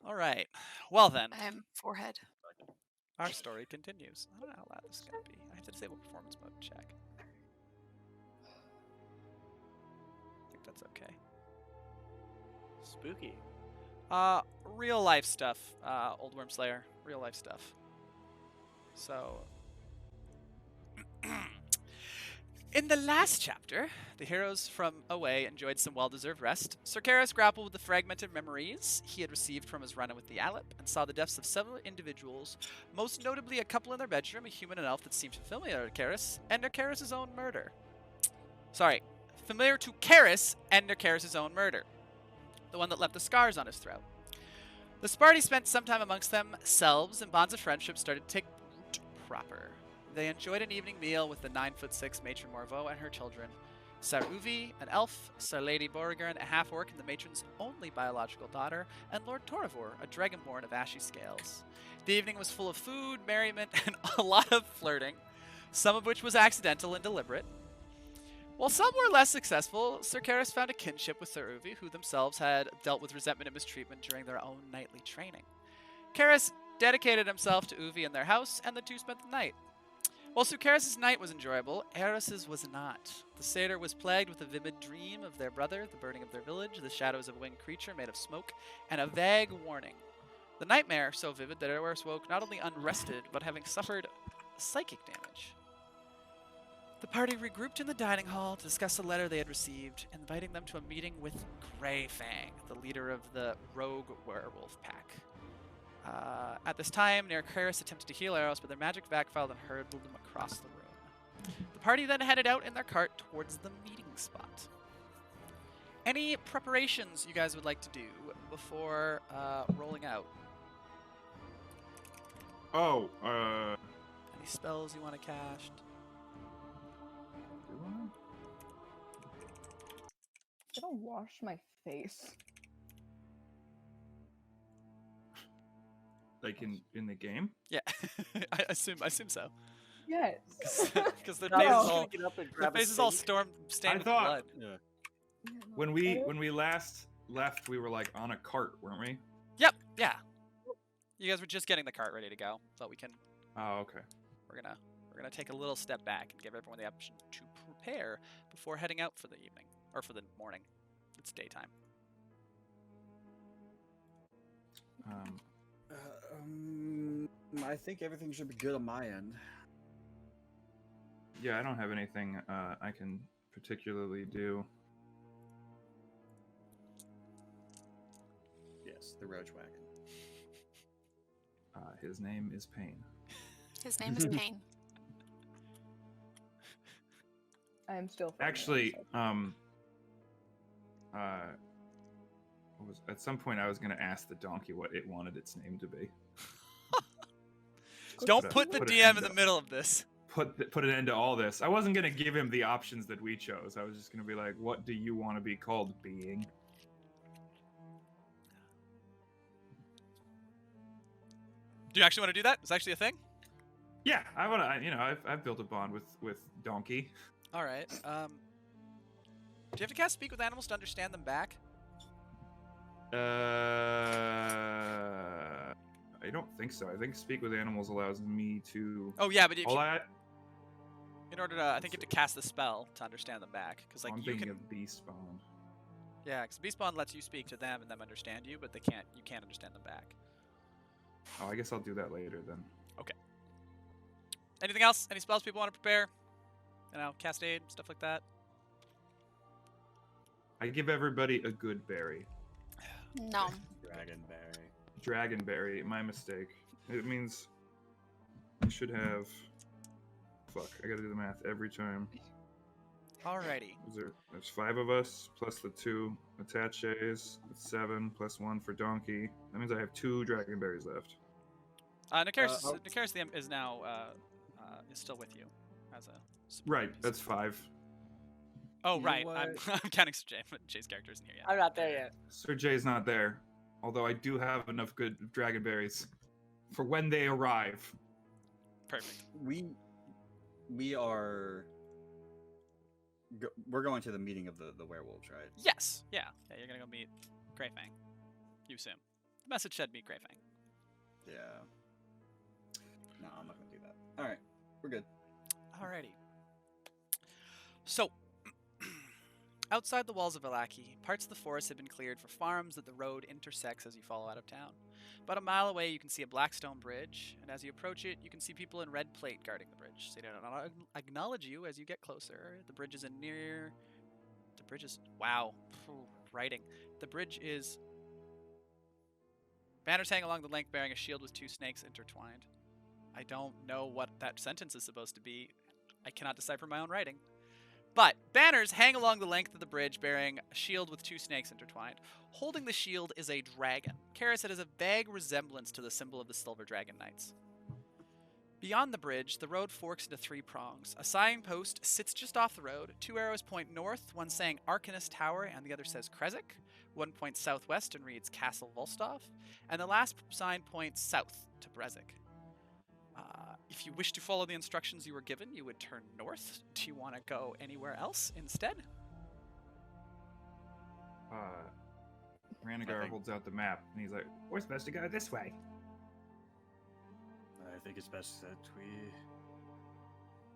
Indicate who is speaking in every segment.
Speaker 1: All right. Well then,
Speaker 2: Forehead.
Speaker 1: our story continues. I don't know how loud this is gonna be. I have to disable performance mode to check. I think that's okay.
Speaker 3: Spooky.
Speaker 1: Real life stuff. Old Worm Slayer. Real life stuff. So, in the last chapter, the heroes from away enjoyed some well-deserved rest. Sir Karis grappled with the fragmented memories he had received from his run-in with the Alep, and saw the deaths of several individuals, most notably a couple in their bedroom, a human and elf that seemed familiar to Karis, and near Karis' own murder. Sorry, familiar to Karis and near Karis' own murder. The one that left the scars on his throat. The Sparty spent some time amongst themselves, and bonds of friendship started to take root proper. They enjoyed an evening meal with the 9'6" matron Morveau and her children, Sir Uvi, an elf, Sir Lady Borigern, a half-orc and the matron's only biological daughter, and Lord Toravor, a dragonborn of ashy scales. The evening was full of food, merriment, and a lot of flirting, some of which was accidental and deliberate. While some were less successful, Sir Karis found a kinship with Sir Uvi, who themselves had dealt with resentment and mistreatment during their own nightly training. Karis dedicated himself to Uvi in their house, and the two spent the night. While Sir Karis' night was enjoyable, Eris's was not. The satyr was plagued with a vivid dream of their brother, the burning of their village, the shadows of a winged creature made of smoke, and a vague warning. The nightmare so vivid that Eris woke not only unrested, but having suffered psychic damage. The party regrouped in the dining hall to discuss a letter they had received, inviting them to a meeting with Greyfang, the leader of the rogue werewolf pack. At this time, Karis attempted to heal Eros, but their magic backfired and hurled them across the room. The party then headed out in their cart towards the meeting spot. Any preparations you guys would like to do before rolling out?
Speaker 4: Oh,
Speaker 1: Any spells you want to cast?
Speaker 4: do I?
Speaker 5: I don't wash my face.
Speaker 4: Like in the game?
Speaker 1: Yeah, I assume so.
Speaker 5: Yes.
Speaker 1: Because their
Speaker 3: I
Speaker 1: face is
Speaker 3: was
Speaker 1: all
Speaker 3: gonna get up and grab a
Speaker 1: face is all
Speaker 3: sink.
Speaker 1: storm stained
Speaker 4: I
Speaker 1: with
Speaker 4: thought-
Speaker 1: blood.
Speaker 3: Yeah.
Speaker 4: When we last left, we were like on a cart, weren't we?
Speaker 1: Yep, yeah. You guys were just getting the cart ready to go, but we can.
Speaker 4: Oh, okay.
Speaker 1: We're gonna take a little step back and give everyone the option to prepare before heading out for the evening or for the morning. It's daytime.
Speaker 6: I think everything should be good on my end.
Speaker 4: Yeah, I don't have anything I can particularly do.
Speaker 6: Yes, the roach wagon.
Speaker 4: His name is Pain.
Speaker 2: His name is Pain.
Speaker 5: I am still finding
Speaker 4: Actually,
Speaker 5: myself.
Speaker 4: at some point I was gonna ask the donkey what it wanted its name to be.
Speaker 1: Don't put the
Speaker 4: put an
Speaker 1: DM
Speaker 4: end
Speaker 1: in the
Speaker 4: to-
Speaker 1: middle of this.
Speaker 4: Put an end to all this. I wasn't gonna give him the options that we chose. I was just gonna be like, "What do you want to be called, being?"
Speaker 1: Do you actually want to do that? It's actually a thing.
Speaker 4: Yeah, I wanna. You know, I've built a bond with Donkey.
Speaker 1: All right. Do you have to cast Speak with Animals to understand them back?
Speaker 4: I don't think so. I think Speak with Animals allows me to.
Speaker 1: Oh yeah, but if
Speaker 4: All
Speaker 1: you, in order to, I think you have to cast the spell to understand them back, because like
Speaker 4: I'm
Speaker 1: you
Speaker 4: thinking
Speaker 1: can.
Speaker 4: of Beast Bond.
Speaker 1: Yeah, because Beast Bond lets you speak to them and them understand you, but they can't. You can't understand them back.
Speaker 4: Oh, I guess I'll do that later then.
Speaker 1: Anything else? Any spells people want to prepare? You know, cast aid, stuff like that.
Speaker 4: I give everybody a good berry.
Speaker 2: No.
Speaker 6: Dragonberry.
Speaker 4: Dragonberry, my mistake. It means you should have. Fuck, I gotta do the math every time.
Speaker 1: Alrighty.
Speaker 4: There's 5 of us, plus the 2 attaches. It's 7, plus 1 for Donkey. That means I have 2 Dragonberries left.
Speaker 1: Nakaris is now is still with you as a.
Speaker 4: Right, that's 5.
Speaker 1: Oh
Speaker 6: You know
Speaker 1: right, I'm
Speaker 6: what?
Speaker 1: I'm counting Jay's character isn't here yet.
Speaker 3: I'm not there yet.
Speaker 4: Sir Jay's not there, although I do have enough good Dragonberries for when they arrive.
Speaker 1: Perfect.
Speaker 6: We are. We're going to the meeting of the werewolves, right?
Speaker 1: Yes. Yeah. Yeah. You're gonna go meet Greyfang. You assume. The message said meet Greyfang.
Speaker 6: Yeah. No, I'm not gonna do that. All right, we're good.
Speaker 1: Alrighty. So, outside the walls of Vallaki, parts of the forest have been cleared for farms that the road intersects as you follow out of town. About a mile away, you can see a black stone bridge, and as you approach it, you can see people in red plate guarding the bridge. They don't acknowledge you as you get closer. The bridge is wow. Writing. The bridge is... Banners hang along the length bearing a shield with two snakes intertwined. I don't know what that sentence is supposed to be. I cannot decipher my own writing. But banners hang along the length of the bridge bearing a shield with two snakes intertwined. Holding the shield is a dragon. Karis, it has a vague resemblance to the symbol of the Silver Dragon Knights. Beyond the bridge, the road forks into three prongs. A signpost sits just off the road. Two arrows point north, one saying Arcanist Tower and the other says Krezik. One points southwest and reads Castle Volstov. And the last sign points south to Brezek. If you wish to follow the instructions you were given, you would turn north. Do you want to go anywhere else instead?
Speaker 4: Ranagar holds out the map, and he's like, we're supposed to go this way.
Speaker 6: I think it's best that we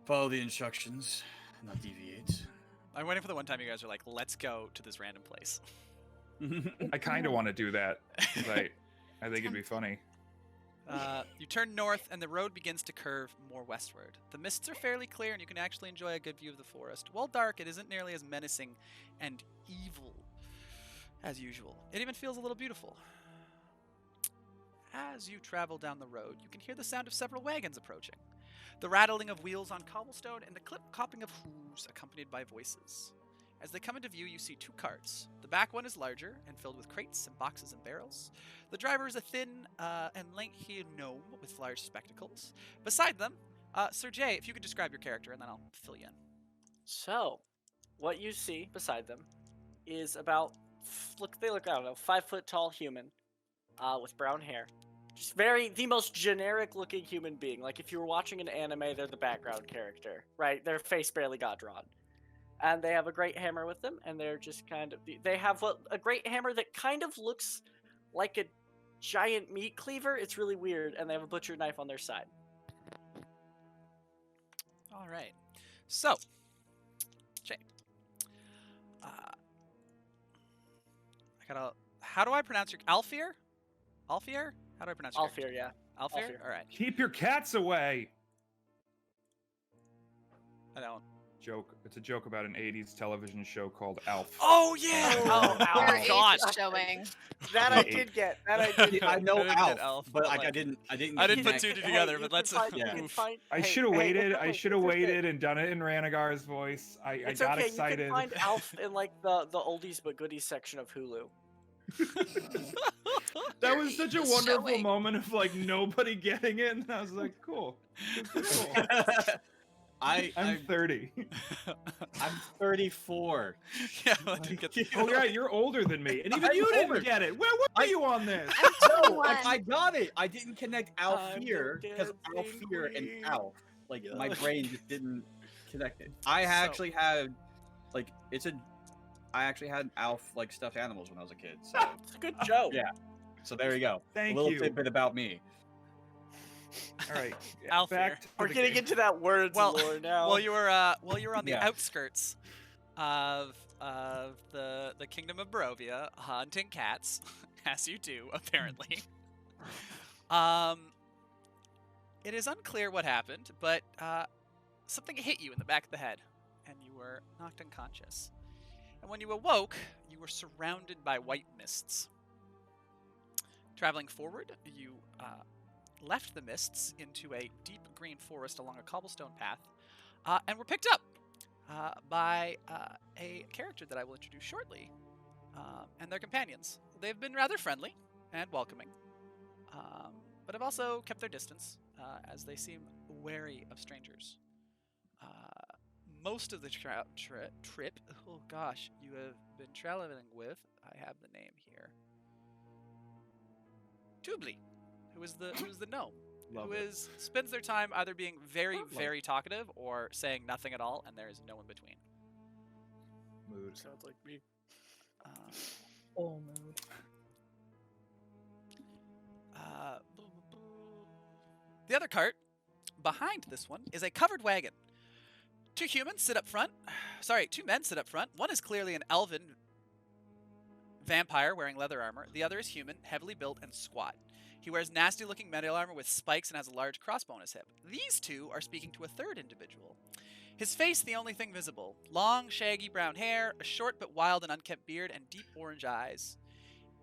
Speaker 6: follow the instructions, not deviate.
Speaker 1: I'm waiting for the one time you guys are like, let's go to this random place.
Speaker 4: I kind of want to do that, 'cause I think it'd be funny.
Speaker 1: You turn north, and the road begins to curve more westward. The mists are fairly clear, and you can actually enjoy a good view of the forest. While dark, it isn't nearly as menacing and evil as usual. It even feels a little beautiful. As you travel down the road, you can hear the sound of several wagons approaching. The rattling of wheels on cobblestone and the clip-clopping of hooves accompanied by voices. As they come into view, you see two carts. The back one is larger and filled with crates and boxes and barrels. The driver is a thin and lanky gnome with large spectacles. Beside them, Sir Jay, if you could describe your character, and then I'll fill you in.
Speaker 3: So, what you see beside them is about, they look, I don't know, 5 foot tall human with brown hair. Just the most generic looking human being. Like if you were watching an anime, they're the background character, right? Their face barely got drawn. And they have a great hammer with them, and they're just they have a great hammer that kind of looks like a giant meat cleaver. It's really weird, and they have a butcher knife on their side.
Speaker 1: All right. So, Jay. How do I pronounce your... Alfir? Alfir? How do I pronounce your
Speaker 3: Alfir,
Speaker 1: character?
Speaker 3: yeah.
Speaker 1: Alfir?
Speaker 3: Alfir.
Speaker 1: All right.
Speaker 4: Keep your cats away!
Speaker 1: I don't...
Speaker 4: Joke. It's a joke about an 80s television show called Alf.
Speaker 1: Oh, yeah!
Speaker 3: Oh,
Speaker 2: Your
Speaker 3: Alf.
Speaker 2: age
Speaker 1: God.
Speaker 2: is showing.
Speaker 3: That I did get. That I did.
Speaker 6: I know
Speaker 1: Could've did
Speaker 6: Alf,
Speaker 1: Alf,
Speaker 6: but
Speaker 1: but,
Speaker 6: like I
Speaker 1: like,
Speaker 6: didn't
Speaker 1: I didn't put
Speaker 6: connect-
Speaker 1: two together,
Speaker 3: you
Speaker 1: but
Speaker 3: can
Speaker 1: let's...
Speaker 3: find- you
Speaker 6: Yeah.
Speaker 3: can find-
Speaker 4: I
Speaker 3: hey,
Speaker 4: should have
Speaker 3: hey,
Speaker 4: waited.
Speaker 3: it's
Speaker 4: I
Speaker 3: okay,
Speaker 4: should have
Speaker 3: it's okay.
Speaker 4: waited and done it in Ranagar's voice. I
Speaker 3: It's
Speaker 4: got
Speaker 3: okay.
Speaker 4: excited.
Speaker 3: You can find Alf in like the oldies but goodies section of Hulu.
Speaker 4: That was such a
Speaker 2: It's
Speaker 4: wonderful
Speaker 2: showing.
Speaker 4: moment of like nobody getting it, and I was like, cool. Cool. I'm
Speaker 6: I'm
Speaker 4: 30.
Speaker 6: I'm 34.
Speaker 1: Yeah, let me get the...
Speaker 4: Oh yeah, you're older than me, and even
Speaker 6: I'm
Speaker 4: you didn't
Speaker 6: older.
Speaker 4: get it. Where were you on this?
Speaker 6: No, like, I got it. I didn't connect Alf
Speaker 3: I'm
Speaker 6: here
Speaker 3: the
Speaker 6: because Alf
Speaker 3: dancing
Speaker 6: here and
Speaker 3: queen.
Speaker 6: Alf. Like
Speaker 3: Yeah.
Speaker 6: my brain just didn't connect it. I
Speaker 1: So-
Speaker 6: actually had like I actually had Alf like stuffed animals when I was a kid. So
Speaker 3: It's a good joke.
Speaker 6: Yeah. so there you go.
Speaker 4: Thank
Speaker 6: a little
Speaker 4: you.
Speaker 6: tidbit about me.
Speaker 4: All right,
Speaker 1: Alf
Speaker 4: back to
Speaker 3: We're
Speaker 4: the
Speaker 3: getting
Speaker 4: game.
Speaker 3: into that words lore now.
Speaker 1: While you were on the
Speaker 6: Yeah.
Speaker 1: outskirts of the kingdom of Barovia, hunting cats, as you do apparently. It is unclear what happened, but something hit you in the back of the head, and you were knocked unconscious. And when you awoke, you were surrounded by white mists. Traveling forward, you left the mists into a deep green forest along a cobblestone path, and were picked up by a character that I will introduce shortly, and their companions. They've been rather friendly and welcoming, but have also kept their distance, as they seem wary of strangers. Most of the trip, oh gosh, you have been traveling with, I have the name here, Tubli, who is the gnome,
Speaker 6: Love
Speaker 1: who
Speaker 6: it.
Speaker 1: spends their time either being very,
Speaker 6: Lovely.
Speaker 1: very talkative or saying nothing at all, and there is no in between.
Speaker 4: Mood.
Speaker 3: Sounds like me.
Speaker 1: Um,
Speaker 5: Oh, mood.
Speaker 1: The other cart, behind this one, is a covered wagon. Two humans sit up front. Sorry, two men sit up front. One is clearly an elven vampire wearing leather armor. The other is human, heavily built and squat. He wears nasty-looking metal armor with spikes and has a large crossbow on his hip. These two are speaking to a third individual. His face the only thing visible. Long, shaggy brown hair, a short but wild and unkempt beard, and deep orange eyes.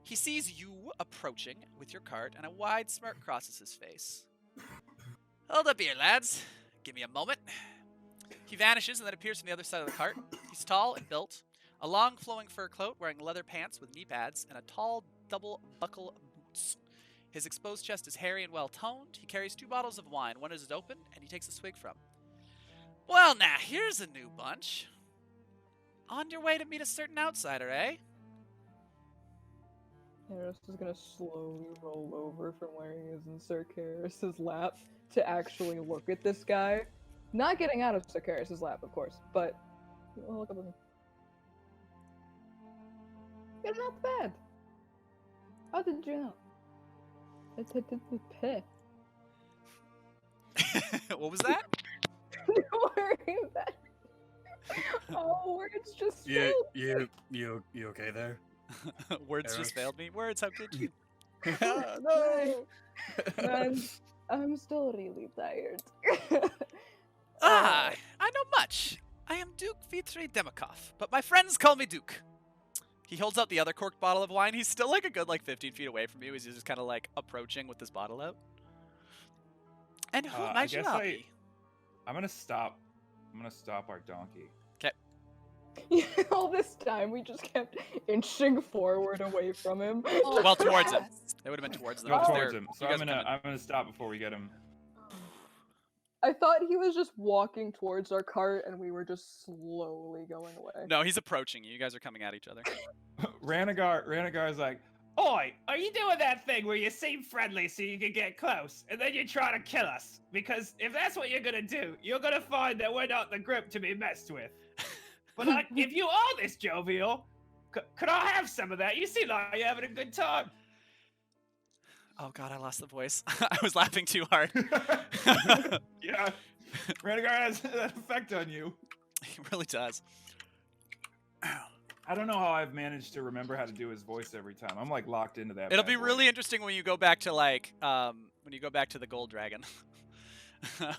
Speaker 1: He sees you approaching with your cart, and a wide smirk crosses his face. Hold up here, lads. Give me a moment. He vanishes and then appears from the other side of the cart. He's tall and built. A long flowing fur coat, wearing leather pants with knee pads, and a tall double buckle boots. His exposed chest is hairy and well toned. He carries 2 bottles of wine. One is open, and he takes a swig from. Well, now, here's a new bunch. On your way to meet a certain outsider, eh?
Speaker 5: Harris is gonna slowly roll over from where he is in Sir Karis's lap to actually look at this guy. Not getting out of Sir Karis's lap, of course, but look up at him. You're not bad. How did you know?
Speaker 1: What was that?
Speaker 5: Don't worry about it. Oh, words just failed.
Speaker 6: You okay there?
Speaker 1: Words
Speaker 6: Eris.
Speaker 1: just failed me. Words, how could you?
Speaker 6: No.
Speaker 5: I'm still really tired.
Speaker 1: I know much. I am Duke Vitri Demikov, but my friends call me Duke. He holds out the other corked bottle of wine. He's still like a good 15 feet away from you. He's just kind of like approaching with this bottle out. And who might you all be?
Speaker 4: I'm gonna stop. I'm gonna stop our donkey.
Speaker 5: All this time, we just kept inching forward away from him.
Speaker 1: Well, towards him. They would have been towards them.
Speaker 4: No,
Speaker 1: because
Speaker 4: towards
Speaker 1: they're-
Speaker 4: him.
Speaker 1: you
Speaker 4: So
Speaker 1: guys
Speaker 4: I'm
Speaker 1: are coming-
Speaker 4: gonna stop before we get him.
Speaker 5: I thought he was just walking towards our cart, and we were just slowly going away.
Speaker 1: No, he's approaching you. You guys are coming at each other.
Speaker 7: Ranagar's like, Oi, are you doing that thing where you seem friendly so you can get close, and then you try to kill us? Because if that's what you're gonna do, you're gonna find that we're not the group to be messed with. But like, if you are this jovial, could I have some of that? You seem like you're having a good time.
Speaker 1: Oh god, I lost the voice. I was laughing too hard.
Speaker 4: Yeah, Ranagar has that effect on you.
Speaker 1: He really does.
Speaker 4: I don't know how I've managed to remember how to do his voice every time. I'm like locked into that.
Speaker 1: It'll
Speaker 4: bad
Speaker 1: be
Speaker 4: boy.
Speaker 1: really interesting when you go back to the gold dragon.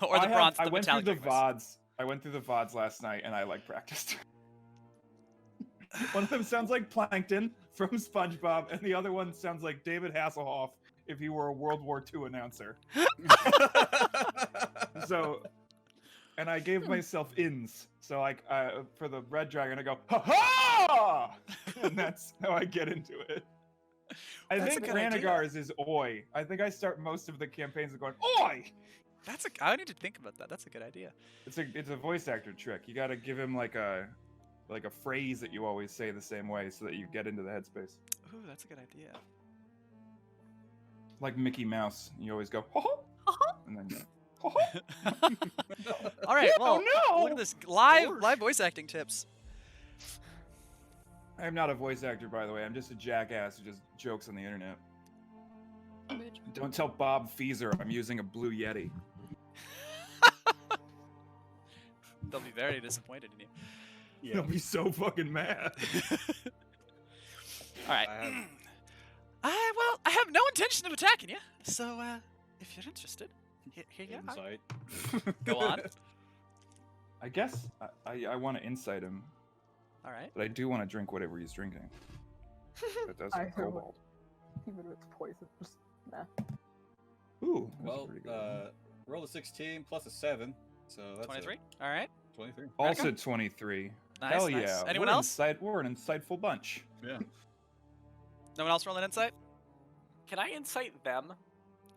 Speaker 1: Or the bronze,
Speaker 4: I
Speaker 1: the
Speaker 4: went through
Speaker 1: metallic
Speaker 4: the
Speaker 1: dragon.
Speaker 4: VODs. I went through the VODs last night and I practiced. One of them sounds like Plankton from SpongeBob, and the other one sounds like David Hasselhoff if he were a World War II announcer. So, and I gave myself ins. So for the red dragon, I go ha ha, and that's how I get into it. I
Speaker 1: That's a
Speaker 4: think
Speaker 1: good idea.
Speaker 4: Ranagar's is oi. I think I start most of the campaigns going oi.
Speaker 1: I need to think about that. That's a good idea.
Speaker 4: It's a voice actor trick. You got to give him like a phrase that you always say the same way so that you get into the headspace.
Speaker 1: Ooh, that's a good idea.
Speaker 4: Like Mickey Mouse, you always go ho ho, and then you ho ho.
Speaker 1: All right, well,
Speaker 4: no!
Speaker 1: look at this live voice acting tips.
Speaker 4: I'm not a voice actor, by the way. I'm just a jackass who just jokes on the internet. Don't tell Bob Feezer I'm using a Blue Yeti.
Speaker 1: They'll be very disappointed in you.
Speaker 4: He'll be so fucking mad.
Speaker 1: All right. I have no intention of attacking you. So, if you're interested, here you are.
Speaker 6: Insight.
Speaker 1: Go on.
Speaker 4: I guess I want to insight him,
Speaker 1: All right.
Speaker 4: but I do want to drink whatever he's drinking. That does
Speaker 5: I
Speaker 4: have
Speaker 5: heard
Speaker 4: cobalt.
Speaker 5: Even if it's poison, just nah.
Speaker 4: Ooh, that's
Speaker 6: Well,
Speaker 4: pretty good.
Speaker 6: roll a 16 plus a 7, so that's
Speaker 1: 23. All right.
Speaker 6: 23.
Speaker 4: Also 23.
Speaker 1: Nice,
Speaker 4: Hell
Speaker 1: nice.
Speaker 4: yeah.
Speaker 1: Anyone
Speaker 4: We're
Speaker 1: else?
Speaker 4: We're an insightful bunch.
Speaker 6: Yeah.
Speaker 1: No one else rolling insight?
Speaker 3: Can I incite them?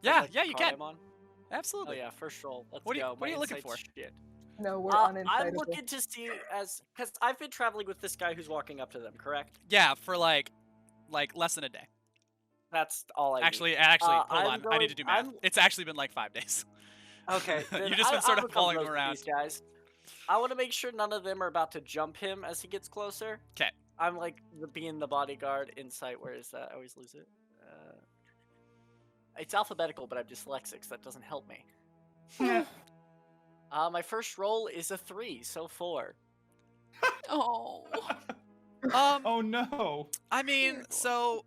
Speaker 1: Yeah,
Speaker 3: Like,
Speaker 1: yeah, you
Speaker 3: card
Speaker 1: can.
Speaker 3: I'm on? Oh
Speaker 1: Absolutely.
Speaker 3: yeah, first roll. Let's
Speaker 1: What are you-
Speaker 3: go.
Speaker 1: what are you
Speaker 3: My
Speaker 1: looking
Speaker 3: insight's
Speaker 1: for?
Speaker 3: Shit.
Speaker 5: No, we're
Speaker 3: I'm
Speaker 5: uninsightable.
Speaker 3: looking to see because I've been traveling with this guy who's walking up to them. Correct?
Speaker 1: Yeah, for like less than a day.
Speaker 3: That's all I.
Speaker 1: Actually,
Speaker 3: need.
Speaker 1: hold
Speaker 3: I'm
Speaker 1: on. I need to do math.
Speaker 3: I'm-
Speaker 1: It's actually been like 5 days.
Speaker 3: Okay.
Speaker 1: You've
Speaker 3: then
Speaker 1: just been sort
Speaker 3: I'll
Speaker 1: of
Speaker 3: become
Speaker 1: following
Speaker 3: close
Speaker 1: him
Speaker 3: to
Speaker 1: around.
Speaker 3: These guys. I want to make sure none of them are about to jump him as he gets closer.
Speaker 1: 'Kay.
Speaker 3: I'm like being the bodyguard. Insight. Where is that? I always lose it. It's alphabetical, but I'm dyslexic, so that doesn't help me. My first roll is a 3, so 4.
Speaker 2: Oh.
Speaker 4: Oh no.
Speaker 1: I mean, so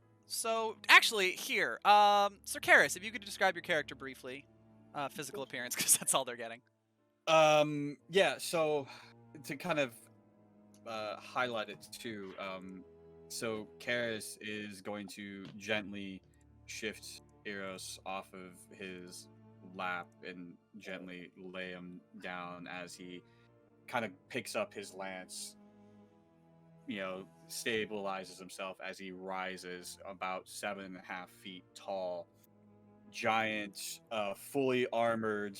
Speaker 1: actually here, Sir Karis, if you could describe your character briefly, physical appearance, because that's all they're getting.
Speaker 6: Yeah, so to kind of highlight it too, so Karis is going to gently shift Eros off of his lap and gently lay him down as he kind of picks up his lance, stabilizes himself as he rises about 7.5 feet tall. Giant, fully armored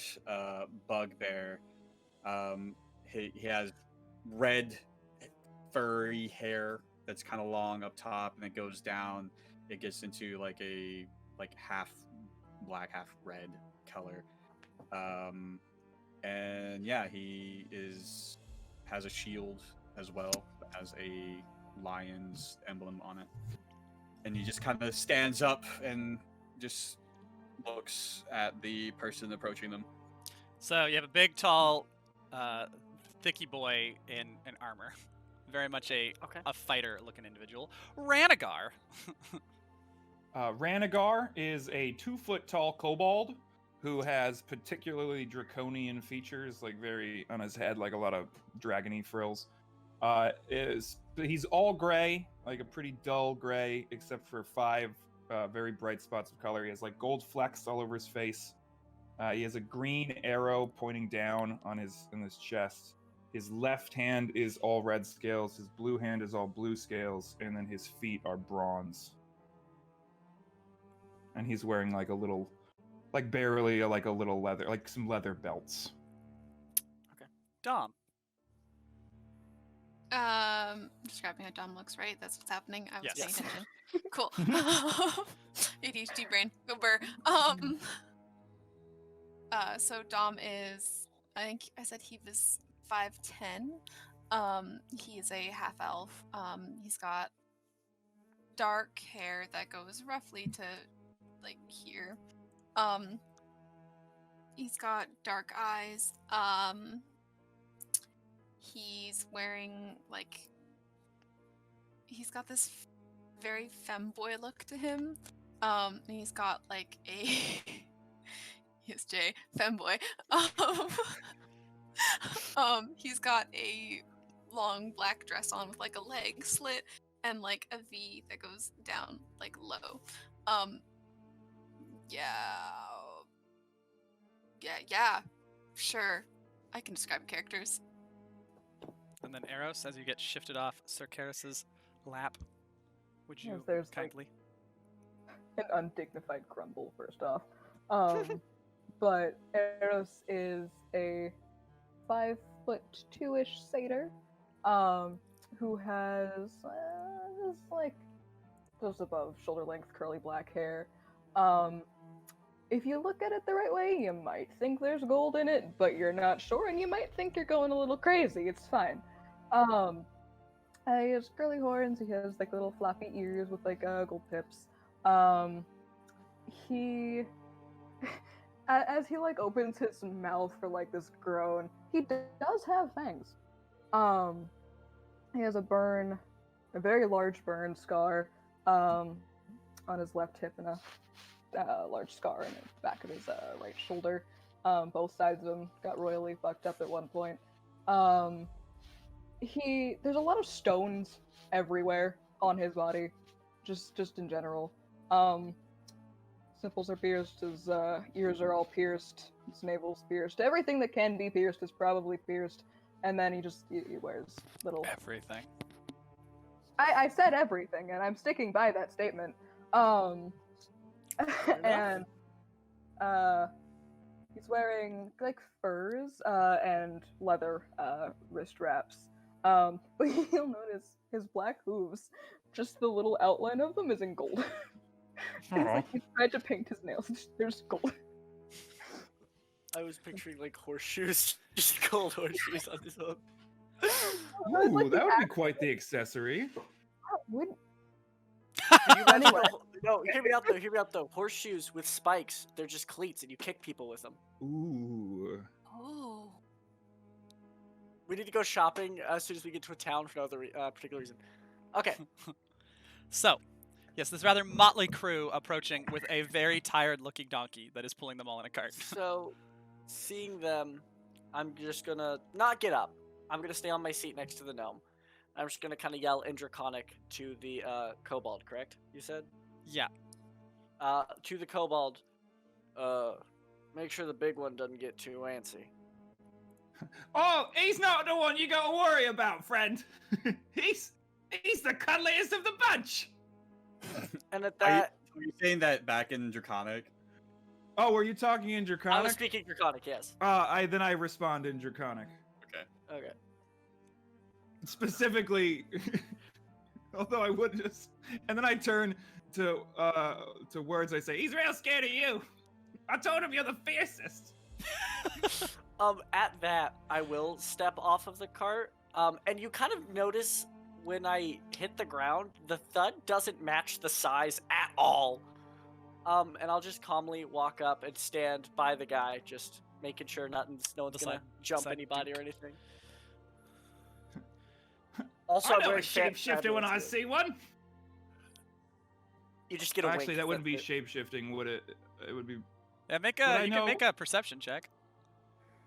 Speaker 6: bugbear. He has red, furry hair that's kind of long up top, and it goes down. It gets into like a half black, half red color. And yeah, he has a shield as well, that has a lion's emblem on it. And he just kind of stands up and just looks at the person approaching them.
Speaker 1: So you have a big, tall, thicky boy in armor, very much a fighter-looking individual. Ranagar.
Speaker 4: Ranagar is a 2-foot-tall kobold who has particularly draconian features, like very on his head, like a lot of dragony frills. He's all gray, like a pretty dull gray, except for 5 very bright spots of color. He has like gold flecks all over his face. He has a green arrow pointing down on his chest. His left hand is all red scales. His blue hand is all blue scales, and then his feet are bronze. And he's wearing like a little, like barely like a little leather, like some leather belts.
Speaker 1: Okay, Dom.
Speaker 2: Describing how Dom looks, right? That's what's happening. I was
Speaker 1: Yes.
Speaker 2: paying attention. Cool. ADHD brain. Go burr. So Dom is, I think I said he was 5'10". He is a half elf. He's got dark hair that goes roughly to like here. He's got dark eyes. He's wearing like, he's got this very femboy look to him. And he's got like a yes, Jay, femboy. He's got a long black dress on with like a leg slit and like a V that goes down like low. Yeah, sure. I can describe characters.
Speaker 1: And then Eros, as you get shifted off Sir Karis's lap, would you
Speaker 5: Yes, there's, like,
Speaker 1: kindly?
Speaker 5: An undignified grumble, first off. But Eros is a 5'2" satyr, who has just above shoulder length curly black hair. If you look at it the right way, you might think there's gold in it, but you're not sure, and you might think you're going a little crazy. It's fine. He has curly horns. He has like little floppy ears with like gold tips. He, as he like opens his mouth for like this groan, he does have fangs. He has a very large burn scar, on his left hip and a large scar in the back of his right shoulder. Both sides of him got royally fucked up at one point. There's a lot of stones everywhere on his body, just in general. Nipples are pierced, his ears are all pierced, his navel's pierced. Everything that can be pierced is probably pierced, and then he wears little...
Speaker 1: Everything.
Speaker 5: I said everything, and I'm sticking by that statement. And he's wearing like furs and leather wrist wraps. But you'll notice his black hooves, just the little outline of them is in gold. It's like he tried to paint his nails. There's gold.
Speaker 3: I was picturing like horseshoes, just gold horseshoes on his hook.
Speaker 4: Ooh, that would be quite the accessory.
Speaker 5: Would
Speaker 3: Can you imagine,
Speaker 5: Anyway.
Speaker 3: No, hear me out though. Hear me out though. Horseshoes with spikes. They're just cleats, and you kick people with them.
Speaker 4: Ooh.
Speaker 2: Oh.
Speaker 3: We need to go shopping as soon as we get to a town for no other particular reason. Okay.
Speaker 1: So, yes, this rather motley crew approaching with a very tired-looking donkey that is pulling them all in a cart.
Speaker 3: So, seeing them, I'm just gonna not get up. I'm gonna stay on my seat next to the gnome. I'm just gonna kind of yell in Draconic to the kobold. Correct? You said.
Speaker 1: Yeah.
Speaker 3: To the kobold. Make sure the big one doesn't get too antsy.
Speaker 7: Oh, he's not the one you gotta worry about, friend. he's the cuddliest of the bunch.
Speaker 3: And at
Speaker 6: Are you,
Speaker 3: that,
Speaker 6: are you saying that back in Draconic?
Speaker 4: Oh, were you talking in
Speaker 3: I was
Speaker 4: Draconic?
Speaker 3: speaking Draconic. Yes.
Speaker 4: Then I respond in Draconic.
Speaker 3: Okay.
Speaker 4: Specifically, although I would just, and then I turn to words. I say,
Speaker 7: He's real scared of you. I told him you're the fiercest.
Speaker 3: At that, I will step off of the cart. And you kind of notice when I hit the ground, the thud doesn't match the size at all. And I'll just calmly walk up and stand by the guy, just making sure no one's gonna jump anybody or anything. Also,
Speaker 7: I
Speaker 3: I'm
Speaker 7: know a
Speaker 3: wearing
Speaker 7: shapeshifter when I see one.
Speaker 3: You just get a
Speaker 4: actually,
Speaker 3: wink
Speaker 4: that wouldn't be
Speaker 3: it.
Speaker 4: shapeshifting, would it? It would be.
Speaker 1: Yeah,
Speaker 4: Would I
Speaker 1: you
Speaker 4: know-
Speaker 1: can make a perception check.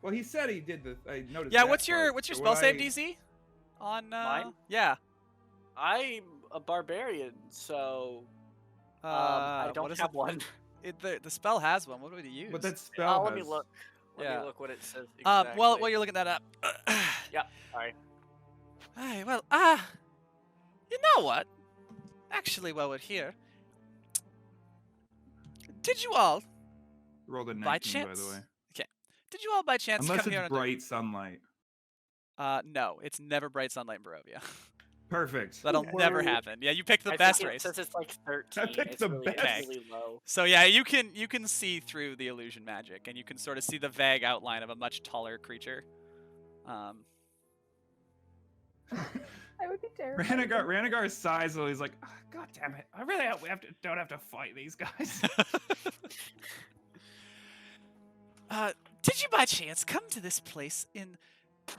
Speaker 4: Well, he said he did the. I noticed.
Speaker 1: Yeah,
Speaker 4: that
Speaker 1: what's your
Speaker 4: part. So
Speaker 1: spell
Speaker 4: would
Speaker 1: save
Speaker 4: I-
Speaker 1: DC? On
Speaker 3: Mine?
Speaker 1: Yeah.
Speaker 3: I'm a barbarian, so I
Speaker 1: what
Speaker 3: don't
Speaker 1: is
Speaker 3: have
Speaker 1: it?
Speaker 3: one.
Speaker 1: The spell has one. What do we use?
Speaker 4: But that spell.
Speaker 3: Let me
Speaker 4: has-
Speaker 3: look. Let
Speaker 1: Yeah.
Speaker 3: me look what it says exactly.
Speaker 1: Well, while you're looking that up.
Speaker 3: Yeah, sorry.
Speaker 1: Hey, well, you know what? Actually, while we're here, did you all,
Speaker 4: Rolled a 19,
Speaker 1: by
Speaker 4: by
Speaker 1: chance,
Speaker 4: the way.
Speaker 1: did you all by chance
Speaker 4: Unless
Speaker 1: come
Speaker 4: it's
Speaker 1: here
Speaker 4: bright sunlight.
Speaker 1: no, it's never bright sunlight in Barovia.
Speaker 4: Perfect.
Speaker 1: That'll never
Speaker 5: Whoa.
Speaker 1: happen. Yeah, you picked the
Speaker 3: I
Speaker 1: best
Speaker 3: think it
Speaker 1: race.
Speaker 3: says it's like 13.
Speaker 4: picked
Speaker 3: It's
Speaker 4: the
Speaker 3: really,
Speaker 4: best.
Speaker 3: It's really low.
Speaker 1: So yeah, you can see through the illusion magic, and you can sort of see the vague outline of a much taller creature.
Speaker 5: I would be terrified.
Speaker 4: Ranagar's sighs, though. He's like, "Ah,
Speaker 7: God damn it! I really hope we don't have to fight these guys.
Speaker 1: Did you by chance come to this place in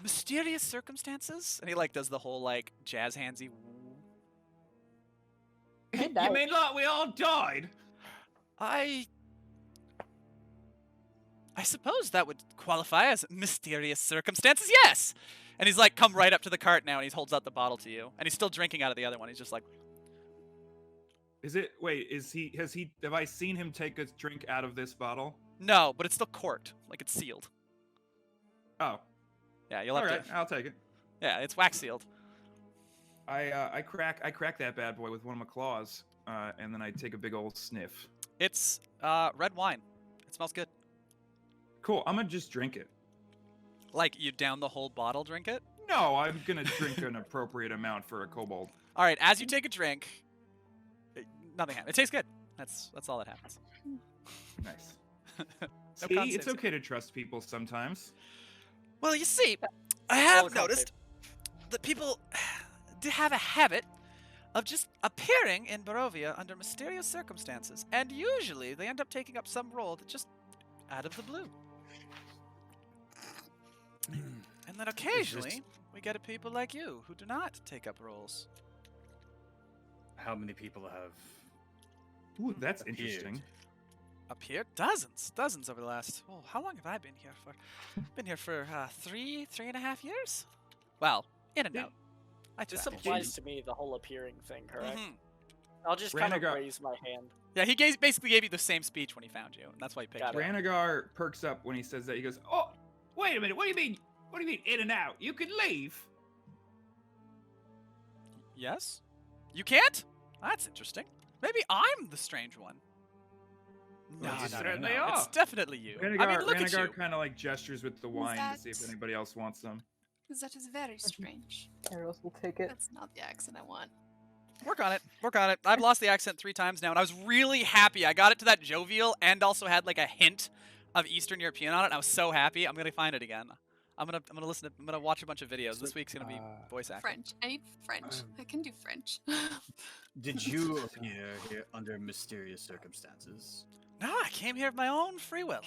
Speaker 1: mysterious circumstances? And he like does the whole like jazz handsy. Woo.
Speaker 5: I
Speaker 7: You
Speaker 5: died.
Speaker 7: mean like we all died?
Speaker 1: I suppose that would qualify as mysterious circumstances. Yes. And he's like, come right up to the cart now, and he holds out the bottle to you, and he's still drinking out of the other one. He's just like,
Speaker 4: is it? Wait, have I seen him take a drink out of this bottle?
Speaker 1: no, but it's still corked, like it's sealed.
Speaker 4: Oh,
Speaker 1: Yeah, you'll
Speaker 4: all
Speaker 1: have
Speaker 4: right.
Speaker 1: to.
Speaker 4: I'll take it.
Speaker 1: Yeah, it's wax sealed.
Speaker 4: I crack that bad boy with one of my claws, and then I take a big old sniff.
Speaker 1: It's red wine. It smells good.
Speaker 4: Cool. I'm gonna just drink it.
Speaker 1: Like you down the whole bottle, drink it.
Speaker 4: No, I'm gonna drink an appropriate amount for a kobold.
Speaker 1: All right, as you take a drink, nothing happens. It tastes good. That's all that happens.
Speaker 4: Nice.
Speaker 1: No
Speaker 4: See,
Speaker 1: con
Speaker 4: it's
Speaker 1: saves.
Speaker 4: okay to trust people sometimes.
Speaker 1: Well, you see, I
Speaker 3: Roll a
Speaker 1: have
Speaker 3: con
Speaker 1: noticed that people do have a habit of just appearing in Barovia under mysterious circumstances, and usually they end up taking up some role that just out of the blue. And then occasionally we get people like you who do not take up roles.
Speaker 6: How many people have
Speaker 4: Ooh, that's
Speaker 6: appeared?
Speaker 4: interesting.
Speaker 1: Appeared dozens over the last. Oh, how long have I been here for? Been here for 3.5 years. Well, in and
Speaker 4: Did-
Speaker 1: out. I
Speaker 3: This
Speaker 1: travel.
Speaker 3: applies to me, the whole appearing thing, correct?
Speaker 1: Mhm.
Speaker 3: I'll just kind of
Speaker 4: Ranagar-
Speaker 3: raise my hand.
Speaker 1: Yeah, he basically gave you the same speech when he found you, and that's why he picked
Speaker 3: Got
Speaker 1: you.
Speaker 3: it.
Speaker 4: Ranagar perks up when he says that. He goes,
Speaker 7: Oh, wait a minute. What do you mean? What do you mean in and out? You can leave.
Speaker 1: Yes? You can't? That's interesting. Maybe I'm the strange one. No,
Speaker 4: you
Speaker 1: no, no,
Speaker 7: certainly
Speaker 1: no.
Speaker 7: are.
Speaker 1: It's definitely you.
Speaker 4: Ranagar,
Speaker 1: I mean, look at you.
Speaker 4: Ranagar kind of like gestures with the wine to see if
Speaker 2: that-
Speaker 4: anybody else wants some.
Speaker 2: That is very strange.
Speaker 5: Eros will take it.
Speaker 2: That's not the accent I want.
Speaker 1: Work on it. Work on it. I've lost the accent 3 times now, and I was really happy. I got it to that jovial and also had like a hint of Eastern European on it. And I was so happy. I'm going to find it again. I'm gonna listen. I'm gonna watch a bunch of videos. This week's gonna be voice acting.
Speaker 2: French. I need French. I can do French.
Speaker 6: Did you appear here under mysterious circumstances?
Speaker 1: No, I came here of my own free will.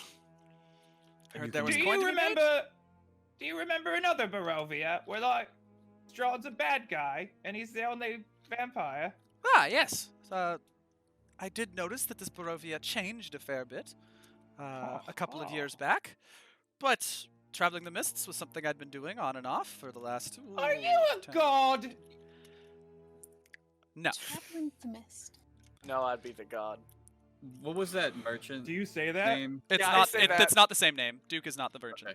Speaker 6: And
Speaker 1: Heard
Speaker 6: you
Speaker 1: there
Speaker 6: can
Speaker 1: was
Speaker 7: Do
Speaker 1: going
Speaker 7: you
Speaker 1: to be made.
Speaker 7: remember? Do you remember another Barovia where like Strahd's a bad guy and he's the only vampire?
Speaker 1: Ah, yes. I did notice that this Barovia changed a fair bit a couple of years back, but traveling the mists was something I'd been doing on and off for the last.
Speaker 7: Are you a god?
Speaker 1: No.
Speaker 2: Traveling the mist.
Speaker 3: No, I'd be the god.
Speaker 6: What was that merchant
Speaker 4: Do you say that?
Speaker 6: name?
Speaker 1: It's
Speaker 3: Yeah, I
Speaker 1: not.
Speaker 3: say that.
Speaker 1: It's not the same name. Duke is not the virgin.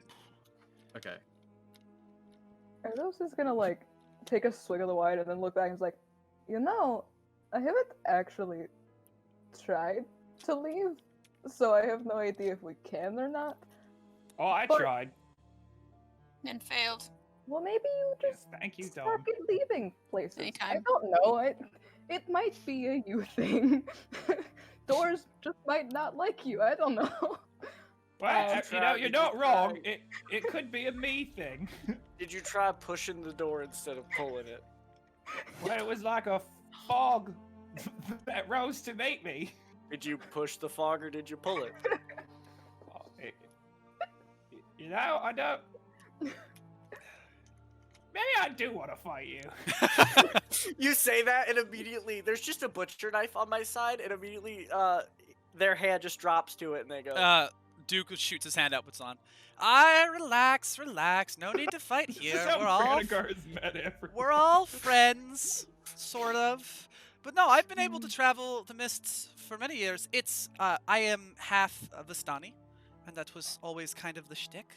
Speaker 6: Okay.
Speaker 5: Ardos is gonna like take a swig of the wine and then look back and is like, you know, I haven't actually tried to leave, so I have no idea if we can or not.
Speaker 7: Oh, I
Speaker 5: But-
Speaker 7: tried.
Speaker 2: And failed.
Speaker 5: Well, maybe you
Speaker 7: Yes,
Speaker 5: just
Speaker 7: thank you,
Speaker 5: start
Speaker 7: Dom.
Speaker 5: leaving places. I
Speaker 2: Anytime.
Speaker 5: don't know. It might be a you thing. Doors just might not like you. I don't know.
Speaker 7: Well,
Speaker 3: Did you
Speaker 7: you know,
Speaker 3: try-
Speaker 7: you're
Speaker 3: did
Speaker 7: not
Speaker 3: you
Speaker 7: wrong.
Speaker 3: try-
Speaker 7: It could be a me thing.
Speaker 3: Did you try pushing the door instead of pulling it?
Speaker 7: Well, it was like a fog that rose to meet me.
Speaker 3: Did you push the fog or did you pull it?
Speaker 7: Oh, you know, I don't. Maybe I do want to fight you.
Speaker 3: You say that and immediately there's just a butcher knife on my side and immediately their hand just drops to it and they go.
Speaker 1: Duke shoots his hand out. What's on? Relax. No need to fight
Speaker 7: This
Speaker 1: here.
Speaker 7: is how
Speaker 1: We're all
Speaker 7: Brannigar's met everyone.
Speaker 1: we're all friends, sort of. But no, I've been able to travel the mists for many years. It's I am half Vistani, and that was always kind of the shtick.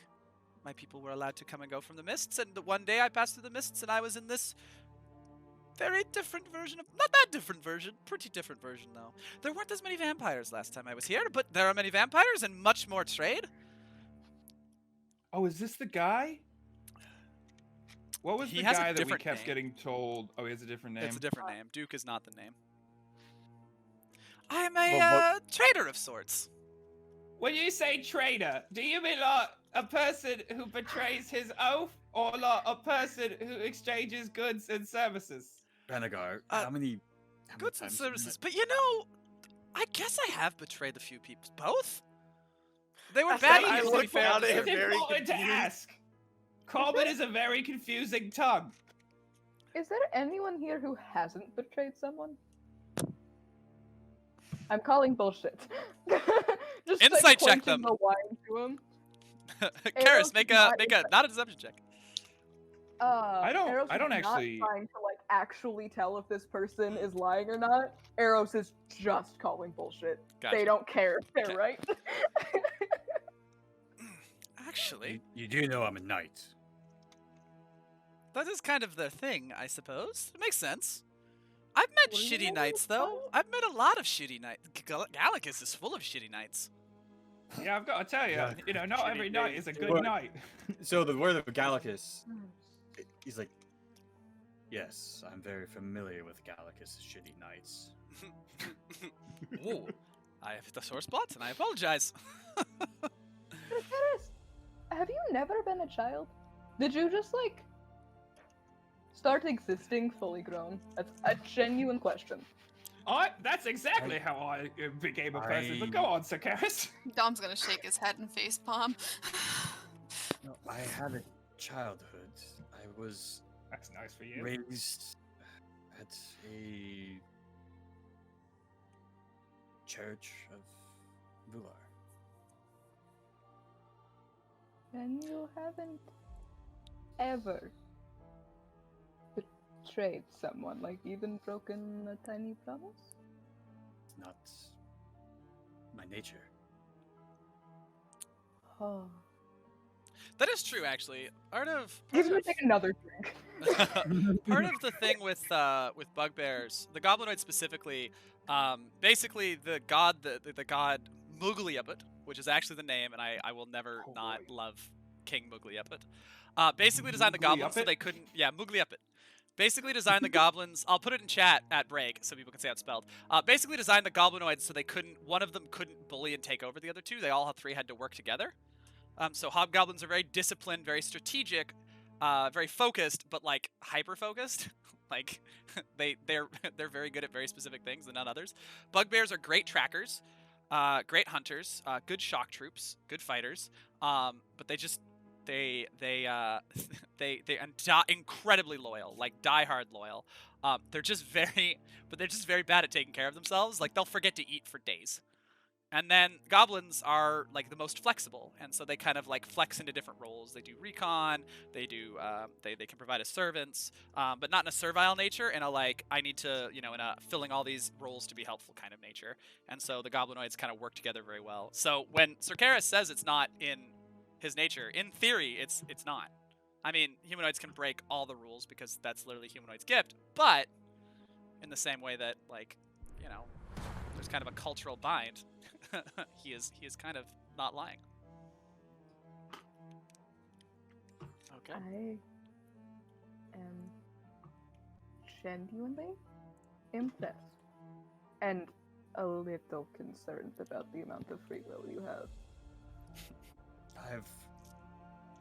Speaker 1: My people were allowed to come and go from the mists, and one day I passed through the mists, and I was in this very different version of not that different version, pretty different version though. There weren't as many vampires last time I was here, but there are many vampires and much more trade.
Speaker 4: Oh, is this the guy? What was
Speaker 1: He
Speaker 4: the
Speaker 1: has a
Speaker 4: guy that we
Speaker 1: different
Speaker 4: kept
Speaker 1: name.
Speaker 4: getting told? Oh, he has a different name.
Speaker 1: It's a different name. Duke is not the name. I am a
Speaker 6: Well,
Speaker 1: trader of sorts.
Speaker 7: When you say traitor, do you mean like a person who betrays his oath, or like a person who exchanges goods and services?
Speaker 6: Renegar,
Speaker 1: Uh,
Speaker 6: how many
Speaker 1: Goods and
Speaker 6: times have you
Speaker 1: services. But you know, I guess I have betrayed a few people. Both? They were
Speaker 3: I
Speaker 1: bad
Speaker 3: think I
Speaker 1: ones, to
Speaker 3: look
Speaker 1: be fair.
Speaker 3: down at him
Speaker 7: It's
Speaker 3: very
Speaker 7: important to
Speaker 3: confused.
Speaker 7: ask. Common is a very confusing tongue.
Speaker 5: Is there anyone here who hasn't betrayed someone? I'm calling bullshit. Just
Speaker 1: Insight
Speaker 5: like,
Speaker 1: check
Speaker 5: pointing
Speaker 1: them.
Speaker 5: the wine to him.
Speaker 1: Karis,
Speaker 5: Arrows
Speaker 1: make
Speaker 5: not
Speaker 1: a not a deception check.
Speaker 5: Arrows
Speaker 4: I don't
Speaker 5: is
Speaker 4: actually-
Speaker 5: not trying to like actually tell if this person is lying or not. Arrows is just calling bullshit.
Speaker 1: Gotcha.
Speaker 5: They don't care if they're
Speaker 1: Okay.
Speaker 5: right.
Speaker 1: Actually,
Speaker 6: You do know I'm a knight.
Speaker 1: that is kind of their thing, I suppose. It makes sense. I've met
Speaker 5: What do you
Speaker 1: shitty
Speaker 5: know
Speaker 1: knights,
Speaker 5: about
Speaker 1: though. I've met a lot of shitty knights. Gallicus is full of shitty knights.
Speaker 7: Yeah, I've got to tell you,
Speaker 6: Yeah.
Speaker 7: you know, not
Speaker 3: Shitty
Speaker 7: every night
Speaker 3: days.
Speaker 7: is a good
Speaker 6: What?
Speaker 7: night.
Speaker 6: So the word of Gallicus, he's like, yes, I'm very familiar with Gallicus' shitty knights.
Speaker 1: Ooh, I have the sore spots, and I apologize.
Speaker 5: Karis, have you never been a child? Did you just like start existing fully grown? That's a genuine question.
Speaker 7: That's exactly how I became a person. But
Speaker 6: I-
Speaker 7: go on, Sir Karis.
Speaker 2: Dom's gonna shake his head and facepalm.
Speaker 6: No, I had a childhood. I was
Speaker 7: That's nice for you.
Speaker 6: raised at a church of Vular.
Speaker 5: And you haven't ever betrayed someone, like even broken a tiny promise?
Speaker 6: It's not my nature.
Speaker 5: Oh.
Speaker 1: That is true, actually. Part of
Speaker 5: He's gonna take another drink.
Speaker 1: part of the thing with bugbears, the goblinoid specifically, basically the god Mugliupit, which is actually the name, and I will never
Speaker 4: Oh,
Speaker 1: not
Speaker 4: boy.
Speaker 1: love King Mugliupit. Basically designed the goblins so
Speaker 4: Mugliupit?
Speaker 1: they couldn't. Yeah, Mugliupit. Basically designed the goblins. I'll put it in chat at break so people can say how it's spelled. Basically designed the goblinoids so they couldn't. One of them couldn't bully and take over the other two. They all three had to work together. So hobgoblins are very disciplined, very strategic, very focused, but like hyper focused. Like they're very good at very specific things and not others. Bugbears are great trackers, great hunters, good shock troops, good fighters. But they just they incredibly loyal, like diehard loyal. They're just very bad at taking care of themselves. Like they'll forget to eat for days. And then goblins are like the most flexible, and so they kind of like flex into different roles. They do recon, they do they can provide as servants, but not in a servile nature, in a like I need to in a filling all these roles to be helpful kind of nature. And so the goblinoids kind of work together very well. So when Cercaris says it's not in his nature, in theory it's not. I mean, humanoids can break all the rules because that's literally humanoid's gift, but in the same way that like there's kind of a cultural bind. he is kind of not lying.
Speaker 3: Okay.
Speaker 5: I am genuinely impressed and a little concerned about the amount of free will you have.
Speaker 6: I have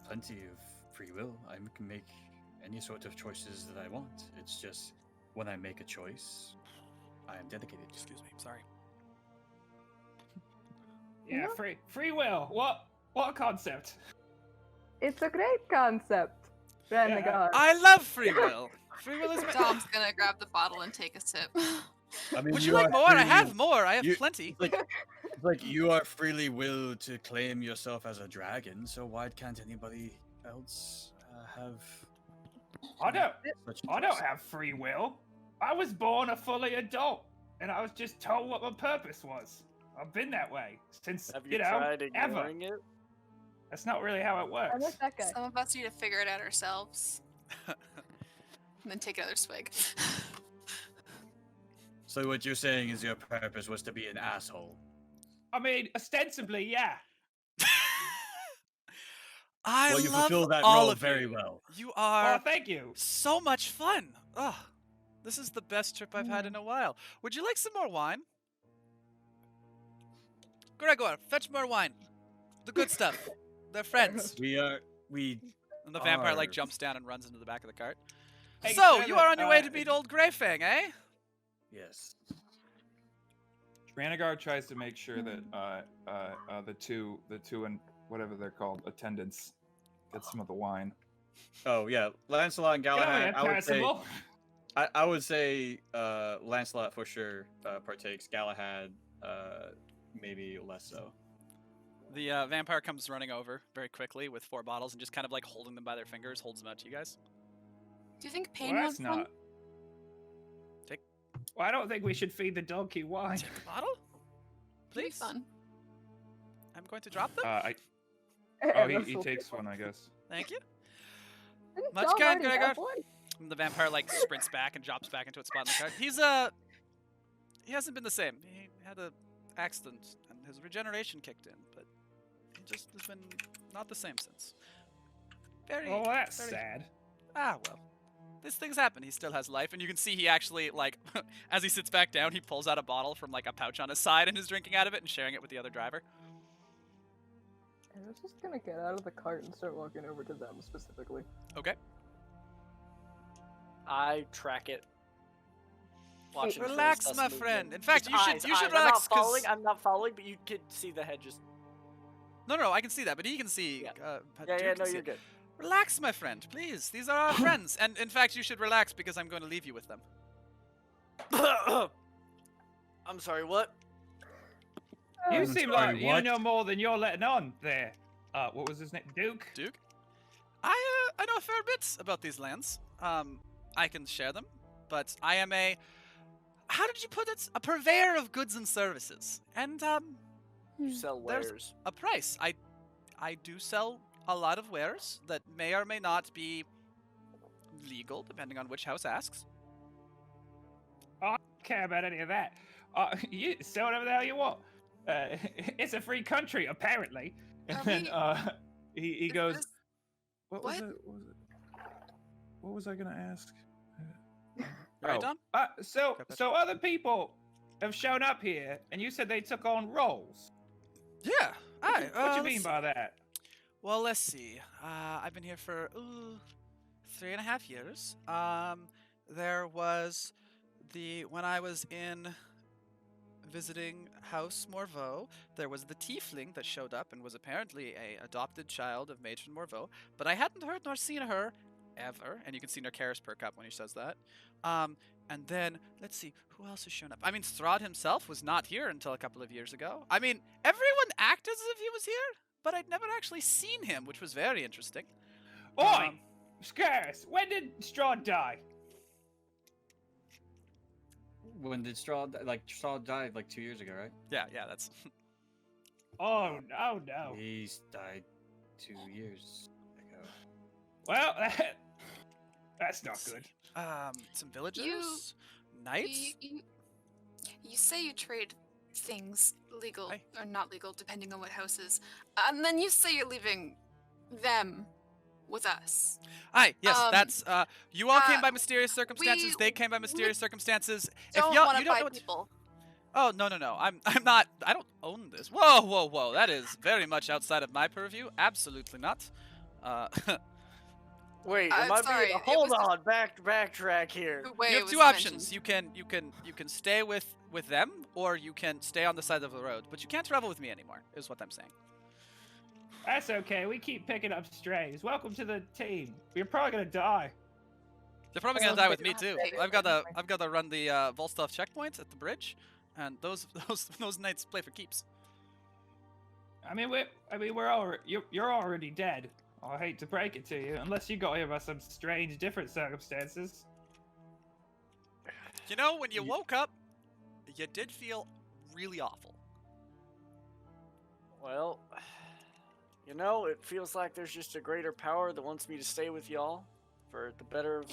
Speaker 6: plenty of free will. I can make any sort of choices that I want. It's just when I make a choice, I am dedicated.
Speaker 1: Excuse me, sorry.
Speaker 7: Yeah, free will. What concept?
Speaker 5: It's a great concept, Renegade.
Speaker 1: I love free will. Free will is my...
Speaker 2: Dom's gonna grab the bottle and take a sip.
Speaker 6: I mean,
Speaker 1: Would you like more? I have more. I have plenty.
Speaker 6: It's like you are freely willed to claim yourself as a dragon, so why can't anybody else have?
Speaker 7: I don't
Speaker 6: Such
Speaker 7: have free will. I was born a fully adult, and I was just told what my purpose was. I've been that way since,
Speaker 3: Have you tried ignoring it?
Speaker 7: That's not really how it works.
Speaker 5: I like that guy.
Speaker 2: Some of us need to figure it out ourselves. And then take another swig.
Speaker 6: So what you're saying is your purpose was to be an asshole.
Speaker 7: I mean, ostensibly, yeah.
Speaker 1: I
Speaker 6: Well, you
Speaker 1: love
Speaker 6: fulfill that
Speaker 1: all
Speaker 6: role
Speaker 1: of
Speaker 6: very
Speaker 1: you.
Speaker 6: well.
Speaker 1: You
Speaker 7: Oh,
Speaker 1: are
Speaker 7: thank you.
Speaker 1: so much fun. Oh, this is the best trip I've had in a while. Would you like some more wine? Gregor, fetch more wine. The good stuff. They're friends.
Speaker 6: We
Speaker 1: And the vampire like
Speaker 6: are-
Speaker 1: jumps down and runs into the back of the cart.
Speaker 7: Hey,
Speaker 1: So,
Speaker 7: Trevor,
Speaker 1: you are on your way to meet old Greyfang, eh?
Speaker 6: Yes.
Speaker 4: Ranagar tries to make sure that the two and whatever they're called attendants get some of the wine.
Speaker 6: Oh yeah, Lancelot and
Speaker 7: Get over
Speaker 6: Galahad.
Speaker 7: here, Percival.
Speaker 6: I would say Lancelot for sure partakes. Galahad maybe less so.
Speaker 1: The vampire comes running over very quickly with 4 bottles and just kind of like holding them by their fingers, holds them out to you guys.
Speaker 2: Do you think
Speaker 7: Well,
Speaker 2: Pain
Speaker 7: that's
Speaker 2: wants one?
Speaker 7: not. Well, I don't think we should feed the donkey wine.
Speaker 1: Take a bottle?
Speaker 2: Pretty
Speaker 1: Please?
Speaker 2: fun.
Speaker 1: I'm going to drop them.
Speaker 4: He takes one, I guess.
Speaker 1: Thank you.
Speaker 5: Didn't
Speaker 1: Much
Speaker 5: Dom
Speaker 1: kind,
Speaker 5: already have
Speaker 1: Gregor.
Speaker 5: one?
Speaker 1: And the vampire like sprints back and drops back into its spot in the cart. He hasn't been the same. He had an accident and his regeneration kicked in, but he just has been not the same since. Very.
Speaker 7: Oh, that's
Speaker 1: very-
Speaker 7: sad.
Speaker 1: Ah, well. These things happen. He still has life, and you can see he actually, like, as he sits back down, he pulls out a bottle from, like, a pouch on his side and is drinking out of it and sharing it with the other driver.
Speaker 5: I was just gonna get out of the cart and start walking over to them specifically.
Speaker 1: Okay.
Speaker 3: I track it. Watching for
Speaker 1: Relax,
Speaker 3: sus
Speaker 1: my
Speaker 3: movement.
Speaker 1: friend. In fact,
Speaker 3: Just
Speaker 1: you should
Speaker 3: eyes.
Speaker 1: relax.
Speaker 3: I'm not following, but you can see the head just.
Speaker 1: No, I can see that, but he can see.
Speaker 3: Yeah.
Speaker 1: Duke
Speaker 3: Yeah,
Speaker 1: can
Speaker 3: no,
Speaker 1: see
Speaker 3: you're
Speaker 1: it.
Speaker 3: good.
Speaker 1: Relax, my friend, please. These are our friends, and in fact, you should relax because I'm going to leave you with them.
Speaker 3: I'm sorry, what?
Speaker 7: You
Speaker 4: I'm
Speaker 7: seem
Speaker 6: sorry,
Speaker 7: like you
Speaker 6: what?
Speaker 7: know more than you're letting on there. What was his name? Duke?
Speaker 1: Duke, I know a fair bit about these lands. I can share them, but I am a. How did you put it? A purveyor of goods and services, and
Speaker 3: You sell
Speaker 1: There's-
Speaker 3: wares.
Speaker 1: a price. I do sell a lot of wares that may or may not be legal, depending on which house asks.
Speaker 7: I don't care about any of that. You sell whatever the hell you want. It's a free country, apparently. And
Speaker 2: Are
Speaker 7: then he
Speaker 2: Is
Speaker 7: goes,
Speaker 2: this-
Speaker 4: What
Speaker 2: What?
Speaker 4: What was I gonna ask?
Speaker 1: Right,
Speaker 4: Oh.
Speaker 1: Dom?
Speaker 7: so
Speaker 1: Okay,
Speaker 7: other people have shown up here, and you said they took on roles.
Speaker 1: Yeah.
Speaker 7: What do you mean by that?
Speaker 1: Well, let's see. I've been here for 3.5 years. There was when I was in visiting House Morveau, there was the tiefling that showed up and was apparently a adopted child of Matron Morveau, but I hadn't heard nor seen her ever, and you can see Narcaris perk up when he says that. And then, let's see, who else has shown up? I mean, Strahd himself was not here until a couple of years ago. I mean, everyone acted as if he was here, but I'd never actually seen him, which was very interesting.
Speaker 7: Oi! Scarce, when did Strahd die?
Speaker 6: When did Strahd died like 2 years ago, right?
Speaker 1: Yeah, that's...
Speaker 7: Oh, no.
Speaker 6: He's died 2 years ago.
Speaker 7: Well, that's not good.
Speaker 1: Some villagers? Knights?
Speaker 2: You say you trade things legal
Speaker 1: Aye.
Speaker 2: or not legal, depending on what houses, and then you say you're leaving them with us.
Speaker 1: Aye, yes, that's, you all came by
Speaker 2: uh,
Speaker 1: mysterious circumstances, they came by mysterious circumstances. If
Speaker 2: Don't
Speaker 1: y'all,
Speaker 2: want
Speaker 1: you
Speaker 2: to
Speaker 1: don't
Speaker 2: buy
Speaker 1: know what...
Speaker 2: people.
Speaker 1: Oh, no, I'm not, I don't own this. Whoa, that is very much outside of my purview. Absolutely not.
Speaker 3: Wait,
Speaker 2: I'm
Speaker 3: am I
Speaker 2: sorry,
Speaker 3: being...
Speaker 2: it
Speaker 3: Hold
Speaker 2: was just-
Speaker 3: on, backtrack here.
Speaker 2: The way
Speaker 1: You
Speaker 2: it
Speaker 1: have
Speaker 2: was
Speaker 1: two options.
Speaker 2: mentioned.
Speaker 1: You can stay with them, or you can stay on the side of the road. But you can't travel with me anymore, is what I'm saying.
Speaker 7: That's okay. We keep picking up strays. Welcome to the team. We're probably gonna die.
Speaker 1: They're probably
Speaker 5: Well,
Speaker 1: gonna die
Speaker 5: but
Speaker 1: with me
Speaker 5: you're
Speaker 1: too.
Speaker 5: not safe
Speaker 1: I've got
Speaker 5: anyway.
Speaker 1: to run the Volstov checkpoint at the bridge, and those knights play for keeps.
Speaker 7: I mean, we're already, you're already dead. I hate to break it to you, unless you got here by some strange, different circumstances.
Speaker 1: You know, when you woke up, you did feel really awful.
Speaker 3: Well, you know, it feels like there's just a greater power that wants me to stay with y'all for the better of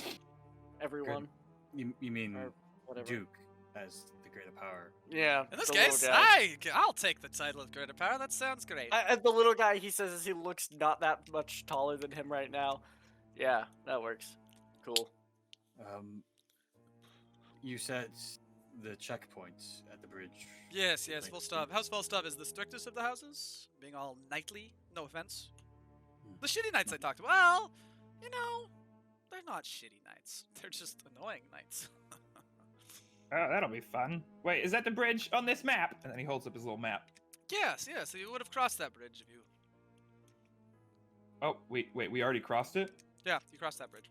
Speaker 3: everyone,
Speaker 6: You mean
Speaker 3: or whatever.
Speaker 6: Duke as the greater power?
Speaker 3: Yeah.
Speaker 1: In this
Speaker 3: the little
Speaker 1: case,
Speaker 3: guy.
Speaker 1: I'll take the title of greater power. That sounds great.
Speaker 3: The little guy, he says, as he looks not that much taller than him right now. Yeah, that works. Cool.
Speaker 6: You said the checkpoints at the bridge.
Speaker 1: Yes,
Speaker 6: Like,
Speaker 1: Volstov. House Volstov is the strictest of the houses, being all knightly. No offense. The shitty knights I talked about, well, you know, they're not shitty knights. They're just annoying knights.
Speaker 7: Oh, that'll be fun. Wait, is that the bridge on this map? And then he holds up his little map.
Speaker 1: Yes, so you would have crossed that bridge if you...
Speaker 7: Oh, wait, we already crossed it?
Speaker 1: Yeah, you crossed that bridge.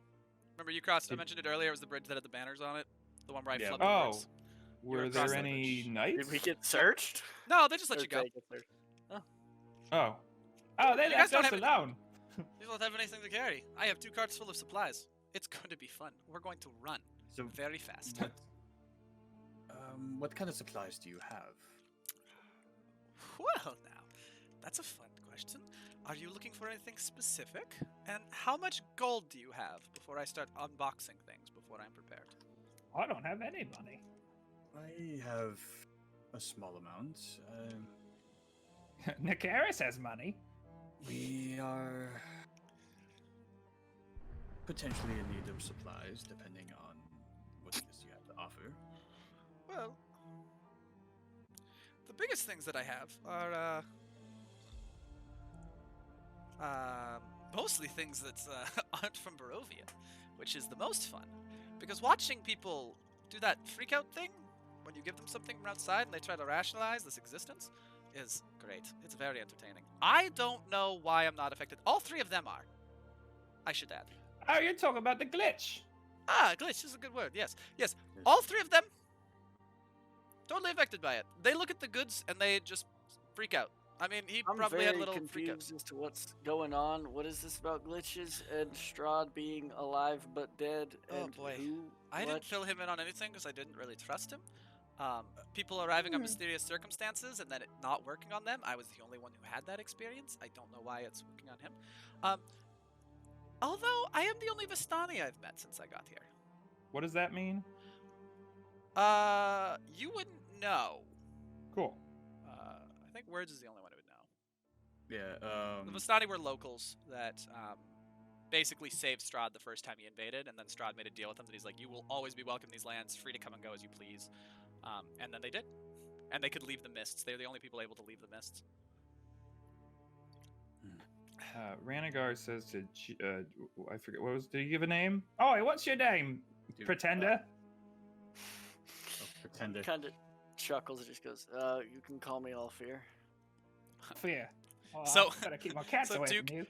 Speaker 1: Remember, you crossed, I
Speaker 7: Did-
Speaker 1: mentioned it earlier, it was the bridge that had the banners on it. The one where I
Speaker 6: Yeah.
Speaker 1: flubbed
Speaker 7: Oh,
Speaker 1: the
Speaker 7: were
Speaker 1: across
Speaker 7: there
Speaker 1: that
Speaker 7: any
Speaker 1: bridge.
Speaker 7: knights?
Speaker 3: Did we get searched?
Speaker 1: No, they just let
Speaker 3: Or
Speaker 1: you go.
Speaker 3: did I get searched?
Speaker 7: Oh. Oh, they
Speaker 1: You
Speaker 7: left
Speaker 1: guys don't
Speaker 7: us
Speaker 1: have any-
Speaker 7: alone.
Speaker 1: You don't have anything to carry. I have 2 carts full of supplies. It's going to be fun. We're going to run
Speaker 6: So
Speaker 1: very fast.
Speaker 6: what kind of supplies do you have?
Speaker 1: Well, now, that's a fun question. Are you looking for anything specific? And how much gold do you have before I start unboxing things before I'm prepared?
Speaker 7: I don't have any money.
Speaker 6: I have a small amount.
Speaker 7: Nakaris has money.
Speaker 6: We are potentially in need of supplies, depending on what it is you have to offer.
Speaker 1: Well, the biggest things that I have are mostly things that aren't from Barovia, which is the most fun. Because watching people do that freak-out thing, when you give them something from outside and they try to rationalize this existence, is great. It's very entertaining. I don't know why I'm not affected. All 3 of them are. I should add.
Speaker 7: Oh, you're talking about the glitch.
Speaker 1: Glitch is a good word. Yes. All 3 of them totally affected by it. They look at the goods and they just freak out. I mean, he
Speaker 3: I'm
Speaker 1: probably
Speaker 3: very
Speaker 1: had a little freak out.
Speaker 3: confused as to what's going on. What is this about glitches and Strahd being alive but dead?
Speaker 1: Oh,
Speaker 3: And
Speaker 1: boy.
Speaker 3: who?
Speaker 1: I
Speaker 3: what?
Speaker 1: didn't fill him in on anything because I didn't really trust him. People arriving on mysterious circumstances and then it not working on them. I was the only one who had that experience. I don't know why it's working on him. Although I am the only Vistani I've met since I got here.
Speaker 7: What does that mean?
Speaker 1: You wouldn't know.
Speaker 7: Cool.
Speaker 1: I think Words is the only one who would know.
Speaker 6: Yeah.
Speaker 1: The Vistani were locals that basically saved Strahd the first time he invaded, and then Strahd made a deal with them that he's like, you will always be welcome in these lands, free to come and go as you please. And then they did. And they could leave the mists. They're the only people able to leave the mists.
Speaker 4: Ranagar says to I forget what was. Did he give a name? Oh, what's your name?
Speaker 6: Dude,
Speaker 4: Pretender.
Speaker 6: Pretender.
Speaker 3: Kind of chuckles and just goes, you can call me All Fear.
Speaker 7: Fear. Oh,
Speaker 1: So-
Speaker 7: I better keep my cats
Speaker 1: so
Speaker 7: away
Speaker 1: Duke-
Speaker 7: from you.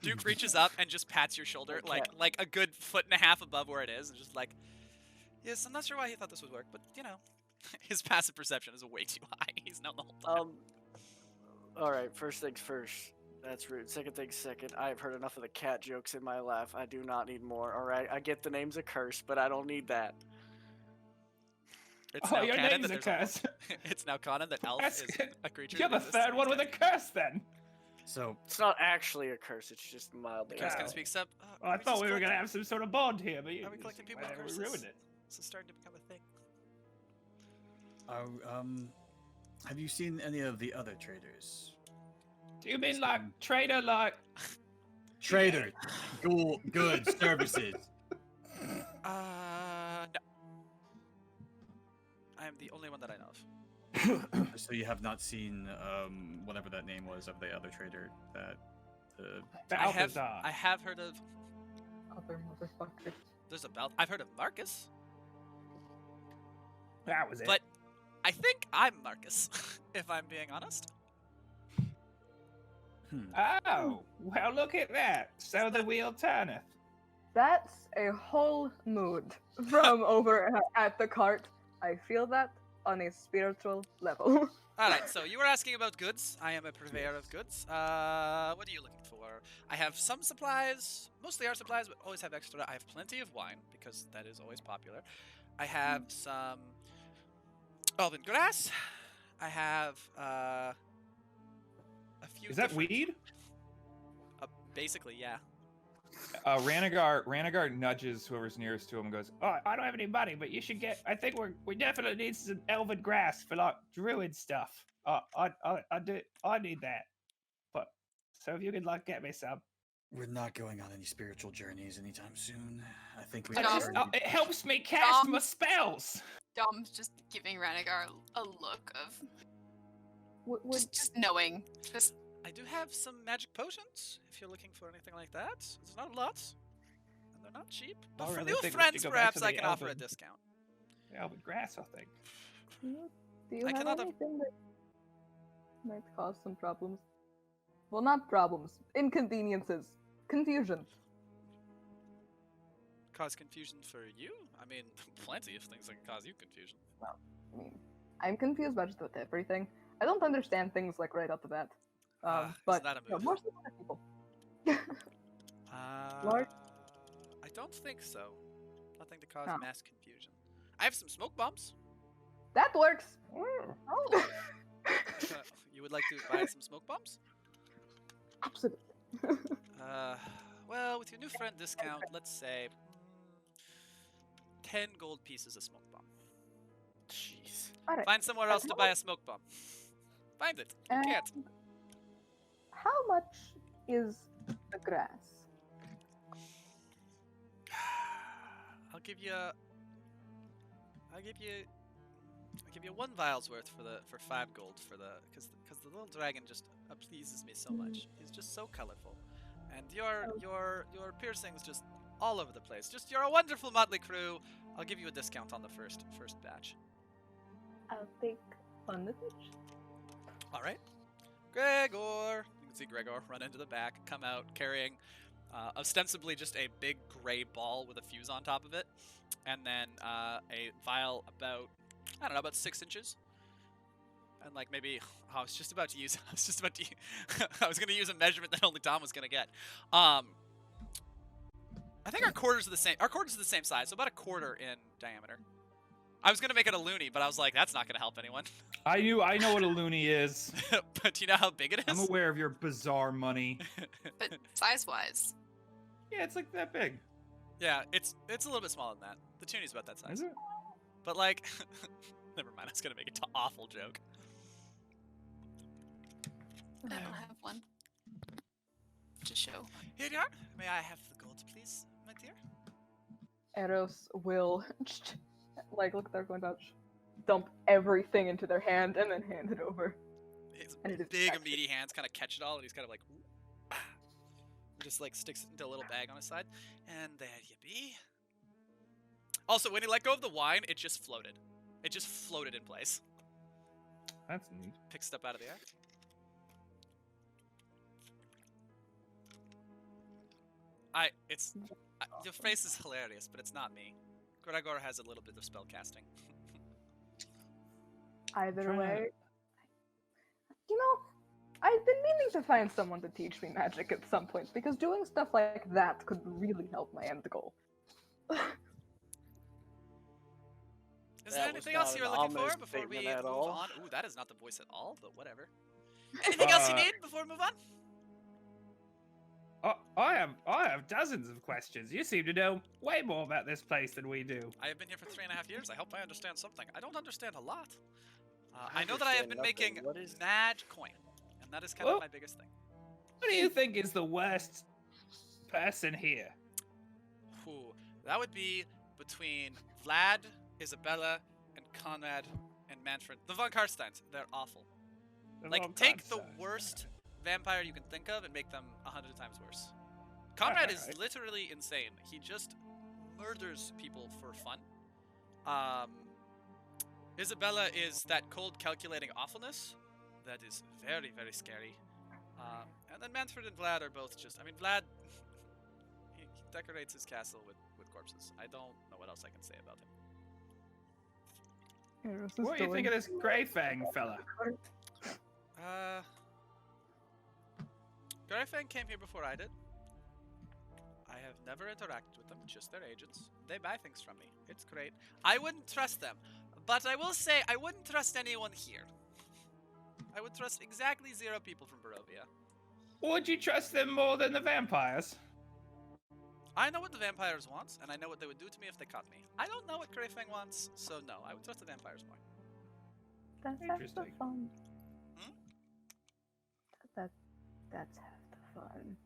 Speaker 1: Duke reaches up and just pats your shoulder,
Speaker 3: Okay.
Speaker 1: like a good foot and a half above where it is, and just like, yes, I'm not sure why he thought this would work, but you know, his passive perception is way too high. He's known the whole time.
Speaker 3: Alright, first things first. That's rude. Second things second. I've heard enough of the cat jokes in my life. I do not need more, alright? I get the name's a curse, but I don't need that.
Speaker 1: It's
Speaker 7: Oh,
Speaker 1: now
Speaker 7: your
Speaker 1: canon
Speaker 7: name's
Speaker 1: that
Speaker 7: a
Speaker 1: there's
Speaker 7: curse.
Speaker 1: it's now canon that Elf
Speaker 7: That's
Speaker 1: is
Speaker 7: good.
Speaker 1: a creature.
Speaker 7: You're
Speaker 1: that
Speaker 7: the
Speaker 1: exists in
Speaker 7: third one
Speaker 1: these
Speaker 7: with a
Speaker 1: times.
Speaker 7: curse, then.
Speaker 6: So
Speaker 3: It's not actually a curse, it's just mildly.
Speaker 1: The curse kind
Speaker 7: Wow.
Speaker 1: of speaks up.
Speaker 7: Well, I thought we were gonna have some sort of bond here, but you
Speaker 1: Are we collecting people with
Speaker 7: we
Speaker 1: curses?
Speaker 7: ruined it.
Speaker 1: This is starting to become a thing.
Speaker 6: have you seen any of the other traders?
Speaker 7: Do you mean like trader, like?
Speaker 6: Trader, goods, services.
Speaker 1: No. I am the only one that I know of.
Speaker 6: So you have not seen whatever that name was of the other trader that the
Speaker 1: I have heard of.
Speaker 5: Other motherfucker.
Speaker 1: There's a belt. I've heard of Marcus,
Speaker 7: That was it.
Speaker 1: but I think I'm Marcus, if I'm being honest.
Speaker 7: Oh, well, look at that. So the wheel turneth.
Speaker 5: That's a whole mood from over at the cart. I feel that on a spiritual level.
Speaker 1: All right, so you were asking about goods. I am a purveyor of goods. What are you looking for? I have some supplies, mostly art supplies, but always have extra. I have plenty of wine because that is always popular. I have some elven grass. I have a few.
Speaker 4: Is that
Speaker 1: different-
Speaker 4: weed?
Speaker 1: Basically, yeah.
Speaker 4: Ranagar nudges whoever's nearest to him and goes,
Speaker 7: Oh, I don't have any money, but you should get. I think we definitely need some elven grass for like druid stuff. I need that. But so if you could like get me some,
Speaker 6: We're not going on any spiritual journeys anytime soon. I think we
Speaker 2: I
Speaker 6: have
Speaker 2: just-
Speaker 6: already-
Speaker 7: it helps me cast my
Speaker 2: Um,
Speaker 7: spells.
Speaker 2: Dom's just giving Ranagar a look of
Speaker 5: Would
Speaker 2: just knowing. Just
Speaker 1: I do have some magic potions if you're looking for anything like that. It's not a lot, and they're not cheap. But
Speaker 7: I
Speaker 1: for
Speaker 7: really
Speaker 1: new
Speaker 7: think we should
Speaker 1: friends,
Speaker 7: go back
Speaker 1: perhaps
Speaker 7: to
Speaker 1: I
Speaker 7: the
Speaker 1: can offer a
Speaker 7: elven-
Speaker 1: discount.
Speaker 7: Elven grass, I think.
Speaker 5: do you
Speaker 1: I
Speaker 5: have
Speaker 1: cannot have-
Speaker 5: anything that might cause some problems? Well, not problems. Inconveniences. Confusion.
Speaker 1: Cause confusion for you? I mean, plenty of things that can cause you confusion.
Speaker 5: I mean, I'm confused about just about everything. I don't understand things like right off the bat.
Speaker 1: Isn't
Speaker 5: But
Speaker 1: that a
Speaker 5: you know,
Speaker 1: mood?
Speaker 5: more so other people. Large-
Speaker 1: I don't think so. Nothing to cause
Speaker 5: Huh.
Speaker 1: mass confusion. I have some smoke bombs.
Speaker 5: That works.
Speaker 7: Mm.
Speaker 5: Oh.
Speaker 1: You would like to buy some smoke bombs?
Speaker 5: Absolutely.
Speaker 1: Well, with your new friend discount, let's say 10 gold pieces of smoke bomb.
Speaker 3: Jeez.
Speaker 5: Alright.
Speaker 1: Find somewhere else to buy a smoke bomb. Find it. You
Speaker 5: And
Speaker 1: can't.
Speaker 5: how much is the grass?
Speaker 1: I'll give you 1 vial's worth for 5 gold for the because the little dragon just pleases me so much. He's just so colorful, and your piercings just all over the place. Just you're a wonderful motley crew. I'll give you a discount on the first batch.
Speaker 5: I'll take one of each.
Speaker 1: All right, Gregor. You can see Gregor run into the back, come out carrying ostensibly just a big gray ball with a fuse on top of it, and then a vial about 6 inches. And like maybe I was gonna use a measurement that only Tom was gonna get. I think our quarters are the same. Our quarters are the same size, so about a quarter in diameter. I was gonna make it a loony, but I was like, that's not gonna help anyone.
Speaker 4: I know what a loony is.
Speaker 1: But do you know how big it is?
Speaker 4: I'm aware of your bizarre money.
Speaker 2: but size-wise,
Speaker 4: Yeah, it's like that big.
Speaker 1: Yeah, it's a little bit smaller than that. The tuni's about that size.
Speaker 4: Is it?
Speaker 1: But like, never mind. I was gonna make an awful joke.
Speaker 2: I don't have one to show.
Speaker 1: Here you are. May I have the gold, please, my dear?
Speaker 5: Eros will look at their coin pouch, dump everything into their hand, and then hand it over.
Speaker 1: His
Speaker 5: And it is
Speaker 1: big,
Speaker 5: precious.
Speaker 1: meaty hands kind of catch it all, and he's kind of like, Just like sticks it into a little bag on his side. And there you be. Also, when he let go of the wine, it just floated. It just floated in place.
Speaker 4: That's neat.
Speaker 1: Picks it up out of the air. Your face is hilarious, but it's not me. Gregor has a little bit of spell casting.
Speaker 5: Either
Speaker 4: trying to-
Speaker 5: way, you know, I've been meaning to find someone to teach me magic at some point because doing stuff like that could really help my end goal.
Speaker 1: Is
Speaker 3: That
Speaker 1: there
Speaker 3: was
Speaker 1: anything else
Speaker 3: not
Speaker 1: you were
Speaker 3: an
Speaker 1: looking for
Speaker 3: ominous
Speaker 1: before we
Speaker 3: statement
Speaker 1: move
Speaker 3: at all.
Speaker 1: on? Ooh, that is not the voice at all, but whatever. Anything else you need before we move on?
Speaker 7: I have dozens of questions. You seem to know way more about this place than we do.
Speaker 1: I have been here for 3.5 years. I hope I understand something. I don't understand a lot. I know that I have been making mad coin, and that is kind of
Speaker 7: Well-
Speaker 1: my biggest thing.
Speaker 7: Who do you think is the worst person here?
Speaker 1: Ooh, that would be between Vlad, Isabella, and Conrad, and Manfred. The Von Karsteins. They're awful. Like, take the worst vampire you can think of and make them 100 times worse. Conrad is
Speaker 7: Alright.
Speaker 1: literally insane. He just murders people for fun. Isabella is that cold, calculating awfulness that is very, very scary. And then Manfred and Vlad are both just... I mean, Vlad... he decorates his castle with corpses. I don't know what else I can say about him.
Speaker 7: What do you think of this Grey Fang fella?
Speaker 1: Garifang came here before I did. I have never interacted with them, just their agents. They buy things from me. It's great. I wouldn't trust them, but I will say I wouldn't trust anyone here. I would trust exactly 0 people from Barovia.
Speaker 7: Would you trust them more than the vampires?
Speaker 1: I know what the vampires want, and I know what they would do to me if they caught me. I don't know what Garifang wants, so no, I would trust the vampires more.
Speaker 5: That's half the
Speaker 7: Interesting.
Speaker 5: fun.
Speaker 1: Hmm?
Speaker 5: That's half the fun.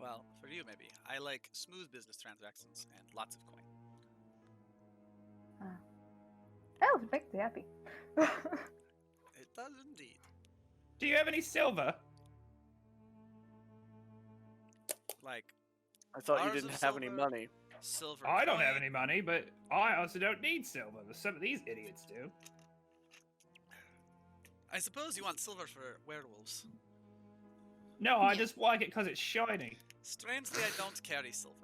Speaker 1: Well, for you maybe. I like smooth business transactions and lots of coin.
Speaker 5: Oh, it makes me happy.
Speaker 1: It does indeed.
Speaker 7: Do you have any silver?
Speaker 1: Like,
Speaker 3: I thought you
Speaker 1: Bars
Speaker 3: didn't
Speaker 1: of
Speaker 3: have any
Speaker 1: silver.
Speaker 3: money.
Speaker 1: silver
Speaker 7: I don't have
Speaker 1: coin.
Speaker 7: any money, but I also don't need silver. Some of these idiots do.
Speaker 1: I suppose you want silver for werewolves.
Speaker 7: No, I just like it because it's shiny.
Speaker 1: Strangely, I don't carry silver.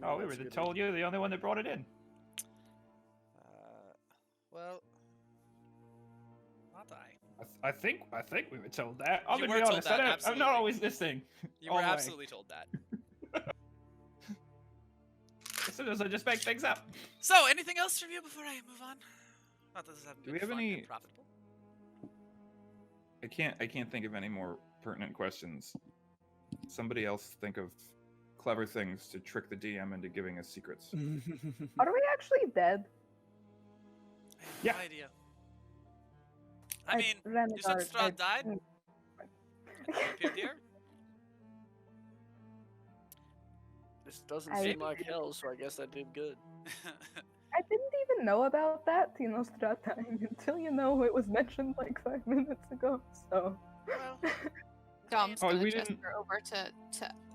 Speaker 7: Oh, we were told you're the only one that brought it in.
Speaker 1: Well, not I.
Speaker 7: I think we were told that. I'm
Speaker 1: You
Speaker 7: gonna
Speaker 1: were
Speaker 7: be
Speaker 1: told
Speaker 7: honest.
Speaker 1: that,
Speaker 7: I'm
Speaker 1: absolutely.
Speaker 7: not always listening.
Speaker 1: You
Speaker 7: all
Speaker 1: were
Speaker 7: the way.
Speaker 1: absolutely told that.
Speaker 7: Sometimes I just make things up.
Speaker 1: So, anything else from you before I move on? Not that this hasn't
Speaker 4: Do
Speaker 1: been
Speaker 4: we have
Speaker 1: fun
Speaker 4: any-
Speaker 1: and profitable.
Speaker 4: I can't think of any more pertinent questions. Somebody else think of clever things to trick the DM into giving us secrets.
Speaker 5: Are we actually dead?
Speaker 1: I have
Speaker 4: Yeah.
Speaker 1: no idea. I mean,
Speaker 5: ran
Speaker 1: you said
Speaker 5: out.
Speaker 1: Strahd died? And he appeared here?
Speaker 3: This doesn't
Speaker 5: I-
Speaker 3: seem like hell, so I guess I did good.
Speaker 5: I didn't even know about that, Strahd dying, until it was mentioned like 5 minutes ago. So
Speaker 1: Well,
Speaker 2: Dom's
Speaker 4: Oh,
Speaker 2: gonna
Speaker 4: we
Speaker 2: gesture
Speaker 4: didn't-
Speaker 2: over to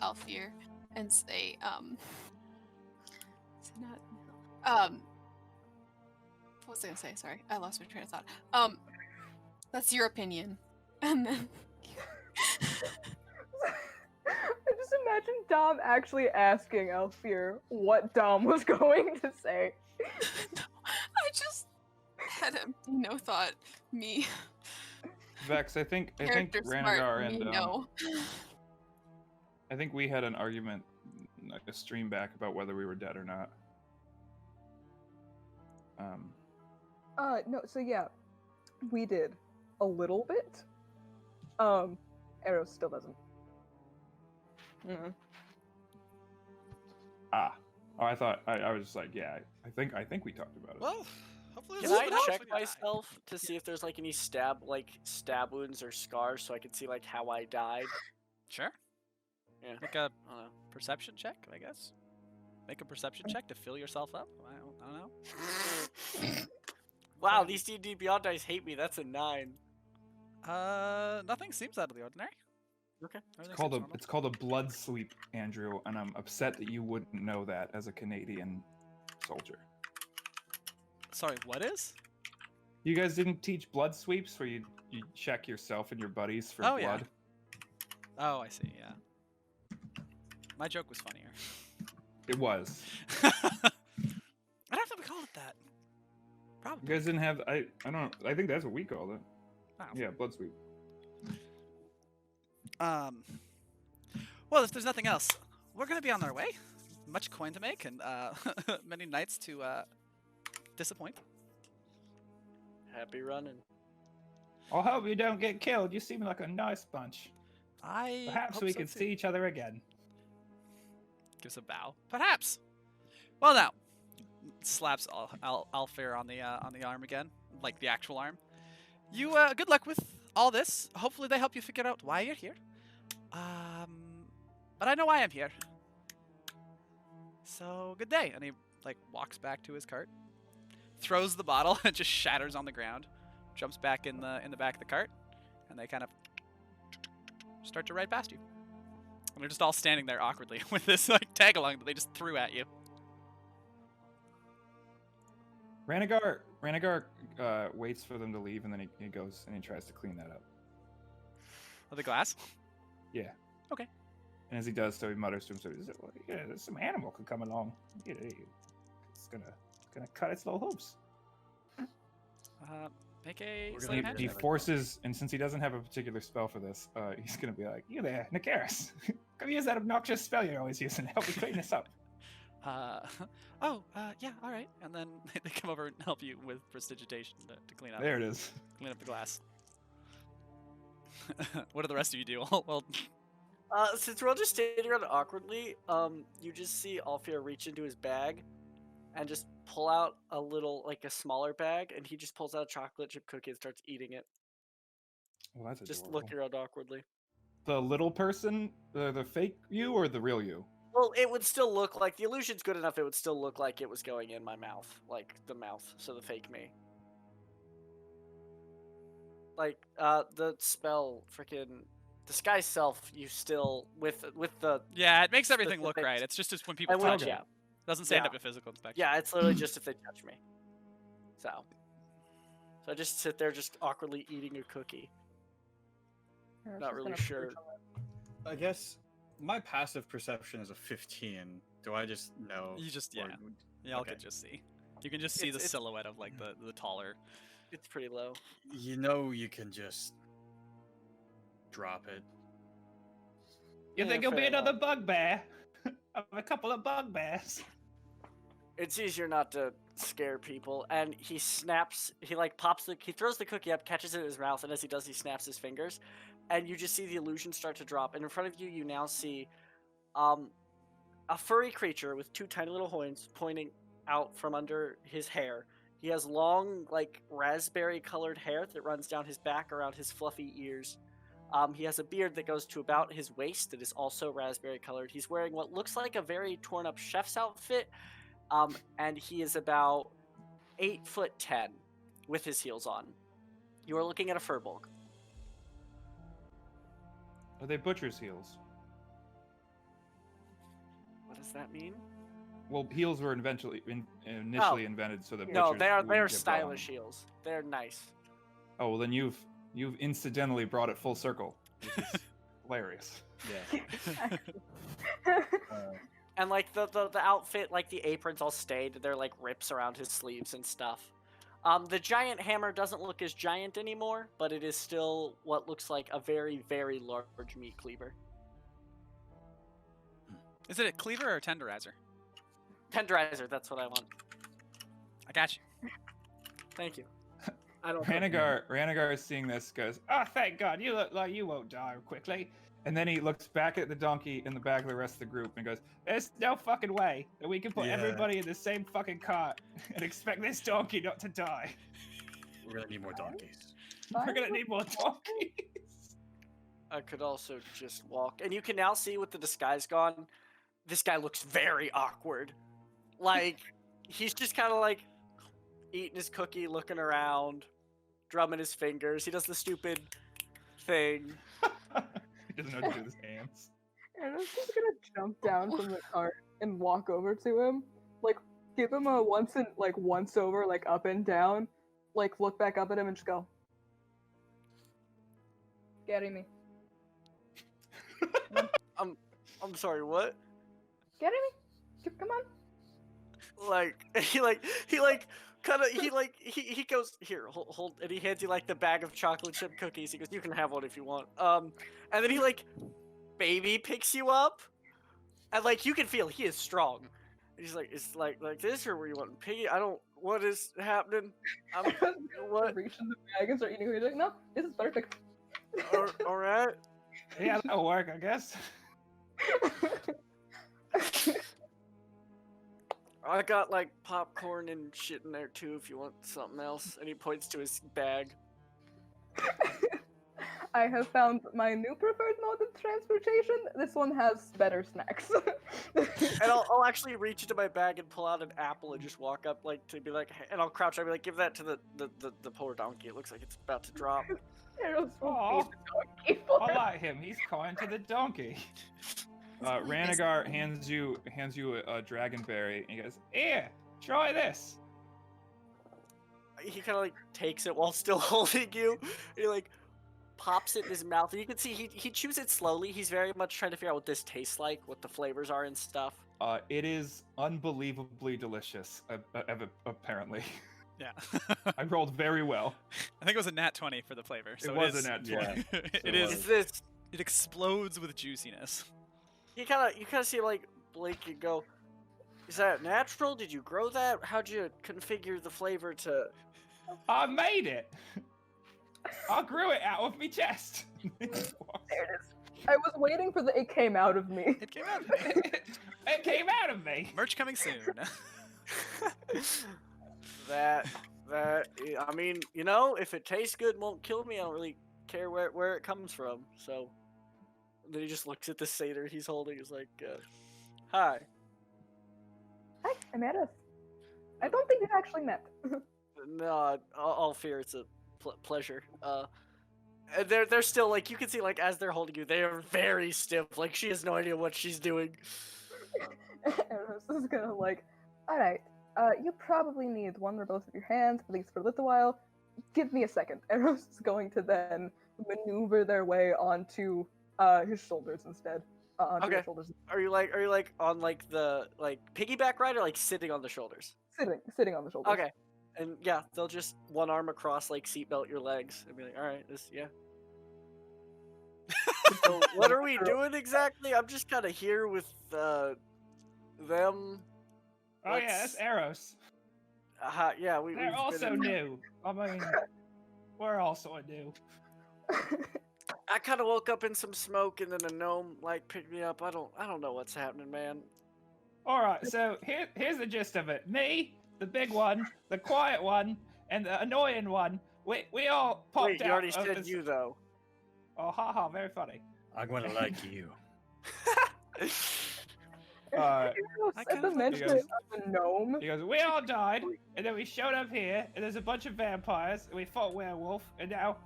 Speaker 2: Alfir and say, is it not, what was I gonna say? Sorry, I lost my train of thought. That's your opinion. And then
Speaker 5: I just imagine Dom actually asking Alfir what Dom was going to say.
Speaker 2: I just had no thought. Me,
Speaker 4: Vex, I think
Speaker 2: character smart.
Speaker 4: Ranagar
Speaker 2: Me,
Speaker 4: and
Speaker 2: no.
Speaker 4: I think we had an argument a stream back about whether we were dead or not.
Speaker 5: No, so yeah, we did a little bit. Arrow still doesn't.
Speaker 4: Oh, I thought I was just like, yeah, I think we talked about it.
Speaker 1: well, hopefully
Speaker 3: Can
Speaker 1: this is
Speaker 3: I
Speaker 1: what happens
Speaker 3: check
Speaker 1: when you die.
Speaker 3: myself to see if there's like any stab wounds or scars, so I can see like how I died?
Speaker 1: Sure.
Speaker 3: Yeah.
Speaker 1: Make a
Speaker 3: I don't know.
Speaker 1: perception check, I guess. Make a perception check to fill yourself up. I don't know.
Speaker 3: Wow, these D&D Beyond dice hate me. That's a 9.
Speaker 1: Nothing seems out of the ordinary.
Speaker 3: Okay.
Speaker 4: It's called a blood sweep, Andrew, and I'm upset that you wouldn't know that as a Canadian soldier.
Speaker 1: Sorry, what is?
Speaker 4: You guys didn't teach blood sweeps where you check yourself and your buddies for
Speaker 1: Oh, yeah.
Speaker 4: blood?
Speaker 1: Oh, I see. Yeah. My joke was funnier.
Speaker 4: It was.
Speaker 1: I don't think we called it that.
Speaker 4: You
Speaker 1: Probably.
Speaker 4: guys didn't have I think that's what we called it.
Speaker 1: Oh.
Speaker 4: Yeah, blood sweep.
Speaker 1: Well, if there's nothing else, we're gonna be on our way. Much coin to make and many nights to disappoint.
Speaker 3: Happy running.
Speaker 7: I hope you don't get killed. You seem like a nice bunch.
Speaker 1: I
Speaker 7: Perhaps
Speaker 1: hope
Speaker 7: we
Speaker 1: so
Speaker 7: can
Speaker 1: too.
Speaker 7: see each other again.
Speaker 1: Gives a bow. Perhaps. Well, now slaps Alfair on the arm again, like the actual arm. You good luck with all this. Hopefully they help you figure out why you're here. But I know why I'm here. So good day. And he like walks back to his cart, throws the bottle, and just shatters on the ground. Jumps back in the back of the cart, and they kind of start to ride past you. And they're just all standing there awkwardly with this like tag along that they just threw at you.
Speaker 4: Ranagar waits for them to leave, and then he goes and he tries to clean that up.
Speaker 1: With the glass?
Speaker 4: Yeah.
Speaker 1: Okay.
Speaker 4: And as he does so, he mutters to himself, "Yeah, some animal could come along. It's gonna cut its little hooves."
Speaker 1: Make a
Speaker 6: We're
Speaker 1: sleight
Speaker 6: gonna
Speaker 1: of hand
Speaker 4: He
Speaker 1: check.
Speaker 4: forces, and since he doesn't have a particular spell for this, he's gonna be like, "You there, Nakaris? Come use that obnoxious spell you're always using to help me clean this up."
Speaker 1: Yeah, all right. And then they come over and help you with prestidigitation to clean up.
Speaker 4: There it is.
Speaker 1: Clean up the glass. What do the rest of you do? Well,
Speaker 3: Since we're all just standing around awkwardly, you just see Alfir reach into his bag and just pull out a little, like a smaller bag, and he just pulls out a chocolate chip cookie and starts eating it.
Speaker 4: Well, that's
Speaker 3: Just
Speaker 4: adorable.
Speaker 3: looking around awkwardly.
Speaker 4: The little person, the fake you or the real you?
Speaker 3: Well, it would still look like the illusion's good enough. It would still look like it was going in my mouth, like the mouth. So the fake me. Like the spell, freaking disguise self. You still with the
Speaker 1: yeah, it makes everything look
Speaker 3: specific-
Speaker 1: right. It's just when people
Speaker 3: I will,
Speaker 1: touch
Speaker 4: okay.
Speaker 1: it. Doesn't stand
Speaker 3: Yeah.
Speaker 1: up to physical inspection.
Speaker 3: Yeah, it's literally just if they touch me. So I just sit there, just awkwardly eating a cookie.
Speaker 5: You're
Speaker 3: Not
Speaker 5: just
Speaker 3: really
Speaker 5: gonna
Speaker 3: sure.
Speaker 5: perch on it.
Speaker 6: I guess my passive perception is a 15. Do I just know?
Speaker 1: You just,
Speaker 6: or-
Speaker 1: yeah. Y'all
Speaker 6: Okay.
Speaker 1: can just see. You can just see the
Speaker 3: It's-
Speaker 1: silhouette of like the taller.
Speaker 3: It's pretty low.
Speaker 6: You know, you can just drop it.
Speaker 7: You
Speaker 3: Yeah,
Speaker 7: think you'll be
Speaker 3: fair
Speaker 7: another
Speaker 3: enough.
Speaker 7: bugbear? Of a couple of bugbears.
Speaker 3: It's easier not to scare people, and he snaps. He like he throws the cookie up, catches it in his mouth, and as he does, he snaps his fingers, and you just see the illusion start to drop. And in front of you, you now see, a furry creature with two tiny little horns pointing out from under his hair. He has long, like raspberry-colored hair that runs down his back around his fluffy ears. He has a beard that goes to about his waist that is also raspberry-colored. He's wearing what looks like a very torn-up chef's outfit. And he is about 8'10" with his heels on. You are looking at a furbolg.
Speaker 4: Are they butcher's heels?
Speaker 3: What does that mean?
Speaker 4: Well, heels were initially invented so that
Speaker 3: No,
Speaker 4: butchers
Speaker 3: they are
Speaker 4: wouldn't get
Speaker 3: stylish
Speaker 4: burned.
Speaker 3: heels. They're nice.
Speaker 4: Oh well, then you've incidentally brought it full circle, which is hilarious.
Speaker 6: Yeah.
Speaker 3: And like the outfit, like the apron's all stained. They're like rips around his sleeves and stuff. The giant hammer doesn't look as giant anymore, but it is still what looks like a very, very large meat cleaver.
Speaker 1: Is it a cleaver or a tenderizer?
Speaker 3: Tenderizer, that's what I want.
Speaker 1: I got you.
Speaker 3: Thank you. I don't.
Speaker 4: Ranagar is seeing this, goes,
Speaker 7: Oh, thank God. You look like you won't die quickly.
Speaker 4: and then he looks back at the donkey in the back of the rest of the group and goes,
Speaker 7: There's no fucking way that we can put
Speaker 6: Yeah.
Speaker 7: everybody in the same fucking cart and expect this donkey not to die.
Speaker 6: We're gonna need more donkeys.
Speaker 7: We're gonna need more donkeys.
Speaker 3: I could also just walk. And you can now see with the disguise gone, this guy looks very awkward. Like, he's just kind of like eating his cookie, looking around, drumming his fingers. He does the stupid thing.
Speaker 4: doesn't know what to do with his hands.
Speaker 5: And I'm just gonna jump down from the cart and walk over to him, like give him a once over, like up and down, like look back up at him and just go, "Getting me,
Speaker 3: I'm sorry, what?
Speaker 5: getting me, come on."
Speaker 3: Like he goes, here, hold, and he hands you like the bag of chocolate chip cookies. He goes, you can have one if you want. And then he like baby picks you up, and like you can feel he is strong. And he's like, it's like this, or were you wanting piggy? I don't. What is happening? What?
Speaker 5: Reach in the bag and start eating. He's like, "No, this is perfect."
Speaker 3: All right.
Speaker 7: Yeah, that'll work, I guess.
Speaker 3: I got like popcorn and shit in there too if you want something else. And he points to his bag.
Speaker 5: I have found my new preferred mode of transportation. This one has better snacks.
Speaker 3: And I'll actually reach into my bag and pull out an apple and just walk up like to be like, and I'll crouch. I'll be like, give that to the poor donkey. It looks like it's about to drop.
Speaker 5: Arrows will
Speaker 7: Aw.
Speaker 5: feed the donkey for
Speaker 7: I
Speaker 5: him.
Speaker 7: like him. He's kind to the donkey.
Speaker 4: Ranagar hands you a dragonberry, and he goes, "Here, try this."
Speaker 3: He kind of like takes it while still holding you. He like pops it in his mouth, and you can see he chews it slowly. He's very much trying to figure out what this tastes like, what the flavors are and stuff.
Speaker 4: It is unbelievably delicious, apparently.
Speaker 1: Yeah.
Speaker 4: I rolled very well.
Speaker 1: I think it was a nat 20 for the flavor. So
Speaker 4: was
Speaker 1: is,
Speaker 4: a nat 20.
Speaker 6: Yeah.
Speaker 1: it
Speaker 6: So
Speaker 1: is.
Speaker 3: Is this?
Speaker 1: It explodes with juiciness.
Speaker 3: You kind of see him like blink and go, is that natural? Did you grow that? How'd you configure the flavor to?
Speaker 7: I made it. I grew it out of my chest.
Speaker 5: There it is. I was waiting for the "it came out of me."
Speaker 1: It came out.
Speaker 7: It came out of me.
Speaker 1: Merch coming soon.
Speaker 3: that I mean, you know, if it tastes good and won't kill me, I don't really care where it comes from. So then he just looks at the satyr he's holding. He's like, hi.
Speaker 5: Hi, I'm Eris. I don't think we've actually met.
Speaker 3: No, all fear, it's a pleasure. And they're still like, you can see like as they're holding you, they are very stiff. Like she has no idea what she's doing.
Speaker 5: Eris is gonna like, alright, you probably need one or both of your hands, at least for a little while. Give me a second. Eris is going to then maneuver their way onto his shoulders instead. Onto
Speaker 3: Okay.
Speaker 5: their shoulders.
Speaker 3: Are you like on like the like piggyback ride or like sitting on the shoulders?
Speaker 5: Sitting on the shoulders.
Speaker 3: Okay. And yeah, they'll just one arm across, like seatbelt your legs, and be like, "All right, this, yeah." So what are we doing exactly? I'm just kind of here with them.
Speaker 7: Oh yeah, that's Eros.
Speaker 3: Yeah, we've
Speaker 7: They're
Speaker 3: been
Speaker 7: also new. I mean, we're also new.
Speaker 3: I kind of woke up in some smoke, and then a gnome like picked me up. I don't know what's happening, man.
Speaker 7: All right, so here's the gist of it. Me, the big one, the quiet one, and the annoying one. We all popped
Speaker 3: Wait,
Speaker 7: out.
Speaker 3: you already
Speaker 7: of
Speaker 3: said
Speaker 7: this-
Speaker 3: you though.
Speaker 7: Oh, haha, very funny.
Speaker 6: I'm gonna like you.
Speaker 5: Eris,
Speaker 1: I
Speaker 5: at
Speaker 1: kinda
Speaker 5: the
Speaker 1: thought
Speaker 5: mention
Speaker 4: you
Speaker 5: of the gnome,
Speaker 7: He goes, we all died, and then we showed up here, and there's a bunch of vampires, and we fought werewolf, and now,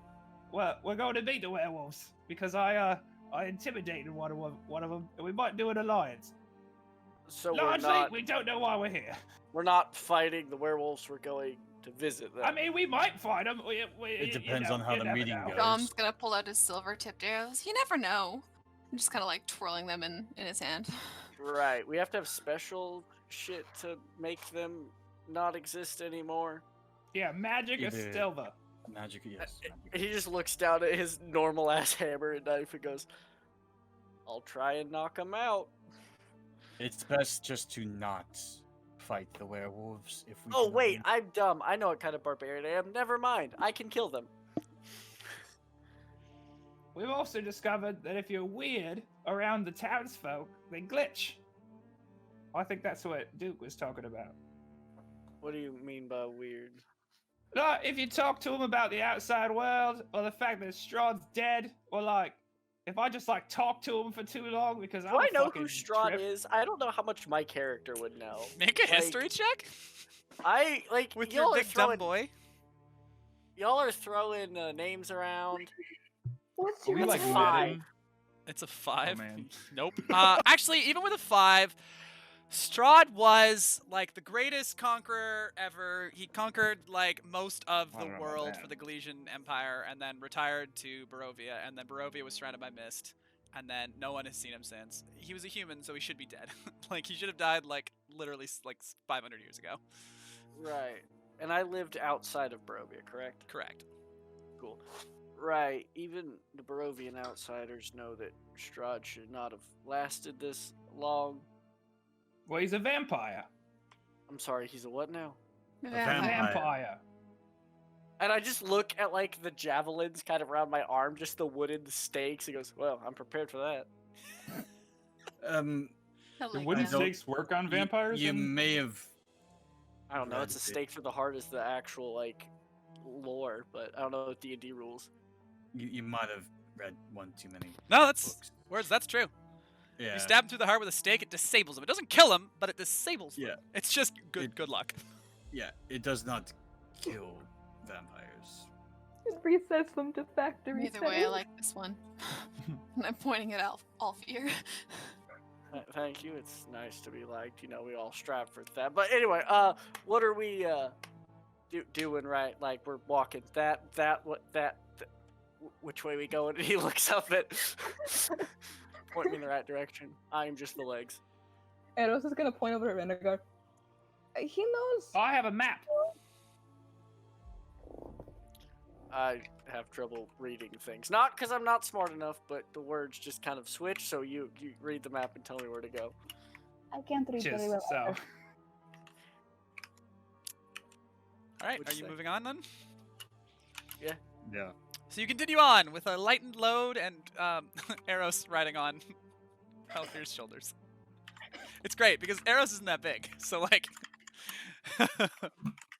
Speaker 7: well, we're going to beat the werewolves because I intimidated one of them, and we might do an alliance.
Speaker 3: So
Speaker 7: Largely, we don't know why we're here.
Speaker 3: we're not fighting the werewolves. We're going to visit them.
Speaker 7: I mean, we might fight them.
Speaker 6: It depends on how the meeting goes.
Speaker 2: Dom's gonna pull out his silver-tipped arrows. You never know. I'm just kind of like twirling them in his hand.
Speaker 3: Right. We have to have special shit to make them not exist anymore.
Speaker 7: Yeah, magic or
Speaker 6: Either-
Speaker 7: silver.
Speaker 6: Magic, yes. magic.
Speaker 3: He just looks down at his normal ass hammer and knife and goes, "I'll try and knock him out."
Speaker 6: It's best just to not fight the werewolves if we
Speaker 3: Oh
Speaker 6: can
Speaker 3: wait,
Speaker 6: avoid-
Speaker 3: I'm dumb. I know what kind of barbarian I am. Never mind. I can kill them.
Speaker 7: We've also discovered that if you're weird around the townsfolk, they glitch. I think that's what Duke was talking about.
Speaker 3: What do you mean by weird?
Speaker 7: Like, if you talk to them about the outside world, or the fact that Strahd's dead, or like, if I just like talk to them for too long because
Speaker 3: Do
Speaker 7: I'm
Speaker 3: I know
Speaker 7: fucking
Speaker 3: who Strahd
Speaker 7: tripped.
Speaker 3: is? I don't know how much my character would know.
Speaker 1: Make a
Speaker 3: Like,
Speaker 1: history check
Speaker 3: I like
Speaker 1: with
Speaker 3: y'all
Speaker 1: your
Speaker 3: are
Speaker 1: big dumb
Speaker 3: throwing
Speaker 1: boy.
Speaker 3: y'all are throwing names around.
Speaker 5: what's
Speaker 4: Are
Speaker 5: your
Speaker 4: we like
Speaker 3: It's
Speaker 5: name?
Speaker 3: fine.
Speaker 4: knitting?
Speaker 1: It's a 5.
Speaker 4: man.
Speaker 1: Nope. Actually, even with a 5, Strahd was like the greatest conqueror ever. He conquered like most of
Speaker 4: I
Speaker 1: the
Speaker 4: don't know about
Speaker 1: world
Speaker 4: that.
Speaker 1: for the Galician Empire, and then retired to Barovia, and then Barovia was surrounded by mist, and then no one has seen him since. He was a human, so he should be dead. Like he should have died like literally like 500 years ago.
Speaker 3: Right. And I lived outside of Barovia, correct?
Speaker 1: Correct.
Speaker 3: Cool. Right. Even the Barovian outsiders know that Strahd should not have lasted this long.
Speaker 7: Well, he's a vampire.
Speaker 3: I'm sorry, he's a what now?
Speaker 6: vampire.
Speaker 7: Vampire.
Speaker 3: And I just look at like the javelins kind of around my arm, just the wooden stakes. He goes, "Well, I'm prepared for that."
Speaker 2: I
Speaker 4: Do
Speaker 2: like
Speaker 4: wooden
Speaker 2: that.
Speaker 6: don't-
Speaker 4: stakes work on vampires?
Speaker 6: You
Speaker 4: and-
Speaker 6: may have.
Speaker 3: I don't know.
Speaker 6: Right,
Speaker 3: It's a
Speaker 6: okay.
Speaker 3: stake for the heart is the actual like lore, but I don't know D&D rules.
Speaker 6: You might have read one too many
Speaker 1: No, that's
Speaker 6: books.
Speaker 1: words. That's true.
Speaker 6: Yeah.
Speaker 1: You stab him through the heart with a stake, it disables him. It doesn't kill him, but it disables them.
Speaker 6: Yeah.
Speaker 1: It's just good.
Speaker 6: It-
Speaker 1: Good luck.
Speaker 6: Yeah. It does not kill vampires.
Speaker 5: It resets them to factory
Speaker 2: Either way, I
Speaker 5: settings.
Speaker 2: like this one. And I'm pointing at Alfir.
Speaker 3: Thank you. It's nice to be liked. You know, we all strive for that. But anyway, what are we doing right? Like we're walking which way we going? And he looks up at point me in the right direction. I am just the legs.
Speaker 5: Eros is gonna point over at Renegade. He knows.
Speaker 7: I have a map.
Speaker 3: I have trouble reading things. Not because I'm not smart enough, but the words just kind of switch. So you read the map and tell me where to go.
Speaker 5: I can't read
Speaker 7: Just
Speaker 5: very well.
Speaker 7: so.
Speaker 5: either.
Speaker 1: All right,
Speaker 3: What'd
Speaker 1: are
Speaker 3: you
Speaker 1: you
Speaker 3: say?
Speaker 1: moving on then?
Speaker 6: Yeah.
Speaker 1: So you continue on with a lightened load and Eros riding on Alfir's shoulders. It's great because Eros isn't that big, so like.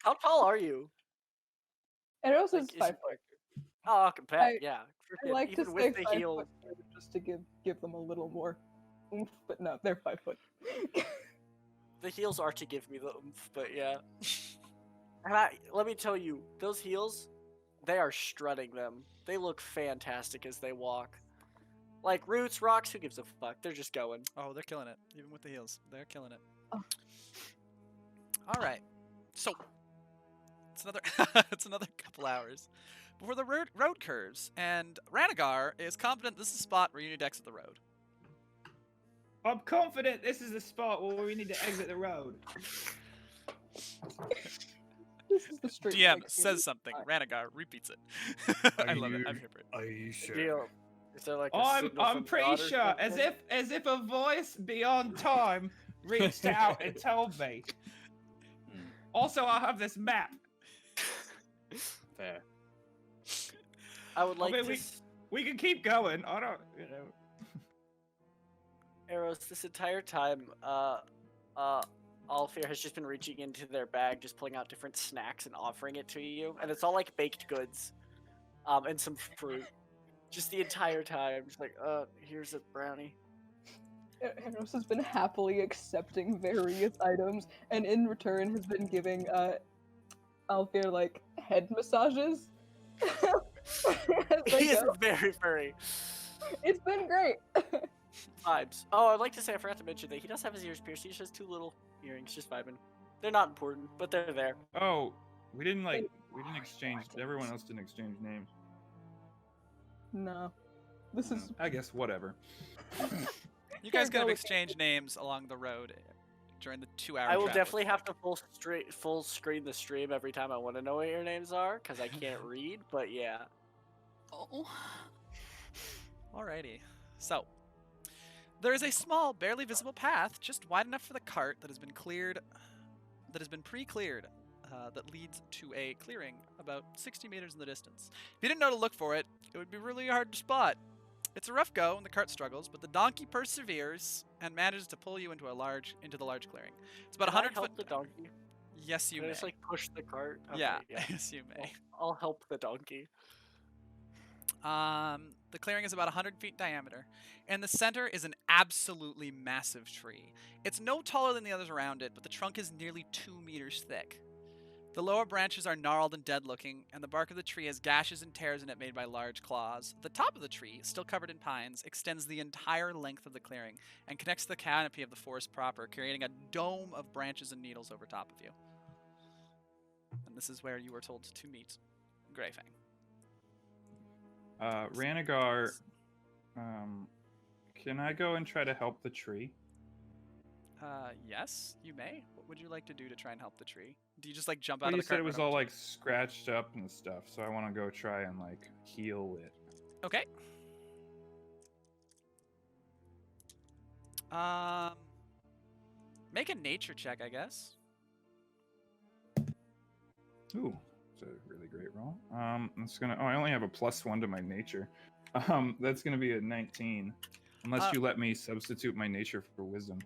Speaker 3: How tall are you?
Speaker 5: Eros
Speaker 3: Like,
Speaker 5: is
Speaker 3: is
Speaker 5: 5
Speaker 3: it-
Speaker 5: foot.
Speaker 3: Oh, compare.
Speaker 5: I-
Speaker 3: Yeah.
Speaker 5: I
Speaker 3: freaking-
Speaker 5: like to
Speaker 3: even
Speaker 5: say
Speaker 3: with the
Speaker 5: 5
Speaker 3: heel.
Speaker 5: foot just to give them a little more oomph, but no, they're 5 foot.
Speaker 3: The heels are to give me the oomph, but yeah. And let me tell you, those heels, they are strutting them. They look fantastic as they walk. Like roots, rocks, who gives a fuck? They're just going.
Speaker 1: Oh, they're killing it, even with the heels. They're killing it.
Speaker 5: Oh.
Speaker 1: All right, so it's another it's another couple hours before the road curves, and Ranagar is confident this is the spot where you need to exit the road.
Speaker 7: I'm confident this is the spot where we need to exit the road.
Speaker 5: This is the street.
Speaker 1: DM
Speaker 5: like,
Speaker 1: says something.
Speaker 5: Alright.
Speaker 1: Ranagar repeats it. I love it. I'm here for it.
Speaker 6: Are you sure?
Speaker 3: Deal. Is there like a
Speaker 7: I'm
Speaker 3: signal from
Speaker 7: pretty
Speaker 3: God or
Speaker 7: sure,
Speaker 3: something?
Speaker 7: as if a voice beyond time reached out and told me.
Speaker 6: Hmm,
Speaker 7: Also, I have this map.
Speaker 6: fair.
Speaker 3: I would like
Speaker 7: mean,
Speaker 3: to.
Speaker 7: we can keep going. I don't, you know.
Speaker 3: Arrows, this entire time, Alfir has just been reaching into their bag, just pulling out different snacks and offering it to you, and it's all like baked goods, and some fruit. Just the entire time, just like, here's a brownie.
Speaker 5: Eros has been happily accepting various items, and in return has been giving Alfir like head massages. As they
Speaker 3: He is
Speaker 5: go.
Speaker 3: very furry.
Speaker 5: It's been great.
Speaker 3: Vibes. Oh, I'd like to say I forgot to mention that he does have his ears pierced. He just has 2 little earrings, just vibing. They're not important, but they're there.
Speaker 4: Oh, we didn't exchange. Everyone else didn't exchange names.
Speaker 5: No, this is
Speaker 4: I guess whatever.
Speaker 1: You guys
Speaker 5: Can't
Speaker 1: could have
Speaker 5: go with
Speaker 1: exchanged names along the road during the 2-hour.
Speaker 3: I will
Speaker 1: travel.
Speaker 3: definitely have to full screen the stream every time I want to know what your names are, because I can't read, but yeah.
Speaker 2: Oh.
Speaker 1: Alrighty. So, there is a small, barely visible path, just wide enough for the cart that has been pre-cleared, that leads to a clearing about 60 meters in the distance. If you didn't know to look for it, it would be really hard to spot. It's a rough go, and the cart struggles, but the donkey perseveres and manages to pull you into the large clearing. It's about
Speaker 3: Can I
Speaker 1: 100
Speaker 3: help
Speaker 1: foot.
Speaker 3: the donkey?
Speaker 1: Yes, you
Speaker 3: Can I
Speaker 1: may.
Speaker 3: just like push the cart? Okay,
Speaker 1: yeah,
Speaker 3: yeah.
Speaker 1: yes, you may.
Speaker 3: I'll help the donkey.
Speaker 1: The clearing is about 100 feet diameter. In the center is an absolutely massive tree. It's no taller than the others around it, but the trunk is nearly 2 meters thick. The lower branches are gnarled and dead-looking, and the bark of the tree has gashes and tears in it made by large claws. The top of the tree, still covered in pines, extends the entire length of the clearing and connects to the canopy of the forest proper, creating a dome of branches and needles over top of you. And this is where you were told to meet Greyfang.
Speaker 4: Ranagar, can I go and try to help the tree?
Speaker 1: Yes, you may. What would you like to do to try and help the tree? Do you just like jump out
Speaker 4: Well,
Speaker 1: of
Speaker 4: you
Speaker 1: the
Speaker 4: said
Speaker 1: cart
Speaker 4: it was
Speaker 1: and run
Speaker 4: all
Speaker 1: over
Speaker 4: like scratched up and stuff, so I want to go try and like heal it.
Speaker 1: to it? Okay. Make a nature check, I guess.
Speaker 4: Ooh, it's a really great roll. It's gonna. Oh, I only have a +1 to my nature. That's gonna be a 19, unless you let me substitute my nature for wisdom.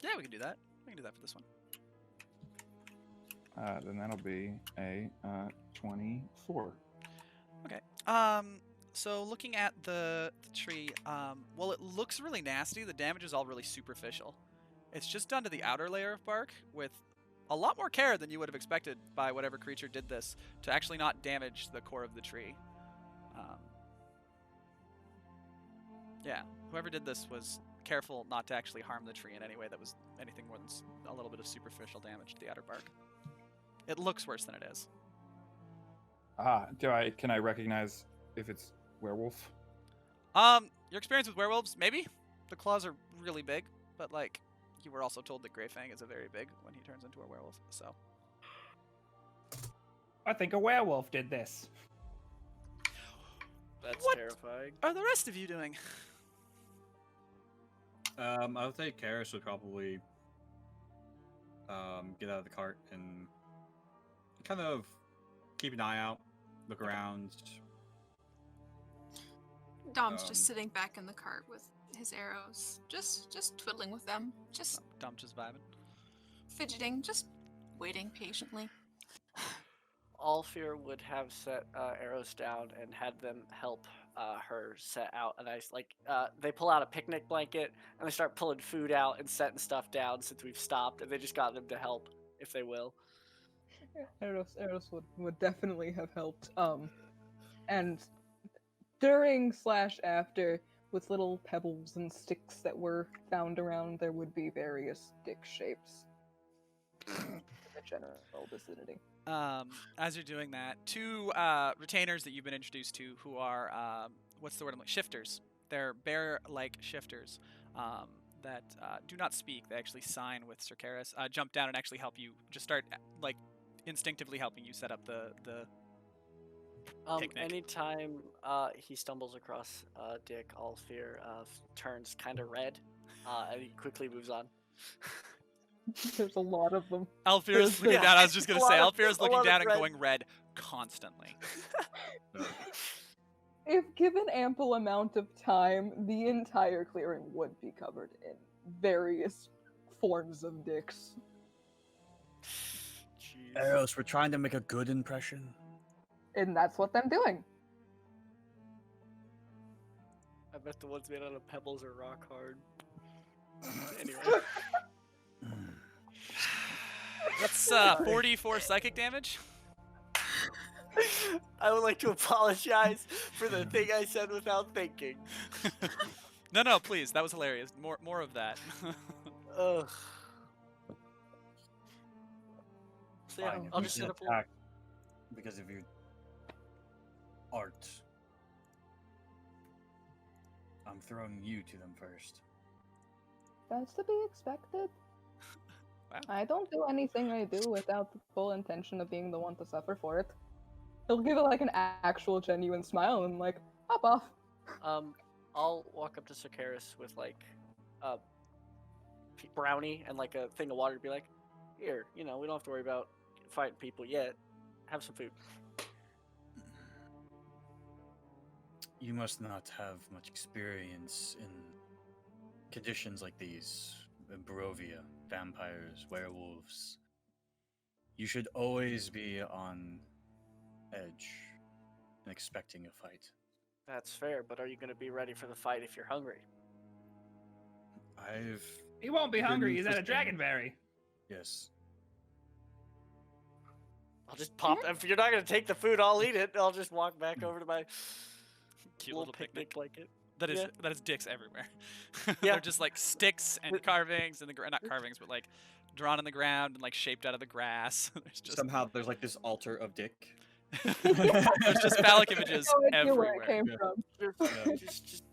Speaker 1: Yeah, we can do that. We can do that for this one.
Speaker 4: Then that'll be a 24.
Speaker 1: Okay. So looking at the tree, well, it looks really nasty. The damage is all really superficial. It's just done to the outer layer of bark with a lot more care than you would have expected by whatever creature did this to actually not damage the core of the tree. Yeah, whoever did this was careful not to actually harm the tree in any way that was anything more than a little bit of superficial damage to the outer bark. It looks worse than it is.
Speaker 4: Can I recognize if it's werewolf?
Speaker 1: Your experience with werewolves, maybe. The claws are really big, but like you were also told that Greyfang is a very big when he turns into a werewolf. So
Speaker 7: I think a werewolf did this.
Speaker 3: That's
Speaker 1: What?
Speaker 3: terrifying.
Speaker 1: are the rest of you doing?
Speaker 6: I would think Karis would probably get out of the cart and kind of keep an eye out, look around.
Speaker 2: Dom's just
Speaker 6: Um,
Speaker 2: sitting back in the cart with his arrows, just twiddling with them, just
Speaker 1: Dom just vibing.
Speaker 2: fidgeting, just waiting patiently.
Speaker 3: Alfir would have set arrows down and had them help her set out a nice they pull out a picnic blanket and they start pulling food out and setting stuff down since we've stopped, and they just got them to help if they will.
Speaker 5: Eros would definitely have helped. And during / after, with little pebbles and sticks that were found around, there would be various dick shapes in the general vicinity.
Speaker 1: As you're doing that, two retainers that you've been introduced to, who are what's the word? I'm like shifters. They're bear-like shifters that do not speak. They actually sign with Cercaris. Jump down and actually help you. Just start like instinctively helping you set up the picnic.
Speaker 3: Anytime he stumbles across Dick, Alfir turns kind of red, and he quickly moves on.
Speaker 5: There's a lot of them.
Speaker 1: Alfir's looking
Speaker 3: Yeah,
Speaker 1: down. I was just gonna
Speaker 3: a
Speaker 1: say,
Speaker 3: lot of-
Speaker 1: Alfir's
Speaker 3: a
Speaker 1: looking
Speaker 3: lot of
Speaker 1: down and
Speaker 3: red.
Speaker 1: going red constantly.
Speaker 5: If given ample amount of time, the entire clearing would be covered in various forms of dicks.
Speaker 3: Jeez.
Speaker 8: Eros, we're trying to make a good impression.
Speaker 5: And that's what I'm doing.
Speaker 3: I bet the ones made out of pebbles are rock hard. Anyway.
Speaker 1: That's 44 psychic damage.
Speaker 3: I would like to apologize for the thing I said without thinking.
Speaker 1: No, please. That was hilarious. More of that.
Speaker 3: Ugh. So yeah,
Speaker 6: Fine,
Speaker 3: I'll
Speaker 6: you
Speaker 3: just
Speaker 6: can
Speaker 3: set up a
Speaker 6: attack because of your art. I'm throwing you to them first.
Speaker 5: That's to be expected.
Speaker 1: Wow.
Speaker 5: I don't do anything I do without the full intention of being the one to suffer for it. He'll give it like an actual genuine smile and like, hop off.
Speaker 3: I'll walk up to Cercaris with like a brownie and like a thing of water to be like, here, we don't have to worry about fighting people yet. Have some food.
Speaker 6: You must not have much experience in conditions like these. Barovia, vampires, werewolves. You should always be on edge and expecting a fight.
Speaker 3: That's fair, but are you going to be ready for the fight if you're hungry?
Speaker 6: I've
Speaker 7: He won't be
Speaker 6: been
Speaker 7: hungry. He's at a
Speaker 6: interested.
Speaker 7: dragonberry.
Speaker 6: Yes.
Speaker 3: I'll just pop. If you're not gonna take the food, I'll eat it. I'll just walk back over to my
Speaker 1: Cute
Speaker 3: little
Speaker 1: little picnic.
Speaker 3: blanket.
Speaker 1: That is
Speaker 3: Yeah.
Speaker 1: that is dicks everywhere.
Speaker 3: Yeah.
Speaker 1: They're just like sticks and carvings and not carvings, but like drawn in the ground and like shaped out of the grass. There's just
Speaker 6: Somehow there's like this altar of dick.
Speaker 1: there's just phallic images
Speaker 5: No idea where it
Speaker 1: everywhere.
Speaker 5: came
Speaker 6: Yeah.
Speaker 5: from.
Speaker 3: Just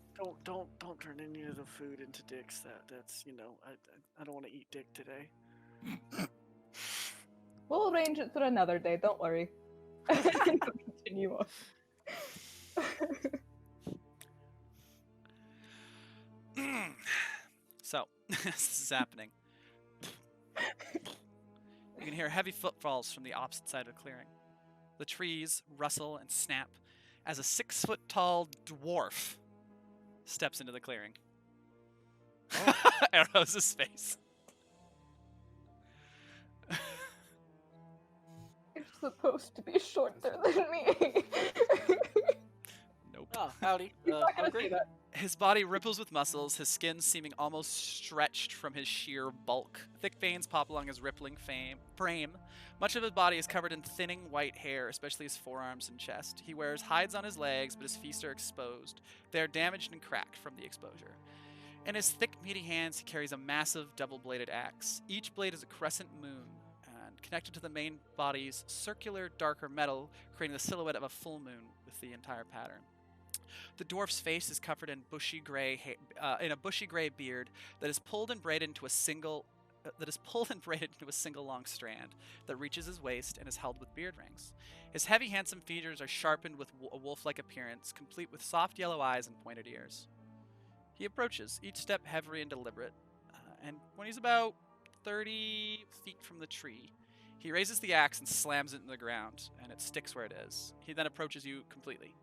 Speaker 3: don't turn any of the food into dicks. That's I don't want to eat dick today.
Speaker 5: We'll arrange it for another day. Don't worry. Continue on.
Speaker 1: So, this is happening. You can hear heavy footfalls from the opposite side of the clearing. The trees rustle and snap as a 6-foot-tall dwarf steps into the clearing. Arrows' face.
Speaker 5: You're supposed to be shorter than me.
Speaker 1: Nope.
Speaker 3: Oh, howdy.
Speaker 5: You're not gonna say
Speaker 3: Hungry?
Speaker 5: that.
Speaker 1: His body ripples with muscles, his skin seeming almost stretched from his sheer bulk. Thick veins pop along his rippling frame. Much of his body is covered in thinning white hair, especially his forearms and chest. He wears hides on his legs, but his feet are exposed. They are damaged and cracked from the exposure. In his thick, meaty hands, he carries a massive double-bladed axe. Each blade is a crescent moon, and connected to the main body's circular, darker metal, creating the silhouette of a full moon with the entire pattern. The dwarf's face is covered in bushy gray in a bushy gray beard that is pulled and braided into a single long strand that reaches his waist and is held with beard rings. His heavy, handsome features are sharpened with a wolf-like appearance, complete with soft yellow eyes and pointed ears. He approaches, each step heavy and deliberate, and when he's about 30 feet from the tree, he raises the axe and slams it into the ground, and it sticks where it is. He then approaches you completely.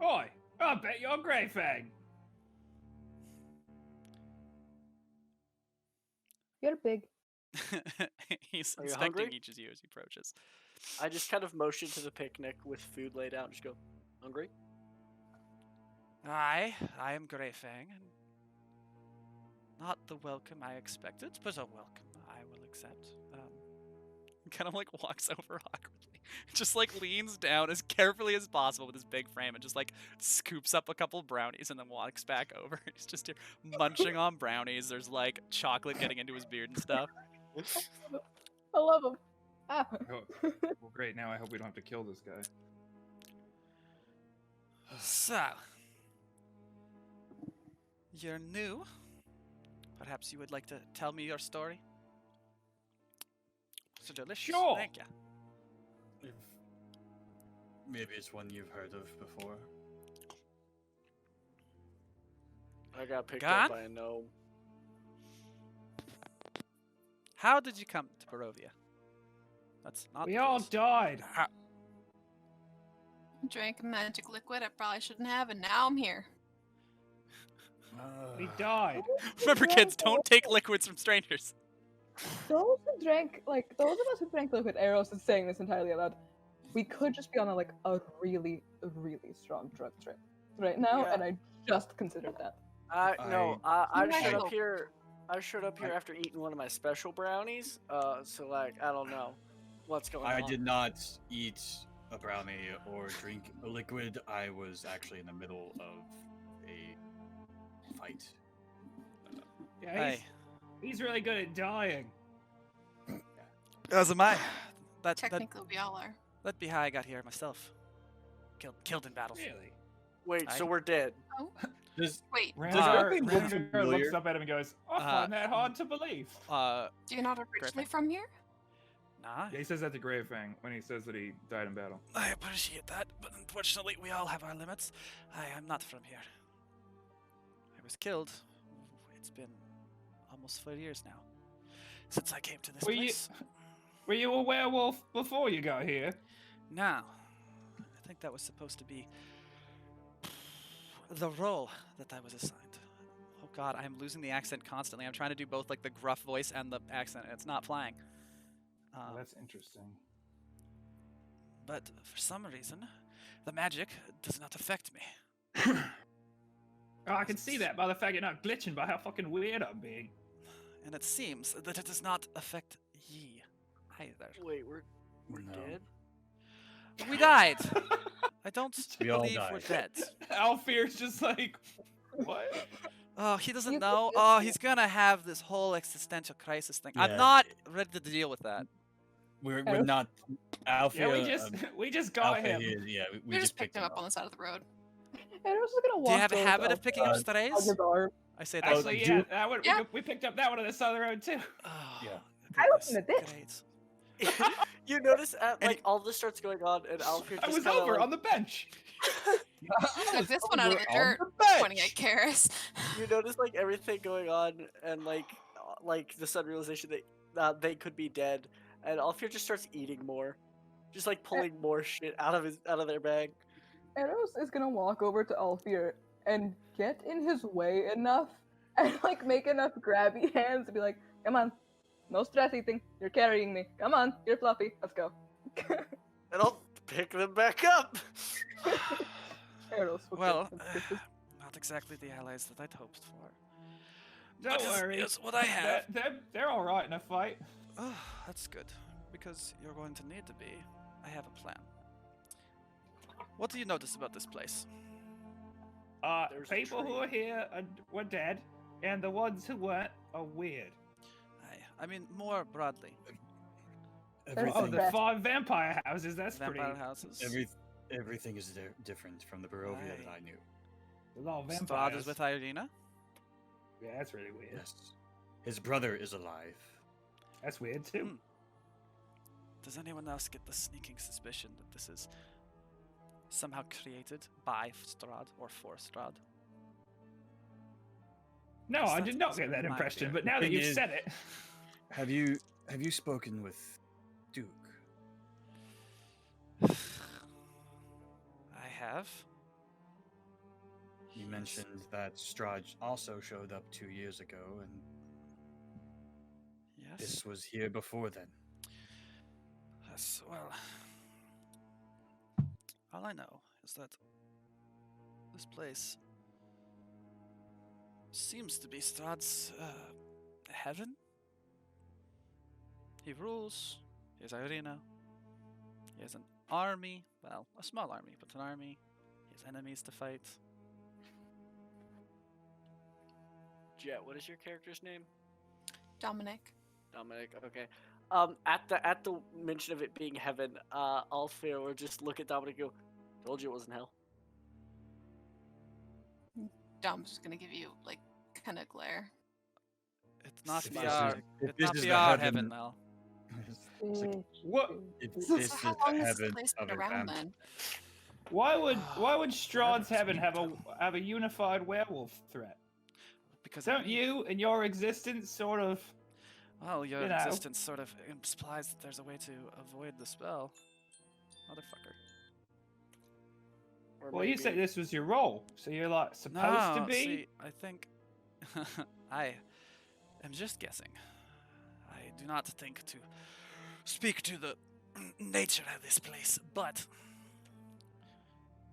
Speaker 7: Oi, I bet you're Grey Fang.
Speaker 5: You're big.
Speaker 1: He's
Speaker 3: Are you
Speaker 1: inspecting
Speaker 3: hungry?
Speaker 1: each of you as he approaches.
Speaker 3: I just kind of motion to the picnic with food laid out and just go, hungry?
Speaker 1: I am Greyfang, and not the welcome I expected, but a welcome I will accept. Kind of like walks over awkwardly, just like leans down as carefully as possible with his big frame, and just like scoops up a couple brownies and then walks back over. He's just here munching on brownies. There's like chocolate getting into his beard and stuff.
Speaker 5: I love him. Ah.
Speaker 4: Oh, well, great. Now I hope we don't have to kill this guy.
Speaker 1: So, you're new. Perhaps you would like to tell me your story? So delicious.
Speaker 7: Sure.
Speaker 1: Thank you.
Speaker 8: If maybe it's one you've heard of before.
Speaker 3: I got picked
Speaker 1: God?
Speaker 3: up by a gnome.
Speaker 1: How did you come to Barovia? That's not.
Speaker 7: We
Speaker 1: the
Speaker 7: all
Speaker 1: place.
Speaker 7: died.
Speaker 1: How-
Speaker 2: Drank a magic liquid I probably shouldn't have, and now I'm here.
Speaker 7: We died.
Speaker 1: Remember, kids, don't take liquids from strangers.
Speaker 5: Those who drank, like, those of us who drank liquid arrows is saying this entirely aloud. We could just be on a really, really strong drug trip right now,
Speaker 3: Yeah.
Speaker 5: and I just considered that.
Speaker 3: I
Speaker 2: You might
Speaker 3: showed
Speaker 2: hope.
Speaker 3: up here. I showed up here after eating one of my special brownies. So like I don't know what's going on.
Speaker 6: I did not eat a brownie or drink a liquid. I was actually in the middle of a fight.
Speaker 7: Yeah,
Speaker 1: Hey,
Speaker 7: he's really good at dying.
Speaker 1: as am I. That
Speaker 2: Technically, we all are.
Speaker 1: that'd be how I got here myself. Killed in battle.
Speaker 7: Really?
Speaker 3: Wait, so
Speaker 1: I-
Speaker 3: we're dead.
Speaker 6: Does
Speaker 2: Wait,
Speaker 4: Randar
Speaker 6: everything look familiar?
Speaker 4: looks up at him and goes,
Speaker 7: I find that hard to believe.
Speaker 2: you're not originally from here?
Speaker 1: Nah.
Speaker 4: yeah, he says that to Greyfang when he says that he died in battle.
Speaker 1: I appreciate that, but unfortunately, we all have our limits. I am not from here. I was killed. It's been almost 4 years now since I came to this
Speaker 7: Were you-
Speaker 1: place.
Speaker 7: Were you a werewolf before you got here?
Speaker 1: Now, I think that was supposed to be the role that I was assigned. Oh God, I'm losing the accent constantly. I'm trying to do both like the gruff voice and the accent. And it's not flying.
Speaker 4: Oh, that's interesting.
Speaker 1: But for some reason, the magic does not affect me.
Speaker 7: Oh, I can see that by the fact you're not glitching by how fucking weird I'm being.
Speaker 1: And it seems that it does not affect ye. either.
Speaker 3: Wait, we're
Speaker 8: No.
Speaker 3: dead?
Speaker 1: We died. I don't
Speaker 8: We all
Speaker 1: believe we're
Speaker 8: died.
Speaker 1: dead.
Speaker 4: Alfier's just like, what?
Speaker 1: Oh, he doesn't
Speaker 5: You
Speaker 1: know.
Speaker 5: could
Speaker 1: Oh,
Speaker 5: just-
Speaker 1: he's gonna have this whole existential crisis thing. I'm
Speaker 8: Yeah.
Speaker 1: not ready to deal with that.
Speaker 8: We're
Speaker 5: Oh.
Speaker 8: not. Alfia.
Speaker 4: We just got
Speaker 8: Alpha
Speaker 4: him.
Speaker 8: yeah, we
Speaker 2: We just picked him up on the side of the road.
Speaker 5: And I was just gonna walk
Speaker 1: Do you have a
Speaker 5: over to
Speaker 1: habit of
Speaker 5: Alfie,
Speaker 1: picking up
Speaker 8: uh,
Speaker 5: hug
Speaker 1: strays?
Speaker 5: his arm.
Speaker 1: I say that.
Speaker 4: Actually,
Speaker 8: do-
Speaker 4: yeah, that one,
Speaker 2: Yeah.
Speaker 4: we picked up that one on the side of the road too.
Speaker 1: Oh,
Speaker 8: Yeah.
Speaker 5: I was in
Speaker 1: goodness,
Speaker 5: a ditch.
Speaker 1: great.
Speaker 3: You notice
Speaker 1: And
Speaker 3: like all this starts going on, and Alfred
Speaker 4: I
Speaker 3: just
Speaker 4: was
Speaker 3: kinda,
Speaker 4: over
Speaker 3: like,
Speaker 4: on the bench.
Speaker 2: Took this one out of the dirt, pointing at Karis.
Speaker 3: You notice like everything going on, and like the sudden realization that they could be dead, and Alfred just starts eating more, just like pulling more shit out of their bag.
Speaker 5: Eros is gonna walk over to Alfir and get in his way enough and like make enough grabby hands to be like, come on, no stress eating, you're carrying me. Come on, you're fluffy, let's go.
Speaker 3: And I'll pick them back up.
Speaker 5: Eros will
Speaker 1: Well,
Speaker 5: get some kisses.
Speaker 1: not exactly the allies that I'd hoped for.
Speaker 4: Don't
Speaker 1: But it's-
Speaker 4: worry.
Speaker 1: it's what I have.
Speaker 4: They're all right in a fight.
Speaker 1: Oh, that's good. Because you're going to need to be. I have a plan. What do you notice about this place?
Speaker 3: There's a
Speaker 4: People who
Speaker 3: tree.
Speaker 4: are here were dead, and the ones who weren't are weird.
Speaker 1: I mean, more broadly.
Speaker 8: Everything.
Speaker 4: Oh, the
Speaker 5: best.
Speaker 4: 5 vampire houses. That's
Speaker 1: Vampire
Speaker 4: pretty.
Speaker 1: houses.
Speaker 8: Everything is different from the Barovia that I knew.
Speaker 4: A lot of
Speaker 1: Strahd
Speaker 4: vampires.
Speaker 1: is with Irina.
Speaker 4: Yeah, that's really weird.
Speaker 8: Yes. His brother is alive.
Speaker 4: That's weird too.
Speaker 1: Hmm. Does anyone else get the sneaking suspicion that this is somehow created by Strahd or for Strahd?
Speaker 4: No,
Speaker 1: Yes,
Speaker 4: I
Speaker 1: that's
Speaker 4: did not
Speaker 1: also
Speaker 4: get that
Speaker 1: my
Speaker 4: impression,
Speaker 1: fear.
Speaker 4: but now that
Speaker 8: Thing
Speaker 4: you've
Speaker 8: is-
Speaker 4: said it,
Speaker 8: Have you spoken with Duke?
Speaker 1: I have.
Speaker 8: You mentioned that Strahd also showed up 2 years ago, and
Speaker 1: Yes.
Speaker 8: this was here before then.
Speaker 1: Yes, well. All I know is that this place seems to be Strahd's heaven. He rules. He has Irina. He has an army. Well, a small army, but an army. He has enemies to fight.
Speaker 3: Jet, what is your character's name?
Speaker 2: Dominic.
Speaker 3: Dominic. Okay. At the mention of it being heaven, Alfir will just look at Dominic and go, "Told you it wasn't hell."
Speaker 2: Dom's just gonna give you like kind of glare.
Speaker 1: It's not
Speaker 8: If
Speaker 1: the
Speaker 8: this
Speaker 1: our,
Speaker 8: is- if
Speaker 1: it's
Speaker 8: this
Speaker 1: not
Speaker 8: is
Speaker 1: the
Speaker 8: the
Speaker 1: our
Speaker 8: heaven-
Speaker 1: heaven, Mel.
Speaker 8: It's like,
Speaker 4: what?
Speaker 8: if
Speaker 5: So
Speaker 8: this
Speaker 2: So
Speaker 8: is
Speaker 2: how
Speaker 8: the
Speaker 2: long has this
Speaker 8: heaven
Speaker 2: place
Speaker 8: of
Speaker 2: been
Speaker 8: a
Speaker 2: around
Speaker 8: vamp-
Speaker 2: then?
Speaker 4: Why would Strahd's
Speaker 1: Where
Speaker 4: heaven
Speaker 1: does
Speaker 4: have
Speaker 1: it
Speaker 4: a
Speaker 1: come?
Speaker 4: have a unified werewolf threat?
Speaker 1: Because
Speaker 4: Don't you and your existence sort of?
Speaker 1: Well, your
Speaker 4: you know.
Speaker 1: existence sort of implies that there's a way to avoid the spell. Motherfucker.
Speaker 3: Or
Speaker 4: Well, you said
Speaker 3: maybe-
Speaker 4: this was your role, so you're like supposed to
Speaker 1: No,
Speaker 4: be.
Speaker 1: see, I think I am just guessing. I do not think to speak to the nature of this place, but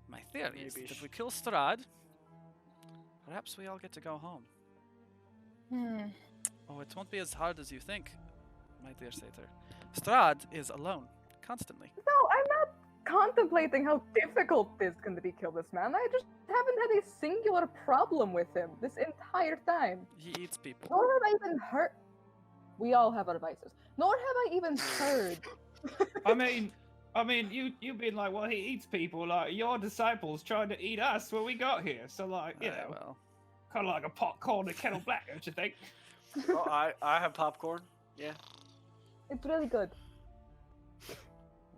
Speaker 1: my theory is
Speaker 3: Maybe
Speaker 1: that if
Speaker 3: sh-
Speaker 1: we kill Strahd, perhaps we all get to go home. Oh, it won't be as hard as you think, my dear Satyr. Strahd is alone, constantly.
Speaker 5: No, I'm not contemplating how difficult it is going to be kill this man. I just haven't had a singular problem with him this entire time.
Speaker 1: He eats people.
Speaker 5: Nor have I even heard. We all have our vices. Nor have I even heard.
Speaker 4: I mean, you've been like, well, he eats people. Like your disciples tried to eat us when we got here. So like, you
Speaker 1: Aye,
Speaker 4: know,
Speaker 1: well,
Speaker 4: kind of like a pot calling a kettle black, don't you think?
Speaker 3: Oh, I have popcorn. Yeah.
Speaker 5: It's really good.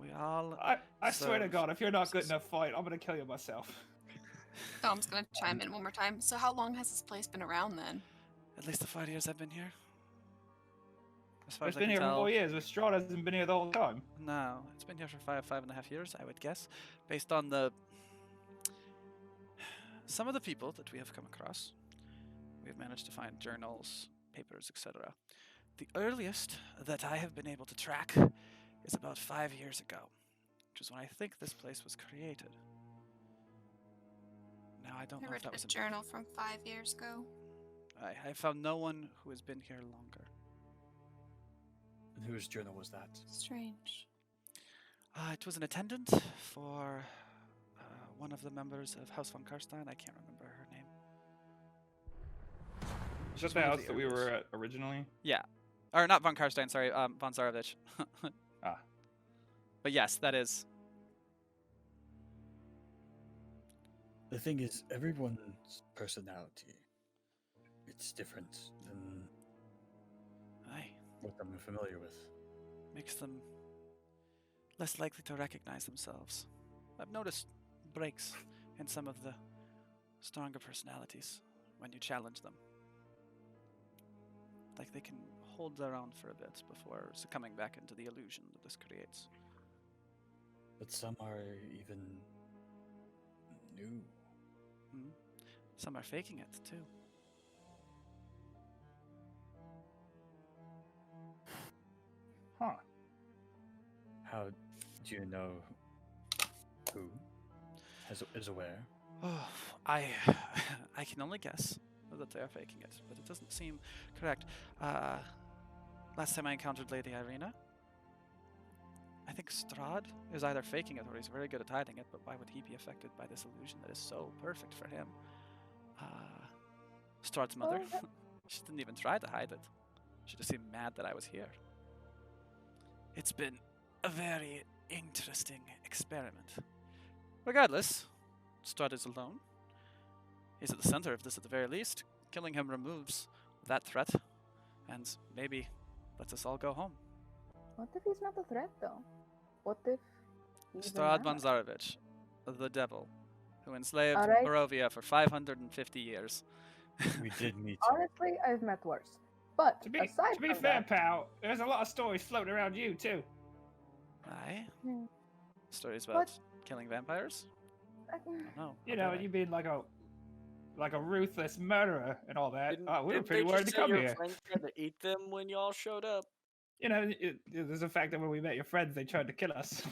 Speaker 1: we all.
Speaker 4: I swear to
Speaker 1: So-
Speaker 4: God, if you're not good enough fight, I'm gonna kill you myself.
Speaker 2: Dom's gonna chime in one more time. So how long has this place been around then?
Speaker 1: At least the 5 years I've been here. As far
Speaker 4: It's
Speaker 1: as I
Speaker 4: been
Speaker 1: can
Speaker 4: here for
Speaker 1: tell.
Speaker 4: 4 years, but Strahd hasn't been here the whole time.
Speaker 1: No, it's been here for 5.5 years, I would guess, based on the some of the people that we have come across. We have managed to find journals, papers, etc. The earliest that I have been able to track is about 5 years ago, which is when I think this place was created. Now I don't
Speaker 2: I
Speaker 1: know if
Speaker 2: read
Speaker 1: that
Speaker 2: a
Speaker 1: was.
Speaker 2: journal from 5 years ago.
Speaker 1: I found no one who has been here longer.
Speaker 8: Whose journal was that?
Speaker 2: Strange.
Speaker 1: It was an attendant for one of the members of House von Karstein. I can't remember her name.
Speaker 4: Is
Speaker 1: She's
Speaker 4: that the
Speaker 1: one of
Speaker 4: house that we
Speaker 1: elders.
Speaker 4: were at originally?
Speaker 1: Yeah. Or not von Karstein, sorry, von Zarovich.
Speaker 4: Ah.
Speaker 1: But yes, that is.
Speaker 8: The thing is, everyone's personality, it's different than
Speaker 1: Aye.
Speaker 8: what I'm familiar with.
Speaker 1: Makes them less likely to recognize themselves. I've noticed breaks in some of the stronger personalities when you challenge them. Like they can hold their own for a bit before succumbing back into the illusion that this creates.
Speaker 8: But some are even new.
Speaker 1: Some are faking it too.
Speaker 4: Huh.
Speaker 8: How do you know who is aware?
Speaker 1: Oh, I can only guess that they are faking it, but it doesn't seem correct. Last time I encountered Lady Irina, I think Strahd is either faking it or he's very good at hiding it, but why would he be affected by this illusion that is so perfect for him? Strahd's mother, she didn't even try to hide it. She just seemed mad that I was here. It's been a very interesting experiment. Regardless, Strahd is alone. He's at the center of this at the very least. Killing him removes that threat, and maybe lets us all go home.
Speaker 5: What if he's not a threat, though? What if he's an
Speaker 1: Strahd
Speaker 5: ally?
Speaker 1: von Zarovich, the devil, who enslaved
Speaker 5: Alright.
Speaker 1: Barovia for 550 years.
Speaker 8: We did meet him.
Speaker 5: Honestly, I've met worse. But
Speaker 7: To be
Speaker 5: aside from
Speaker 7: fair,
Speaker 5: that,
Speaker 7: pal, there's a lot of stories floating around you too.
Speaker 1: Aye.
Speaker 5: Hmm.
Speaker 1: Stories about killing vampires? I don't know.
Speaker 7: You know, you mean like a ruthless murderer and all that.
Speaker 3: Didn't-
Speaker 7: Oh, we were
Speaker 3: didn't
Speaker 7: pretty
Speaker 3: they
Speaker 7: worried
Speaker 3: just
Speaker 7: to
Speaker 3: say
Speaker 7: come
Speaker 3: your
Speaker 7: here.
Speaker 3: friends tried to eat them when y'all showed up?
Speaker 7: You know, there's the fact that when we met your friends, they tried to kill us.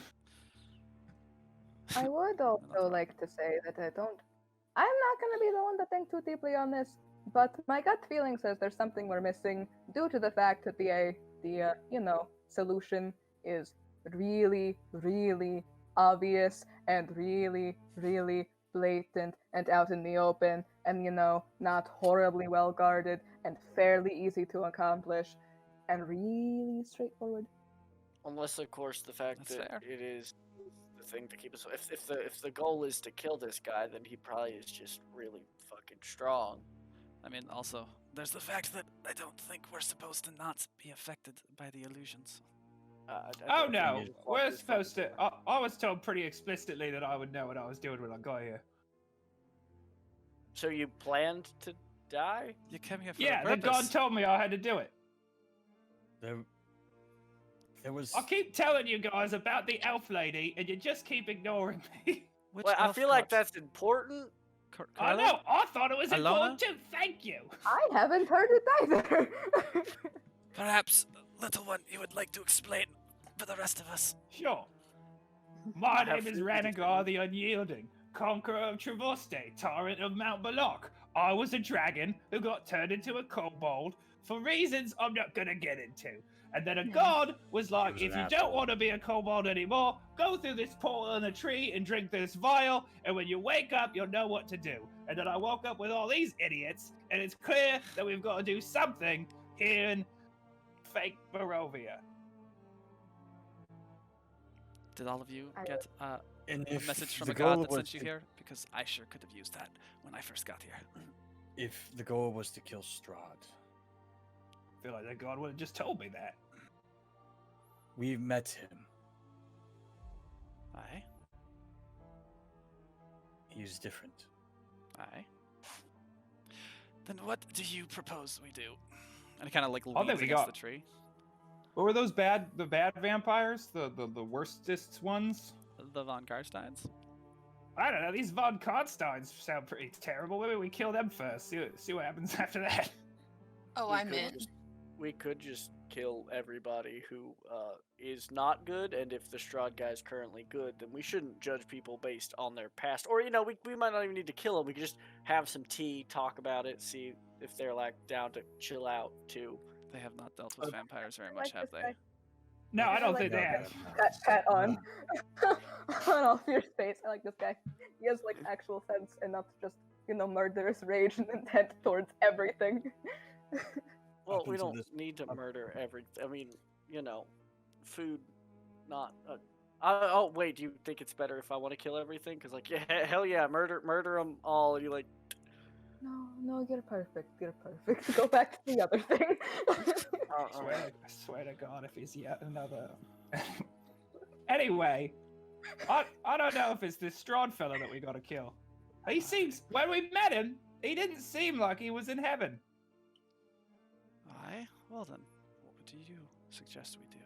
Speaker 5: I would also like to say that I'm not going to be the one to think too deeply on this, but my gut feeling says there's something we're missing due to the fact that the solution is really, really obvious and really, really blatant and out in the open and, not horribly well guarded and fairly easy to accomplish and really straightforward.
Speaker 3: Unless, of course, the fact
Speaker 1: That's
Speaker 3: that
Speaker 1: fair.
Speaker 3: it is the thing to keep us. If the goal is to kill this guy, then he probably is just really fucking strong.
Speaker 1: I mean, also, there's the fact that I don't think we're supposed to not be affected by the illusions.
Speaker 7: Oh no,
Speaker 3: he's
Speaker 7: we're supposed to. I was told pretty explicitly that I would know what I was doing when I got here.
Speaker 3: So you planned to die?
Speaker 1: You came here for
Speaker 7: Yeah,
Speaker 1: a
Speaker 7: the
Speaker 1: purpose.
Speaker 7: god told me I had to do it.
Speaker 8: There was.
Speaker 7: I keep telling you guys about the elf lady, and you just keep ignoring me.
Speaker 1: Which
Speaker 3: Well, I
Speaker 1: elf
Speaker 3: feel like
Speaker 1: god?
Speaker 3: that's important.
Speaker 7: I know. I thought it was
Speaker 1: Alona?
Speaker 7: important too. Thank you.
Speaker 5: I haven't heard it either.
Speaker 1: Perhaps, little one, you would like to explain for the rest of us.
Speaker 7: Sure. My
Speaker 3: I have
Speaker 7: name is
Speaker 3: food to
Speaker 7: Ranagar the Unyielding, conqueror of Travoste, tyrant of Mount Balak. I was a dragon who got turned into a kobold for reasons I'm not gonna get into. And then a god was like,
Speaker 8: He was
Speaker 7: if
Speaker 8: an
Speaker 7: you don't
Speaker 8: asshole.
Speaker 7: want to be a kobold anymore, go through this portal in the tree and drink this vial, and when you wake up, you'll know what to do. And then I woke up with all these idiots, and it's clear that we've got to do something here in fake Barovia.
Speaker 1: Did all of you
Speaker 5: I-
Speaker 1: get
Speaker 8: And
Speaker 1: a
Speaker 8: if
Speaker 1: message from
Speaker 8: the
Speaker 1: a god
Speaker 8: goal
Speaker 1: that
Speaker 8: was
Speaker 1: sent you
Speaker 8: to-
Speaker 1: here? Because I sure could have used that when I first got here.
Speaker 8: If the goal was to kill Strahd,
Speaker 7: I feel like the god would have just told me that.
Speaker 8: we met him.
Speaker 1: Aye,
Speaker 8: He's different.
Speaker 1: aye. Then what do you propose we do? And it kind of like
Speaker 4: Oh,
Speaker 1: leans
Speaker 4: there we
Speaker 1: against
Speaker 4: go.
Speaker 1: the tree.
Speaker 4: What were those the bad vampires? The worstest ones?
Speaker 1: The von Karsteins.
Speaker 7: I don't know, these Von Consteins sound pretty terrible. Maybe we kill them first, see what happens after that.
Speaker 2: Oh,
Speaker 3: We
Speaker 2: I'm
Speaker 3: could
Speaker 2: in.
Speaker 3: We could just kill everybody who is not good, and if the Strahd guy is currently good, then we shouldn't judge people based on their past. Or, we might not even need to kill them. We could just have some tea, talk about it, see if they're, like, down to chill out, too.
Speaker 1: They have not dealt with vampires very much,
Speaker 5: like
Speaker 1: have
Speaker 5: to
Speaker 1: they?
Speaker 5: say-
Speaker 7: No, I don't
Speaker 5: like
Speaker 7: think they
Speaker 6: No,
Speaker 7: have.
Speaker 5: Pat on on off your face. I like this guy. He has like actual sense and not just murderous rage and intent towards everything.
Speaker 3: Well,
Speaker 6: Up
Speaker 3: we
Speaker 6: until
Speaker 3: don't
Speaker 6: this-
Speaker 3: need to
Speaker 6: up-
Speaker 3: murder every. I mean, food, not. Oh wait, do you think it's better if I want to kill everything? Cause like, yeah, hell yeah, murder them all. And you like,
Speaker 5: No, get it perfect. Go back to the other thing.
Speaker 7: I swear to God, if he's yet another. Anyway, I don't know if it's this Strahd fella that we gotta kill. He seems, when we met him, he didn't seem like he was in heaven.
Speaker 1: Aye. Well then, what do you suggest we do?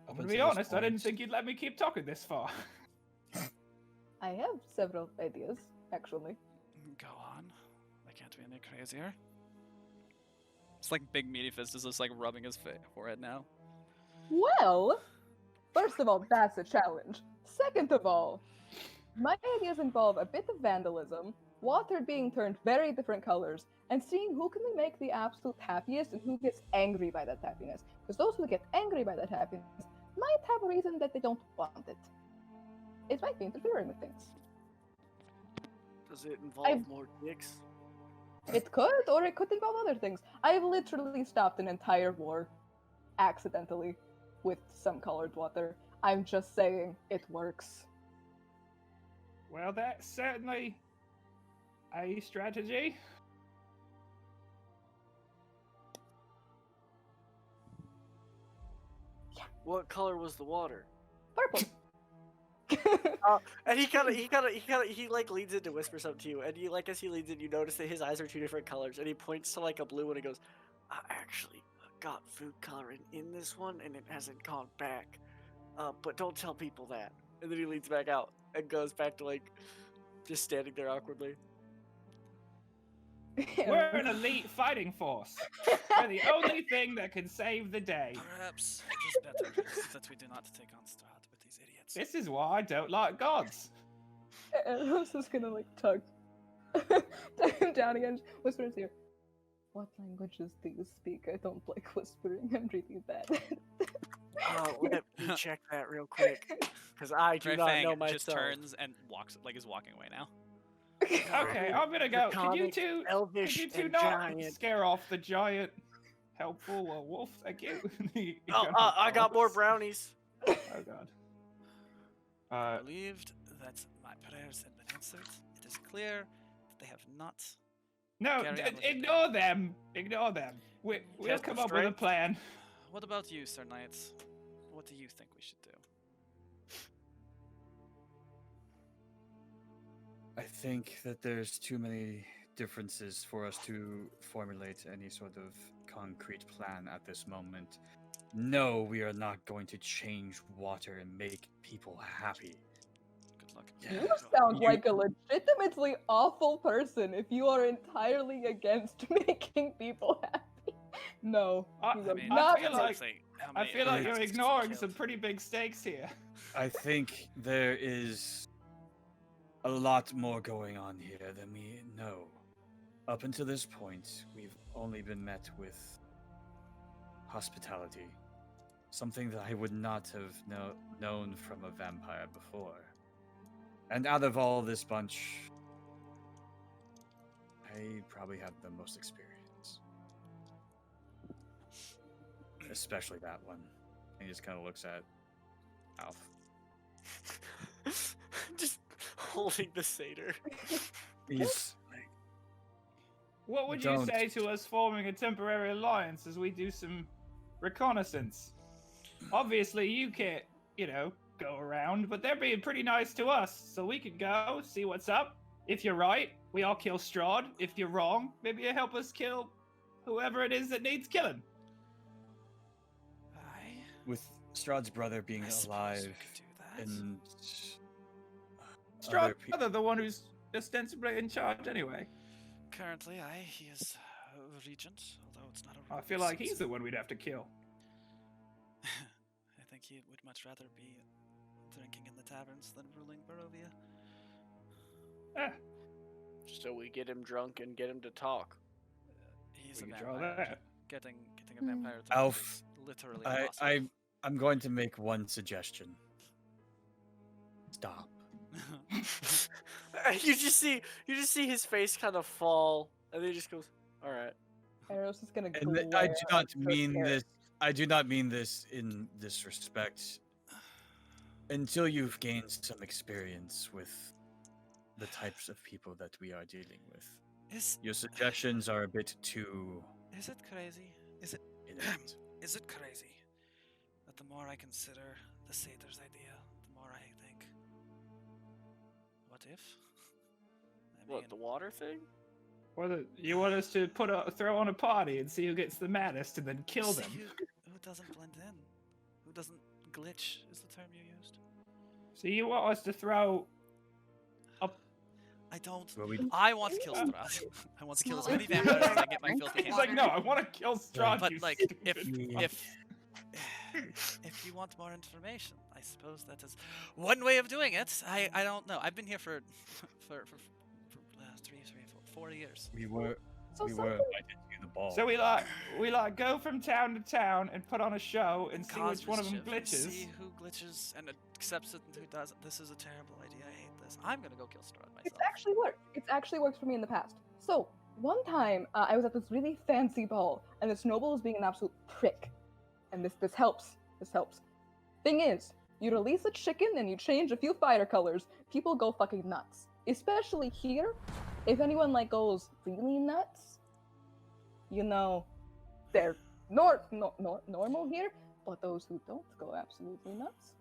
Speaker 6: up
Speaker 7: To
Speaker 6: until
Speaker 7: be
Speaker 6: this
Speaker 7: honest, I didn't
Speaker 6: point-
Speaker 7: think you'd let me keep talking this far.
Speaker 5: I have several ideas, actually.
Speaker 1: Go on. They can't be any crazier. It's like Big Meaty Fist is just like rubbing his forehead now.
Speaker 5: Well, first of all, that's a challenge. Second of all, my ideas involve a bit of vandalism, water being turned very different colors, and seeing who can we make the absolute happiest and who gets angry by that happiness. Because those who get angry by that happiness might have a reason that they don't want it. It might be interfering with things.
Speaker 3: does it involve more dicks?
Speaker 5: It could, or it could involve other things. I've literally stopped an entire war accidentally with some colored water. I'm just saying it works.
Speaker 7: Well, that's certainly a strategy.
Speaker 3: What color was the water?
Speaker 5: Purple.
Speaker 3: And he like leans in to whisper something to you, and you like as he leans in, you notice that his eyes are two different colors, and he points to like a blue one and he goes, "I actually got food coloring in this one, and it hasn't gone back. But don't tell people that." And then he leans back out and goes back to like just standing there awkwardly.
Speaker 7: We're an elite fighting force. We're the only thing that can save the day.
Speaker 1: Perhaps it is better that we do not take on Strahd with these idiots.
Speaker 7: This is why I don't like gods.
Speaker 5: Eros is gonna like tug him down again, whisper in his ear. What languages do you speak? I don't like whispering. I'm really bad.
Speaker 3: Let me check that real quick, because I do not know
Speaker 1: Greyfang
Speaker 3: myself.
Speaker 1: just turns and walks, like is walking away now.
Speaker 7: Okay, I'm gonna go. Could you
Speaker 3: Draconic,
Speaker 7: two
Speaker 3: Elvish,
Speaker 7: not
Speaker 3: and giant.
Speaker 7: scare off the giant helpful wolf? Thank you.
Speaker 3: Oh, I got more brownies.
Speaker 7: Oh god.
Speaker 1: I believed that my prayers had been answered. It is clear that they have not.
Speaker 7: No,
Speaker 1: Carry on with your
Speaker 7: ignore them. Ignore them. We'll
Speaker 3: Test
Speaker 7: come
Speaker 3: of
Speaker 7: up with a
Speaker 3: strength.
Speaker 7: plan.
Speaker 1: What about you, Sir Knight? What do you think we should do?
Speaker 6: I think that there's too many differences for us to formulate any sort of concrete plan at this moment. No, we are not going to change water and make people happy.
Speaker 1: Good luck.
Speaker 5: You sound
Speaker 6: You-
Speaker 5: like a legitimately awful person if you are entirely against making people happy. No,
Speaker 7: I-
Speaker 5: you
Speaker 1: I
Speaker 5: are
Speaker 1: mean,
Speaker 5: not.
Speaker 7: feel
Speaker 1: depends
Speaker 7: like-
Speaker 1: how
Speaker 7: I
Speaker 1: many
Speaker 7: feel like
Speaker 1: idiots
Speaker 7: you're
Speaker 1: just
Speaker 7: ignoring
Speaker 1: killed.
Speaker 7: some pretty big stakes here.
Speaker 6: I think there is a lot more going on here than we know. Up until this point, we've only been met with hospitality. Something that I would not have known from a vampire before. And out of all this bunch, I probably have the most experience. Especially that one. And he just kind of looks at Alf.
Speaker 3: Just holding the satyr.
Speaker 6: He's like,
Speaker 7: What would you
Speaker 6: Don't.
Speaker 7: say to us forming a temporary alliance as we do some reconnaissance? Obviously, you can't, go around, but they're being pretty nice to us, so we could go, see what's up. If you're right, we all kill Strahd. If you're wrong, maybe you help us kill whoever it is that needs killing.
Speaker 1: Aye,
Speaker 6: with Strahd's brother being
Speaker 1: I suppose we
Speaker 6: alive
Speaker 1: could do that.
Speaker 6: and
Speaker 7: Strahd's
Speaker 6: pe-
Speaker 7: brother, the one who's ostensibly in charge anyway.
Speaker 1: Currently, he is regent, although it's not a.
Speaker 7: I feel like he's the one we'd have to kill.
Speaker 1: I think he would much rather be drinking in the taverns than ruling Barovia.
Speaker 3: So we get him drunk and get him to talk.
Speaker 1: He's
Speaker 7: We
Speaker 1: a
Speaker 7: could draw
Speaker 1: vampire.
Speaker 7: that.
Speaker 1: Getting a
Speaker 5: Hmm.
Speaker 1: vampire to
Speaker 6: Alf-
Speaker 1: literally
Speaker 8: I,
Speaker 1: impossible.
Speaker 8: I'm going to make one suggestion. Stop.
Speaker 3: You just see his face kind of fall, and then he just goes, "All right."
Speaker 5: Eros is gonna
Speaker 8: And
Speaker 5: glare
Speaker 8: I do not
Speaker 5: at
Speaker 8: mean
Speaker 5: Sargeras.
Speaker 8: this. I do not mean this in disrespect. Until you've gained some experience with the types of people that we are dealing with,
Speaker 1: Is
Speaker 8: your suggestions are a bit too
Speaker 1: is it crazy? Is it
Speaker 8: inept.
Speaker 1: is it crazy that the more I consider the satyr's idea, the more I think, what if? I
Speaker 3: What, the water thing?
Speaker 7: You want us to throw on a party and see who gets the maddest and then kill
Speaker 1: see
Speaker 7: them?
Speaker 1: who doesn't blend in, who doesn't glitch is the term you used.
Speaker 7: So you want us to throw
Speaker 1: I don't.
Speaker 8: Well, we
Speaker 1: I want to kill Strahd. I want to kill as
Speaker 2: Smell
Speaker 1: many
Speaker 2: like
Speaker 1: vampires as I
Speaker 2: water.
Speaker 1: get my
Speaker 2: Drink
Speaker 1: filthy
Speaker 7: He's
Speaker 1: hands.
Speaker 7: like,
Speaker 1: on.
Speaker 7: no, I want to kill Strahd,
Speaker 1: But
Speaker 7: you
Speaker 1: like,
Speaker 7: stupid fuck."
Speaker 1: if you want more information, I suppose that is one way of doing it. I don't know. I've been here for 4 years.
Speaker 8: we were
Speaker 5: So
Speaker 8: we were
Speaker 5: something
Speaker 8: invited to the ball.
Speaker 7: So we go from town to town and put on a show and see
Speaker 1: Cause
Speaker 7: which one of them
Speaker 1: mischief.
Speaker 7: glitches.
Speaker 1: See who glitches and accepts it and who doesn't. This is a terrible idea. I hate this. I'm gonna go kill Strahd
Speaker 5: It's
Speaker 1: myself.
Speaker 5: actually worked. It's actually worked for me in the past. So one time, I was at this really fancy ball, and this noble was being an absolute prick. And this helps. This helps. Thing is, you release a chicken and you change a few fighter colors. People go fucking nuts. Especially here, if anyone like goes really nuts, you know, they're normal here. But those who don't go absolutely nuts.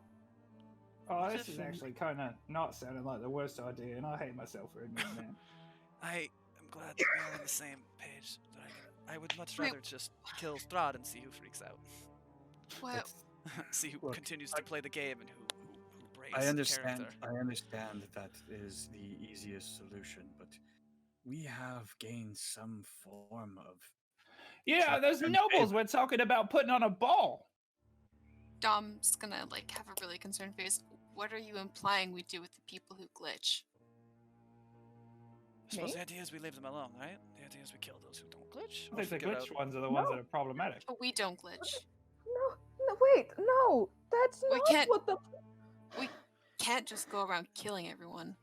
Speaker 7: Oh, this is actually kind of not sounding like the worst idea, and I hate myself for admitting that.
Speaker 1: I am glad that we're on the same page. That I would much
Speaker 2: Wait.
Speaker 1: rather just kill Strahd and see who freaks out.
Speaker 2: What?
Speaker 1: See who
Speaker 8: Look,
Speaker 1: continues to play the game and who breaks
Speaker 8: I understand.
Speaker 1: character.
Speaker 8: I understand that is the easiest solution, but we have gained some form of.
Speaker 7: Yeah, those
Speaker 8: And
Speaker 7: nobles were talking about putting on a ball.
Speaker 2: Dom's gonna like have a really concerned face. What are you implying we do with the people who glitch?
Speaker 1: I suppose
Speaker 5: Me?
Speaker 1: the idea is we leave them alone, right? The idea is we kill those who don't glitch.
Speaker 7: I
Speaker 1: or
Speaker 7: think the
Speaker 1: figure
Speaker 7: glitch
Speaker 1: out-
Speaker 7: ones are the ones
Speaker 5: No.
Speaker 7: that are problematic.
Speaker 2: But we don't glitch.
Speaker 5: No, wait, no, that's
Speaker 2: We
Speaker 5: not
Speaker 2: can't-
Speaker 5: what the.
Speaker 2: Can't just go around killing everyone.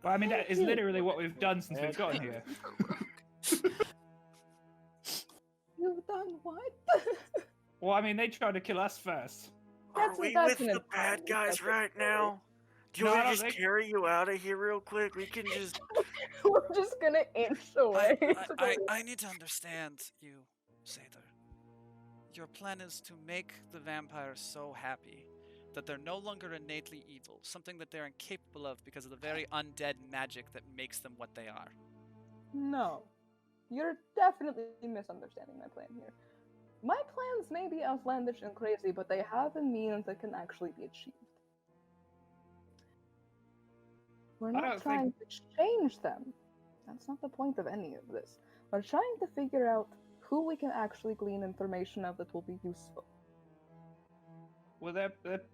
Speaker 7: Well, I mean, that is literally what we've done since we've gotten here.
Speaker 5: You've done what?
Speaker 7: Well, I mean, they tried to kill us first.
Speaker 5: That's- that's an entirely separate story.
Speaker 3: Do you
Speaker 7: No, I
Speaker 3: want
Speaker 7: don't
Speaker 3: to just
Speaker 7: think-
Speaker 3: carry you out of here real quick? We can just.
Speaker 5: We're just gonna inch away.
Speaker 1: I need to understand you, Sather. Your plan is to make the vampires so happy that they're no longer innately evil, something that they're incapable of because of the very undead magic that makes them what they are.
Speaker 5: No. You're definitely misunderstanding my plan here. My plans may be outlandish and crazy, but they have a means that can actually be achieved. We're
Speaker 7: I
Speaker 5: not
Speaker 7: don't
Speaker 5: trying to change them. That's not the point of any of this. We're trying to figure out who we can actually glean information of that will be useful.
Speaker 7: Well,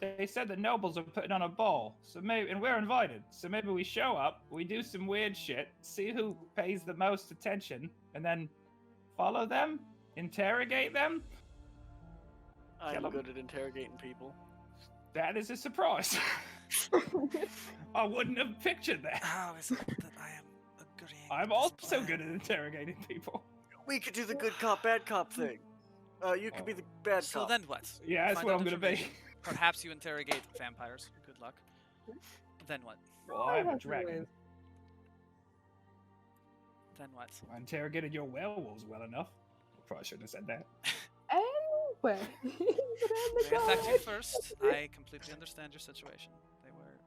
Speaker 7: they said the nobles are putting on a ball, so maybe, and we're invited. So maybe we show up, we do some weird shit, see who pays the most attention, and then follow them, interrogate them.
Speaker 3: I'm
Speaker 7: Kill 'em.
Speaker 3: good at interrogating people.
Speaker 7: That is a surprise. I wouldn't have pictured that.
Speaker 1: How is it that I am agreeing?
Speaker 7: I'm
Speaker 1: with this
Speaker 7: also
Speaker 1: plan?
Speaker 7: good at interrogating people.
Speaker 3: We could do the good cop, bad cop thing. You could be the bad
Speaker 1: So
Speaker 3: cop.
Speaker 1: then what?
Speaker 7: Yeah, that's
Speaker 1: Find
Speaker 7: what
Speaker 1: out
Speaker 7: I'm gonna be.
Speaker 1: information. Perhaps you interrogate vampires. Good luck. Then what?
Speaker 7: Well, I'm a
Speaker 5: That's
Speaker 7: dragon.
Speaker 5: always-
Speaker 1: Then what?
Speaker 7: I interrogated your werewolves well enough. Probably shouldn't have said that.
Speaker 5: Anyway,
Speaker 1: May affect you first. I completely understand your situation. They were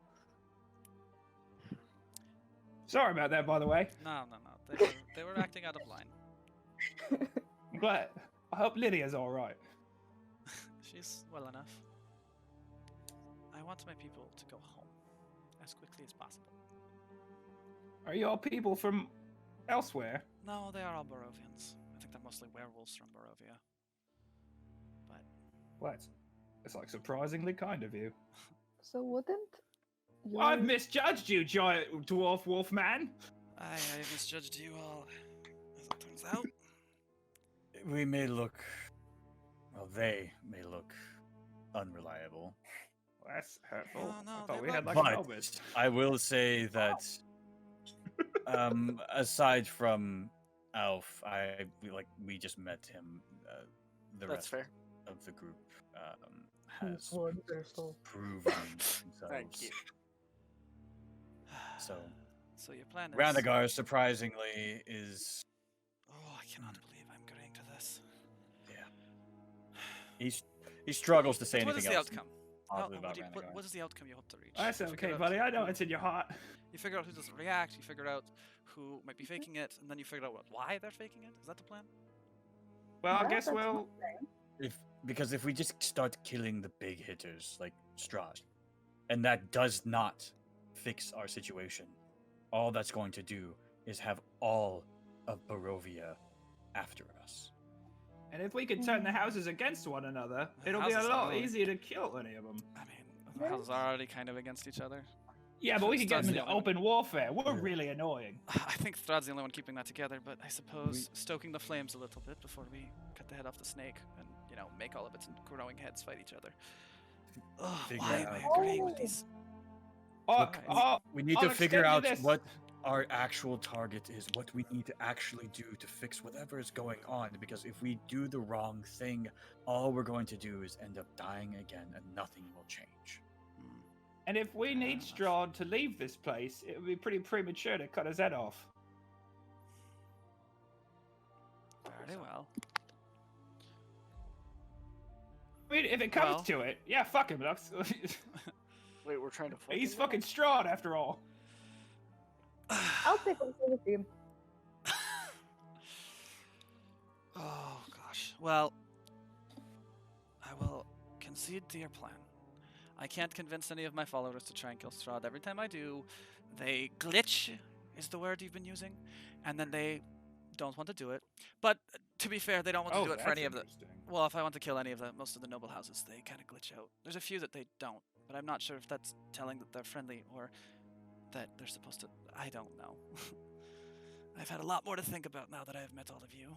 Speaker 7: Sorry about that, by the way.
Speaker 1: no. They were acting out of line.
Speaker 7: I'm glad. I hope Lydia's all right.
Speaker 1: She's well enough. I want my people to go home as quickly as possible.
Speaker 7: Are you all people from elsewhere?
Speaker 1: No, they are all Barovians. I think they're mostly werewolves from Barovia. But
Speaker 7: What? It's like surprisingly kind of you.
Speaker 5: So wouldn't you?
Speaker 7: I've misjudged you, giant dwarf wolf man.
Speaker 1: I misjudged you all, as it turns out.
Speaker 8: We may look Well, they may look unreliable.
Speaker 7: Well, that's hurtful.
Speaker 1: No,
Speaker 7: I
Speaker 1: they
Speaker 7: thought we
Speaker 1: look
Speaker 7: had like a
Speaker 8: But
Speaker 7: Elvis.
Speaker 8: I will say that, aside from Alf, we just met him. The
Speaker 3: That's
Speaker 8: rest
Speaker 3: fair.
Speaker 8: of the group
Speaker 5: He's
Speaker 8: has
Speaker 5: wonderful.
Speaker 8: proven themselves.
Speaker 3: Thank you.
Speaker 8: So
Speaker 1: So your plan is.
Speaker 8: Ranagar, surprisingly, is
Speaker 1: Oh, I cannot believe I'm agreeing to this.
Speaker 8: he struggles to say
Speaker 1: But what
Speaker 8: anything
Speaker 1: is the
Speaker 8: else
Speaker 1: outcome?
Speaker 8: positive about Ranagar.
Speaker 1: What is the outcome you hope to reach?
Speaker 7: That's
Speaker 1: You
Speaker 7: okay,
Speaker 1: figure out
Speaker 7: buddy. I know
Speaker 1: who-
Speaker 7: it's in your heart.
Speaker 1: You figure out who doesn't react. You figure out who might be faking it, and then you figure out why they're faking it. Is that the plan?
Speaker 7: Well, I
Speaker 5: Yeah,
Speaker 7: guess
Speaker 5: that's
Speaker 7: we'll.
Speaker 8: Because if we just start killing the big hitters like Strahd, and that does not fix our situation, all that's going to do is have all of Barovia after us.
Speaker 7: And if we could turn the houses against one another, it'll be a
Speaker 1: Houses
Speaker 7: lot
Speaker 1: are-
Speaker 7: easier to kill any of them.
Speaker 1: I mean, the houses are already kind of against each other.
Speaker 7: Yeah, but we could get
Speaker 1: Strahd's
Speaker 7: them
Speaker 1: the
Speaker 7: into
Speaker 1: only one.
Speaker 7: open warfare. We're
Speaker 8: Yeah.
Speaker 7: really annoying.
Speaker 1: I think Strahd's the only one keeping that together, but I suppose stoking the flames a little bit before we cut the head off the snake and, make all of its growing heads fight each other. Oh,
Speaker 8: Figure
Speaker 1: why am I
Speaker 8: out-
Speaker 1: agreeing with these?
Speaker 8: Look,
Speaker 7: Oh,
Speaker 8: We need
Speaker 7: I'll
Speaker 8: to figure
Speaker 7: extend you
Speaker 8: out
Speaker 7: this.
Speaker 8: what our actual target is, what we need to actually do to fix whatever is going on. Because if we do the wrong thing, all we're going to do is end up dying again, and nothing will change.
Speaker 1: Hmm.
Speaker 7: and if we need
Speaker 1: Fair enough.
Speaker 7: Strahd to leave this place, it would be pretty premature to cut his head off.
Speaker 1: Very well.
Speaker 7: I mean, if it comes
Speaker 1: Well-
Speaker 7: to it, yeah, fuck him. Lux.
Speaker 3: Wait, we're trying to.
Speaker 7: He's
Speaker 3: him
Speaker 7: fucking Strahd after all.
Speaker 5: I'll take one for the team.
Speaker 1: Oh gosh. Well, I will concede to your plan. I can't convince any of my followers to try and kill Strahd. Every time I do, they glitch is the word you've been using, and then they don't want to do it. But to be fair, they don't want to do it for any of the. Well, if I want to kill any of most of the noble houses, they kind of glitch out. There's a few that they don't, but I'm not sure if that's telling that they're friendly or that they're supposed to. I don't know. I've had a lot more to think about now that I have met all of you.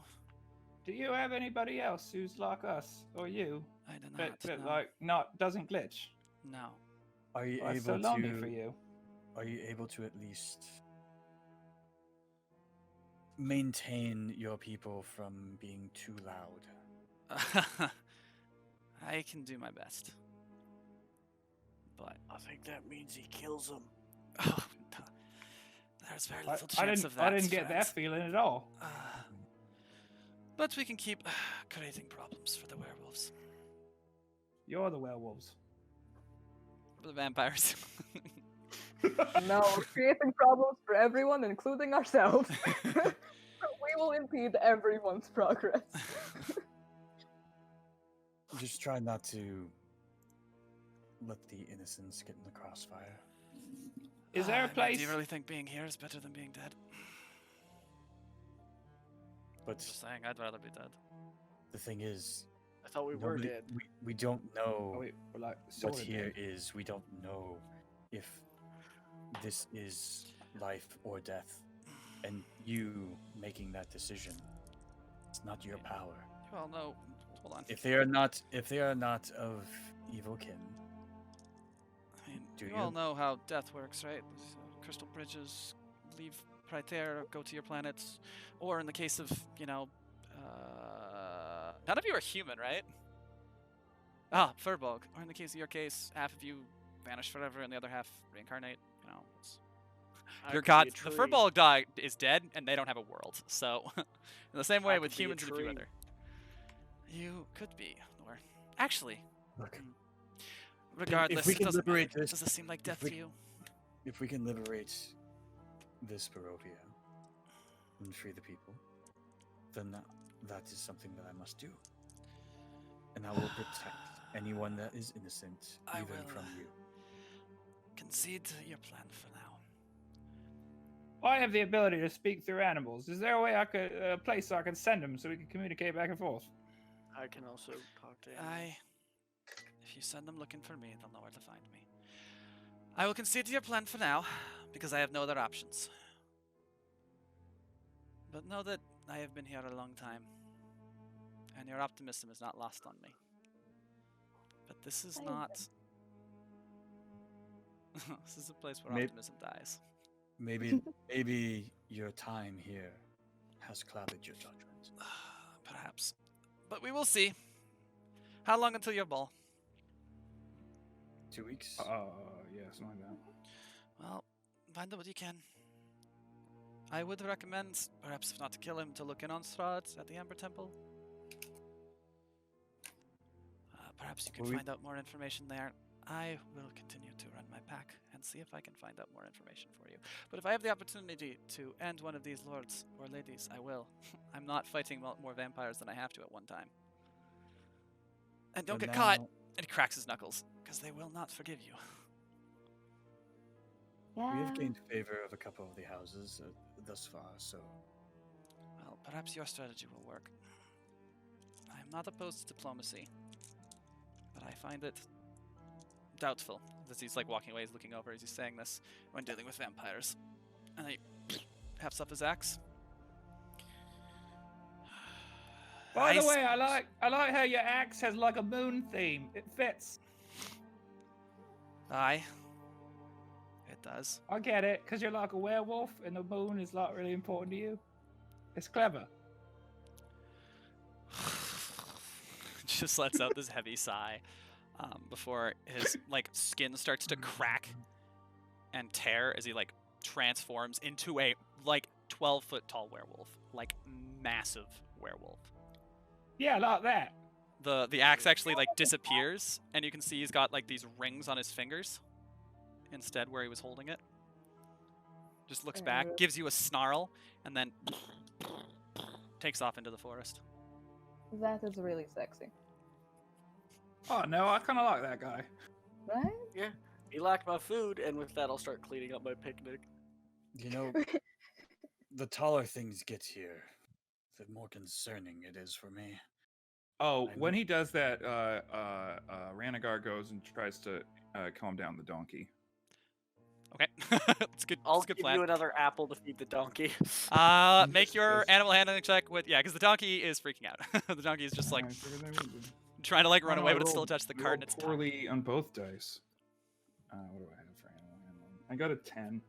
Speaker 7: Do you have anybody else who's like us or you
Speaker 1: I do
Speaker 7: that
Speaker 1: not.
Speaker 7: like not doesn't glitch?
Speaker 1: No.
Speaker 8: Are you
Speaker 7: I'm so
Speaker 8: able
Speaker 7: lonely
Speaker 8: to?
Speaker 7: for you.
Speaker 8: Are you able to at least maintain your people from being too loud?
Speaker 1: I can do my best. But
Speaker 3: I think that means he kills him.
Speaker 1: oh, no. There's very little
Speaker 7: I
Speaker 1: chance
Speaker 7: didn't.
Speaker 1: of that.
Speaker 7: I didn't get that
Speaker 1: friends.
Speaker 7: feeling at all.
Speaker 1: But we can keep creating problems for the werewolves.
Speaker 7: You're the werewolves.
Speaker 1: For the vampires.
Speaker 5: No, we're creating problems for everyone, including ourselves. We will impede everyone's progress.
Speaker 8: Just try not to let the innocents get in the crossfire.
Speaker 7: Is there a
Speaker 1: I mean,
Speaker 7: place?
Speaker 1: do you really think being here is better than being dead?
Speaker 8: But
Speaker 1: Just saying, I'd rather be dead.
Speaker 8: the thing is,
Speaker 3: I thought we were
Speaker 8: nobody-
Speaker 3: dead.
Speaker 8: we don't know
Speaker 7: Oh, wait, we're like
Speaker 8: what
Speaker 7: sorta
Speaker 8: here
Speaker 7: dead.
Speaker 8: is. We don't know if this is life or death. And you making that decision, it's not your power.
Speaker 1: You all know. Hold on.
Speaker 8: If they are not of evil kin,
Speaker 1: I mean,
Speaker 8: Do
Speaker 1: you all
Speaker 8: you?
Speaker 1: know how death works, right? So, crystal bridges, leave right there, go to your planets, or in the case of, none of you are human, right? Ah, Furbolg. Or in the case of your case, half of you vanish forever, and the other half reincarnate. It's
Speaker 3: I
Speaker 1: your
Speaker 3: could
Speaker 1: god.
Speaker 3: be a
Speaker 1: The
Speaker 3: tree.
Speaker 1: Furbolg is dead, and they don't have a world. So, in the same way
Speaker 3: I
Speaker 1: with
Speaker 3: could be a
Speaker 1: humans and a few
Speaker 3: tree.
Speaker 1: other. You could be, or actually,
Speaker 8: look,
Speaker 1: regardless,
Speaker 8: we
Speaker 1: it
Speaker 8: can
Speaker 1: doesn't
Speaker 8: liberate
Speaker 1: matter.
Speaker 8: this-
Speaker 1: Does this seem like death
Speaker 8: we-
Speaker 1: to you?
Speaker 8: if we can liberate this Barovia and free the people, then that is something that I must do. And I will protect anyone that is innocent,
Speaker 1: I
Speaker 8: even
Speaker 1: will,
Speaker 8: from you.
Speaker 1: Concede to your plan for now.
Speaker 7: I have the ability to speak through animals. Is there a way a place I can send them so we can communicate back and forth?
Speaker 3: I can also talk to him.
Speaker 1: If you send them looking for me, they'll know where to find me. I will concede to your plan for now, because I have no other options. But know that I have been here a long time. and your optimism is not lost on me. But this is
Speaker 5: I
Speaker 1: not. This is a place where
Speaker 8: Maybe-
Speaker 1: optimism dies.
Speaker 8: Maybe your time here has clouded your judgment.
Speaker 1: Perhaps. But we will see. How long until your ball?
Speaker 8: 2 weeks.
Speaker 4: Yeah, something like that.
Speaker 1: Well, find out what you can. I would recommend, perhaps if not to kill him, to look in on Strahd at the Amber Temple. Perhaps you can
Speaker 8: Well, we-
Speaker 1: find out more information there. I will continue to run my pack and see if I can find out more information for you. But if I have the opportunity to end one of these lords or ladies, I will. I'm not fighting more vampires than I have to at one time. And don't
Speaker 8: For
Speaker 1: get caught!
Speaker 8: now,
Speaker 1: And he cracks his knuckles, because they will not forgive you.
Speaker 5: Yeah.
Speaker 8: We have gained favor of a couple of the houses thus far, so
Speaker 1: Well, perhaps your strategy will work. I am not opposed to diplomacy, but I find it doubtful. As he's like walking away, he's looking over as he's saying this when dealing with vampires. And he hefts up his axe.
Speaker 7: By the
Speaker 1: Nice.
Speaker 7: way, I like how your axe has like a moon theme. It fits.
Speaker 1: Aye. It does.
Speaker 7: I get it, because you're like a werewolf and the moon is like really important to you. It's clever.
Speaker 1: Just lets out this heavy sigh before his like skin starts to crack and tear as he like transforms into a like 12-foot tall werewolf, like massive werewolf.
Speaker 7: Yeah, like that.
Speaker 1: The axe actually like disappears, and you can see he's got like these rings on his fingers instead where he was holding it. Just looks back, gives you a snarl, and then takes off into the forest.
Speaker 5: That is really sexy.
Speaker 4: Oh no, I kind of like that guy.
Speaker 5: Right?
Speaker 3: Yeah, he lacked my food, and with that, I'll start cleaning up my picnic.
Speaker 8: you know, the taller things get here, the more concerning it is for me.
Speaker 4: Oh,
Speaker 8: I
Speaker 4: when
Speaker 8: know.
Speaker 4: he does that, Ranagar goes and tries to calm down the donkey.
Speaker 1: Okay, it's good.
Speaker 3: I'll
Speaker 1: It's a good
Speaker 3: give
Speaker 1: plan.
Speaker 3: you another apple to feed the donkey.
Speaker 1: Make your
Speaker 4: Yes.
Speaker 1: animal handling check with yeah, because the donkey is freaking out. The donkey is just like
Speaker 4: I figured they would be.
Speaker 1: trying to like run
Speaker 4: Oh, no,
Speaker 1: away,
Speaker 4: I
Speaker 1: but it's still
Speaker 4: rolled-
Speaker 1: attached to the
Speaker 4: I
Speaker 1: cart
Speaker 4: rolled
Speaker 1: and it's
Speaker 4: poorly on both dice. What do I have for animal handling? I got a 10.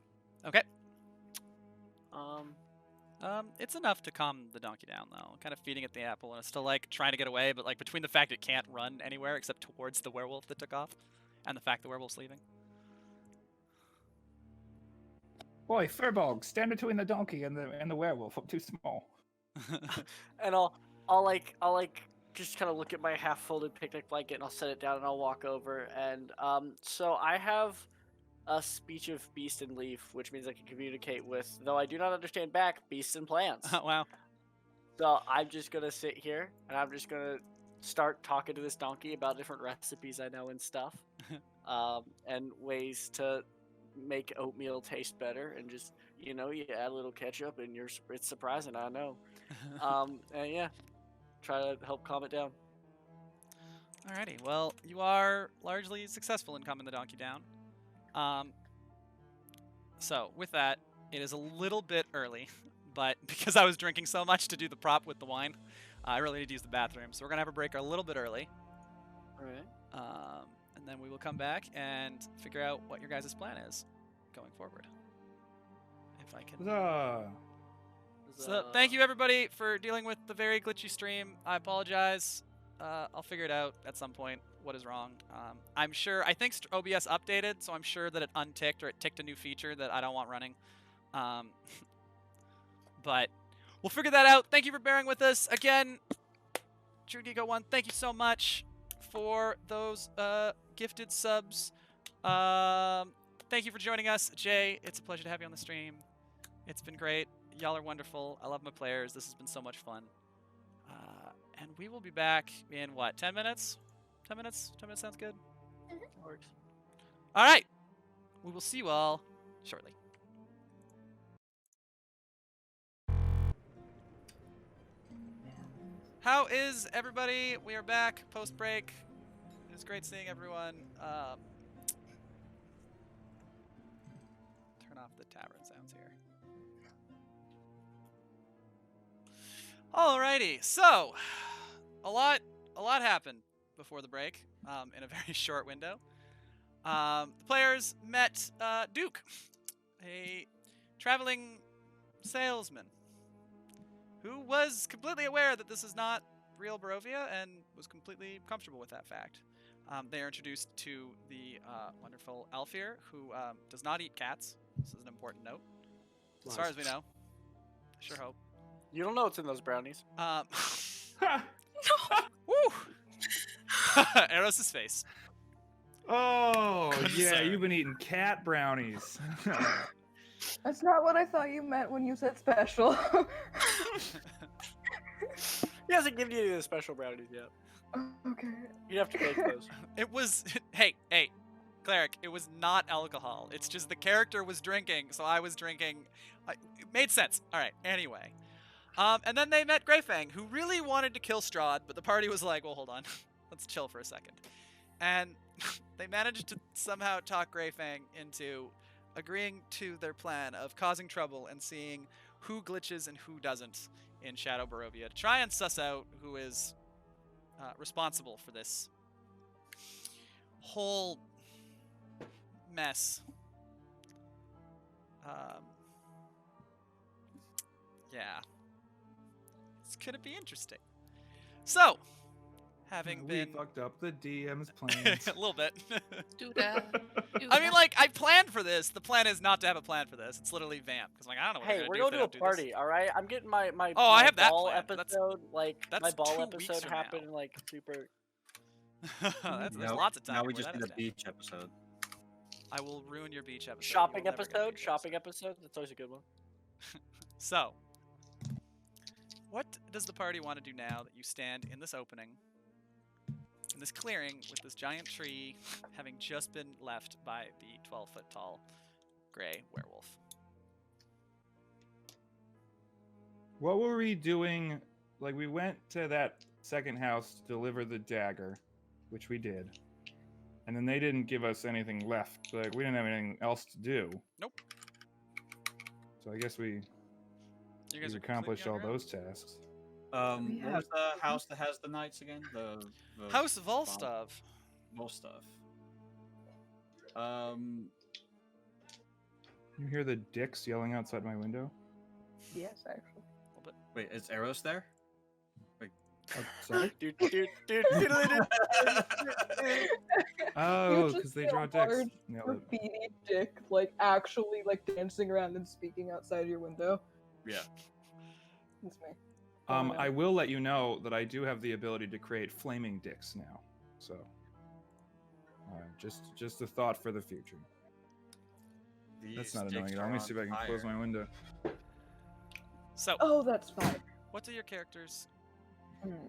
Speaker 1: Okay.
Speaker 3: um,
Speaker 1: It's enough to calm the donkey down though. Kind of feeding it the apple, and it's still like trying to get away, but like between the fact it can't run anywhere except towards the werewolf that took off, and the fact the werewolf's leaving.
Speaker 7: Boy, Furbog, stand between the donkey and the werewolf. I'm too small.
Speaker 3: and I'll just kind of look at my half-folded picnic blanket, and I'll set it down, and I'll walk over, and so I have a speech of beast and leaf, which means I can communicate with, though I do not understand back, beasts and plants.
Speaker 1: Oh, wow.
Speaker 3: So I'm just gonna sit here, and I'm just gonna start talking to this donkey about different recipes I know and stuff, and ways to make oatmeal taste better, and just you add a little ketchup, and it's surprising, I know. And yeah, try to help calm it down.
Speaker 1: Alrighty. Well, you are largely successful in calming the donkey down. So with that, it is a little bit early, but because I was drinking so much to do the prop with the wine, I really need to use the bathroom. So we're gonna have a break a little bit early,
Speaker 3: All right.
Speaker 1: and then we will come back and figure out what your guys' plan is going forward. If I can.
Speaker 4: Huzzah!
Speaker 1: So thank you everybody for dealing with the very glitchy stream. I apologize. I'll figure it out at some point what is wrong. I'm sure, I think OBS updated, so I'm sure that it unticked or it ticked a new feature that I don't want running. But we'll figure that out. Thank you for bearing with us. Again, True Geeko 1, thank you so much for those gifted subs. Thank you for joining us. Jay, it's a pleasure to have you on the stream. It's been great. Y'all are wonderful. I love my players. This has been so much fun. And we will be back in, what, 10 minutes? 10 minutes? 10 minutes sounds good?
Speaker 3: Works.
Speaker 1: All right. We will see you all shortly. How is everybody? We are back post-break. It was great seeing everyone. Turn off the tavern sounds here. Alrighty, so a lot happened before the break, in a very short window. The players met Duke, a traveling salesman, who was completely aware that this is not real Barovia and was completely comfortable with that fact. They are introduced to the wonderful Alfir, who does not eat cats. This is an important note. As far as we know. I sure hope.
Speaker 3: You don't know what's in those brownies.
Speaker 1: Woo! Eros' face.
Speaker 4: Oh, yeah,
Speaker 1: Concern.
Speaker 4: you've been eating cat brownies.
Speaker 5: That's not what I thought you meant when you said special.
Speaker 3: He hasn't given you the special brownies yet.
Speaker 5: Okay.
Speaker 3: You have to make those.
Speaker 1: It was. Hey, cleric. It was not alcohol. It's just the character was drinking, so I was drinking. It made sense. All right. Anyway, and then they met Greyfang, who really wanted to kill Strahd, but the party was like, "Well, hold on, let's chill for a second." And they managed to somehow talk Greyfang into agreeing to their plan of causing trouble and seeing who glitches and who doesn't in Shadow Barovia to try and suss out who is responsible for this whole mess. Yeah. It's gonna be interesting. So, having
Speaker 4: we
Speaker 1: been
Speaker 4: fucked up the DM's plans.
Speaker 1: a little bit.
Speaker 2: Do that. Do
Speaker 1: I mean,
Speaker 2: that.
Speaker 1: like, I planned for this. The plan is not to have a plan for this. It's literally vamp. Because, like, I don't know what
Speaker 3: Hey,
Speaker 1: they're
Speaker 3: we're
Speaker 1: gonna
Speaker 3: going to a
Speaker 1: do if they don't do
Speaker 3: party, all right? I'm getting my
Speaker 1: Oh, I
Speaker 3: my
Speaker 1: have that
Speaker 3: ball
Speaker 1: planned. That's-
Speaker 3: episode. Like my
Speaker 1: that's
Speaker 3: ball
Speaker 1: 2 weeks
Speaker 3: episode
Speaker 1: from now.
Speaker 3: happened like super.
Speaker 1: this. There's
Speaker 8: Now-
Speaker 1: lots of time.
Speaker 8: Now we
Speaker 1: before
Speaker 8: just
Speaker 1: that
Speaker 8: need
Speaker 1: is
Speaker 8: a
Speaker 1: done.
Speaker 8: beach episode.
Speaker 1: I will ruin your beach episode. You
Speaker 3: Shopping
Speaker 1: will never get a
Speaker 3: episode.
Speaker 1: beach
Speaker 3: Shopping episode. That's always a good one.
Speaker 1: So, what does the party want to do now that you stand in this opening, in this clearing with this giant tree having just been left by the 12-foot tall gray werewolf?
Speaker 4: What were we doing? Like, we went to that second house to deliver the dagger, which we did. And then they didn't give us anything left. Like, we didn't have anything else to do.
Speaker 1: Nope.
Speaker 4: So I guess we
Speaker 1: You guys are
Speaker 4: accomplished all
Speaker 1: completely on
Speaker 4: those tasks.
Speaker 8: What
Speaker 5: Yeah.
Speaker 8: was the house that has the knights again? The
Speaker 1: your own. House of all
Speaker 8: bomb-
Speaker 1: stuff.
Speaker 8: Most stuff.
Speaker 4: You hear the dicks yelling outside my window?
Speaker 5: Yes, actually.
Speaker 8: Wait, is Eros there?
Speaker 4: Oh, sorry?
Speaker 3: Dude.
Speaker 4: Oh,
Speaker 5: just
Speaker 4: because they
Speaker 5: see a
Speaker 4: draw dicks.
Speaker 5: large
Speaker 4: Nailed it.
Speaker 5: Graffiti dick, like actually like dancing around and speaking outside your window.
Speaker 8: Yeah.
Speaker 5: It's me.
Speaker 4: I will let you know that I do have the ability to create flaming dicks now. So, just a thought for the future. That's
Speaker 8: These
Speaker 4: not annoying
Speaker 8: dicks
Speaker 4: at all. Let
Speaker 8: are
Speaker 4: me
Speaker 8: on
Speaker 4: see if I can close
Speaker 8: fire.
Speaker 4: my window.
Speaker 1: So,
Speaker 5: Oh, that's fine.
Speaker 1: what are your characters
Speaker 5: Hmm.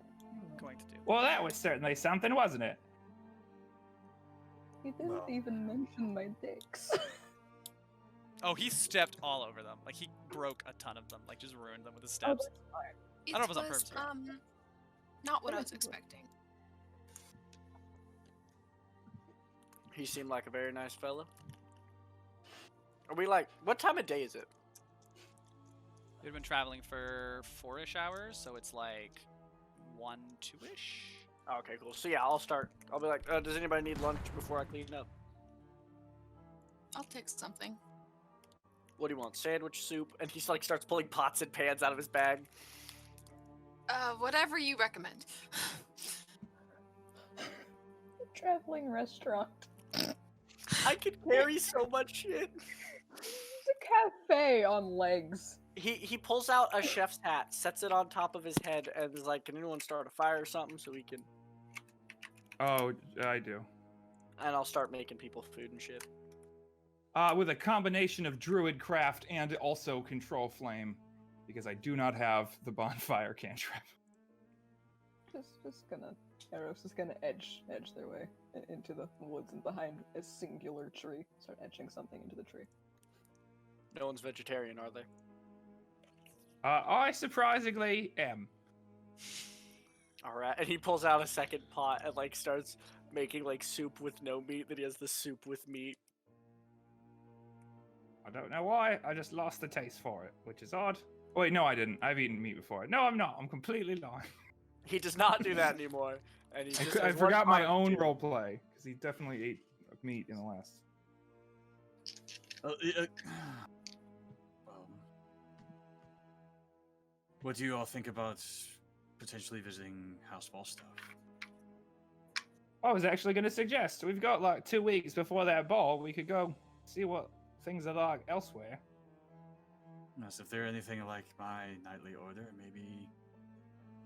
Speaker 1: going to do?
Speaker 7: Well, that was certainly something, wasn't it?
Speaker 5: He didn't
Speaker 8: Well.
Speaker 5: even mention my dicks.
Speaker 1: Oh, he stepped all over them. Like, he broke a ton of them. Like, just ruined them with his
Speaker 5: Oh,
Speaker 1: steps.
Speaker 5: that's fine.
Speaker 2: It
Speaker 1: don't know if it was on purpose or
Speaker 2: not what I
Speaker 5: Yeah,
Speaker 2: was
Speaker 5: it's good.
Speaker 2: expecting.
Speaker 3: He seemed like a very nice fella. Are we like? What time of day is it?
Speaker 1: We've been traveling for 4-ish hours, so it's like 1, 2-ish.
Speaker 3: Okay, cool. So yeah, I'll start. I'll be like, does anybody need lunch before I clean up?
Speaker 2: I'll take something.
Speaker 3: What do you want? Sandwich, soup? And he like starts pulling pots and pans out of his bag.
Speaker 2: Whatever you recommend.
Speaker 5: Traveling restaurant.
Speaker 3: I could carry so much shit.
Speaker 5: It's a cafe on legs.
Speaker 3: He pulls out a chef's hat, sets it on top of his head, and is like, "Can anyone start a fire or something so we can?"
Speaker 4: Oh, I do.
Speaker 3: And I'll start making people food and shit.
Speaker 4: With a combination of druid craft and also control flame, because I do not have the bonfire cantrip.
Speaker 5: Just gonna. Eros is gonna edge their way into the woods and behind a singular tree. Start etching something into the tree.
Speaker 3: No one's vegetarian, are they?
Speaker 7: I surprisingly am.
Speaker 3: All right. And he pulls out a second pot and like starts making like soup with no meat. Then he has the soup with meat.
Speaker 7: I don't know why. I just lost the taste for it, which is odd.
Speaker 4: Wait, no, I didn't. I've eaten meat before.
Speaker 7: No, I'm not. I'm completely lying.
Speaker 3: He does not do that anymore. And he just
Speaker 4: I
Speaker 3: has one
Speaker 4: forgot my
Speaker 3: product
Speaker 4: own
Speaker 3: too.
Speaker 4: role play because he definitely ate meat in the last.
Speaker 8: Um, what do you all think about potentially visiting House Falstaff?
Speaker 7: I was actually going to suggest we've got like 2 weeks before that ball. We could go see what things are like elsewhere.
Speaker 8: Yes, if they're anything like my knightly order, maybe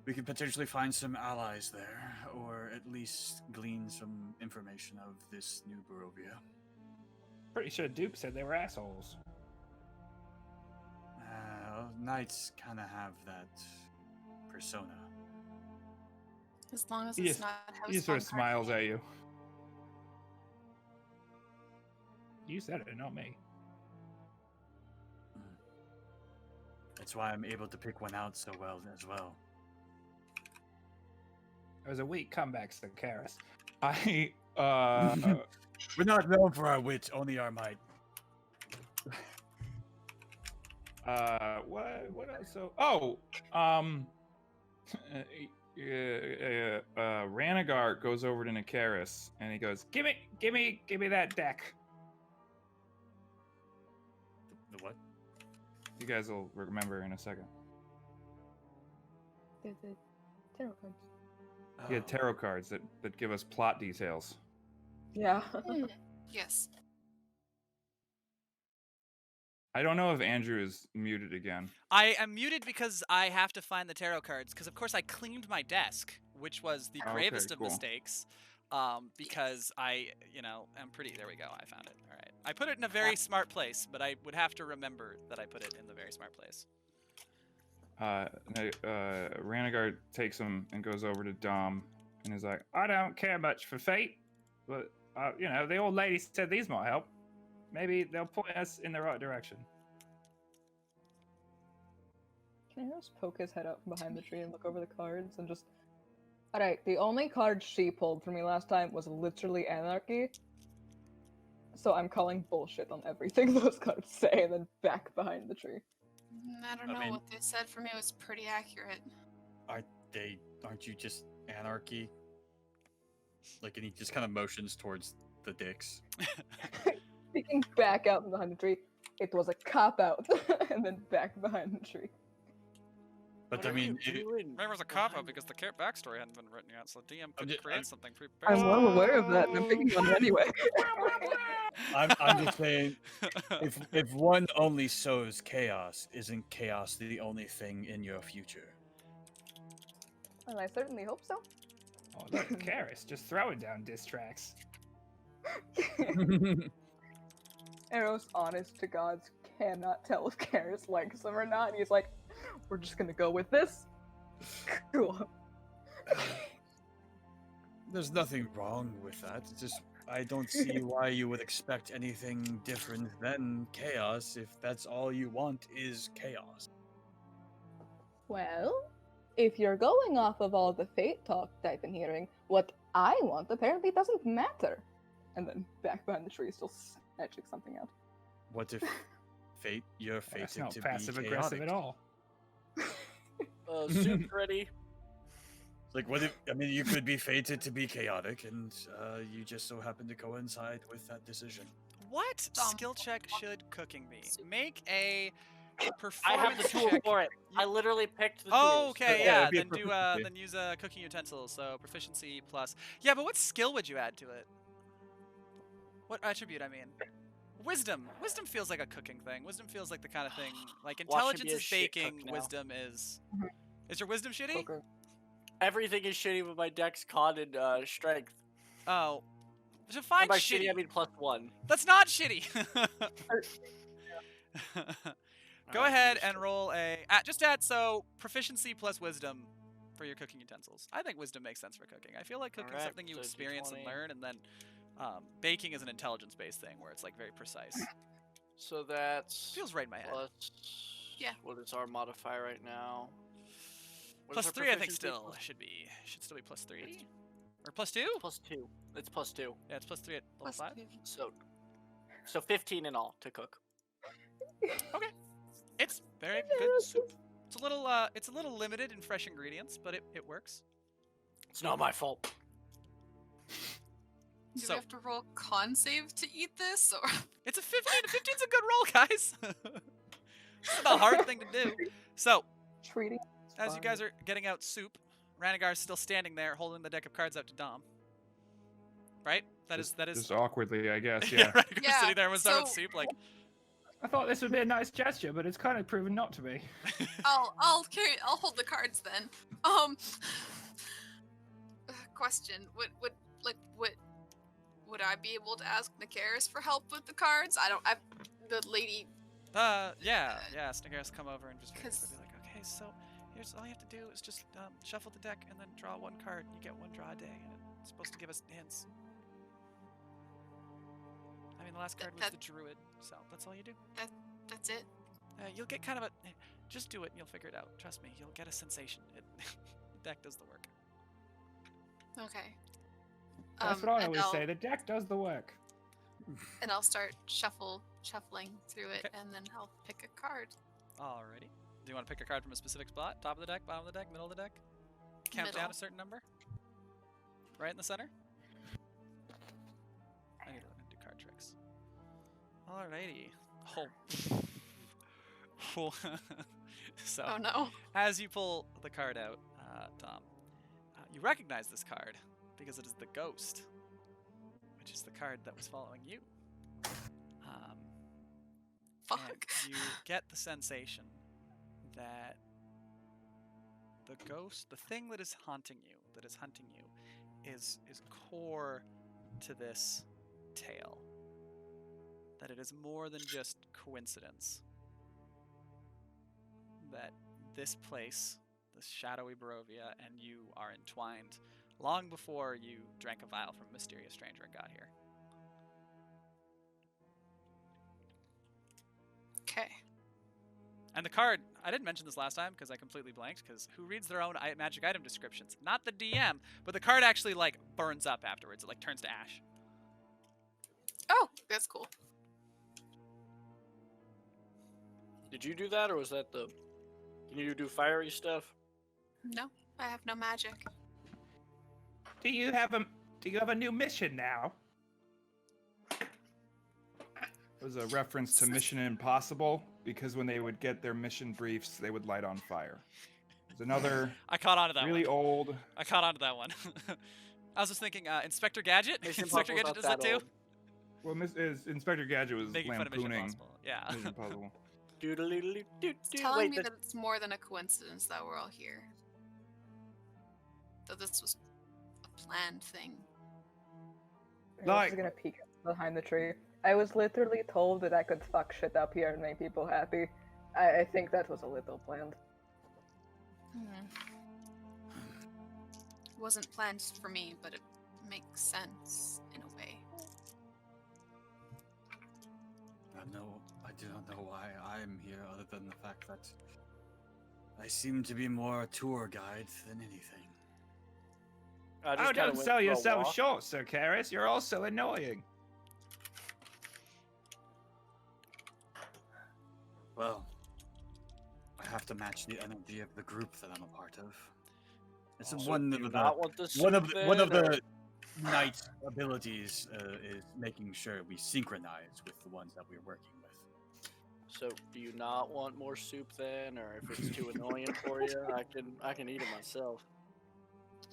Speaker 8: we could potentially find some allies there, or at least glean some information of this new Barovia.
Speaker 7: Pretty sure Duke said they were assholes.
Speaker 8: Knights kind of have that persona.
Speaker 2: As long as
Speaker 4: He
Speaker 2: it's
Speaker 4: just,
Speaker 2: not
Speaker 4: he just sort of
Speaker 2: House
Speaker 4: smiles at you.
Speaker 7: You said it, not me.
Speaker 8: That's why I'm able to pick one out so well as well.
Speaker 7: It was a weak comeback, Karis.
Speaker 8: We're not known for our wit, only our might.
Speaker 4: What else? So, Ranagar goes over to Nakaris and he goes,
Speaker 7: Give me that deck.
Speaker 8: The what?
Speaker 4: you guys will remember in a second.
Speaker 5: The tarot cards.
Speaker 4: He had tarot cards that give us plot details.
Speaker 5: Yeah.
Speaker 2: Yes.
Speaker 4: I don't know if Andrew is muted again.
Speaker 1: I am muted because I have to find the tarot cards, because of course I cleaned my desk, which was the
Speaker 4: Okay,
Speaker 1: gravest of
Speaker 4: cool.
Speaker 1: mistakes, because I, am pretty, there we go, I found it, all right. I put it in a very smart place, but I would have to remember that I put it in the very smart place.
Speaker 4: Ranagar takes him and goes over to Dom and is like,
Speaker 7: I don't care much for fate, but the old lady said these might help. Maybe they'll point us in the right direction.
Speaker 5: Can I just poke his head out from behind the tree and look over the cards and just... Alright, the only card she pulled for me last time was literally anarchy. So I'm calling bullshit on everything those cards say and then back behind the tree.
Speaker 2: I don't know,
Speaker 8: mean-
Speaker 2: what they said for me was pretty accurate.
Speaker 8: Aren't you just anarchy? Like, and he just kind of motions towards the dicks.
Speaker 5: Speaking back out from behind the tree, it was a cop-out, and then back behind the tree.
Speaker 8: But
Speaker 3: What
Speaker 8: I
Speaker 3: are
Speaker 8: mean,
Speaker 3: you doing
Speaker 1: Maybe it was a cop-out
Speaker 3: behind-
Speaker 1: because the backstory hadn't been written yet, so DM could
Speaker 8: ju-
Speaker 1: create
Speaker 8: I'm-
Speaker 1: something pretty
Speaker 5: I'm well
Speaker 1: backstory.
Speaker 5: aware of that, and I'm picking on it anyway.
Speaker 8: I'm just saying, if one only sows chaos, isn't chaos the only thing in your future?
Speaker 5: Well, I certainly hope so.
Speaker 7: Oh, look, Karis, just throwing down diss tracks.
Speaker 5: Eros, honest to gods, cannot tell if Karis likes him or not. And he's like, we're just gonna go with this. Cool.
Speaker 8: There's nothing wrong with that. It's just I don't see why you would expect anything different than chaos if that's all you want is chaos.
Speaker 5: Well, if you're going off of all the fate talk that I've been hearing, what I want apparently doesn't matter. And then back behind the tree, still snatching something out.
Speaker 8: What if you're
Speaker 7: That's
Speaker 8: fated
Speaker 7: not
Speaker 8: to
Speaker 7: passive
Speaker 8: be
Speaker 7: aggressive
Speaker 8: chaotic?
Speaker 7: at all.
Speaker 3: Soup ready.
Speaker 8: Like, what if, I mean, you could be fated to be chaotic, and you just so happen to coincide with that decision.
Speaker 1: What
Speaker 2: Dom.
Speaker 1: skill check should cooking be? Make a
Speaker 3: I
Speaker 1: performance
Speaker 3: have the tool
Speaker 1: check.
Speaker 3: for it. I literally picked the
Speaker 1: Oh,
Speaker 3: tools.
Speaker 1: okay,
Speaker 8: Yeah,
Speaker 1: yeah.
Speaker 8: it'd be a
Speaker 1: Then do
Speaker 8: proficiency.
Speaker 1: then use a cooking utensil. So proficiency plus. Yeah, but what skill would you add to it? What attribute? I mean, wisdom. Wisdom feels like a cooking thing. Wisdom feels like the kind of thing like
Speaker 3: Watch him be
Speaker 1: intelligence
Speaker 3: a
Speaker 1: is
Speaker 3: shit cook
Speaker 1: baking.
Speaker 3: now.
Speaker 1: Wisdom is.
Speaker 5: Mhm.
Speaker 1: Is your wisdom shitty?
Speaker 5: Okay.
Speaker 3: Everything is shitty with my dex, con, and strength.
Speaker 1: Oh,
Speaker 3: And
Speaker 1: define
Speaker 3: by
Speaker 1: shitty.
Speaker 3: shitty, I mean +1.
Speaker 1: That's not shitty. Go
Speaker 3: Alright,
Speaker 1: ahead
Speaker 3: just-
Speaker 1: and roll a just add so proficiency plus wisdom for your cooking utensils. I think wisdom makes sense for cooking. I feel like cooking is
Speaker 3: Alright,
Speaker 1: something you
Speaker 3: so
Speaker 1: experience and
Speaker 3: D20.
Speaker 1: learn, and then baking is an intelligence-based thing where it's like very precise.
Speaker 3: So that's
Speaker 1: Feels right in my head.
Speaker 3: plus.
Speaker 2: Yeah.
Speaker 3: What is our modifier right now? What is
Speaker 1: Plus
Speaker 3: our
Speaker 1: 3, I think
Speaker 3: proficiency?
Speaker 1: still should still be plus 3 or plus 2.
Speaker 3: +2. It's +2.
Speaker 1: Yeah, it's plus 3 at level
Speaker 2: Plus
Speaker 1: 5.
Speaker 2: two.
Speaker 3: So 15 in all to cook.
Speaker 1: It's very good soup. It's a little limited in fresh ingredients, but it works.
Speaker 3: It's not my fault.
Speaker 2: Do
Speaker 1: So-
Speaker 2: we have to roll con save to eat this, or
Speaker 1: It's a 15. 15's a good roll, guys. It's not a hard thing to do. So,
Speaker 5: Treating.
Speaker 1: as you guys are getting out soup, Ranagar's still standing there holding the deck of cards out to Dom. Right? That is.
Speaker 4: Just awkwardly, I guess.
Speaker 1: Yeah,
Speaker 4: Yeah.
Speaker 1: Ranagar's
Speaker 2: Yeah,
Speaker 1: sitting there with
Speaker 2: so-
Speaker 1: soup, like.
Speaker 7: I thought this would be a nice gesture, but it's kind of proven not to be.
Speaker 2: I'll hold the cards then. Question: Would I be able to ask Nakaris for help with the cards? The lady.
Speaker 1: Yeah. Snickers come over and just be
Speaker 2: 'Cause-
Speaker 1: like, okay, so here's all you have to do is just shuffle the deck and then draw one card. You get one draw a day, and it's supposed to give us hints. I mean, the last card was the druid, so that's all you do.
Speaker 2: That's it.
Speaker 1: You'll get kind of a. Just do it and you'll figure it out. Trust me, you'll get a sensation. The deck does the work.
Speaker 2: Okay.
Speaker 7: That's what I
Speaker 2: and
Speaker 7: always
Speaker 2: I'll-
Speaker 7: say. The deck does the work.
Speaker 2: And I'll start shuffling through it,
Speaker 1: Okay.
Speaker 2: and then I'll pick a card.
Speaker 1: Alrighty. Do you want to pick a card from a specific spot? Top of the deck, bottom of the deck, middle of the deck? Count down
Speaker 2: Middle.
Speaker 1: a certain number? Right in the center? I need to learn how to do card tricks. Alrighty. Oh. So,
Speaker 2: Oh no.
Speaker 1: as you pull the card out, Tom, you recognize this card because it is the ghost, which is the card that was following you.
Speaker 2: Fuck.
Speaker 1: And you get the sensation that the ghost, the thing that is haunting you, is core to this tale. That it is more than just coincidence. That this place, this shadowy Barovia, and you are entwined long before you drank a vial from a mysterious stranger and got here.
Speaker 2: Okay.
Speaker 1: And the card, I didn't mention this last time because I completely blanked, because who reads their own magic item descriptions? Not the DM, but the card actually, like, burns up afterwards. It, like, turns to ash.
Speaker 2: Oh, that's cool.
Speaker 3: Did you do that, or was that the? Can you do fiery stuff?
Speaker 2: No, I have no magic.
Speaker 7: Do you have a new mission now?
Speaker 4: It was a reference to Mission Impossible, because when they would get their mission briefs, they would light on fire. There's another
Speaker 1: I caught on to that
Speaker 4: really
Speaker 1: one.
Speaker 4: old.
Speaker 1: I caught on to that one. I was just thinking, Inspector Gadget?
Speaker 3: Mission
Speaker 1: Inspector
Speaker 3: Impossible's
Speaker 1: Gadget
Speaker 3: not
Speaker 1: does that too?
Speaker 3: old.
Speaker 4: Well, Inspector Gadget was
Speaker 1: Making fun of Mission
Speaker 4: lampooning
Speaker 1: Impossible. Yeah.
Speaker 4: Mission Impossible.
Speaker 2: It's telling me that it's more than a coincidence that we're all here. That this was a planned thing.
Speaker 5: I'm
Speaker 4: Like-
Speaker 5: just gonna peek behind the tree. I was literally told that I could fuck shit up here and make people happy. I think that was a little planned.
Speaker 2: Wasn't planned for me, but it makes sense in a way.
Speaker 8: I do not know why I'm here, other than the fact that I seem to be more a tour guide than anything.
Speaker 7: Oh, don't sell yourself short, Sir Karis. You're also annoying.
Speaker 8: Well, I have to match the energy of the group that I'm a part of. It's
Speaker 3: Also,
Speaker 8: one
Speaker 3: do
Speaker 8: of
Speaker 3: you
Speaker 8: the
Speaker 3: not want the
Speaker 8: one of
Speaker 3: soup
Speaker 8: the, one of
Speaker 3: then, or-
Speaker 8: the knight's abilities is making sure we synchronize with the ones that we're working with.
Speaker 3: So, do you not want more soup then, or if it's too annoying for you, I can eat it myself.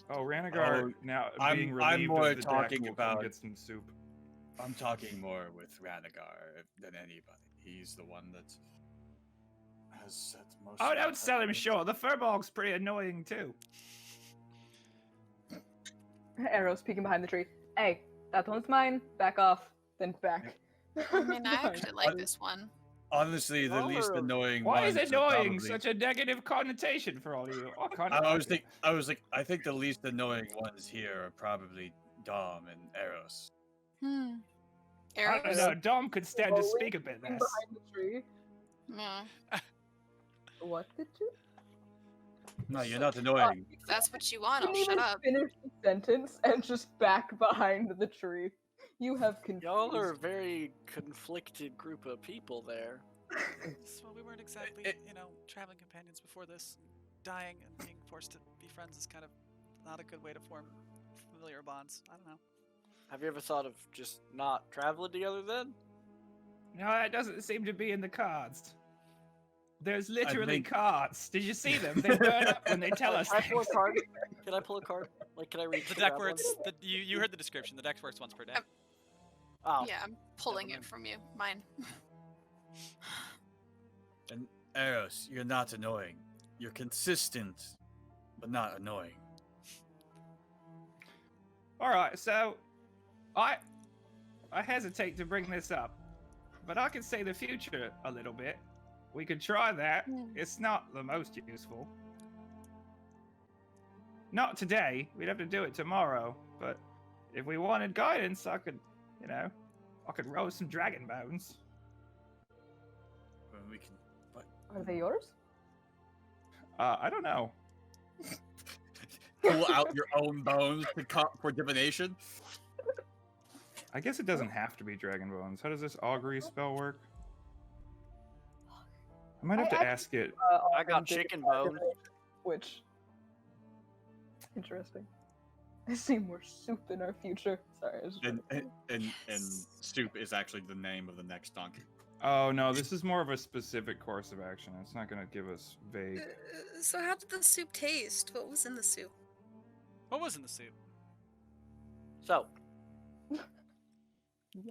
Speaker 4: Oh, Ranagar
Speaker 8: Oh,
Speaker 4: now
Speaker 8: I'm
Speaker 4: being relieved
Speaker 8: more
Speaker 4: of the
Speaker 8: talking
Speaker 4: deck will come
Speaker 8: about-
Speaker 4: get some soup.
Speaker 8: I'm talking more with Ranagar than anybody. He's the one that has set most.
Speaker 7: Oh,
Speaker 8: of the
Speaker 7: don't sell him
Speaker 8: precedent.
Speaker 7: short. The Furbolg's pretty annoying too.
Speaker 5: Arrows peeking behind the tree. Hey, that one's mine. Back off. Then back.
Speaker 2: I mean, I actually like this one.
Speaker 8: Honestly, the least
Speaker 3: Or-
Speaker 8: annoying.
Speaker 7: Why is
Speaker 8: ones are
Speaker 7: annoying
Speaker 8: probably-
Speaker 7: such a negative connotation for all of you?
Speaker 8: I think the least annoying ones here are probably Dom and Eros.
Speaker 2: Hmm.
Speaker 7: I don't
Speaker 2: Arrows?
Speaker 7: know. Dom could stand to
Speaker 5: Slowly
Speaker 7: speak a bit
Speaker 5: Behind
Speaker 7: less.
Speaker 5: the tree.
Speaker 2: Yeah.
Speaker 5: What did you?
Speaker 8: No, you're not annoying.
Speaker 2: If that's what you want,
Speaker 5: Didn't
Speaker 2: I'll shut
Speaker 5: even
Speaker 2: up.
Speaker 5: finish the sentence and just back behind the tree. You have confused.
Speaker 3: Y'all are a very conflicted group of people there.
Speaker 1: Well, we weren't exactly, traveling companions before this. Dying and being forced to be friends is kind of not a good way to form familiar bonds. I don't know.
Speaker 3: Have you ever thought of just not traveling together then?
Speaker 7: No, that doesn't seem to be in the cards. There's literally
Speaker 8: think-
Speaker 7: cards. Did you see them? They burn up when they tell us
Speaker 3: Can I pull a
Speaker 7: things.
Speaker 3: card? Can I pull a card? Like, can I reach
Speaker 1: The
Speaker 3: to
Speaker 1: deck
Speaker 3: grab
Speaker 1: works.
Speaker 3: one?
Speaker 1: You heard the description. The deck works once per day.
Speaker 3: Oh,
Speaker 2: Yeah, I'm pulling
Speaker 3: never
Speaker 2: it
Speaker 3: mind.
Speaker 2: from you. Mine.
Speaker 8: And Eros, you're not annoying. You're consistent, but not annoying.
Speaker 7: All right, so I hesitate to bring this up, but I can say the future a little bit. We could try that. It's not the most useful. Not today. We'd have to do it tomorrow. But if we wanted guidance, I could, I could roll some dragon bones.
Speaker 8: Well, we can. What?
Speaker 5: Are they yours?
Speaker 7: I don't know.
Speaker 8: Pull out your own bones for divination.
Speaker 4: I guess it doesn't have to be dragon bones. How does this augury spell work? I might have to ask it.
Speaker 3: I got chicken bones.
Speaker 5: Which interesting. I see more soup in our future. Sorry. I was just-
Speaker 6: And soup is actually the name of the next donkey.
Speaker 4: Oh no, this is more of a specific course of action. It's not going to give us vague.
Speaker 9: So how did the soup taste? What was in the soup?
Speaker 1: What was in the soup?
Speaker 3: So,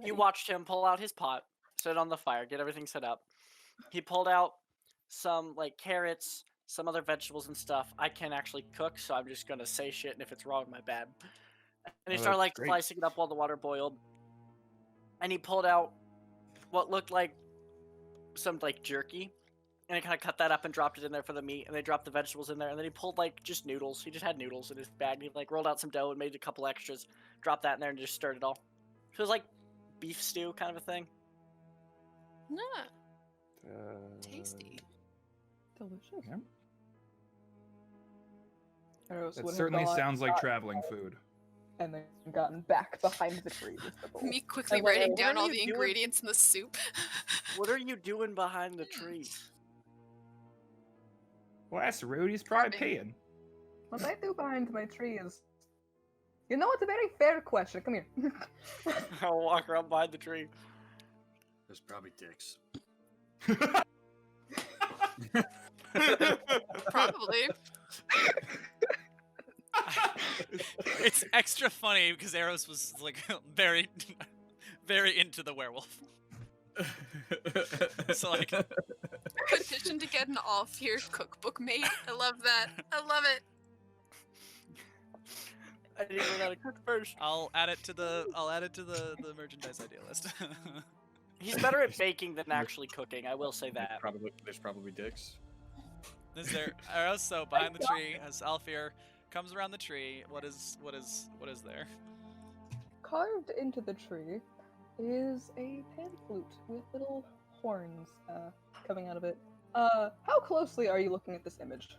Speaker 3: you watched him pull out his pot, set it on the fire, get everything set up. He pulled out some, like, carrots, some other vegetables and stuff. I can't actually cook, so I'm just gonna say shit, and if it's wrong, my bad. And he
Speaker 4: Oh,
Speaker 3: started,
Speaker 4: that's
Speaker 3: like,
Speaker 4: great.
Speaker 3: slicing it up while the water boiled. And he pulled out what looked like some, like, jerky. And he kind of cut that up and dropped it in there for the meat, and they dropped the vegetables in there, and then he pulled, like, just noodles. He just had noodles in his bag, and he, like, rolled out some dough and made a couple extras, dropped that in there, and just stirred it all. So it was like beef stew kind of a thing.
Speaker 2: Nah, tasty.
Speaker 5: Delicious.
Speaker 4: Yeah.
Speaker 5: Eros
Speaker 4: That
Speaker 5: would have
Speaker 4: certainly
Speaker 5: gone
Speaker 4: sounds like
Speaker 5: out
Speaker 4: traveling food.
Speaker 5: And then gotten back behind the tree with the bowl.
Speaker 2: Me quickly
Speaker 5: And like,
Speaker 2: writing
Speaker 3: what
Speaker 2: down
Speaker 3: are
Speaker 2: all
Speaker 3: you
Speaker 2: the
Speaker 3: doing?
Speaker 2: ingredients in the soup.
Speaker 3: What are you doing behind the tree?
Speaker 7: Well, that's rude. He's probably
Speaker 2: Carving.
Speaker 7: peeing.
Speaker 5: What I do behind my tree is. You know, it's a very fair question. Come here.
Speaker 3: I'll walk around behind the tree.
Speaker 8: There's probably dicks.
Speaker 2: Probably.
Speaker 1: It's extra funny because Eros was like very, very into the werewolf. So like,
Speaker 2: Petition to get an all-fear cookbook made. I love that. I love it.
Speaker 3: I didn't learn how to cook first.
Speaker 1: I'll add it to the the merchandise idea list.
Speaker 3: He's better at baking than actually cooking. I will say that.
Speaker 6: There's probably dicks.
Speaker 1: Is there Eros? So behind the tree, as Alfir comes around the tree, what is there?
Speaker 5: Carved into the tree is a pan flute with little horns coming out of it. How closely are you looking at this image?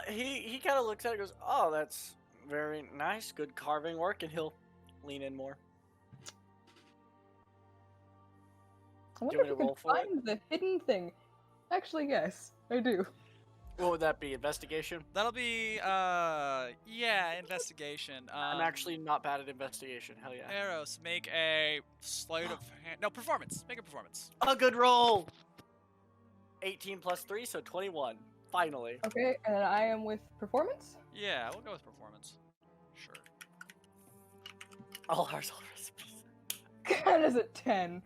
Speaker 3: He kind of looks at it and goes, "Oh, that's very nice. Good carving work," and he'll lean in more.
Speaker 5: I wonder
Speaker 3: you
Speaker 5: if
Speaker 3: want
Speaker 5: you
Speaker 3: me to roll
Speaker 5: can
Speaker 3: for it?
Speaker 5: find the hidden thing. Actually, yes, I do.
Speaker 3: What would that be? Investigation?
Speaker 1: That'll be yeah, investigation.
Speaker 3: I'm actually not bad at investigation. Hell yeah.
Speaker 1: Eros, make a sleight of hand. No, performance. Make a performance.
Speaker 3: A good roll. 18 plus 3, so 21. Finally.
Speaker 5: Okay, and I am with performance.
Speaker 1: Yeah, we'll go with performance. Sure.
Speaker 3: All ours, all recipes.
Speaker 5: That is a 10.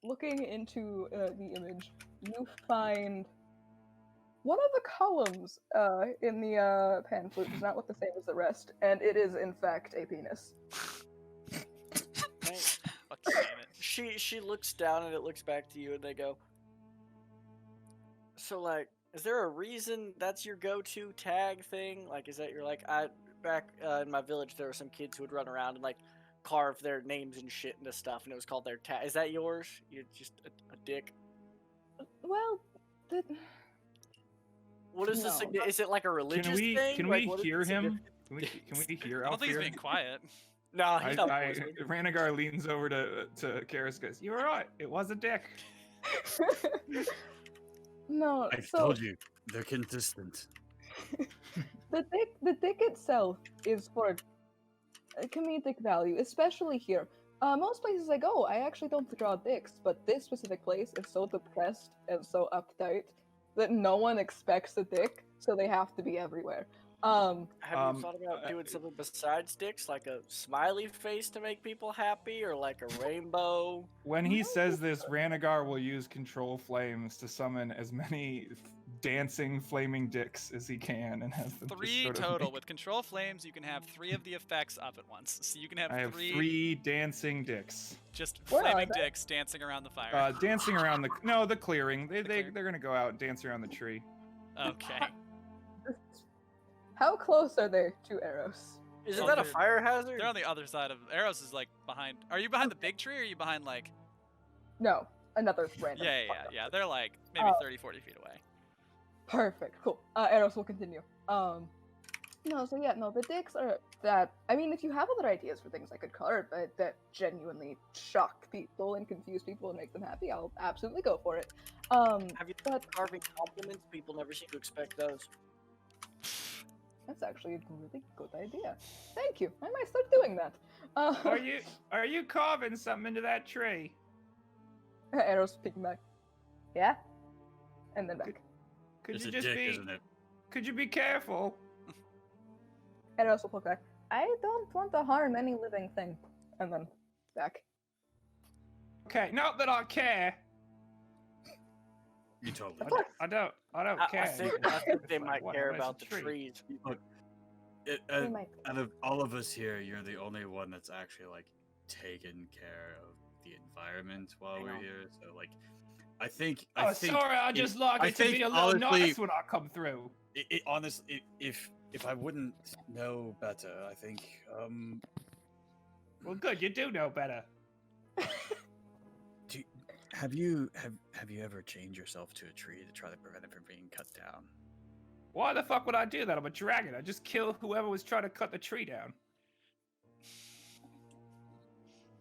Speaker 5: Looking into the image, you find one of the columns in the pan flute does not look the same as the rest, and it is in fact a penis.
Speaker 3: Right.
Speaker 1: Fuck damn it.
Speaker 3: She looks down and it looks back to you and they go, "So like, is there a reason that's your go-to tag thing? Like, is that your like back in my village there were some kids who would run around and like carve their names and shit into stuff and it was called their tag. Is that yours? You're just a dick.
Speaker 5: Well,
Speaker 3: What is this?
Speaker 5: No.
Speaker 3: Is it like a religious thing?
Speaker 4: Can
Speaker 3: Like,
Speaker 4: we
Speaker 3: what is
Speaker 4: hear
Speaker 3: the
Speaker 4: him?
Speaker 3: significance?
Speaker 4: Can we hear
Speaker 1: I don't think he's
Speaker 4: Alfir?
Speaker 1: being quiet.
Speaker 3: No, he's not. poisoned.
Speaker 4: Ranagar leans over to Karis, goes, "You're right. It was a dick."
Speaker 5: no.
Speaker 8: I
Speaker 5: so
Speaker 8: told you. They're consistent.
Speaker 5: The dick itself is for comedic value, especially here. Most places I go, I actually don't draw dicks, but this specific place is so depressed and so uptight that no one expects a dick, so they have to be everywhere.
Speaker 3: Have you thought
Speaker 4: Uh,
Speaker 3: about doing something besides dicks, like a smiley face to make people happy, or like a rainbow?
Speaker 4: When he says this, Ranagar will use control flames to summon as many dancing flaming dicks as he can, and have them just
Speaker 1: 3
Speaker 4: sort of
Speaker 1: total.
Speaker 4: make-
Speaker 1: With control flames, you can have 3 of the effects up at once. So you can have,
Speaker 4: I have 3 dancing dicks.
Speaker 1: just
Speaker 5: Where are
Speaker 1: flaming
Speaker 5: they?
Speaker 1: dicks dancing around the fire.
Speaker 4: Dancing around the clearing.
Speaker 1: clearing.
Speaker 4: They're gonna go out and dance around the tree.
Speaker 1: Okay.
Speaker 5: How close are they to Eros?
Speaker 3: Isn't
Speaker 1: Oh,
Speaker 3: that a
Speaker 1: they're-
Speaker 3: fire hazard?
Speaker 1: They're on the other side of Arrows is like behind. Are you behind the big tree or are you behind like?
Speaker 5: No, another random.
Speaker 1: Yeah. They're like maybe
Speaker 5: Oh.
Speaker 1: 30, 40 feet away.
Speaker 5: Perfect, cool. Eros will continue. No, so yeah, no, the dicks are that. I mean, if you have other ideas for things I could carve that genuinely shock people and confuse people and make them happy, I'll absolutely go for it.
Speaker 3: Have you
Speaker 5: but
Speaker 3: carving compliments? People never seem to expect those.
Speaker 5: that's actually a really good idea. Thank you. I might start doing that.
Speaker 7: Are you carving something into that tree?
Speaker 5: Eros peeking back. Yeah, and then back.
Speaker 7: Could
Speaker 8: It's
Speaker 7: you
Speaker 8: a
Speaker 7: just
Speaker 8: dick,
Speaker 7: be?
Speaker 8: isn't it?
Speaker 7: Could you be careful?
Speaker 5: Eros will poke back. I don't want to harm any living thing, and then back.
Speaker 7: Okay, not that I care.
Speaker 8: You totally.
Speaker 5: Of course.
Speaker 7: I don't care.
Speaker 3: I think they
Speaker 7: Like,
Speaker 3: might
Speaker 7: what,
Speaker 3: care
Speaker 7: it's a
Speaker 3: about the
Speaker 7: tree.
Speaker 3: trees.
Speaker 8: It,
Speaker 5: We might.
Speaker 8: out of all of us here, you're the only one that's actually like taken care of the environment while
Speaker 3: I
Speaker 8: we're
Speaker 3: know.
Speaker 8: here. So like, I think.
Speaker 7: Oh,
Speaker 8: I think
Speaker 7: sorry, I just like
Speaker 8: I
Speaker 7: it to be
Speaker 8: think,
Speaker 7: a little
Speaker 8: honestly-
Speaker 7: nice when I come through.
Speaker 8: honestly, if I wouldn't know better, I think
Speaker 7: Well, good, you do know better.
Speaker 8: have you ever chained yourself to a tree to try to prevent it from being cut down?
Speaker 7: Why the fuck would I do that? I'm a dragon. I just kill whoever was trying to cut the tree down.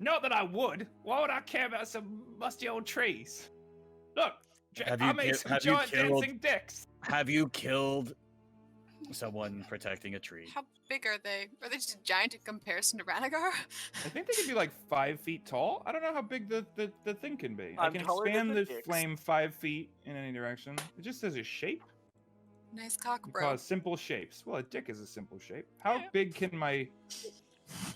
Speaker 7: Not that I would. Why would I care about some musty old trees? Look,
Speaker 8: Have
Speaker 7: I
Speaker 8: you
Speaker 7: made
Speaker 8: ki-
Speaker 7: some
Speaker 8: have you
Speaker 7: giant
Speaker 8: killed-
Speaker 7: dancing dicks.
Speaker 8: Have you killed someone protecting a tree?
Speaker 2: How big are they? Are they just giant in comparison to Ranagar?
Speaker 4: I think they could be like 5 feet tall. I don't know how big the thing can be. I
Speaker 3: I'm
Speaker 4: can
Speaker 3: taller than
Speaker 4: expand
Speaker 3: the
Speaker 4: the
Speaker 3: dicks.
Speaker 4: flame 5 feet in any direction. It just says a shape.
Speaker 2: Nice cock,
Speaker 4: You
Speaker 2: bro.
Speaker 4: call it simple shapes. Well, a dick is a simple shape. How
Speaker 1: Yeah.
Speaker 4: big can my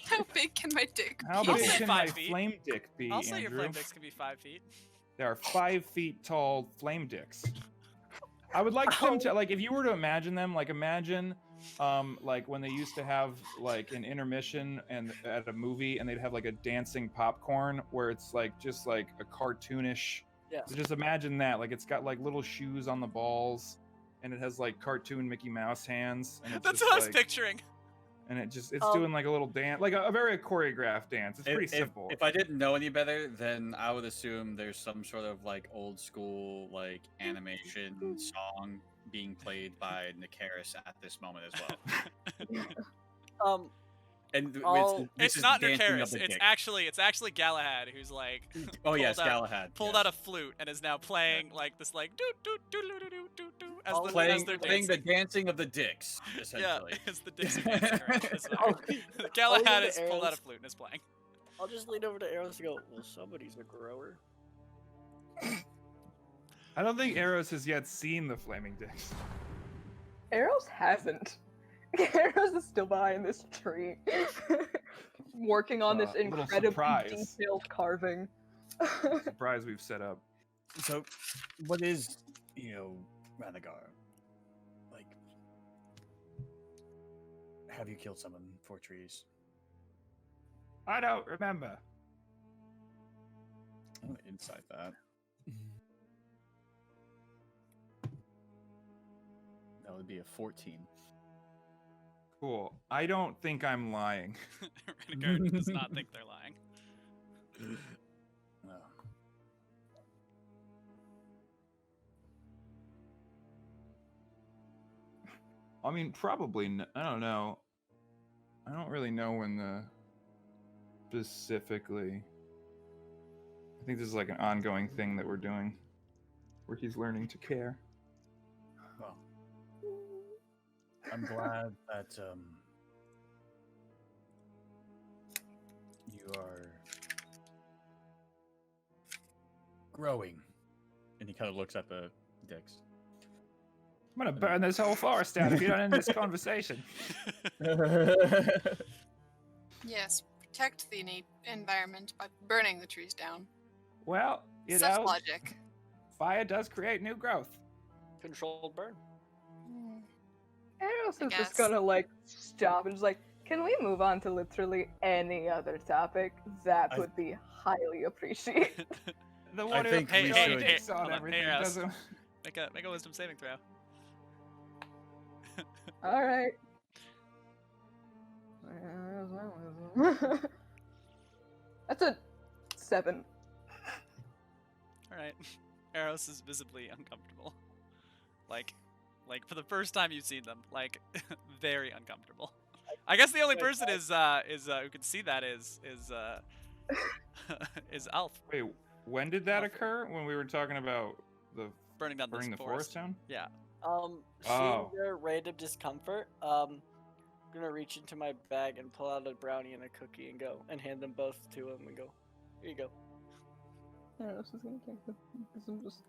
Speaker 2: How big can my dick
Speaker 4: how
Speaker 2: be?
Speaker 1: I'll
Speaker 4: big
Speaker 1: say
Speaker 4: can my
Speaker 1: 5 feet.
Speaker 4: flame dick be,
Speaker 1: I'll say your
Speaker 4: Andrew?
Speaker 1: flame dicks can be 5 feet.
Speaker 4: There are 5 feet tall flame dicks. I would like them to like if you were to imagine them, like imagine like when they used to have like an intermission and at a movie and they'd have like a dancing popcorn where it's like just like a cartoonish.
Speaker 3: Yes.
Speaker 4: So just imagine that, like it's got like little shoes on the balls and it has like cartoon Mickey Mouse hands and it's
Speaker 1: That's
Speaker 4: just,
Speaker 1: what I was
Speaker 4: like,
Speaker 1: picturing.
Speaker 4: and it's
Speaker 3: Um,
Speaker 4: doing like a little dance, like a very choreographed dance. It's pretty simple.
Speaker 6: If I didn't know any better, then I would assume there's some sort of like old school like animation song being played by Nakaris at this moment as well.
Speaker 3: And
Speaker 6: And
Speaker 3: Oh,
Speaker 6: this
Speaker 1: It's
Speaker 6: is
Speaker 1: not
Speaker 6: Dancing of
Speaker 1: Nakaris.
Speaker 6: the
Speaker 1: It's
Speaker 6: Dick.
Speaker 1: actually Galahad who's like
Speaker 6: Oh yes,
Speaker 1: pulled out-
Speaker 6: Galahad.
Speaker 1: pulled
Speaker 6: yes.
Speaker 1: out a flute and is now playing like this like doo doo doo doo doo doo doo doo as,
Speaker 3: Oh,
Speaker 1: the, as
Speaker 6: playing
Speaker 1: they're
Speaker 6: playing the
Speaker 1: dancing.
Speaker 6: dancing of the dicks,
Speaker 1: Yeah,
Speaker 6: essentially.
Speaker 1: as the dicks are dancing around. It's
Speaker 3: I'll-
Speaker 1: like- Galahad
Speaker 3: I'll leave
Speaker 1: has
Speaker 3: the
Speaker 1: pulled out a
Speaker 3: arrows.
Speaker 1: flute and is playing.
Speaker 3: I'll just lean over to Arrows and go, well, somebody's a grower.
Speaker 4: I don't think Eros has yet seen the flaming dicks.
Speaker 5: Eros hasn't. Eros is still behind this tree, working on this
Speaker 4: A little
Speaker 5: incredibly
Speaker 4: surprise.
Speaker 5: detailed carving.
Speaker 4: Surprise we've set up.
Speaker 8: So, what is Ranagar? Like, have you killed someone for trees?
Speaker 7: I don't remember.
Speaker 6: I'm gonna insight that. That would be a 14.
Speaker 4: Cool. I don't think I'm lying.
Speaker 1: Renegade does not think they're lying.
Speaker 8: No.
Speaker 4: I mean, probably. I don't know. I don't really know when the specifically. I think this is like an ongoing thing that we're doing, where he's learning to care.
Speaker 8: Well, I'm glad that you are growing. And he kind of looks at the dicks.
Speaker 7: I'm gonna burn this whole forest down if you don't end this conversation.
Speaker 2: Yes, protect the environment by burning the trees down.
Speaker 7: Well, you
Speaker 2: Such
Speaker 7: know,
Speaker 2: logic.
Speaker 7: fire does create new growth.
Speaker 3: Controlled burn.
Speaker 2: Mm.
Speaker 5: Eros
Speaker 2: I
Speaker 5: is just
Speaker 2: guess.
Speaker 5: gonna like stop and just like, can we move on to literally any other topic? That
Speaker 8: I-
Speaker 5: would be highly appreciated.
Speaker 7: The
Speaker 8: I
Speaker 7: one who
Speaker 8: think we
Speaker 7: throwing
Speaker 8: should-
Speaker 7: dicks
Speaker 1: hold
Speaker 7: on
Speaker 1: on,
Speaker 7: everything
Speaker 1: hey, Rouse.
Speaker 7: doesn't.
Speaker 1: Make a wisdom saving throw.
Speaker 5: All right. That's a 7.
Speaker 1: All right. Eros is visibly uncomfortable. Like for the first time you've seen them, like very uncomfortable. I guess the only person is who can see that is is Alf
Speaker 4: Wait, when did that
Speaker 1: Oh,
Speaker 4: occur? When we were talking about the
Speaker 1: burning down
Speaker 4: burning
Speaker 1: this
Speaker 4: the forest down?
Speaker 1: Yeah.
Speaker 3: Seeing
Speaker 4: Oh.
Speaker 3: their random discomfort, I'm gonna reach into my bag and pull out a brownie and a cookie and go and hand them both to him and go, here you go.
Speaker 5: Eros is gonna take them because I'm just.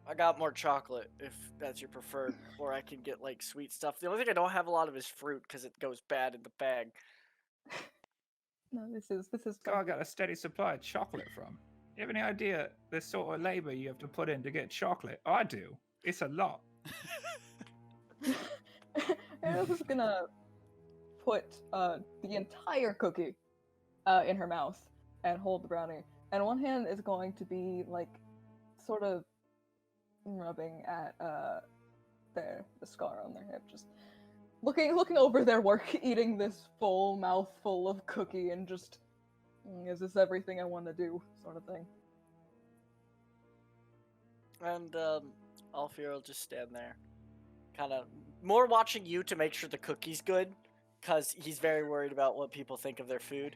Speaker 3: I got more chocolate if that's your preferred, or I can get like sweet stuff. The only thing I don't have a lot of is fruit because it goes bad in the bag.
Speaker 5: No, this is.
Speaker 7: God got a steady supply of chocolate from. You have any idea the sort of labor you have to put in to get chocolate? I do. It's a lot.
Speaker 5: Eros is gonna put the entire cookie in her mouth and hold the brownie. And one hand is going to be like sort of rubbing at the scar on their hip, just looking over their work, eating this full mouthful of cookie and just, is this everything I want to do, sort of thing.
Speaker 3: And Alfir will just stand there, kind of more watching you to make sure the cookie's good, because he's very worried about what people think of their food.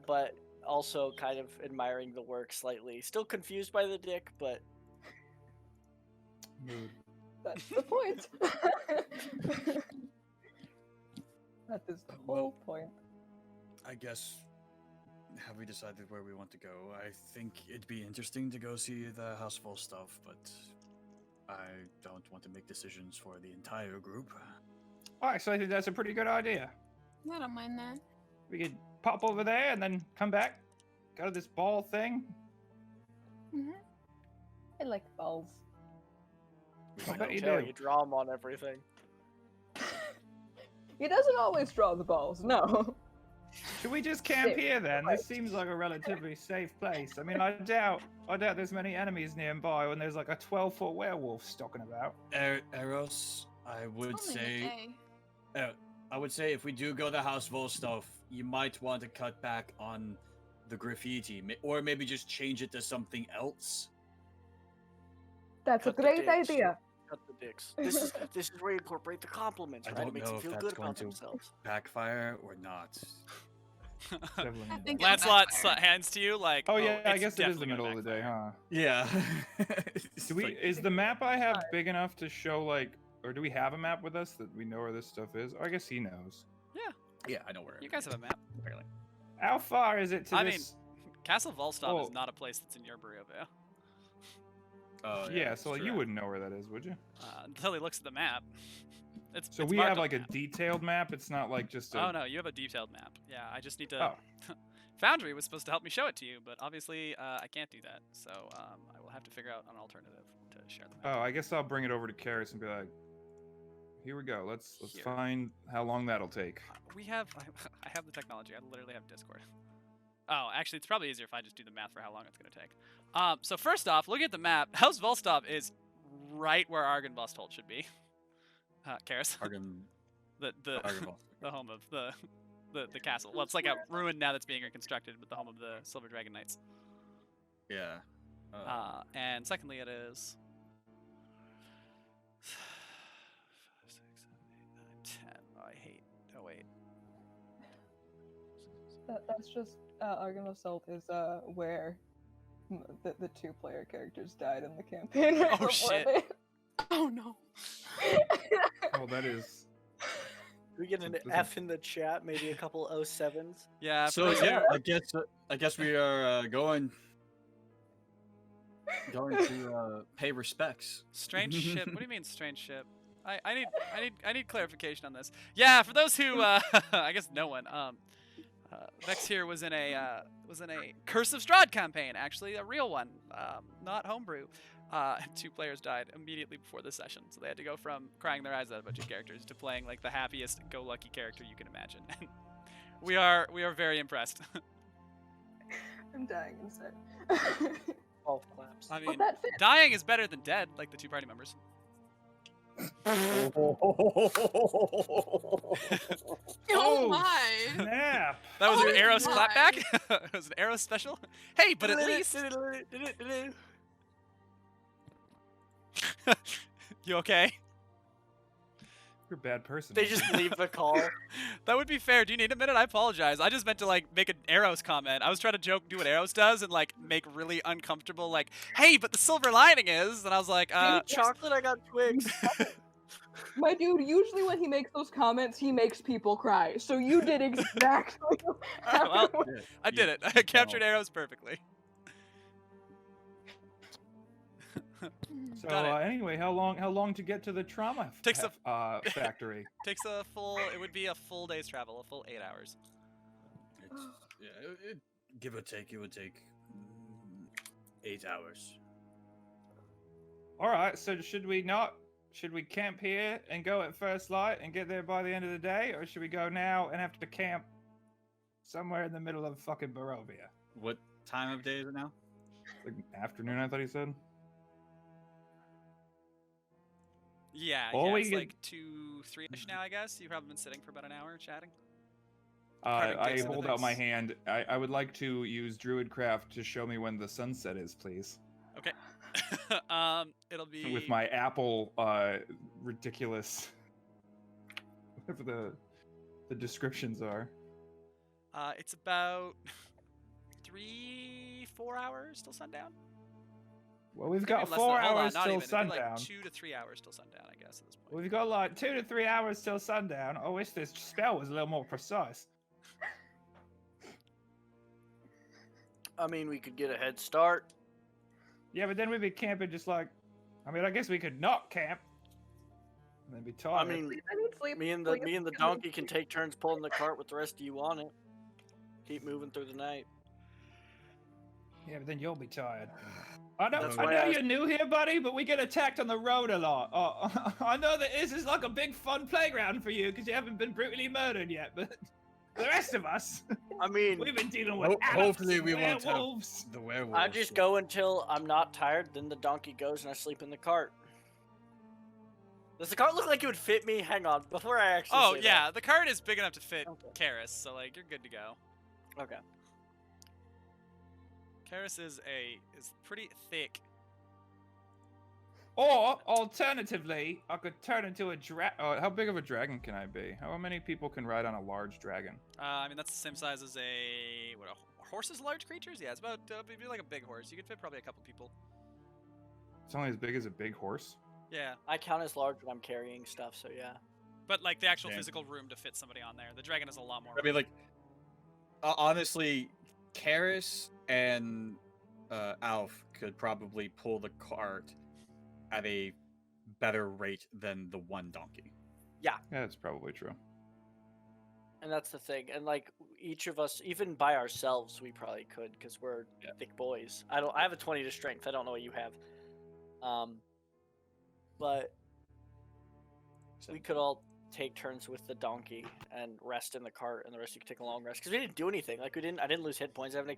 Speaker 3: But also kind of admiring the work slightly. Still confused by the dick, but
Speaker 4: Mood.
Speaker 5: That's the point. That is the whole point.
Speaker 8: I guess, have we decided where we want to go? I think it'd be interesting to go see the house full stuff, but I don't want to make decisions for the entire group.
Speaker 7: I actually think that's a pretty good idea.
Speaker 2: I don't mind that.
Speaker 7: We could pop over there and then come back. Go to this ball thing.
Speaker 2: Mm-hmm.
Speaker 5: I like balls.
Speaker 7: I bet you
Speaker 3: tell
Speaker 7: do.
Speaker 3: you draw them on everything.
Speaker 5: He doesn't always draw the balls, no.
Speaker 7: Should we just camp
Speaker 5: Safe
Speaker 7: here then?
Speaker 5: place.
Speaker 7: This seems like a relatively safe place. I mean, I doubt there's many enemies nearby when there's like a 12-foot werewolf stalking about.
Speaker 8: Eros, I would
Speaker 2: It's only
Speaker 8: say,
Speaker 2: midday.
Speaker 8: I would say if we do go the house full stuff, you might want to cut back on the graffiti, or maybe just change it to something else.
Speaker 5: That's
Speaker 3: Cut
Speaker 5: a
Speaker 3: the
Speaker 5: great
Speaker 3: dicks.
Speaker 5: idea.
Speaker 3: Cut the dicks. This is where you incorporate the compliments,
Speaker 8: I
Speaker 3: right? It
Speaker 8: don't
Speaker 3: makes
Speaker 8: know
Speaker 3: them
Speaker 8: if
Speaker 3: feel
Speaker 8: that's
Speaker 3: good
Speaker 8: going
Speaker 3: about
Speaker 8: to
Speaker 3: themselves.
Speaker 8: backfire or not.
Speaker 7: Definitely
Speaker 2: I
Speaker 7: not.
Speaker 2: think
Speaker 1: Lancelot
Speaker 2: it'll backfire.
Speaker 1: hands to you like,
Speaker 7: Oh yeah, I
Speaker 1: it's
Speaker 7: guess it is the
Speaker 1: definitely gonna
Speaker 7: middle of the day,
Speaker 1: backfire.
Speaker 7: huh?
Speaker 8: Yeah.
Speaker 4: Do we? Is the map I have big enough to show like, or do we have a map with us that we know where this stuff is? I guess he knows.
Speaker 8: Yeah, I know where.
Speaker 1: You guys have a map, apparently.
Speaker 7: How far is it to
Speaker 1: I mean,
Speaker 7: this?
Speaker 1: Castle Volstov is
Speaker 4: Oh.
Speaker 1: not a place that's in your Barovia.
Speaker 8: Oh,
Speaker 4: yeah,
Speaker 8: that's
Speaker 4: so like,
Speaker 8: true.
Speaker 4: you wouldn't know where that is, would you?
Speaker 1: Until he looks at the map.
Speaker 4: So
Speaker 1: it's
Speaker 4: we
Speaker 1: marked
Speaker 4: have
Speaker 1: on
Speaker 4: like
Speaker 1: the
Speaker 4: a
Speaker 1: map.
Speaker 4: detailed map. It's not like just a.
Speaker 1: Oh no, you have a detailed map. Yeah, I just need to.
Speaker 4: Oh.
Speaker 1: Foundry was supposed to help me show it to you, but obviously I can't do that. So I will have to figure out an alternative to share the map.
Speaker 4: Oh, I guess I'll bring it over to Karis and be like, "Here we go. Let's
Speaker 1: Here.
Speaker 4: find how long that'll take."
Speaker 1: We have. I have the technology. I literally have Discord. Oh, actually, it's probably easier if I just do the math for how long it's going to take. So first off, looking at the map, House Volstov is right where Argynvost should be. Karis,
Speaker 8: Argon,
Speaker 1: the
Speaker 8: Argon.
Speaker 1: the home of the castle. Well, it's like a ruin now that's being reconstructed, but the home of the Silver Dragon Knights.
Speaker 8: Yeah.
Speaker 1: And secondly, it is 5, 6, 7, 8, 9, 10. Oh, I hate. Oh wait.
Speaker 5: That's just Argon of Salt is where the 2-player characters died in the campaign. Right
Speaker 1: Oh,
Speaker 5: before
Speaker 1: shit.
Speaker 5: they-
Speaker 2: Oh no.
Speaker 4: Oh, that is.
Speaker 3: Can we get an
Speaker 4: Listen.
Speaker 3: F in the chat? Maybe a couple 07s?
Speaker 1: Yeah. For
Speaker 8: So
Speaker 1: those who-
Speaker 8: yeah, I guess we are going to pay respects.
Speaker 1: Strange ship. What do you mean strange ship? I need clarification on this. Yeah, for those who I guess no one. Vex here was in a Curse of Strahd campaign, actually a real one, not homebrew. 2 players died immediately before the session, so they had to go from crying their eyes out a bunch of characters to playing like the happiest go lucky character you can imagine. we are very impressed.
Speaker 5: I'm dying inside.
Speaker 3: 12 claps.
Speaker 1: I
Speaker 5: But
Speaker 1: mean,
Speaker 5: that fits.
Speaker 1: dying is better than dead, like the 2 party members.
Speaker 2: Oh my.
Speaker 4: Snap!
Speaker 1: That was
Speaker 2: Oh
Speaker 1: an Arrow's
Speaker 2: my.
Speaker 1: clapback. It was an Arrow special. Hey, but at least you okay?
Speaker 4: You're a bad person.
Speaker 3: They just leave the call.
Speaker 1: That would be fair. Do you need a minute? I apologize. I just meant to like make an Arrows comment. I was trying to do what Arrows does and like make really uncomfortable like, hey, but the silver lining is, and I was like,
Speaker 3: Chocolate, I got Twix.
Speaker 5: My dude, usually when he makes those comments, he makes people cry. So you did exactly.
Speaker 1: well,
Speaker 8: Yeah,
Speaker 1: I did it. I captured Arrows perfectly.
Speaker 4: So
Speaker 1: Got it.
Speaker 4: anyway, how long to get to the trauma
Speaker 1: Takes a-
Speaker 4: factory?
Speaker 1: Takes a full. It would be a full day's travel, a full 8 hours.
Speaker 8: Give or take, it would take 8 hours.
Speaker 4: All right. So should we camp here and go at first light and get there by the end of the day, or should we go now and have to camp somewhere in the middle of fucking Barovia?
Speaker 8: What time of day is it now?
Speaker 4: Like afternoon, I thought he said.
Speaker 1: Yeah,
Speaker 4: Or
Speaker 1: yeah,
Speaker 4: we
Speaker 1: it's
Speaker 4: could-
Speaker 1: like 2, 3-ish now, I guess. You've probably been sitting for about an hour chatting.
Speaker 4: I
Speaker 1: takes into
Speaker 4: hold out my
Speaker 1: things.
Speaker 4: hand. I would like to use Druidcraft to show me when the sunset is, please.
Speaker 1: Okay. It'll be
Speaker 4: With my apple, ridiculous. Whatever the descriptions are.
Speaker 1: It's about 3-4 hours till sundown.
Speaker 4: Well, we've
Speaker 1: Maybe
Speaker 4: got
Speaker 1: less
Speaker 4: 4
Speaker 1: than- hold on,
Speaker 4: hours
Speaker 1: not
Speaker 4: till
Speaker 1: even. It'd be
Speaker 4: sundown.
Speaker 1: like 2 to 3 hours till sundown, I guess, at this point.
Speaker 4: We've got like 2 to 3 hours till sundown. I wish this spell was a little more precise.
Speaker 3: I mean, we could get a head start.
Speaker 4: Yeah, but then we'd be camping just like. I mean, I guess we could not camp. And then be
Speaker 3: I
Speaker 4: tired.
Speaker 3: mean,
Speaker 5: I need sleep.
Speaker 3: me and the donkey can take turns pulling the cart with the rest of you on it. Keep moving through the night.
Speaker 4: Yeah, but then you'll be tired. I know,
Speaker 3: That's
Speaker 4: I
Speaker 3: why
Speaker 4: know
Speaker 3: I-
Speaker 4: you're new here, buddy, but we get attacked on the road a lot. I know that this is like a big fun playground for you because you haven't been brutally murdered yet, but the rest of us,
Speaker 3: I mean,
Speaker 4: we've been dealing with
Speaker 8: Hopefully
Speaker 4: adults,
Speaker 8: we won't have
Speaker 4: werewolves.
Speaker 8: the werewolves.
Speaker 3: I just go until I'm not tired, then the donkey goes and I sleep in the cart. Does the cart look like it would fit me? Hang on, before I actually
Speaker 1: Oh
Speaker 3: say
Speaker 1: yeah, the cart is big enough to fit
Speaker 3: Okay.
Speaker 1: Karis, so like you're good to go.
Speaker 3: that. Okay.
Speaker 1: Karis is pretty thick.
Speaker 4: Or alternatively, I could turn into a how big of a dragon can I be? How many people can ride on a large dragon?
Speaker 1: I mean that's the same size as a horse is large creatures. Yeah, it's about it'd be like a big horse. You could fit probably a couple people.
Speaker 4: It's only as big as a big horse.
Speaker 1: Yeah,
Speaker 3: I count as large when I'm carrying stuff, so yeah.
Speaker 1: but like the actual
Speaker 8: Yeah.
Speaker 1: physical room to fit somebody on there. The dragon is a lot more.
Speaker 6: I mean, like, honestly, Karis and Alf could probably pull the cart at a better rate than the one donkey.
Speaker 4: Yeah, that's probably true.
Speaker 3: And that's the thing. And like each of us, even by ourselves, we probably could because we're
Speaker 6: Yeah.
Speaker 3: thick boys. I have a 20 to strength. I don't know what you have. But we could all take turns with the donkey and rest in the cart, and the rest of you could take a long rest because we didn't do anything. Like I didn't lose hit points. The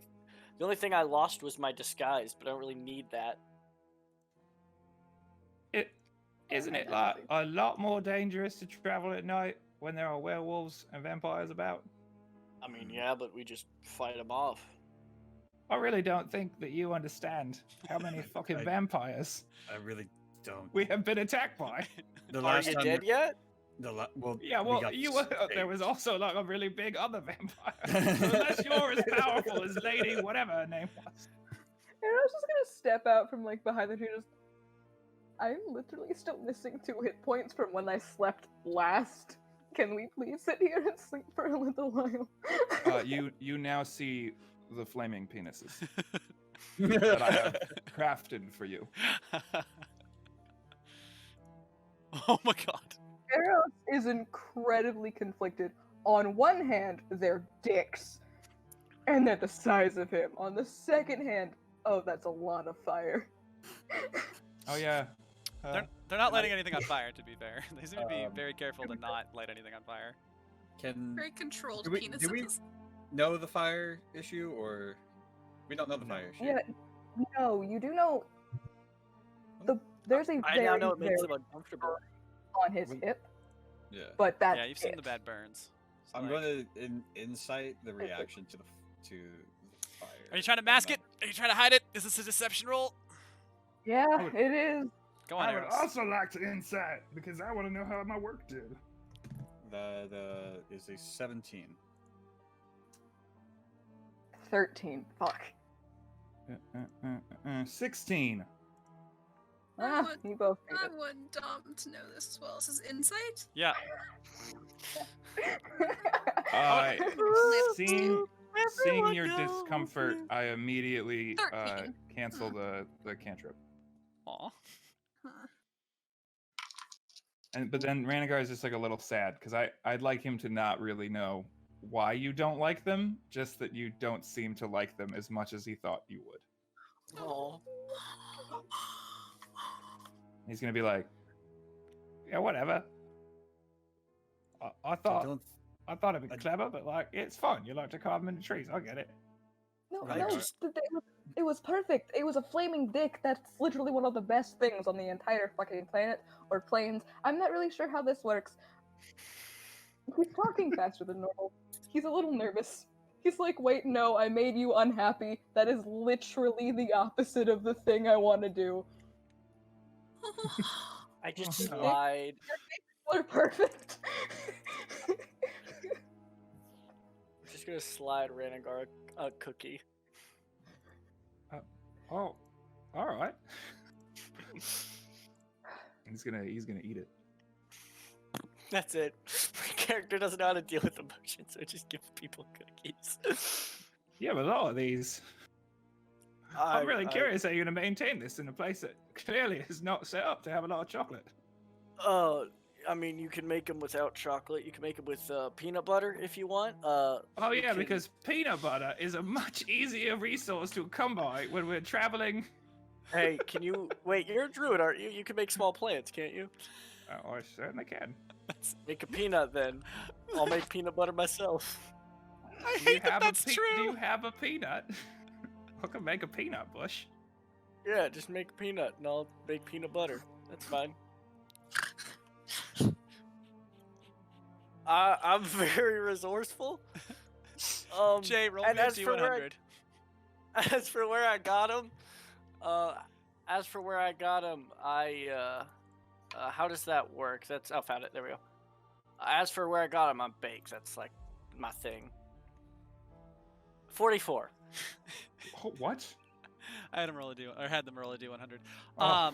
Speaker 3: only thing I lost was my disguise, but I don't really need that.
Speaker 4: Isn't it like a lot more dangerous to travel at night when there are werewolves and vampires about?
Speaker 3: I mean, yeah, but we just fight them off.
Speaker 4: I really don't think that you understand how many fucking
Speaker 8: I-
Speaker 4: vampires
Speaker 8: I really don't.
Speaker 4: we have been attacked by.
Speaker 8: The
Speaker 3: Are
Speaker 8: last
Speaker 3: you
Speaker 8: time
Speaker 3: dead yet?
Speaker 8: well,
Speaker 4: Yeah,
Speaker 8: we
Speaker 4: well,
Speaker 8: got
Speaker 4: you were. There was also like a really big other vampire. So unless you're as powerful as Lady, whatever her name was.
Speaker 5: And I was just gonna step out from like behind the tree. Just, I'm literally still missing 2 hit points from when I slept last. Can we please sit here and sleep for a little while?
Speaker 4: You now see the flaming penises that I have crafted for you.
Speaker 1: Oh my god.
Speaker 5: Eros is incredibly conflicted. On one hand, they're dicks, and they're the size of him. On the second hand, oh, that's a lot of fire.
Speaker 4: Oh yeah.
Speaker 1: They're not lighting anything on fire, to be fair. They seem to be very careful to not light anything on fire.
Speaker 9: Very controlled
Speaker 6: do
Speaker 9: penises.
Speaker 6: we know the fire issue, or we don't know the fire issue?
Speaker 5: Yeah, no, you do know. There's a
Speaker 3: I
Speaker 5: very,
Speaker 3: now know it makes
Speaker 5: very
Speaker 3: them uncomfortable.
Speaker 5: on his hip,
Speaker 6: Yeah.
Speaker 5: but that's
Speaker 1: Yeah, you've seen the
Speaker 5: it.
Speaker 1: bad burns. So,
Speaker 6: I'm
Speaker 1: like,
Speaker 6: going to insight the reaction to the fire.
Speaker 1: Are you trying to mask it? Are you trying to hide it? Is this a deception roll?
Speaker 5: Yeah, it is.
Speaker 1: Go on,
Speaker 4: I would
Speaker 1: Eros.
Speaker 4: also like to insight because I want to know how my work did.
Speaker 6: That is a 17.
Speaker 5: 13. Fuck.
Speaker 4: 16.
Speaker 5: Ah,
Speaker 9: would-
Speaker 5: you both made
Speaker 9: I
Speaker 5: it.
Speaker 9: want Dom to know this as well. This is insight.
Speaker 1: Yeah.
Speaker 4: Seeing your discomfort, I immediately
Speaker 9: 13.
Speaker 4: cancel the cantrip.
Speaker 1: Aw.
Speaker 4: But then Ranagar is just like a little sad because I'd like him to not really know why you don't like them, just that you don't seem to like them as much as he thought you would.
Speaker 3: Oh.
Speaker 4: He's gonna be like, yeah, whatever. I thought it'd be clever, but like it's fun. You like to carve them into trees. I get it.
Speaker 5: No,
Speaker 6: Right.
Speaker 5: no, it was perfect. It was a flaming dick. That's literally one of the best things on the entire fucking planet or planes. I'm not really sure how this works. He's talking faster than normal. He's a little nervous. He's like, wait, no, I made you unhappy. That is literally the opposite of the thing I want to do.
Speaker 3: I just
Speaker 4: Oh, no.
Speaker 3: slide.
Speaker 5: We're perfect.
Speaker 3: I'm just gonna slide Ranagar a cookie.
Speaker 4: Oh, all right. He's gonna eat it.
Speaker 3: That's it. My character doesn't know how to deal with emotions, so just give people cookies.
Speaker 4: Yeah, but a lot of these. I'm really curious how you're gonna maintain this in a place that clearly is not set up to have a lot of chocolate.
Speaker 3: I mean, you can make them without chocolate. You can make them with peanut butter if you want.
Speaker 4: Oh
Speaker 3: you
Speaker 4: yeah,
Speaker 3: can-
Speaker 4: because peanut butter is a much easier resource to come by when we're traveling.
Speaker 3: Hey, can you wait? You're a druid, aren't you? You can make small plants, can't you?
Speaker 4: Oh, I certainly can.
Speaker 3: Make a peanut then. I'll make peanut butter myself.
Speaker 1: I
Speaker 4: Do you
Speaker 1: hate that
Speaker 4: have
Speaker 1: that's
Speaker 4: Do you
Speaker 1: true.
Speaker 4: have a peanut? I can make a peanut bush.
Speaker 3: Yeah, just make a peanut and I'll make peanut butter. That's fine. I'm very resourceful.
Speaker 1: Jay, roll
Speaker 3: and
Speaker 1: me a
Speaker 3: as for where I-
Speaker 1: D100.
Speaker 3: As for where I got him, how does that work? I found it. There we go. As for where I got him, I'm baked. That's like my thing. 44.
Speaker 4: Oh, what?
Speaker 1: I had them roll a D100.
Speaker 4: Oh.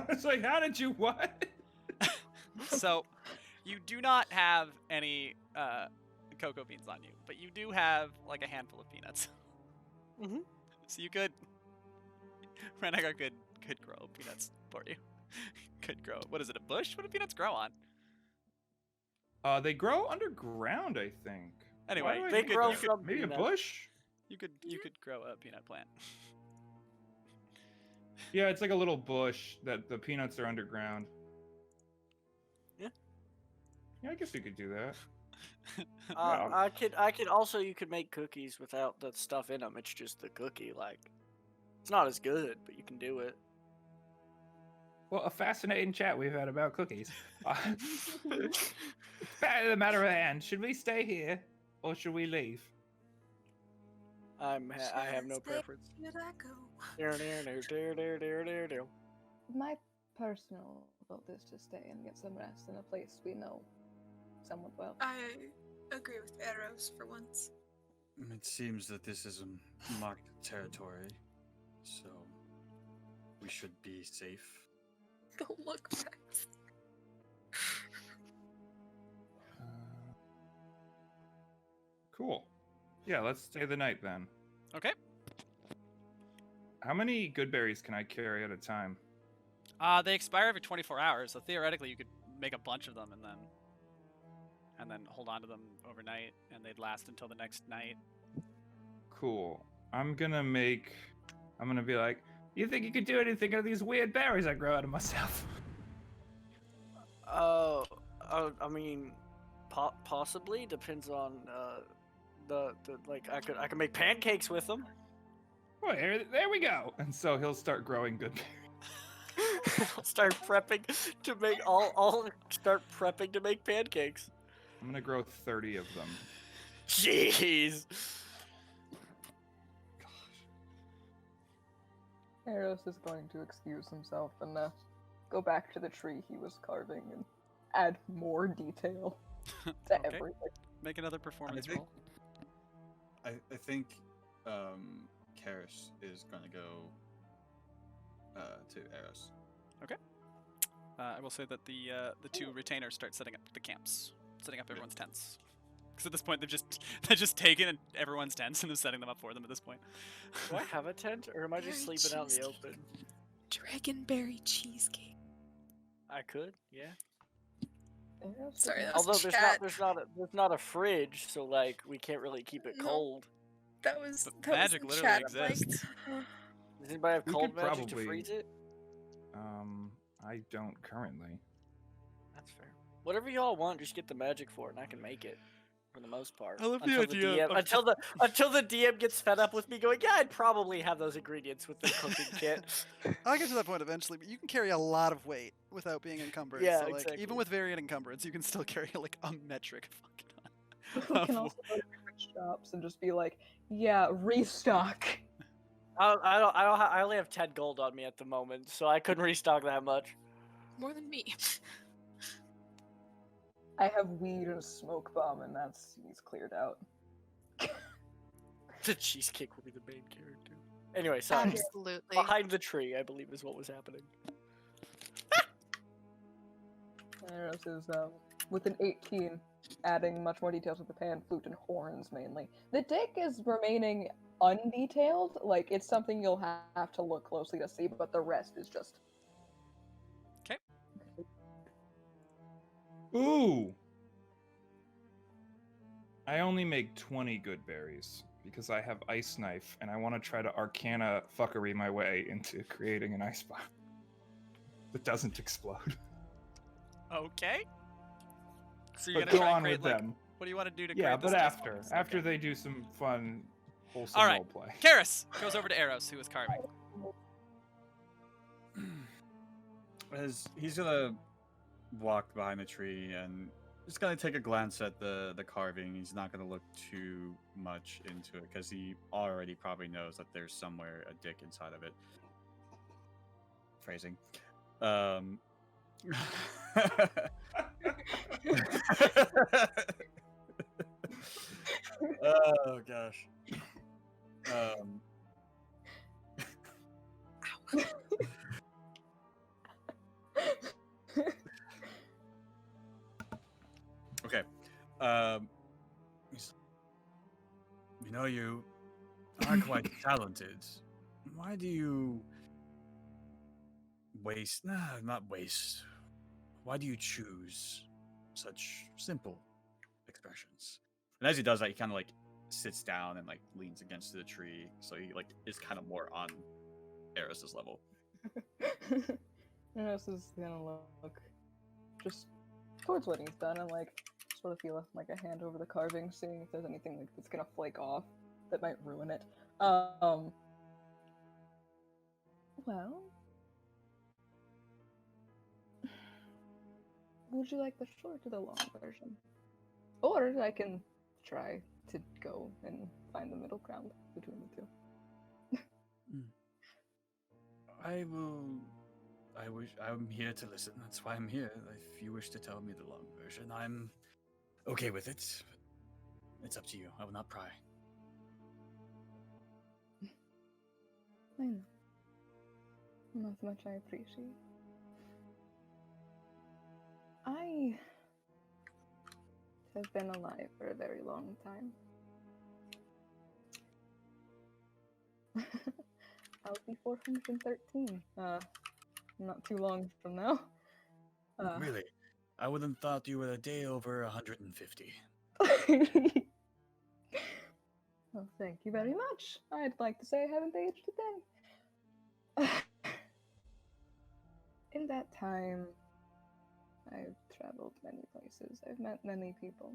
Speaker 4: It's like, how did you what?
Speaker 1: So you do not have any cocoa beans on you, but you do have like a handful of peanuts.
Speaker 3: Mhm.
Speaker 1: So you could, Renagar could grow peanuts for you. Could grow. What is it? A bush? What do peanuts grow on?
Speaker 4: They grow underground, I think. Why
Speaker 1: Anyway,
Speaker 4: do I
Speaker 3: They
Speaker 4: think
Speaker 3: grow
Speaker 4: that?
Speaker 3: from
Speaker 4: Maybe a
Speaker 3: peanuts.
Speaker 4: bush.
Speaker 1: you could grow a peanut plant.
Speaker 4: Yeah, it's like a little bush that the peanuts are underground.
Speaker 3: Yeah.
Speaker 4: Yeah, I guess you could do that.
Speaker 3: You could make cookies without the stuff in them. It's just the cookie. Like, it's not as good, but you can do it.
Speaker 4: Well, a fascinating chat we've had about cookies. Back to the matter at hand. Should we stay here or should we leave?
Speaker 3: I have no
Speaker 9: Should I
Speaker 3: preference.
Speaker 9: stay? Should I go?
Speaker 5: My personal vote is to stay and get some rest in a place we know somewhat well.
Speaker 9: I agree with Eros for once.
Speaker 8: It seems that this is a marked territory. so we should be safe.
Speaker 9: The look back.
Speaker 4: Cool. Yeah, let's stay the night then.
Speaker 1: Okay.
Speaker 4: How many good berries can I carry at a time?
Speaker 1: They expire every 24 hours, so theoretically you could make a bunch of them and then hold on to them overnight, and they'd last until the next night.
Speaker 4: Cool. I'm gonna be like,
Speaker 7: You think you could do anything with these weird berries I grow out of myself?
Speaker 3: I mean, possibly depends on the like I could make pancakes with them.
Speaker 7: Well, there we go.
Speaker 4: and so he'll start growing good berries.
Speaker 3: I'll start prepping to make I'll start prepping to make pancakes.
Speaker 4: I'm gonna grow 30 of them.
Speaker 3: Jeez.
Speaker 5: Eros is going to excuse himself and go back to the tree he was carving and add more detail to
Speaker 1: Okay.
Speaker 5: everything.
Speaker 1: Make another performance
Speaker 6: think-
Speaker 1: roll.
Speaker 6: I think Karis is gonna go to Eros.
Speaker 1: I will say that the two retainers start setting up the camps, setting up everyone's tents. Because at this point they've just taken everyone's tents and they're setting them up for them at this point.
Speaker 3: Do I have a tent, or am I just
Speaker 9: Berry
Speaker 3: sleeping out in the
Speaker 9: cheesecake.
Speaker 3: open?
Speaker 9: Dragonberry cheesecake.
Speaker 3: I could, yeah.
Speaker 5: Eros
Speaker 9: Sorry,
Speaker 5: doesn't-
Speaker 9: that was
Speaker 3: Although
Speaker 9: chat.
Speaker 3: there's not a fridge, so like we can't really keep it
Speaker 9: No.
Speaker 3: cold.
Speaker 9: That was
Speaker 1: But
Speaker 9: that
Speaker 1: magic
Speaker 9: was in
Speaker 1: literally
Speaker 9: chat,
Speaker 1: exists.
Speaker 9: Like,
Speaker 3: Does anybody have
Speaker 4: We
Speaker 3: cold
Speaker 4: could
Speaker 3: magic to
Speaker 4: probably-
Speaker 3: freeze it?
Speaker 4: I don't currently.
Speaker 3: That's fair. Whatever y'all want, just get the magic for it, and I can make it. For the most part.
Speaker 1: I love the
Speaker 3: until
Speaker 1: idea
Speaker 3: DM,
Speaker 1: of-
Speaker 3: until the DM gets fed up with me going, yeah, I'd probably have those ingredients with the cooking kit.
Speaker 1: I'll get to that point eventually, but you can carry a lot of weight without being encumbered.
Speaker 3: Yeah,
Speaker 1: so, like,
Speaker 3: exactly.
Speaker 1: even with variant encumbrance, you can still carry like a metric fucking
Speaker 5: We can also go to thrift shops and just be like, yeah, restock.
Speaker 3: I only have 10 gold on me at the moment, so I couldn't restock that much.
Speaker 9: more than me.
Speaker 5: I have weed and a smoke bomb, and he's cleared out.
Speaker 3: The cheesecake will be the main character. Anyway, sorry.
Speaker 9: Absolutely.
Speaker 3: Behind the tree, I believe, is what was happening.
Speaker 5: Eros is with an 18, adding much more details with the pan, flute, and horns mainly. The dick is remaining undetailed, like it's something you'll have to look closely to see, but the rest is just.
Speaker 4: Ooh! I only make 20 good berries because I have ice knife and I want to try to arcana fuckery my way into creating an ice bomb that doesn't explode.
Speaker 1: Okay. So you're
Speaker 4: But
Speaker 1: gonna
Speaker 4: go
Speaker 1: try and
Speaker 4: on
Speaker 1: create,
Speaker 4: with
Speaker 1: like,
Speaker 4: them.
Speaker 1: what do you want to do to
Speaker 4: Yeah,
Speaker 1: create this
Speaker 4: but
Speaker 1: ice
Speaker 4: after
Speaker 1: bombs?
Speaker 4: after
Speaker 1: Okay.
Speaker 4: they do some fun, wholesome
Speaker 1: All right.
Speaker 4: roleplay.
Speaker 1: Karis goes over to Eros, who is carving.
Speaker 6: As he's gonna walk behind the tree and just gonna take a glance at the carving. He's not gonna look too much into it because he already probably knows that there's somewhere a dick inside of it. Phrasing. Oh gosh. Okay.
Speaker 8: You know, you are quite talented. Why do you waste? Nah, not waste. Why do you choose such simple expressions?
Speaker 6: And as he does that, he kind of like sits down and like leans against the tree, so he like is kind of more on Eris's level.
Speaker 5: Eros is gonna look just towards what he's done and like sort of feel like a hand over the carving, seeing if there's anything like that's gonna flake off that might ruin it. Well, would you like the short or the long version? Or I can try to go and find the middle ground between the two.
Speaker 8: I'm here to listen. That's why I'm here. If you wish to tell me the long version, I'm okay with it. It's up to you. I will not pry.
Speaker 5: I know. as much I appreciate. I have been alive for a very long time. I'll be 413. Not too long from now.
Speaker 8: Really? I wouldn't thought you were a day over 150.
Speaker 5: Well, thank you very much. I'd like to say I haven't aged a day. In that time, I've traveled many places. I've met many people.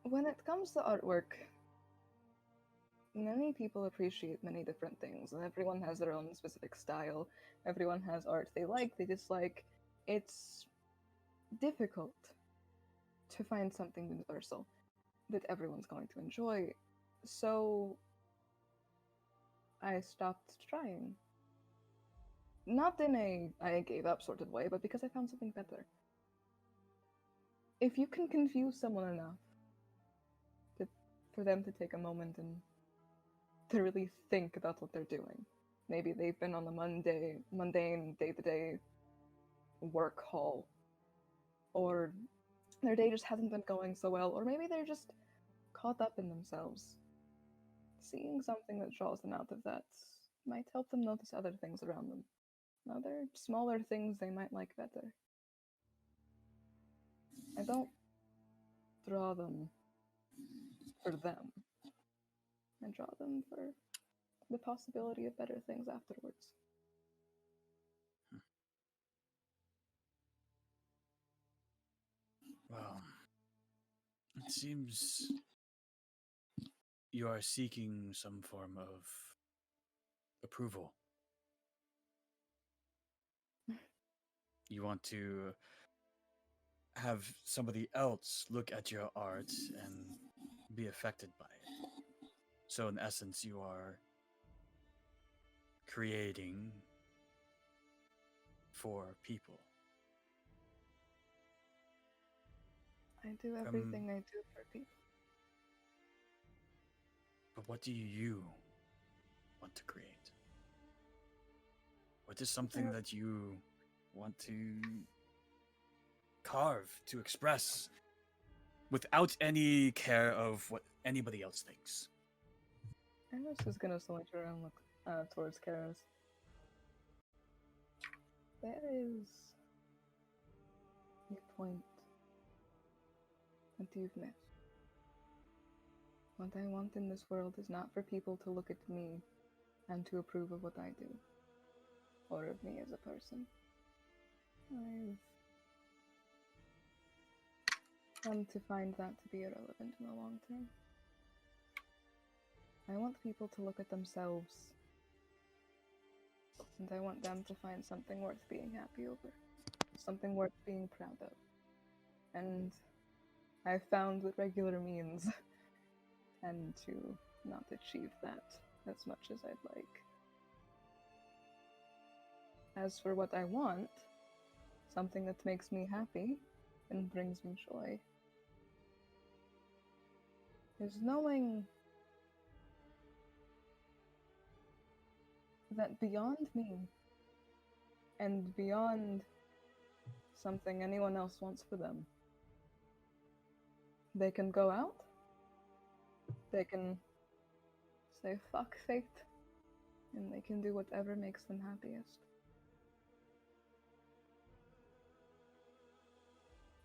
Speaker 5: When it comes to artwork, many people appreciate many different things, and everyone has their own specific style. Everyone has art they like, they dislike. It's difficult to find something universal that everyone's going to enjoy. So I stopped trying. Not in a I gave up sort of way, but because I found something better. If you can confuse someone enough for them to take a moment and to really think about what they're doing. Maybe they've been on the mundane, day-to-day work haul, or their day just hasn't been going so well, or maybe they're just caught up in themselves. Seeing something that draws them out of that might help them notice other things around them. Other smaller things they might like better. I don't draw them for them. I draw them for the possibility of better things afterwards.
Speaker 8: Well, it seems you are seeking some form of approval. You want to have somebody else look at your art and be affected by it. So, in essence, you are creating for people.
Speaker 5: I do everything I do for people.
Speaker 8: But what do you want to create? What is something that you want to carve, to express, without any care of what anybody else thinks?
Speaker 5: Eros is gonna saunter around look towards Karos. There is a point that you've missed. What I want in this world is not for people to look at me and to approve of what I do, or of me as a person. I've come to find that to be irrelevant in the long term. I want people to look at themselves, and I want them to find something worth being happy over, something worth being proud of. And I've found that regular means tend to not achieve that as much as I'd like. As for what I want, something that makes me happy and brings me joy, is knowing that beyond me and beyond something anyone else wants for them, they can go out, they can say fuck fate, and they can do whatever makes them happiest.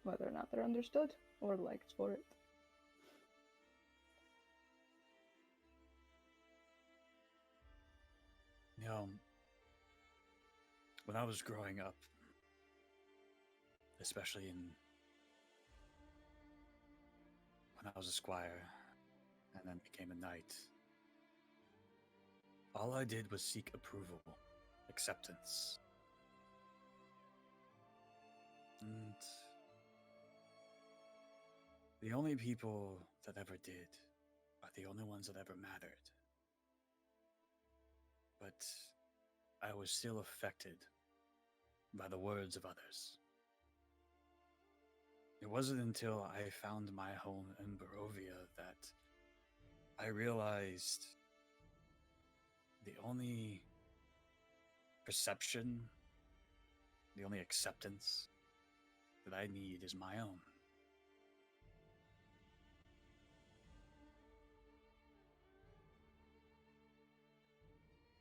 Speaker 5: Whether or not they're understood or liked for it.
Speaker 8: You know, when I was growing up, especially when I was a squire and then became a knight, all I did was seek approval, acceptance. And the only people that ever did are the only ones that ever mattered. But I was still affected by the words of others. It wasn't until I found my home in Barovia that I realized the only perception, the only acceptance that I need is my own.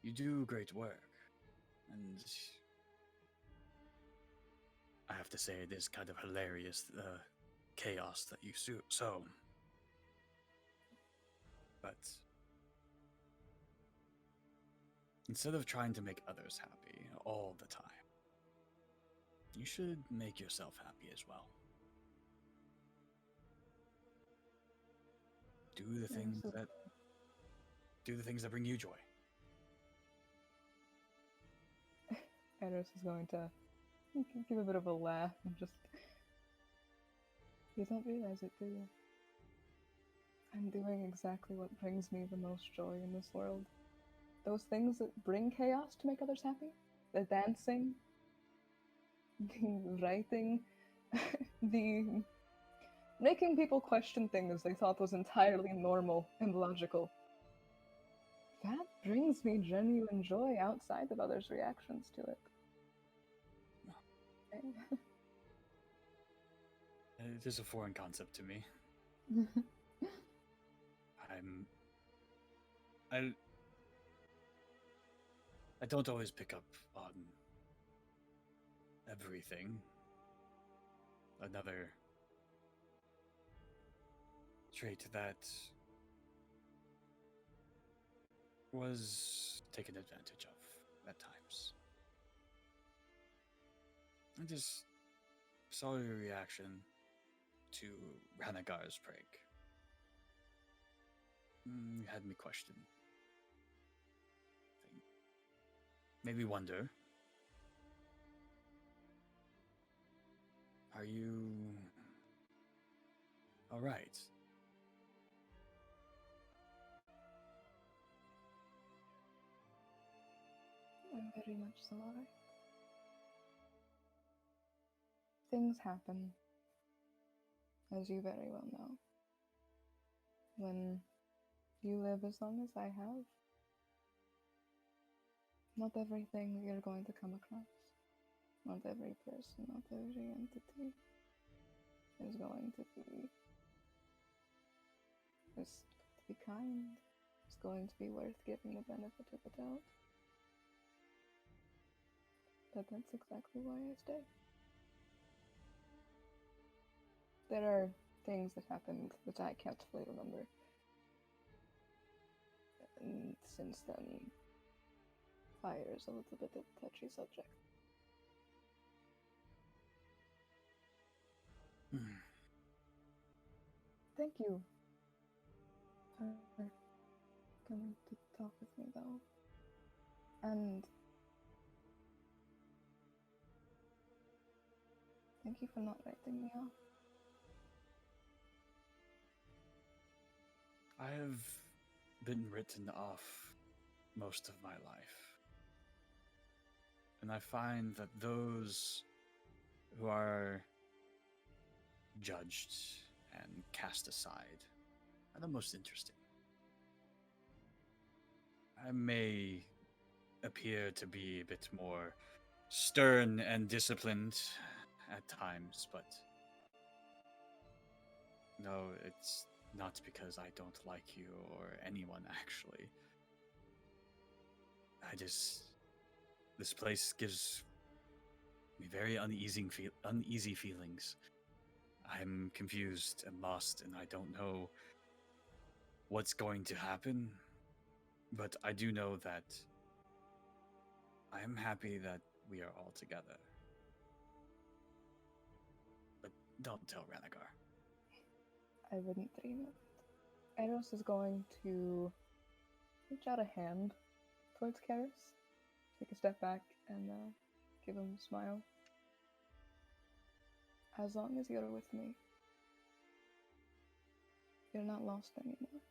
Speaker 8: You do great work, and I have to say it is kind of hilarious, the chaos that you sow. But instead of trying to make others happy all the time, you should make yourself happy as well. Do the things that bring you joy.
Speaker 5: Eros is going to give a bit of a laugh and just. You don't realize it, do you? I'm doing exactly what brings me the most joy in this world. Those things that bring chaos to make others happy. The dancing, the writing, the making people question things they thought was entirely normal and logical. That brings me genuine joy outside of others' reactions to it.
Speaker 8: It is a foreign concept to me. I don't always pick up on everything. Another trait that was taken advantage of at times. I just saw your reaction to Ranagar's prank. You had me question. Maybe wonder. Are you alright?
Speaker 5: I'm very much so alright. Things happen, as you very well know. When you live as long as I have, not everything you're going to come across, not every person, not every entity is going to be kind, is going to be worth giving the benefit of the doubt. But that's exactly why I stay. There are things that happened that I can't fully remember. And since then, fire is a little bit of a touchy subject. Thank you for coming to talk with me, though. And thank you for not writing me off.
Speaker 8: I have been written off most of my life. And I find that those who are judged and cast aside are the most interesting. I may appear to be a bit more stern and disciplined at times, but no, it's not because I don't like you or anyone, actually. This place gives me very uneasy feelings. I'm confused and lost, and I don't know what's going to happen, but I do know that I am happy that we are all together. But don't tell Ranagar.
Speaker 5: I wouldn't dream it. Eros is going to reach out a hand towards Karis, take a step back, and give him a smile. As long as you're with me, you're not lost anymore.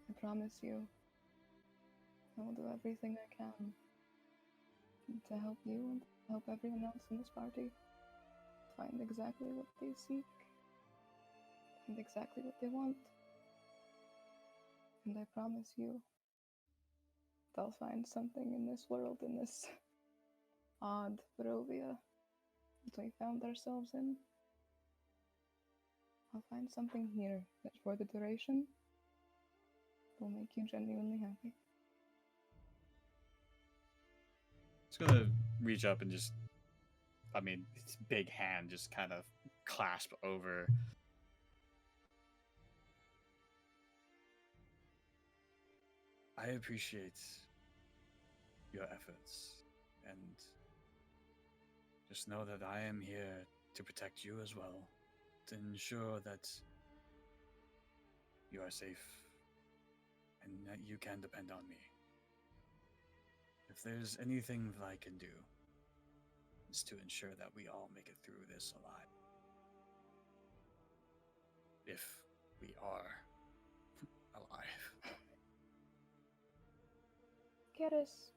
Speaker 5: I promise you, I will do everything I can to help you and to help everyone else in this party find exactly what they seek and exactly what they want. And I promise you, they'll find something in this world, in this odd Barovia that we found ourselves in. I'll find something here that for the duration will make you genuinely happy.
Speaker 6: It's gonna reach up and just, I mean, its big hand just kind of clasp over.
Speaker 8: I appreciate your efforts, and just know that I am here to protect you as well, to ensure that you are safe and that you can depend on me. If there's anything that I can do, it's to ensure that we all make it through this alive. If we are alive.
Speaker 5: Keris.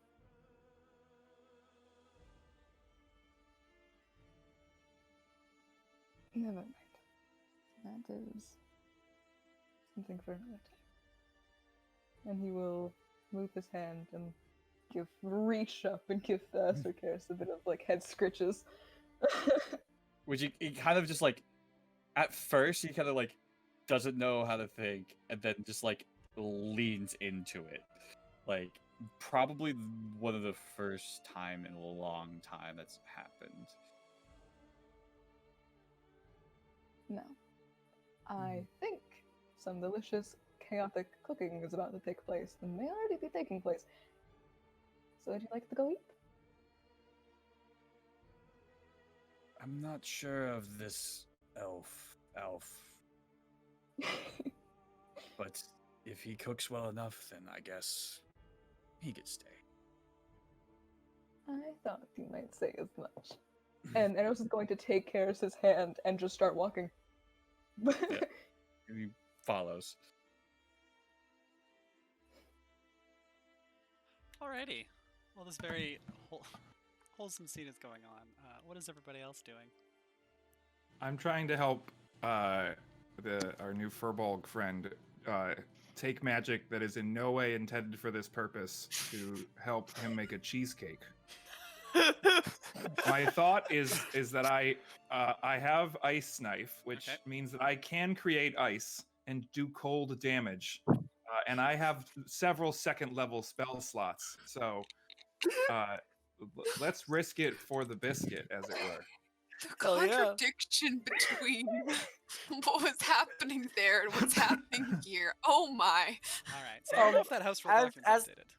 Speaker 5: Never mind. That is something for another time. And he will move his hand and reach up and give Sir Karis a bit of like head scritches.
Speaker 6: Which he kind of just like, at first he kind of like doesn't know how to think, and then just like leans into it. Like, probably one of the first time in a long time that's happened.
Speaker 5: Now, I think some delicious chaotic cooking is about to take place and may already be taking place. So would you like to go eat?
Speaker 8: I'm not sure of this elf. But if he cooks well enough, then I guess he could stay.
Speaker 5: I thought you might say as much. And Eros is going to take Karis' hand and just start walking.
Speaker 6: Yeah. He follows.
Speaker 1: Alrighty. Well, this very wholesome scene is going on. What is everybody else doing?
Speaker 4: I'm trying to help our new Furbolg friend take magic that is in no way intended for this purpose to help him make a cheesecake. My thought is that I have ice knife, which means that I can create ice and do cold damage, and I have several second level spell slots. So let's risk it for the biscuit, as it were.
Speaker 2: The contradiction between what was happening there and what's happening here. Oh my.
Speaker 1: Alright, so I don't know if that house roll document's updated.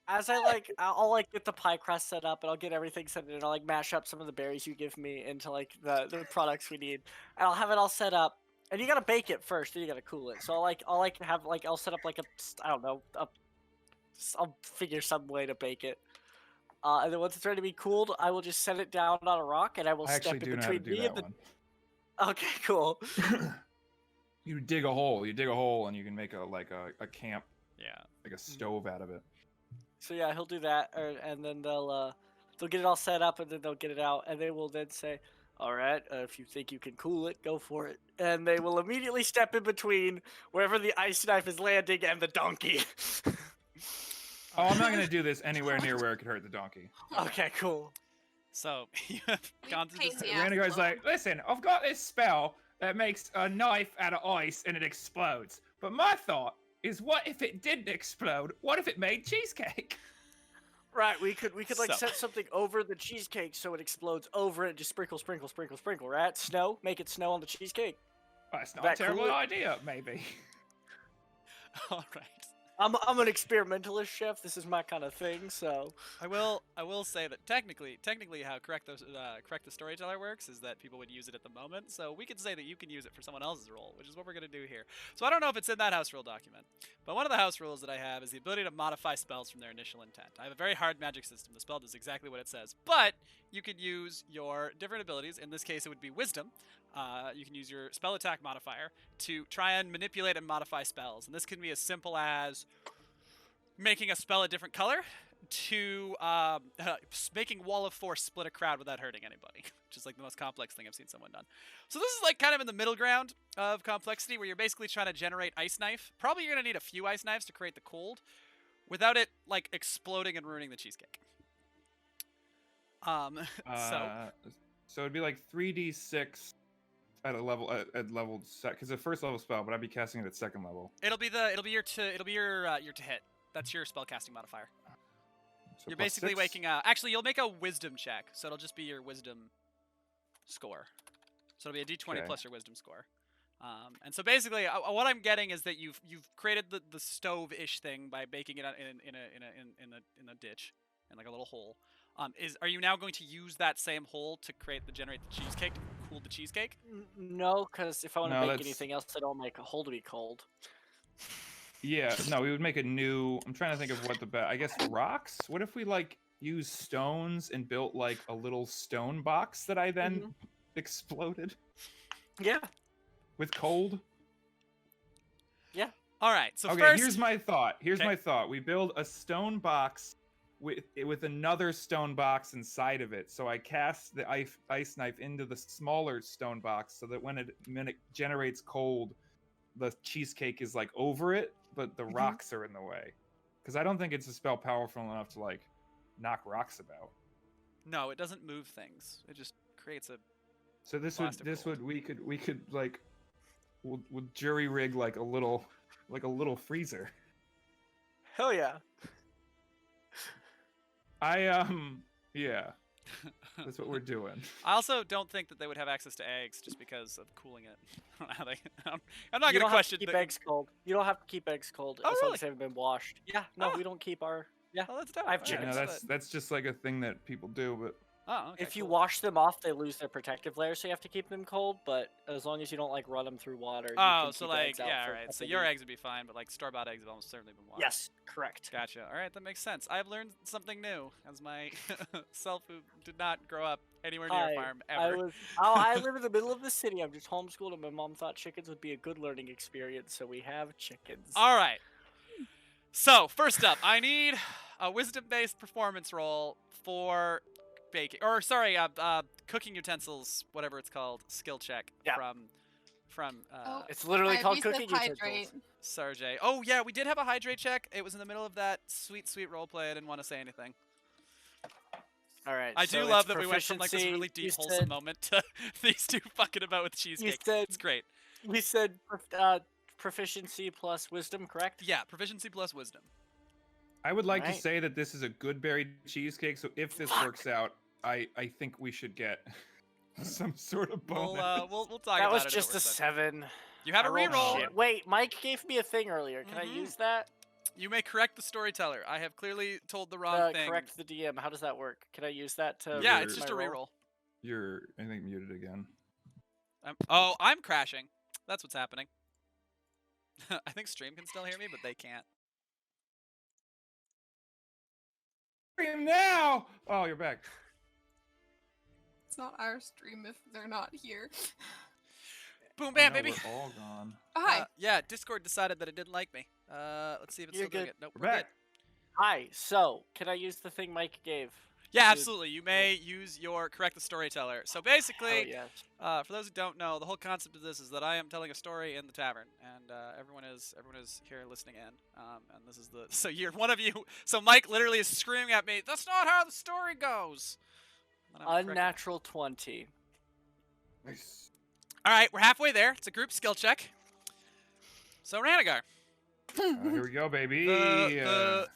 Speaker 3: As I'll get the pie crust set up, and I'll get everything set in, and I'll mash up some of the berries you give me into the products we need, and I'll have it all set up. And you gotta bake it first, then you gotta cool it. So I'll set up I'll figure some way to bake it. And then once it's ready to be cooled, I will just set it down on a rock, and I will step in between me and the. Okay, cool.
Speaker 4: You dig a hole, and you can make a camp.
Speaker 1: Yeah.
Speaker 4: Like a stove out of it.
Speaker 3: So yeah, he'll do that, and then they'll get it all set up, and then they'll get it out, and they will then say, "All right, if you think you can cool it, go for it." And they will immediately step in between wherever the ice knife is landing and the donkey.
Speaker 4: Oh, I'm not gonna do this anywhere near where it could hurt the donkey.
Speaker 3: Okay, cool.
Speaker 1: So you have gone through this.
Speaker 7: Randigar's like, listen, I've got this spell that makes a knife out of ice and it explodes. But my thought is, what if it didn't explode? What if it made cheesecake?
Speaker 3: Right, we could set something over the cheesecake so it explodes over it. Just sprinkle, right? Snow, make it snow on the cheesecake.
Speaker 7: Well, it's not a terrible idea, maybe.
Speaker 1: All right.
Speaker 3: I'm an experimentalist chef. This is my kind of thing. So
Speaker 1: I will say that technically how correct the storyteller works is that people would use it at the moment. So we could say that you can use it for someone else's role, which is what we're going to do here. So I don't know if it's in that house rule document, but one of the house rules that I have is the ability to modify spells from their initial intent. I have a very hard magic system. The spell does exactly what it says, but you can use your different abilities. In this case, it would be wisdom. You can use your spell attack modifier to try and manipulate and modify spells. And this can be as simple as making a spell a different color, to making wall of force split a crowd without hurting anybody, which is like the most complex thing I've seen someone done. So this is like kind of in the middle ground of complexity, where you're basically trying to generate ice knife. Probably you're gonna need a few ice knives to create the cold, without it like exploding and ruining the cheesecake.
Speaker 4: So it'd be like 3d6 at a level at level set, because the first level spell, but I'd be casting it at second level.
Speaker 1: It'll be your to hit. That's your spellcasting modifier.
Speaker 4: So
Speaker 1: You're
Speaker 4: plus
Speaker 1: basically
Speaker 4: 6.
Speaker 1: waking up. Actually, you'll make a wisdom check, so it'll just be your wisdom score. So it'll be a d20
Speaker 4: Okay.
Speaker 1: plus your wisdom score. And so basically, what I'm getting is that you've created the stove-ish thing by baking it in a ditch, in like a little hole. Are you now going to use that same hole to generate the cheesecake, to cool the cheesecake?
Speaker 3: No, because if I want to
Speaker 4: No,
Speaker 3: make
Speaker 4: that's-
Speaker 3: anything else, I don't make a hole to be cold.
Speaker 4: Yeah, no, we would make a new. I'm trying to think of what the best. I guess rocks. What if we like use stones and built like a little stone box that I then exploded
Speaker 3: Yeah.
Speaker 4: with cold?
Speaker 1: All right. So
Speaker 4: Okay,
Speaker 1: first,
Speaker 4: here's my thought.
Speaker 1: Okay.
Speaker 4: My thought. We build a stone box with another stone box inside of it. So I cast the ice knife into the smaller stone box, so that when it generates cold, the cheesecake is like over it, but the rocks are in the way. Because I don't think it's a spell powerful enough to like knock rocks about.
Speaker 1: no, it doesn't move things. It just creates a.
Speaker 4: So this
Speaker 1: Blast of cold.
Speaker 4: would we could like we'll jury rig like a little freezer.
Speaker 3: Hell yeah.
Speaker 4: Yeah. That's what we're doing.
Speaker 1: I also don't think that they would have access to eggs just because of cooling it. I don't know how they. I'm not
Speaker 3: You
Speaker 1: gonna
Speaker 3: don't have
Speaker 1: question.
Speaker 3: to keep
Speaker 1: the-
Speaker 3: eggs cold. You don't have to keep eggs cold
Speaker 1: Oh,
Speaker 3: as long
Speaker 1: really?
Speaker 3: as they haven't been washed. Yeah, no,
Speaker 1: Oh.
Speaker 3: we don't keep our. Yeah.
Speaker 1: Oh, that's dope.
Speaker 3: I have
Speaker 1: All right,
Speaker 4: Yeah,
Speaker 3: chickens.
Speaker 4: no,
Speaker 1: so
Speaker 4: that's just like a thing that people do, but
Speaker 1: Oh, okay,
Speaker 3: If you
Speaker 1: cool.
Speaker 3: wash them off, they lose their protective layer, so you have to keep them cold. But as long as you don't like run them through water. you
Speaker 1: Oh,
Speaker 3: can
Speaker 1: so
Speaker 3: keep
Speaker 1: like,
Speaker 3: eggs out
Speaker 1: yeah,
Speaker 3: for a
Speaker 1: all right. So
Speaker 3: couple
Speaker 1: your
Speaker 3: weeks.
Speaker 1: eggs would be fine, but like store-bought eggs have almost certainly been washed.
Speaker 3: Yes, correct.
Speaker 1: Gotcha. All right, that makes sense. I've learned something new as my self who did not grow up anywhere near
Speaker 3: Hi,
Speaker 1: a farm ever.
Speaker 3: I live in the middle of the city. I'm just homeschooled, and my mom thought chickens would be a good learning experience, so we have chickens.
Speaker 1: All right. So first up, I need a wisdom-based performance roll for baking, or sorry, cooking utensils, whatever it's called, skill check
Speaker 3: Yeah.
Speaker 1: from
Speaker 2: Oh,
Speaker 3: It's literally called
Speaker 2: you said
Speaker 3: cooking
Speaker 2: hydrate.
Speaker 3: utensils.
Speaker 1: Sarjay. Oh yeah, we did have a hydrate check. It was in the middle of that sweet roleplay. I didn't want to say anything.
Speaker 3: All right.
Speaker 1: I
Speaker 3: so
Speaker 1: do
Speaker 3: it's
Speaker 1: love that we went from like this
Speaker 3: proficiency.
Speaker 1: really
Speaker 3: You
Speaker 1: deep, wholesome
Speaker 3: said-
Speaker 1: moment to these two fucking about with cheesecake.
Speaker 3: said-
Speaker 1: It's great.
Speaker 3: We said proficiency plus wisdom, correct?
Speaker 1: Yeah, proficiency plus wisdom.
Speaker 4: I would like to
Speaker 3: Alright.
Speaker 4: say that this is a good berry cheesecake, so if this works out, I think we should get some sort of bonus.
Speaker 1: We'll talk
Speaker 3: That
Speaker 1: about
Speaker 3: was
Speaker 1: it. if it
Speaker 3: just a
Speaker 1: works out.
Speaker 3: 7.
Speaker 1: You have
Speaker 3: I
Speaker 1: a
Speaker 3: rolled
Speaker 1: reroll.
Speaker 3: shit. Wait, Mike gave me a thing earlier. Can I
Speaker 1: Mhm.
Speaker 3: use that?
Speaker 1: You may correct the storyteller. I have clearly told the wrong thing.
Speaker 3: Correct the DM. How does that work? Can I use that to?
Speaker 1: Yeah,
Speaker 3: read
Speaker 1: it's just
Speaker 3: my
Speaker 1: a
Speaker 3: roll?
Speaker 1: reroll.
Speaker 4: You're, I think, muted again.
Speaker 1: I'm crashing. That's what's happening. I think stream can still hear me, but they can't.
Speaker 4: Stream now! Oh, you're back.
Speaker 2: It's not our stream if they're not here.
Speaker 1: Boom,
Speaker 4: Oh,
Speaker 1: bam,
Speaker 4: no,
Speaker 1: baby.
Speaker 4: We're all gone.
Speaker 2: Oh, hi.
Speaker 1: Yeah, Discord decided that it didn't like me. Let's see if it's
Speaker 3: You're
Speaker 1: still doing
Speaker 3: good.
Speaker 1: it. Nope,
Speaker 4: We're
Speaker 1: we're
Speaker 4: back.
Speaker 1: good.
Speaker 3: Hi. So, can I use the thing Mike gave?
Speaker 1: Yeah,
Speaker 3: to-
Speaker 1: absolutely. You may use your correct the storyteller. So
Speaker 3: Hell
Speaker 1: basically,
Speaker 3: yes.
Speaker 1: for those who don't know, the whole concept of this is that I am telling a story in the tavern, and everyone is here listening in. And this is the so you're one of you. So Mike literally is screaming at me. That's not how the story goes. And I'm correcting him.
Speaker 3: Unnatural 20.
Speaker 4: Nice.
Speaker 1: All right, we're halfway there. It's a group skill check. So Ranagar,
Speaker 4: Here we go, baby.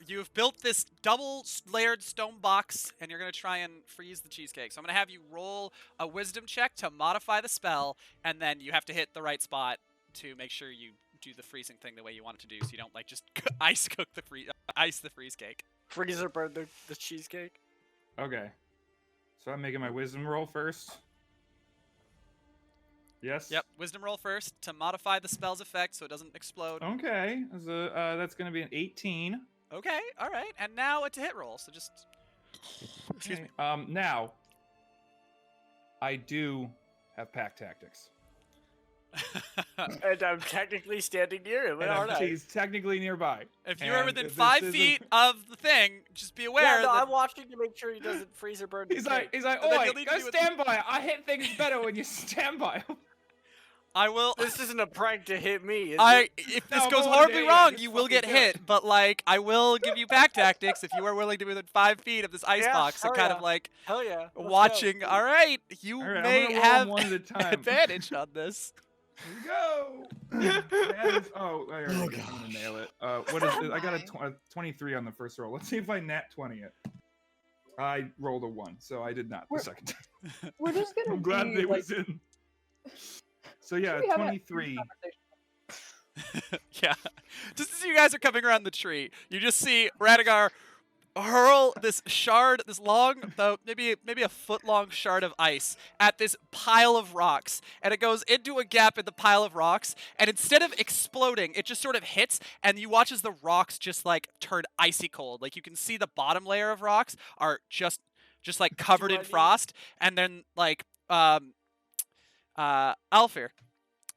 Speaker 1: you've built this double-layered stone box, and you're gonna try and freeze the cheesecake. So I'm gonna have you roll a wisdom check to modify the spell, and then you have to hit the right spot to make sure you do the freezing thing the way you want it to do, so you don't like just ice the freeze cake.
Speaker 3: Freezer burn the cheesecake.
Speaker 4: Okay. So I'm making my wisdom roll first. Yes?
Speaker 1: Yep, wisdom roll first to modify the spell's effect so it doesn't explode.
Speaker 4: Okay. So, that's going to be an 18.
Speaker 1: Okay, all right, and now it's a hit roll. So just excuse me.
Speaker 4: Now, I do have pack tactics.
Speaker 3: And I'm technically standing near him, aren't I?
Speaker 4: He's technically nearby.
Speaker 1: If you are
Speaker 4: And
Speaker 1: within
Speaker 4: this
Speaker 1: 5
Speaker 4: isn't-
Speaker 1: feet of the thing, just be aware
Speaker 3: Yeah, no,
Speaker 1: that
Speaker 3: I'm watching to make sure he doesn't freeze or burn.
Speaker 7: He's
Speaker 3: the
Speaker 7: like,
Speaker 3: cake.
Speaker 1: And then
Speaker 7: oi,
Speaker 1: you'll need to
Speaker 7: go
Speaker 1: do it-
Speaker 7: stand by. I hit things better when you stand by 'em."
Speaker 1: I will.
Speaker 3: This isn't a prank to hit me. Is
Speaker 1: I
Speaker 3: it?
Speaker 1: if
Speaker 4: No,
Speaker 1: this
Speaker 4: but
Speaker 1: goes
Speaker 4: one
Speaker 1: horribly
Speaker 4: day,
Speaker 1: wrong,
Speaker 4: just
Speaker 1: you will
Speaker 4: fucking
Speaker 1: get
Speaker 4: do it.
Speaker 1: hit. But like, I will give you back tactics if you are willing to be within 5 feet of this ice
Speaker 3: Yeah,
Speaker 1: box and
Speaker 3: hell
Speaker 1: kind
Speaker 3: yeah.
Speaker 1: of like
Speaker 3: Hell yeah. let's go.
Speaker 1: watching. All right, you
Speaker 4: All right, I'm
Speaker 1: may
Speaker 4: gonna roll
Speaker 1: have
Speaker 4: one at a time.
Speaker 1: advantage on this.
Speaker 4: Here we go. That is, oh, I already got- I'm gonna nail it. What is it? I got a 23 on the first roll. Let's see if I nat 20 it. I rolled a 1, so I did not the
Speaker 5: We're-
Speaker 4: second time.
Speaker 5: We're just gonna
Speaker 4: I'm glad
Speaker 5: be,
Speaker 4: it
Speaker 5: like,
Speaker 4: was in. So yeah,
Speaker 5: we have a
Speaker 4: 23.
Speaker 5: conversation.
Speaker 1: Yeah, just as you guys are coming around the tree, you just see Radagar hurl this shard, this long, though maybe a foot-long shard of ice at this pile of rocks, and it goes into a gap in the pile of rocks, and instead of exploding, it just sort of hits, and you watch as the rocks just like turn icy cold. Like you can see the bottom layer of rocks are just like covered
Speaker 3: I
Speaker 1: in
Speaker 3: need-
Speaker 1: frost, and then like Alfir,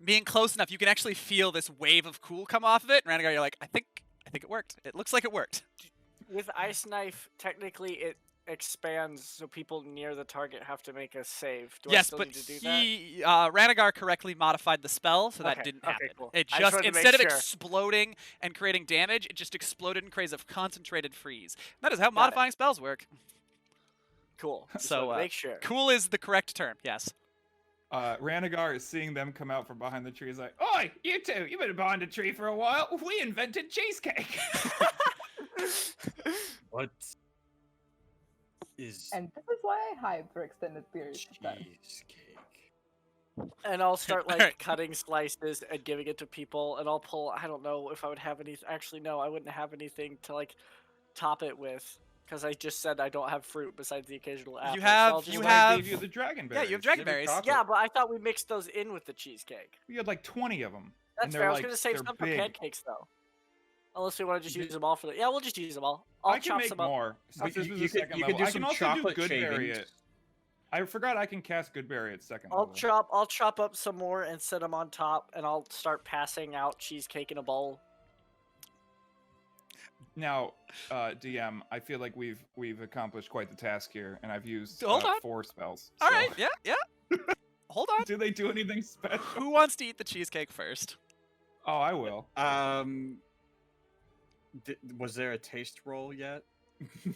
Speaker 1: being close enough, you can actually feel this wave of cool come off of it. And Radagar, you're like, I think it worked. It looks like it worked.
Speaker 3: With ice knife, technically it expands, so people near the target have to make a save. Do I
Speaker 1: Yes,
Speaker 3: still
Speaker 1: but
Speaker 3: need to do that?
Speaker 1: he Radagar correctly modified the spell, so that
Speaker 3: Okay,
Speaker 1: didn't
Speaker 3: okay,
Speaker 1: happen.
Speaker 3: cool.
Speaker 1: It
Speaker 3: I just
Speaker 1: just
Speaker 3: wanted to make
Speaker 1: instead of
Speaker 3: sure.
Speaker 1: exploding and creating damage, it just exploded and creates a concentrated freeze. That is how
Speaker 3: Got it.
Speaker 1: modifying spells work.
Speaker 3: Cool. Just
Speaker 1: So,
Speaker 3: wanted to make sure.
Speaker 1: Cool is the correct term. Yes.
Speaker 4: Ranagar is seeing them come out from behind the tree. He's like,
Speaker 7: Oi, you two, you've been behind a tree for a while. We invented cheesecake.
Speaker 8: What is
Speaker 5: And this is why I hide for extended periods of time.
Speaker 8: cheesecake?
Speaker 3: And I'll start like
Speaker 1: Alright.
Speaker 3: cutting slices and giving it to people, and I'll pull. I don't know if I would have any. Actually, no, I wouldn't have anything to like top it with, because I just said I don't have fruit besides the occasional apple.
Speaker 1: have-
Speaker 3: so I'll
Speaker 1: you
Speaker 3: just,
Speaker 4: "Well, I
Speaker 1: have-
Speaker 4: gave you the dragon
Speaker 1: Yeah,
Speaker 4: berries.
Speaker 1: you have dragon
Speaker 4: Give me
Speaker 1: berries.
Speaker 4: chocolate."
Speaker 3: Yeah, but I thought we mixed those in with the cheesecake.
Speaker 4: We had like 20 of them.
Speaker 3: That's
Speaker 4: they're
Speaker 3: fair. I was
Speaker 4: like-
Speaker 3: gonna save
Speaker 4: they're
Speaker 3: some for
Speaker 4: big.
Speaker 3: pancakes though. Unless we want to just
Speaker 4: You-
Speaker 3: use them all for the. Yeah, we'll just use them all. I'll
Speaker 4: I can
Speaker 3: chop
Speaker 4: make
Speaker 3: some up.
Speaker 4: more.
Speaker 6: But
Speaker 4: Since this
Speaker 6: you-
Speaker 4: was
Speaker 6: you
Speaker 4: a
Speaker 6: could-
Speaker 4: second
Speaker 6: you
Speaker 4: level.
Speaker 6: could do
Speaker 4: I
Speaker 6: some
Speaker 4: can also
Speaker 6: chocolate
Speaker 4: do Goodberry
Speaker 6: shavings.
Speaker 4: it. I forgot I can cast Goodberry at second
Speaker 3: I'll
Speaker 4: level.
Speaker 3: I'll chop up some more and set them on top, and I'll start passing out cheesecake in a bowl.
Speaker 4: Now, DM, I feel like we've accomplished quite the task here, and I've used
Speaker 1: Hold on.
Speaker 4: 4 spells.
Speaker 1: All
Speaker 4: so-
Speaker 1: right. Yeah. Hold on.
Speaker 4: Do they do anything special?
Speaker 1: Who wants to eat the cheesecake first?
Speaker 4: Oh, I will.
Speaker 6: Was there a taste roll yet?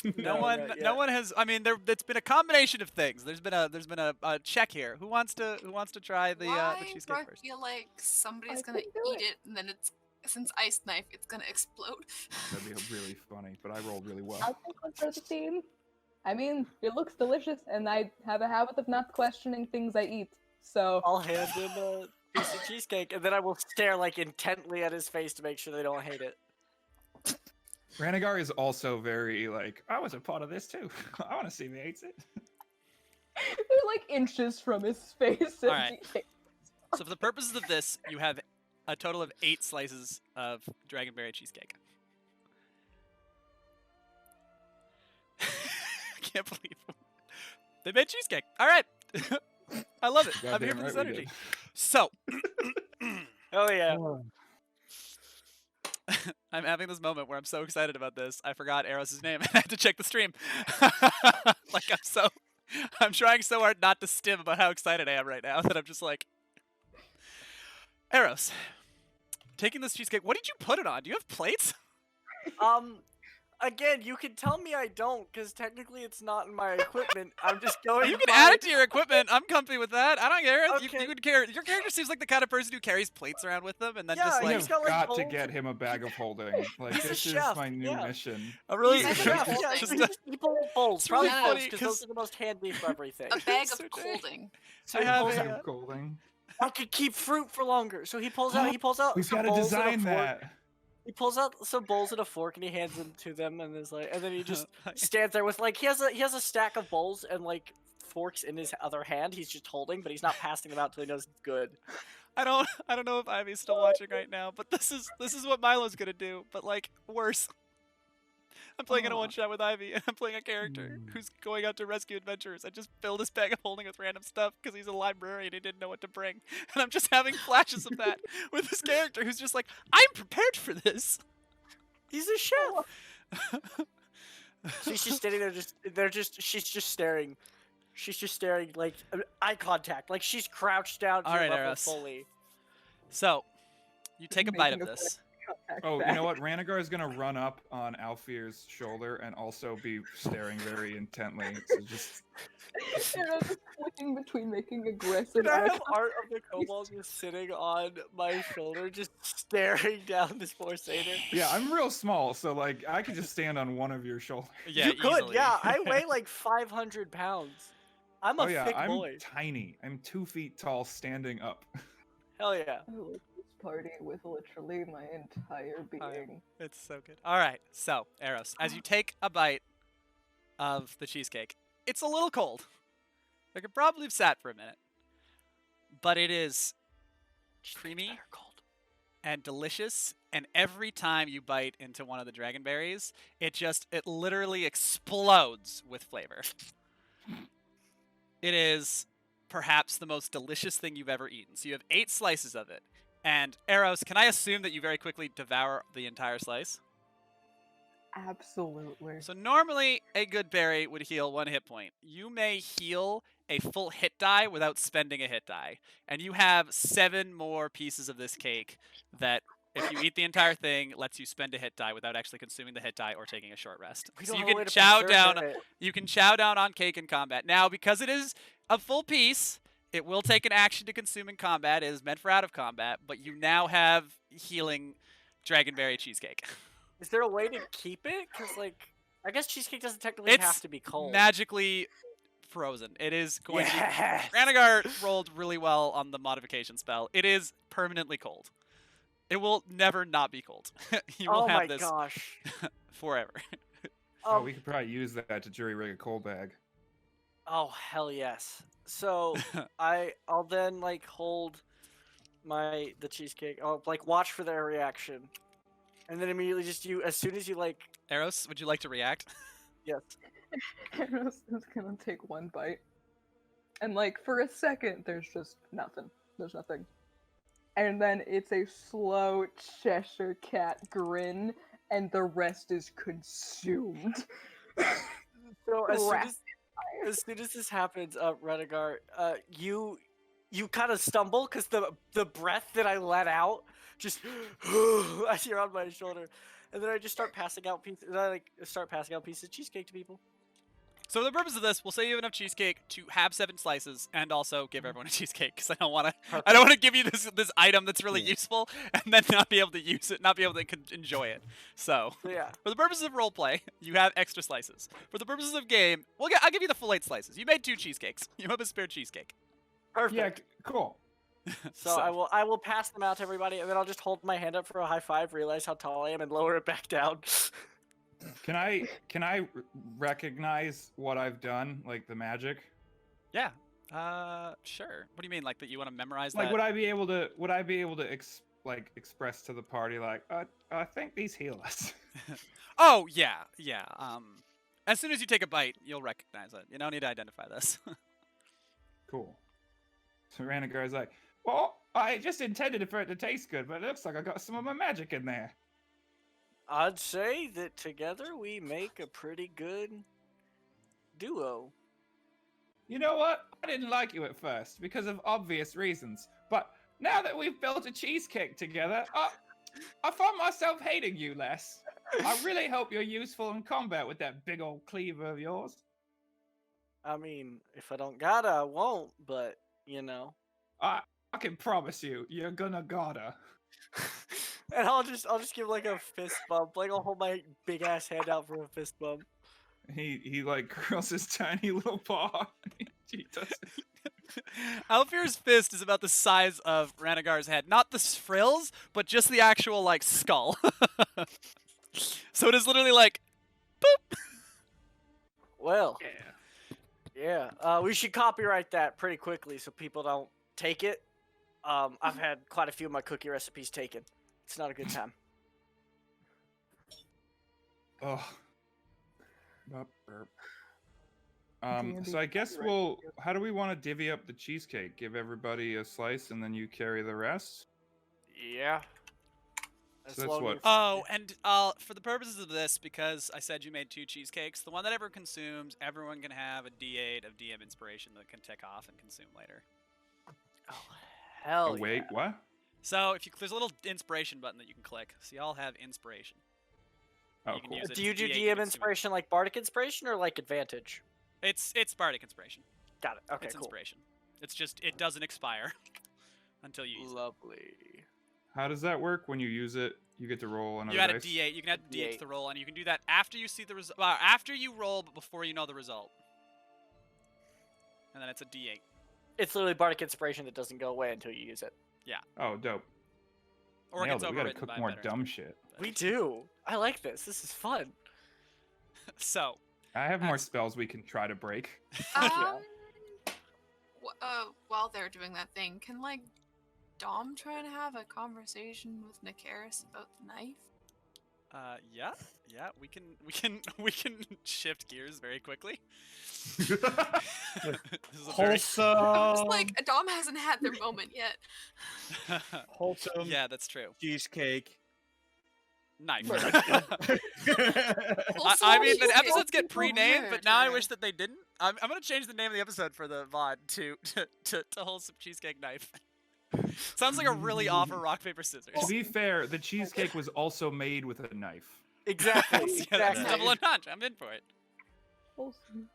Speaker 1: No
Speaker 3: No,
Speaker 1: one.
Speaker 3: not
Speaker 1: No
Speaker 3: yet.
Speaker 1: one has. I mean, it's been a combination of things. There's been a check here. Who wants to try the
Speaker 2: Why
Speaker 1: cheesecake
Speaker 2: do I
Speaker 1: first?
Speaker 2: feel like somebody's
Speaker 5: I
Speaker 2: gonna
Speaker 5: can do
Speaker 2: eat it, and then since ice knife, it's gonna explode.
Speaker 4: That'd be really funny, but I rolled really well.
Speaker 5: I'll take one for the team. I mean, it looks delicious, and I have a habit of not questioning things I eat. So
Speaker 3: I'll hand him a piece of cheesecake, and then I will stare like intently at his face to make sure they don't hate it.
Speaker 4: Ranagar is also very like, I was a part of this too. I want to see me eats it.
Speaker 5: they're like inches from his face.
Speaker 1: All right. So for the purposes of this, you have a total of 8 slices of dragonberry cheesecake. I can't believe they made cheesecake. All right. I love it. I'm here
Speaker 4: Goddamn
Speaker 1: for this
Speaker 4: right we
Speaker 1: energy.
Speaker 4: did.
Speaker 1: So,
Speaker 3: Oh yeah.
Speaker 1: I'm having this moment where I'm so excited about this. I forgot Eros' name. I had to check the stream. Like I'm trying so hard not to stim about how excited I am right now that I'm just like, Eros, taking this cheesecake. What did you put it on? Do you have plates?
Speaker 3: Again, you can tell me I don't, because technically it's not in my equipment. I'm just going.
Speaker 1: You
Speaker 3: to
Speaker 1: can add
Speaker 3: buy
Speaker 1: it to your equipment. I'm comfy with that. I don't care. You
Speaker 3: Okay.
Speaker 1: would care. Your character seems like the kind of person who carries plates around with them and then
Speaker 3: Yeah,
Speaker 1: just
Speaker 4: We
Speaker 1: like
Speaker 3: he's
Speaker 4: have
Speaker 3: got, like,
Speaker 4: got to
Speaker 3: bowls
Speaker 4: get
Speaker 3: and-
Speaker 4: him a bag of holding. Like
Speaker 3: He's a
Speaker 4: this is
Speaker 3: chef,
Speaker 4: my new
Speaker 3: yeah.
Speaker 4: mission.
Speaker 1: a really
Speaker 2: He's a
Speaker 3: Yeah,
Speaker 2: chef,
Speaker 3: yeah,
Speaker 2: yeah,
Speaker 3: just
Speaker 1: just
Speaker 3: people bowls,
Speaker 1: it's really
Speaker 3: probably
Speaker 1: funny
Speaker 3: because
Speaker 1: 'cause-
Speaker 3: those are the most handy for everything.
Speaker 2: A bag
Speaker 1: So
Speaker 2: of
Speaker 1: dang.
Speaker 2: colding.
Speaker 3: So
Speaker 1: I
Speaker 3: he
Speaker 1: have
Speaker 3: pulls
Speaker 1: a-
Speaker 3: out,
Speaker 4: Bag of holding.
Speaker 3: I could keep fruit for longer. So he pulls out
Speaker 4: We've
Speaker 3: some
Speaker 4: got to
Speaker 3: bowls and a
Speaker 4: design
Speaker 3: fork.
Speaker 4: that.
Speaker 3: He pulls out some bowls and a fork and he hands them to them and is like, and then he just stands there with like he has a stack of bowls and like forks in his other hand. He's just holding, but he's not passing them out till he knows it's good.
Speaker 1: I don't know if Ivy's still watching right now, but this is what Milo's gonna do, but like worse. I'm playing in a
Speaker 5: Aw.
Speaker 1: one-shot with Ivy, and I'm playing a character who's going out to rescue adventurers. I just filled his bag of holding with random stuff because he's a librarian and he didn't know what to bring. And I'm just having flashes of that with this character who's just like, I'm prepared for this.
Speaker 3: He's a chef. So she's just standing there, she's just staring. She's just staring, like, eye contact. Like, she's crouched down to
Speaker 1: All
Speaker 3: your
Speaker 1: right,
Speaker 3: level
Speaker 1: Eros.
Speaker 3: fully.
Speaker 1: So, you take a bite
Speaker 5: Making
Speaker 1: of
Speaker 5: a
Speaker 1: this.
Speaker 5: Contact
Speaker 4: Oh, you
Speaker 5: back.
Speaker 4: know what? Ranagar is gonna run up on Alfir's shoulder and also be staring very intently. So just
Speaker 5: And I'm just flicking between making aggressive
Speaker 3: Can I
Speaker 5: eye
Speaker 3: have art of the kobold just sitting on my shoulder, just staring down this poor satyr?
Speaker 4: yeah, I'm real small, so like I could just stand on one of your shoulders.
Speaker 1: Yeah,
Speaker 3: you could,
Speaker 1: easily.
Speaker 3: yeah. I weigh like 500 pounds. I'm a
Speaker 4: Oh yeah,
Speaker 3: thick
Speaker 4: I'm
Speaker 3: boy.
Speaker 4: tiny. I'm 2 feet tall, standing up.
Speaker 3: Hell yeah.
Speaker 5: I love this party with literally my entire being.
Speaker 1: It's so good. All right, so Eros, as you take a bite of the cheesecake, it's a little cold. I could probably have sat for a minute, but it is creamy
Speaker 3: Better cold.
Speaker 1: and delicious. And every time you bite into one of the dragon berries, it literally explodes with flavor. It is perhaps the most delicious thing you've ever eaten. So you have 8 slices of it. And Eros, can I assume that you very quickly devour the entire slice?
Speaker 5: Absolutely.
Speaker 1: So normally a good berry would heal 1 hit point. You may heal a full hit die without spending a hit die. And you have 7 more pieces of this cake that, if you eat the entire thing, lets you spend a hit die without actually consuming the hit die or taking a short rest.
Speaker 3: We
Speaker 1: So
Speaker 3: don't
Speaker 1: you
Speaker 3: have a way
Speaker 1: can
Speaker 3: to
Speaker 1: chow
Speaker 3: preserve
Speaker 1: down.
Speaker 3: it.
Speaker 1: You can chow down on cake in combat. Now, because it is a full piece, it will take an action to consume in combat. It is meant for out of combat, but you now have healing dragonberry cheesecake.
Speaker 3: Is there a way to keep it? Because, like, I guess cheesecake doesn't technically have
Speaker 1: It's
Speaker 3: to be cold.
Speaker 1: magically frozen. It is going
Speaker 3: Yes.
Speaker 1: to... Ranagar rolled really well on the modification spell. It is permanently cold. It will never not be cold. You will
Speaker 3: Oh
Speaker 1: have
Speaker 3: my
Speaker 1: this
Speaker 3: gosh.
Speaker 1: forever.
Speaker 4: Oh, we could probably use that to jury rig a cold bag.
Speaker 3: Oh hell yes. So I'll then like hold the cheesecake. I'll like watch for their reaction, and then immediately just as soon as you like
Speaker 1: Eros, would you like to react?
Speaker 3: yes.
Speaker 5: Eros is gonna take 1 bite. And like for a second there's just nothing. There's nothing. And then it's a slow Cheshire cat grin and the rest is consumed.
Speaker 3: So
Speaker 5: Rapid
Speaker 3: as soon as this happens, Renegar, you kind of stumble because the breath that I let out just as you're on my shoulder, and then I just start passing out pieces. Pieces of cheesecake to people.
Speaker 1: So for the purpose of this, we'll say you have enough cheesecake to have 7 slices and also give everyone a cheesecake, because I don't want to give you this item that's really useful and then not be able to use it, not be able to enjoy it. So
Speaker 3: Yeah.
Speaker 1: for the purposes of roleplay, you have extra slices. For the purposes of game, I'll give you the full 8 slices. You made 2 cheesecakes. You have a spare cheesecake.
Speaker 3: Perfect.
Speaker 4: Yeah, cool.
Speaker 3: So I will pass them out to everybody, and then I'll just hold my hand up for a high five, realize how tall I am, and lower it back down.
Speaker 4: Can I recognize what I've done, like the magic?
Speaker 1: Yeah. Sure. What do you mean, like that you want to memorize
Speaker 4: Like,
Speaker 1: that?
Speaker 4: would I be able to express to the party like, I think these heal us?
Speaker 1: Oh, yeah. As soon as you take a bite, you'll recognize it. You don't need to identify this.
Speaker 4: Cool. So Ranagar's like, well, I just intended for it to taste good, but it looks like I got some of my magic in there.
Speaker 3: I'd say that together we make a pretty good duo.
Speaker 4: You know what? I didn't like you at first because of obvious reasons, but now that we've built a cheesecake together, I find myself hating you less. I really hope you're useful in combat with that big old cleaver of yours.
Speaker 3: I mean, if I don't gotta, I won't, but, you know.
Speaker 4: I can promise you, you're gonna gotta.
Speaker 3: And I'll just give like a fist bump. Like I'll hold my big ass hand out for a fist bump.
Speaker 4: He like curls his tiny little paw. He does it.
Speaker 1: Alfir's fist is about the size of Ranagar's head. Not the frills, but just the actual, like, skull. So it is literally like, boop!
Speaker 3: Well, yeah. We should copyright that pretty quickly so people don't take it. I've had quite a few of my cookie recipes taken. It's not a good time.
Speaker 4: Oh, Burp, burp.
Speaker 5: D&D
Speaker 4: So I guess
Speaker 5: copyright
Speaker 4: we'll.
Speaker 5: video.
Speaker 4: How do we want to divvy up the cheesecake? Give everybody a slice, and then you carry the rest.
Speaker 3: Yeah.
Speaker 4: So
Speaker 3: As
Speaker 4: that's
Speaker 3: long
Speaker 4: what-
Speaker 3: as-
Speaker 1: Oh, and for the purposes of this, because I said you made 2 cheesecakes, the one that everyone consumes, everyone can have a D8 of DM inspiration that can tick off and consume later.
Speaker 3: Oh, hell
Speaker 4: Oh wait,
Speaker 3: yeah.
Speaker 4: what?
Speaker 1: So if you there's a little inspiration button that you can click. So you all have inspiration.
Speaker 4: Oh,
Speaker 1: You can
Speaker 4: cool.
Speaker 1: use it.
Speaker 3: Do you
Speaker 1: It's
Speaker 3: do
Speaker 1: D8,
Speaker 3: DM
Speaker 1: can consume it.
Speaker 3: inspiration like bardic inspiration or like advantage?
Speaker 1: It's bardic inspiration.
Speaker 3: Got it. Okay,
Speaker 1: It's
Speaker 3: cool.
Speaker 1: inspiration. It's just it doesn't expire until you use it.
Speaker 3: Lovely.
Speaker 4: How does that work? When you use it, you get to roll another
Speaker 1: You add a
Speaker 4: dice?
Speaker 1: D8. You can add a D8 to
Speaker 3: D8.
Speaker 1: the roll, and you can do that after you see the result. After you roll, but before you know the result. And then it's a D8.
Speaker 3: It's literally bardic inspiration that doesn't go away until you use it.
Speaker 4: Oh, dope.
Speaker 1: Or it
Speaker 4: Nailed
Speaker 1: gets
Speaker 4: it. We gotta
Speaker 1: overwritten
Speaker 4: cook
Speaker 1: by
Speaker 4: more
Speaker 1: better
Speaker 4: dumb
Speaker 1: inspiration,
Speaker 4: shit.
Speaker 1: but-
Speaker 3: We do. I like this. This is fun.
Speaker 1: So,
Speaker 4: I have more
Speaker 1: That's-
Speaker 4: spells we can try to break.
Speaker 3: yeah.
Speaker 2: While they're doing that thing, can like Dom try and have a conversation with Nakaris about the knife?
Speaker 1: yeah, we can shift gears very quickly. This is a very-
Speaker 2: I'm just like Dom hasn't had their moment yet.
Speaker 8: Wholesome
Speaker 1: yeah, that's true.
Speaker 8: cheesecake.
Speaker 1: Knife.
Speaker 2: Also,
Speaker 1: I mean, the
Speaker 2: cheesecake.
Speaker 1: episodes get pre-named, but now I
Speaker 2: Murder.
Speaker 1: wish that they didn't. I'm gonna change the name of the episode for the VOD to wholesome cheesecake knife. Sounds like a really awful rock paper scissors.
Speaker 4: To be fair, the cheesecake was also made with a knife.
Speaker 3: Exactly.
Speaker 1: Yeah, that's
Speaker 3: exactly.
Speaker 1: double entendre. I'm in for it.
Speaker 5: Wholesome.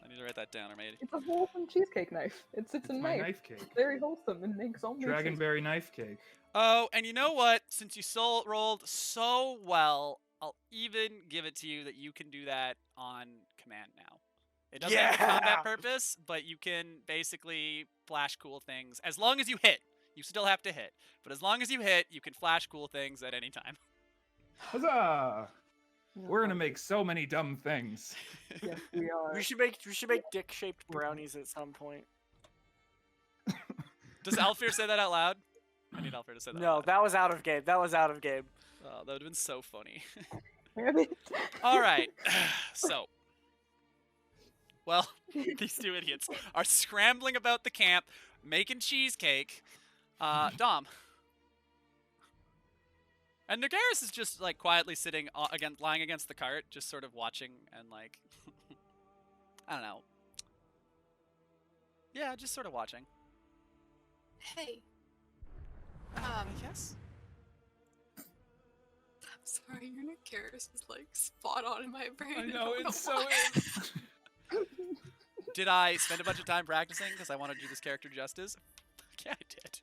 Speaker 1: I need to write that down, or maybe.
Speaker 5: It's a wholesome cheesecake knife. It's
Speaker 4: It's
Speaker 5: a
Speaker 4: my
Speaker 5: knife.
Speaker 4: knife cake.
Speaker 5: It's very wholesome and makes all sense.
Speaker 4: Dragonberry knife cake.
Speaker 1: Oh, and you know what? Since you rolled so well, I'll even give it to you that you can do that on command now. It doesn't have a
Speaker 3: Yeah!
Speaker 1: combat purpose, but you can basically flash cool things as long as you hit. You still have to hit, but as long as you hit, you can flash cool things at any time.
Speaker 4: Huzzah! We're gonna make so many dumb things.
Speaker 5: Yes, we are.
Speaker 3: We should make dick-shaped brownies at some point.
Speaker 1: Does Alfir say that out loud? I need Alfir to say that. out
Speaker 3: No,
Speaker 1: loud.
Speaker 3: that was out of game. That was out of game.
Speaker 1: Oh, that would have been so funny.
Speaker 5: Damn it.
Speaker 1: All right, so. Well, these 2 idiots are scrambling about the camp, making cheesecake. Dom. And Nagaris is just like quietly sitting lying against the cart, just sort of watching and like, I don't know. Yeah, just sort of watching.
Speaker 2: Hey.
Speaker 1: Yes.
Speaker 2: I'm sorry, your Nakaris is like spot on in my brain.
Speaker 4: I know,
Speaker 2: don't
Speaker 4: it's so
Speaker 2: why.
Speaker 1: Did I spend a bunch of time practicing because I want to do this character justice? Yeah, I did.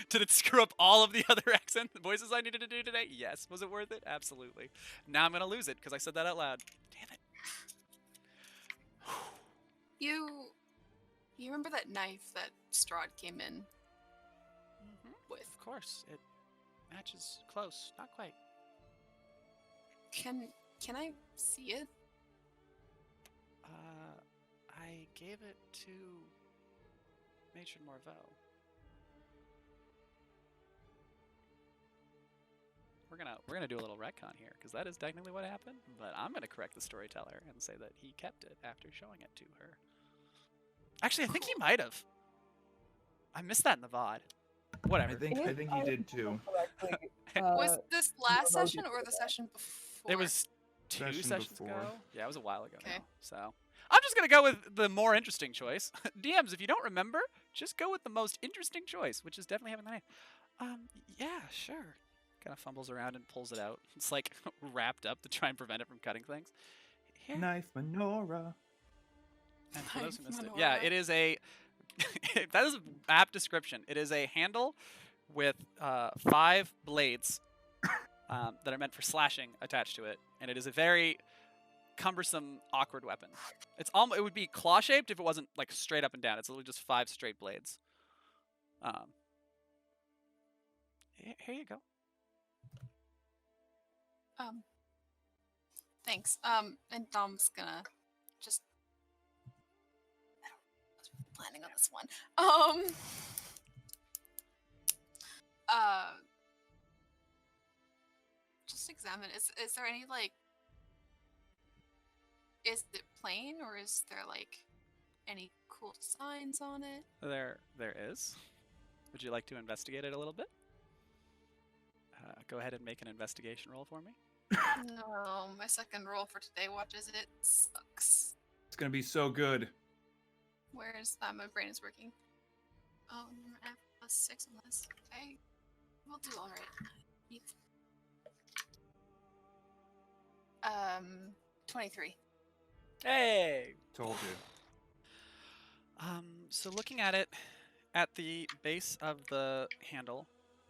Speaker 1: Did it screw up all of the other accent voices I needed to do today? Yes. Was it worth it? Absolutely. Now I'm gonna lose it because I said that out loud. Damn it.
Speaker 2: You remember that knife that Strahd came in with?
Speaker 1: Of course, it matches close. Not quite.
Speaker 2: Can I see it?
Speaker 1: I gave it to Matron Morveau. We're gonna do a little retcon here because that is technically what happened. But I'm gonna correct the storyteller and say that he kept it after showing it to her. Actually, I think he might have. I missed that in the VOD. Whatever.
Speaker 4: I think you did too.
Speaker 5: Correctly,
Speaker 2: Was this last
Speaker 5: no, no,
Speaker 2: session or the session before?
Speaker 1: It was 2
Speaker 4: Session
Speaker 1: sessions
Speaker 4: before.
Speaker 1: ago. Yeah, it was a while ago
Speaker 2: Okay.
Speaker 1: now. So I'm just gonna go with the more interesting choice. DMs, if you don't remember, just go with the most interesting choice, which is definitely having the knife. Yeah, sure. Kind of fumbles around and pulls it out. It's like wrapped up to try and prevent it from cutting things. Here.
Speaker 4: Knife menorah.
Speaker 1: And for those who
Speaker 2: Knife
Speaker 1: missed it, yeah,
Speaker 2: menorah.
Speaker 1: it is a. That is an apt description. It is a handle with 5 blades that are meant for slashing attached to it, and it is a very cumbersome, awkward weapon. It's it would be claw shaped if it wasn't like straight up and down. It's literally just 5 straight blades. Here you go.
Speaker 2: Thanks. And Dom's gonna just. I was planning on this one. Just examine. Is there any like Is it plain, or is there like any cool designs on it?
Speaker 1: There is. Would you like to investigate it a little bit? Go ahead and make an investigation roll for me.
Speaker 2: No, my second roll for today. Watches it sucks.
Speaker 4: It's gonna be so good.
Speaker 2: Where's that? My brain is working. Oh, I have +6 on this. Okay, we'll do all right. 23.
Speaker 1: Hey.
Speaker 4: Told you.
Speaker 1: So looking at it, at the base of the handle,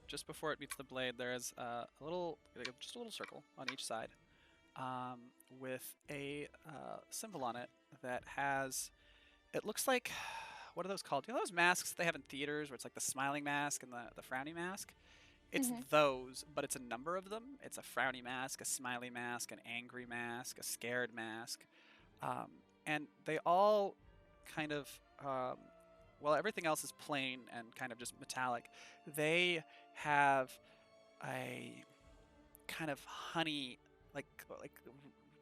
Speaker 1: just before it meets the blade, there is just a little circle on each side, with a symbol on it that has. It looks like, what are those called? You know those masks they have in theaters where it's like the smiling mask and the frowny mask? It's those, but it's a number of them. It's a frowny mask, a smiley mask, an angry mask, a scared mask. And they all kind of, well, everything else is plain and kind of just metallic. They have a kind of honey, like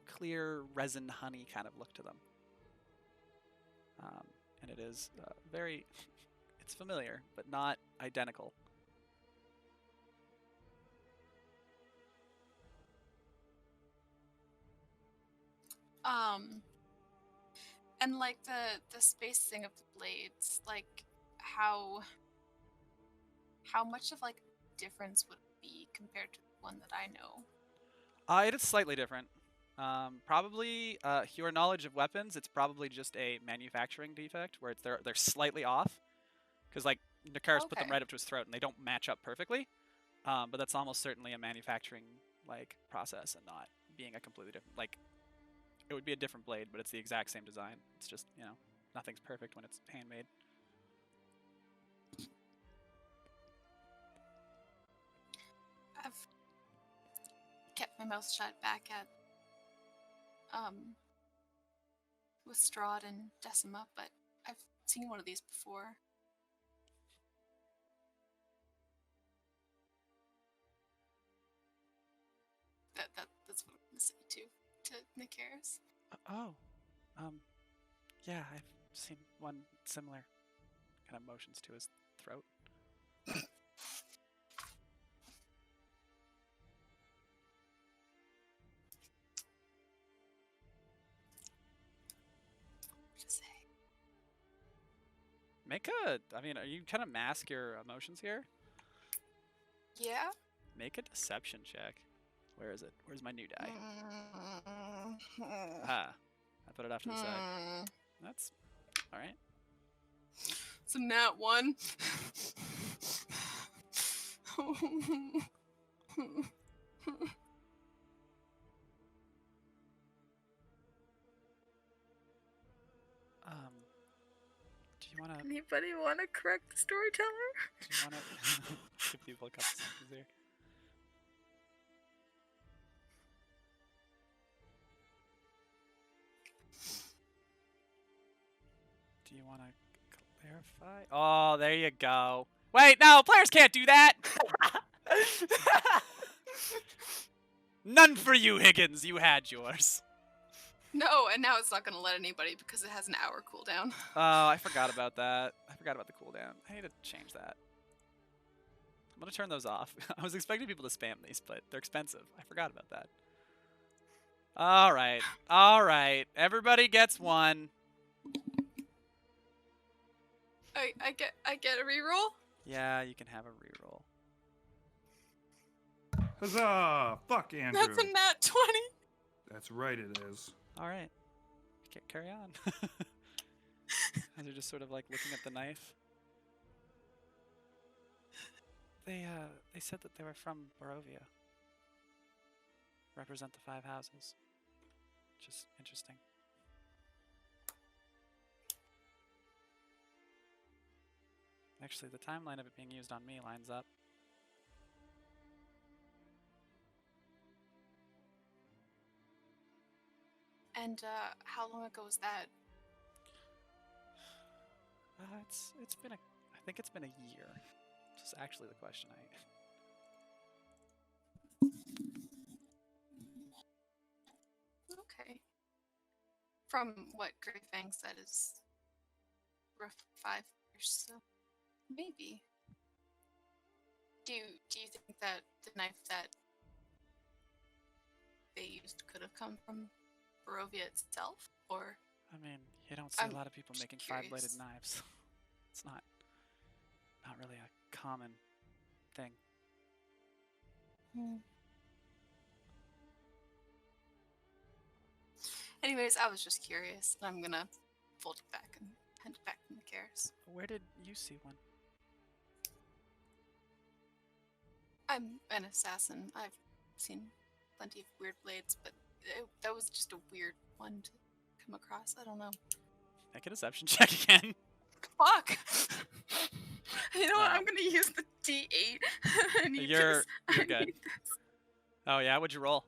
Speaker 1: clear resin honey kind of look to them. And it is very, it's familiar, but not identical.
Speaker 2: And like the spacing of the blades, like how much of like difference would it be compared to the one that I know?
Speaker 1: It is slightly different. Probably your knowledge of weapons, it's probably just a manufacturing defect where they're slightly off, because like Nakaris put them right up to his throat and they don't match up perfectly. But that's almost certainly a manufacturing like process and not being a completely different, like it would be a different blade, but it's the exact same design. It's just, you know, nothing's perfect when it's handmade.
Speaker 2: I've kept my mouth shut back at with Strahd and Decima, but I've seen one of these before. That's what I'm gonna say to Nakaris.
Speaker 1: Yeah, I've seen one similar. Kind of motions to his throat. Make a. I mean, are you trying to mask your emotions here?
Speaker 2: Yeah.
Speaker 1: Make a deception check. Where is it? Where's my new die? I put it off to the side. That's all right.
Speaker 2: It's a nat 1.
Speaker 1: Do you want to?
Speaker 9: Anybody want to correct the storyteller?
Speaker 1: Do you want to give people a couple seconds here? Do you want to clarify? Oh, there you go. Wait, no, players can't do that. None for you, Higgins. You had yours.
Speaker 2: No, and now it's not going to let anybody because it has an hour cooldown.
Speaker 1: Oh, I forgot about that. I forgot about the cooldown. I need to change that. I'm going to turn those off. I was expecting people to spam these, but they're expensive. I forgot about that. All right. All right. Everybody gets one.
Speaker 2: I get a reroll?
Speaker 1: Yeah, you can have a reroll.
Speaker 4: Huzzah! Fuck Andrew.
Speaker 2: That's a nat 20.
Speaker 4: That's right, it is.
Speaker 1: All right. Carry on. As you're just sort of like looking at the knife. They said that they were from Barovia. Represent the 5 houses. Which is interesting. Actually, the timeline of it being used on me lines up.
Speaker 2: And how long ago was that?
Speaker 1: It's been I think it's been a year. Which is actually the question
Speaker 2: Okay. From what Greyfang said is rough 5 years, so maybe. Do you think that the knife that they used could have come from Barovia itself, or?
Speaker 1: I mean, you don't see
Speaker 2: I'm
Speaker 1: a lot of people
Speaker 2: just
Speaker 1: making five-bladed
Speaker 2: curious.
Speaker 1: knives. It's not really a common thing.
Speaker 2: Anyways, I was just curious. I'm gonna fold it back and hand it back to Makaris.
Speaker 1: Where did you see one?
Speaker 2: I'm an assassin. I've seen plenty of weird blades, but that was just a weird one to come across. I don't know.
Speaker 1: Make a deception check again.
Speaker 2: Fuck! You know what?
Speaker 1: Wow.
Speaker 2: I'm gonna use the D8. I need
Speaker 1: You're
Speaker 2: this. I
Speaker 1: good.
Speaker 2: need this.
Speaker 1: Oh yeah, what'd you roll?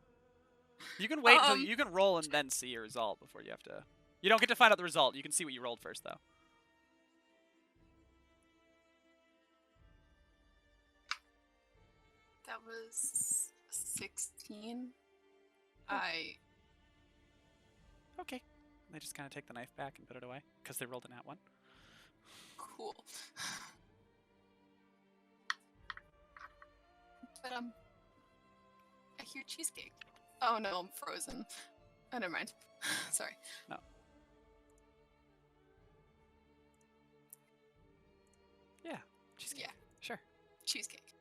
Speaker 1: You can wait until
Speaker 2: Um,
Speaker 1: you can roll and then see your result before you have to. You don't get to find out the result. You can see what you rolled first, though.
Speaker 2: That was 16.
Speaker 1: Okay. They just kind of take the knife back and put it away because they rolled a nat 1.
Speaker 2: Cool. But I hear cheesecake. Oh no, I'm frozen. Oh, never mind. Sorry.
Speaker 1: No. Yeah, cheesecake.
Speaker 2: Yeah.
Speaker 1: Sure.
Speaker 2: Cheesecake.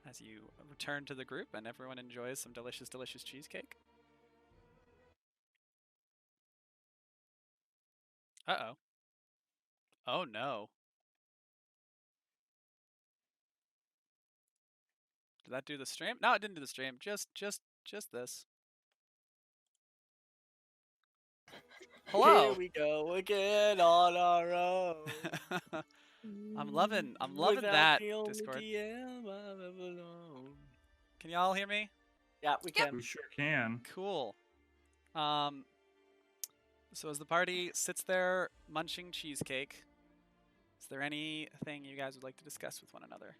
Speaker 1: As you return to the group and everyone enjoys some delicious, delicious cheesecake. Uh-oh. Oh no. Did that do the stream? No, it didn't do the stream. Just this. Hello.
Speaker 3: Here we go again on our own.
Speaker 1: I'm loving
Speaker 3: Without
Speaker 1: that
Speaker 3: the only
Speaker 1: Discord.
Speaker 3: DM I've ever known.
Speaker 1: Can y'all hear me?
Speaker 3: Yeah, we can.
Speaker 4: We sure can.
Speaker 1: Cool. So as the party sits there munching cheesecake, is there anything you guys would like to discuss with one another?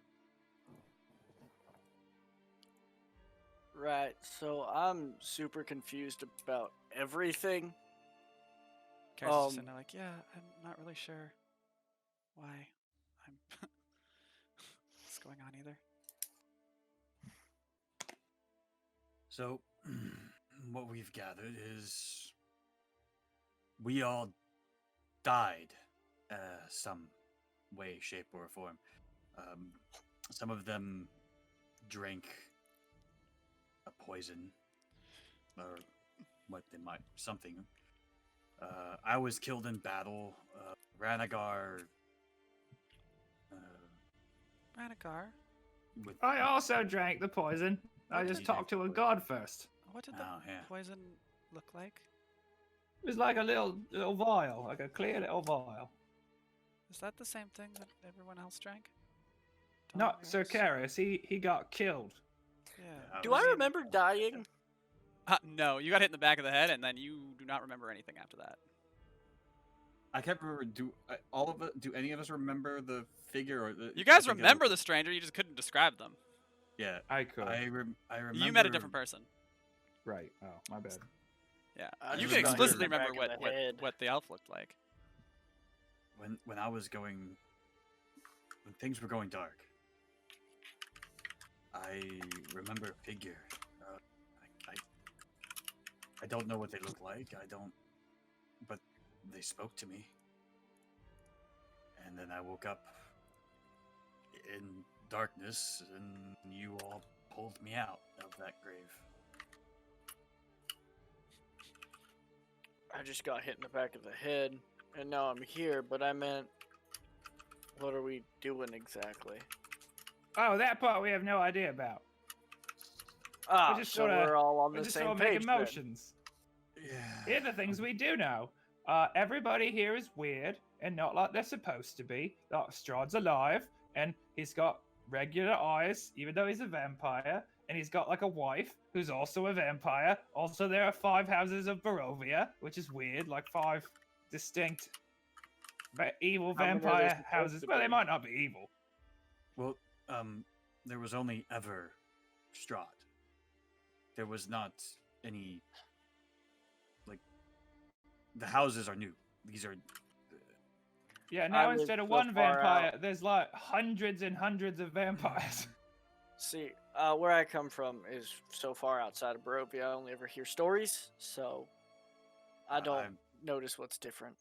Speaker 3: Right, so I'm super confused about everything.
Speaker 1: Karen's just sitting there like, yeah, I'm not really sure why I'm what's going on either.
Speaker 8: So, what we've gathered is we all died, some way, shape, or form. Some of them drank a poison, or what they might, something. I was killed in battle. Ranagar.
Speaker 1: Ranagar,
Speaker 8: With
Speaker 7: I also drank the poison. I just talked to a god first.
Speaker 1: what did the
Speaker 8: Oh, yeah.
Speaker 1: poison look like?
Speaker 7: It was like a little vial, like a clear little vial.
Speaker 1: Is that the same thing that everyone else drank?
Speaker 7: Not Sir
Speaker 1: Dominators?
Speaker 7: Karis. He got killed.
Speaker 1: Yeah.
Speaker 3: Do I remember dying?
Speaker 1: No, you got hit in the back of the head, and then you do not remember anything after that.
Speaker 8: I can't remember. Do any of us remember the figure or the?
Speaker 1: You guys
Speaker 8: I think
Speaker 1: remember the stranger, you just couldn't describe them.
Speaker 8: Yeah,
Speaker 7: I could.
Speaker 8: I remember.
Speaker 1: You met a different person.
Speaker 7: Right. Oh, my bad.
Speaker 1: Yeah,
Speaker 3: I
Speaker 1: you
Speaker 3: just
Speaker 1: can
Speaker 3: got hit
Speaker 1: explicitly
Speaker 3: in the
Speaker 1: remember
Speaker 3: back of the head.
Speaker 1: what the elf looked like.
Speaker 8: When I was going, when things were going dark, I remember a figure. I don't know what they look like. But they spoke to me. And then I woke up in darkness, and you all pulled me out of that grave.
Speaker 3: I just got hit in the back of the head, and now I'm here, but I meant, what are we doing exactly?
Speaker 7: Oh, that part we have no idea about.
Speaker 3: Ah,
Speaker 7: just
Speaker 3: so
Speaker 7: sorta-
Speaker 3: we're all on
Speaker 7: We're
Speaker 3: the
Speaker 7: just
Speaker 3: same
Speaker 7: sort of
Speaker 3: page
Speaker 7: making
Speaker 3: then.
Speaker 7: motions.
Speaker 8: Yeah.
Speaker 7: Here are the things we do know. Everybody here is weird and not like they're supposed to be. Like Strahd's alive, and he's got regular eyes, even though he's a vampire. And he's got like a wife who's also a vampire. Also, there are 5 houses of Barovia, which is weird, like 5 distinct evil
Speaker 3: How many are there
Speaker 7: vampire
Speaker 3: supposed
Speaker 7: houses.
Speaker 3: to
Speaker 7: Well, they
Speaker 3: be?
Speaker 7: might not be evil.
Speaker 8: Well, there was only ever Strahd. There was not any, like, the houses are new. These are
Speaker 7: Yeah,
Speaker 3: I
Speaker 7: now
Speaker 3: live
Speaker 7: instead of
Speaker 3: so
Speaker 7: one
Speaker 3: far
Speaker 7: vampire,
Speaker 3: out.
Speaker 7: there's like hundreds and hundreds of vampires.
Speaker 3: See, where I come from is so far outside of Barovia, I only ever hear stories, so I don't
Speaker 8: I'm-
Speaker 3: notice what's different.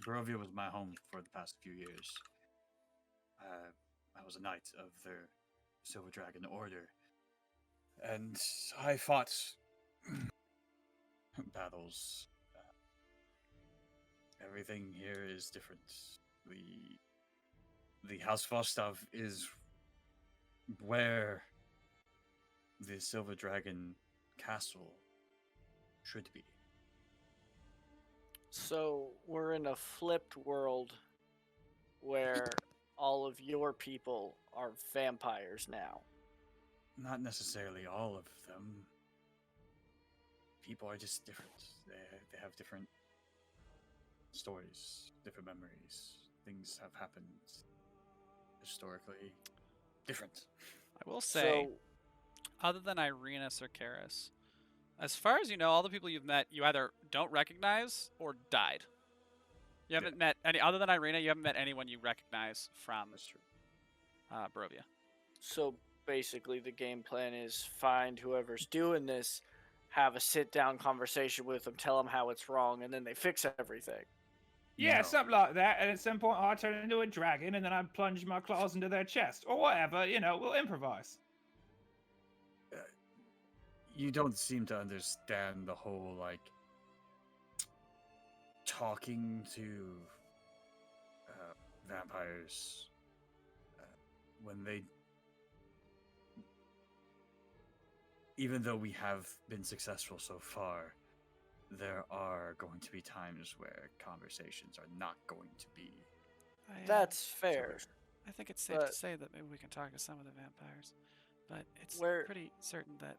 Speaker 8: Barovia was my home for the past few years. I was a knight of their Silver Dragon Order, and I fought battles. Everything here is different. The House Vostov is where the Silver Dragon Castle should be.
Speaker 3: So we're in a flipped world where all of your people are vampires now.
Speaker 8: Not necessarily all of them. People are just different. They have different stories, different memories. Things have happened historically different.
Speaker 1: I will say,
Speaker 3: So
Speaker 1: other than Irina Circaris, as far as you know, all the people you've met, you either don't recognize or died. You haven't met any, other than Irina, you haven't met anyone you recognize from Barovia.
Speaker 3: So basically, the game plan is find whoever's doing this, have a sit-down conversation with them, tell them how it's wrong, and then they fix everything.
Speaker 7: Yeah,
Speaker 8: No.
Speaker 7: something like that. And at some point, I turn into a dragon, and then I plunge my claws into their chest, or whatever. You know, we'll improvise.
Speaker 8: You don't seem to understand the whole, like, talking to vampires when they. Even though we have been successful so far, there are going to be times where conversations are not going to be.
Speaker 3: That's fair.
Speaker 1: I think it's safe
Speaker 3: but-
Speaker 1: to say that maybe we can talk to some of the vampires, but it's
Speaker 3: Where-
Speaker 1: pretty certain that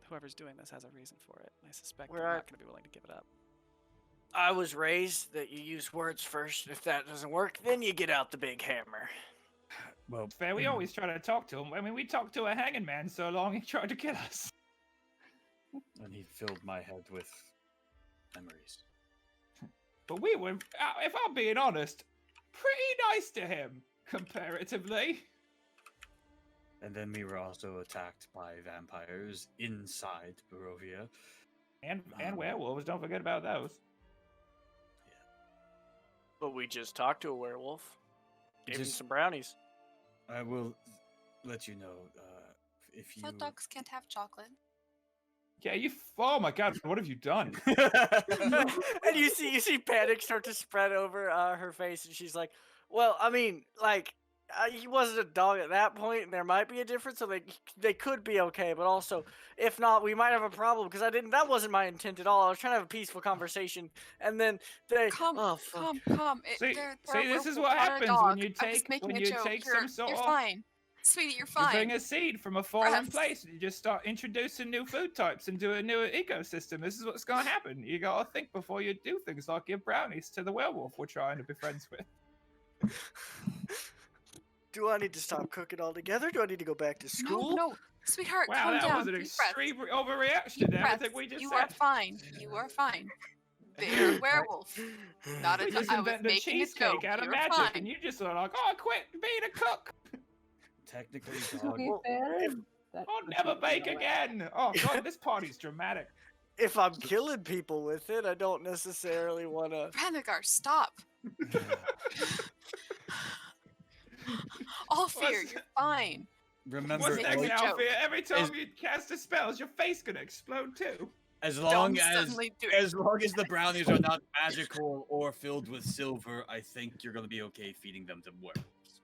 Speaker 1: whoever's doing this has a reason for it. And I suspect
Speaker 3: Where
Speaker 1: they're
Speaker 3: I-
Speaker 1: not going to be willing to give it up.
Speaker 3: I was raised that you use words first. If that doesn't work, then you get out the big hammer.
Speaker 8: Well,
Speaker 7: Fair, we always try to talk to him. I mean, we talked to a hanging man so long he tried to kill us.
Speaker 8: and he filled my head with memories.
Speaker 7: But we were, if I'm being honest, pretty nice to him, comparatively.
Speaker 8: And then we were also attacked by vampires inside Barovia.
Speaker 7: And werewolves, don't forget about those.
Speaker 3: But we just talked to a werewolf. Gave him
Speaker 8: Just-
Speaker 3: some brownies.
Speaker 8: I will let you know if you.
Speaker 2: Thought dogs can't have chocolate.
Speaker 7: Yeah, oh my god, what have you done?
Speaker 3: And you see panic start to spread over her face, and she's like, "Well, I mean, like, he wasn't a dog at that point, and there might be a difference, so they could be okay. But also, if not, we might have a problem because that wasn't my intent at all. I was trying to have a peaceful conversation, and then they
Speaker 2: Come,
Speaker 3: oh, fuck.
Speaker 2: come.
Speaker 7: See,
Speaker 2: They're
Speaker 7: this is
Speaker 2: werewolves,
Speaker 7: what
Speaker 2: not a
Speaker 7: happens
Speaker 2: dog.
Speaker 7: when you
Speaker 2: I'm just
Speaker 7: take
Speaker 2: making a
Speaker 7: you
Speaker 2: joke.
Speaker 7: take
Speaker 2: You're,
Speaker 7: some sort
Speaker 2: you're
Speaker 7: of.
Speaker 2: fine. Sweetie, you're
Speaker 7: You
Speaker 2: fine.
Speaker 7: bring a seed from a foreign
Speaker 2: Rest.
Speaker 7: place and you just start introducing new food types into a new ecosystem. This is what's going to happen. You got to think before you do things like give brownies to the werewolf we're trying to be friends with.
Speaker 3: Do I need to stop cooking altogether? Do I need to go back to school?
Speaker 2: No, sweetheart,
Speaker 7: Wow,
Speaker 2: calm
Speaker 7: that
Speaker 2: down.
Speaker 7: was an
Speaker 2: Deep breath.
Speaker 7: extreme overreaction
Speaker 2: Deep
Speaker 7: to
Speaker 2: breaths.
Speaker 7: everything we just
Speaker 2: You
Speaker 7: said.
Speaker 2: are fine. You are fine. They're a werewolf. Not a
Speaker 7: We
Speaker 2: dog.
Speaker 7: just
Speaker 2: I was
Speaker 7: invented a
Speaker 2: making a
Speaker 7: cheesecake
Speaker 2: joke.
Speaker 7: out of
Speaker 2: You're
Speaker 7: magic,
Speaker 2: fine.
Speaker 7: and you just were like, "Oh, quit being a cook.
Speaker 8: Technically,
Speaker 5: To
Speaker 8: dog.
Speaker 5: be
Speaker 3: Well,
Speaker 5: fair,
Speaker 3: if-
Speaker 7: I'll never bake again." Oh god, this party's dramatic.
Speaker 3: If I'm killing people with it, I don't necessarily want to.
Speaker 2: Ranagar, stop. All fear,
Speaker 7: What's-
Speaker 2: you're fine.
Speaker 8: Remember,
Speaker 7: What's
Speaker 2: Make
Speaker 7: next,
Speaker 2: a joke.
Speaker 7: Alfie? Every time
Speaker 8: Is-
Speaker 7: you cast a spell, is your face gonna explode too?
Speaker 8: as long
Speaker 2: Don't
Speaker 8: as
Speaker 2: suddenly do it.
Speaker 8: as long as the brownies are not magical or filled with silver, I think you're gonna be okay feeding them to werewolves.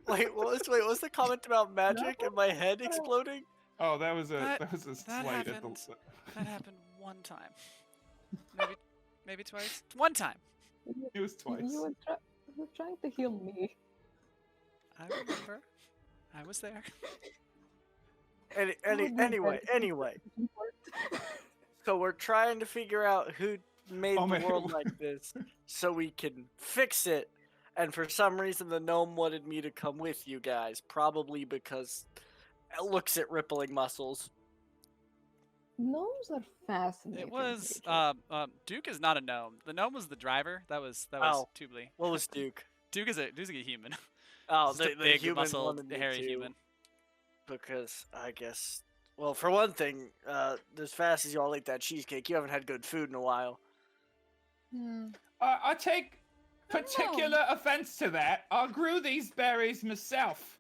Speaker 3: Wait, what's the comment about magic and my head exploding?
Speaker 7: Oh, that was a
Speaker 1: That-
Speaker 7: that was a
Speaker 1: that
Speaker 7: slight at
Speaker 1: happened.
Speaker 7: the.
Speaker 1: That happened one time. Maybe twice. One time.
Speaker 7: It was twice.
Speaker 5: you were trying to heal me.
Speaker 1: I remember. I was there.
Speaker 3: Anyway. So we're trying to figure out who made
Speaker 7: Oh,
Speaker 3: the
Speaker 7: man.
Speaker 3: world like this so we can fix it. And for some reason, the gnome wanted me to come with you guys, probably because it looks at rippling muscles.
Speaker 5: Gnomes are fascinating.
Speaker 1: It was
Speaker 5: creatures.
Speaker 1: Duke is not a gnome. The gnome was the driver. That was
Speaker 3: Oh.
Speaker 1: Tubly.
Speaker 3: What was Duke?
Speaker 1: Duke is a human.
Speaker 3: Oh,
Speaker 1: Just a
Speaker 3: the
Speaker 1: big,
Speaker 3: human
Speaker 1: muscled,
Speaker 3: wanted me
Speaker 1: hairy
Speaker 3: to,
Speaker 1: human.
Speaker 3: because I guess. Well, for one thing, as fast as y'all ate that cheesecake, you haven't had good food in a while.
Speaker 7: I take
Speaker 2: I don't know.
Speaker 7: particular offense to that. I grew these berries myself.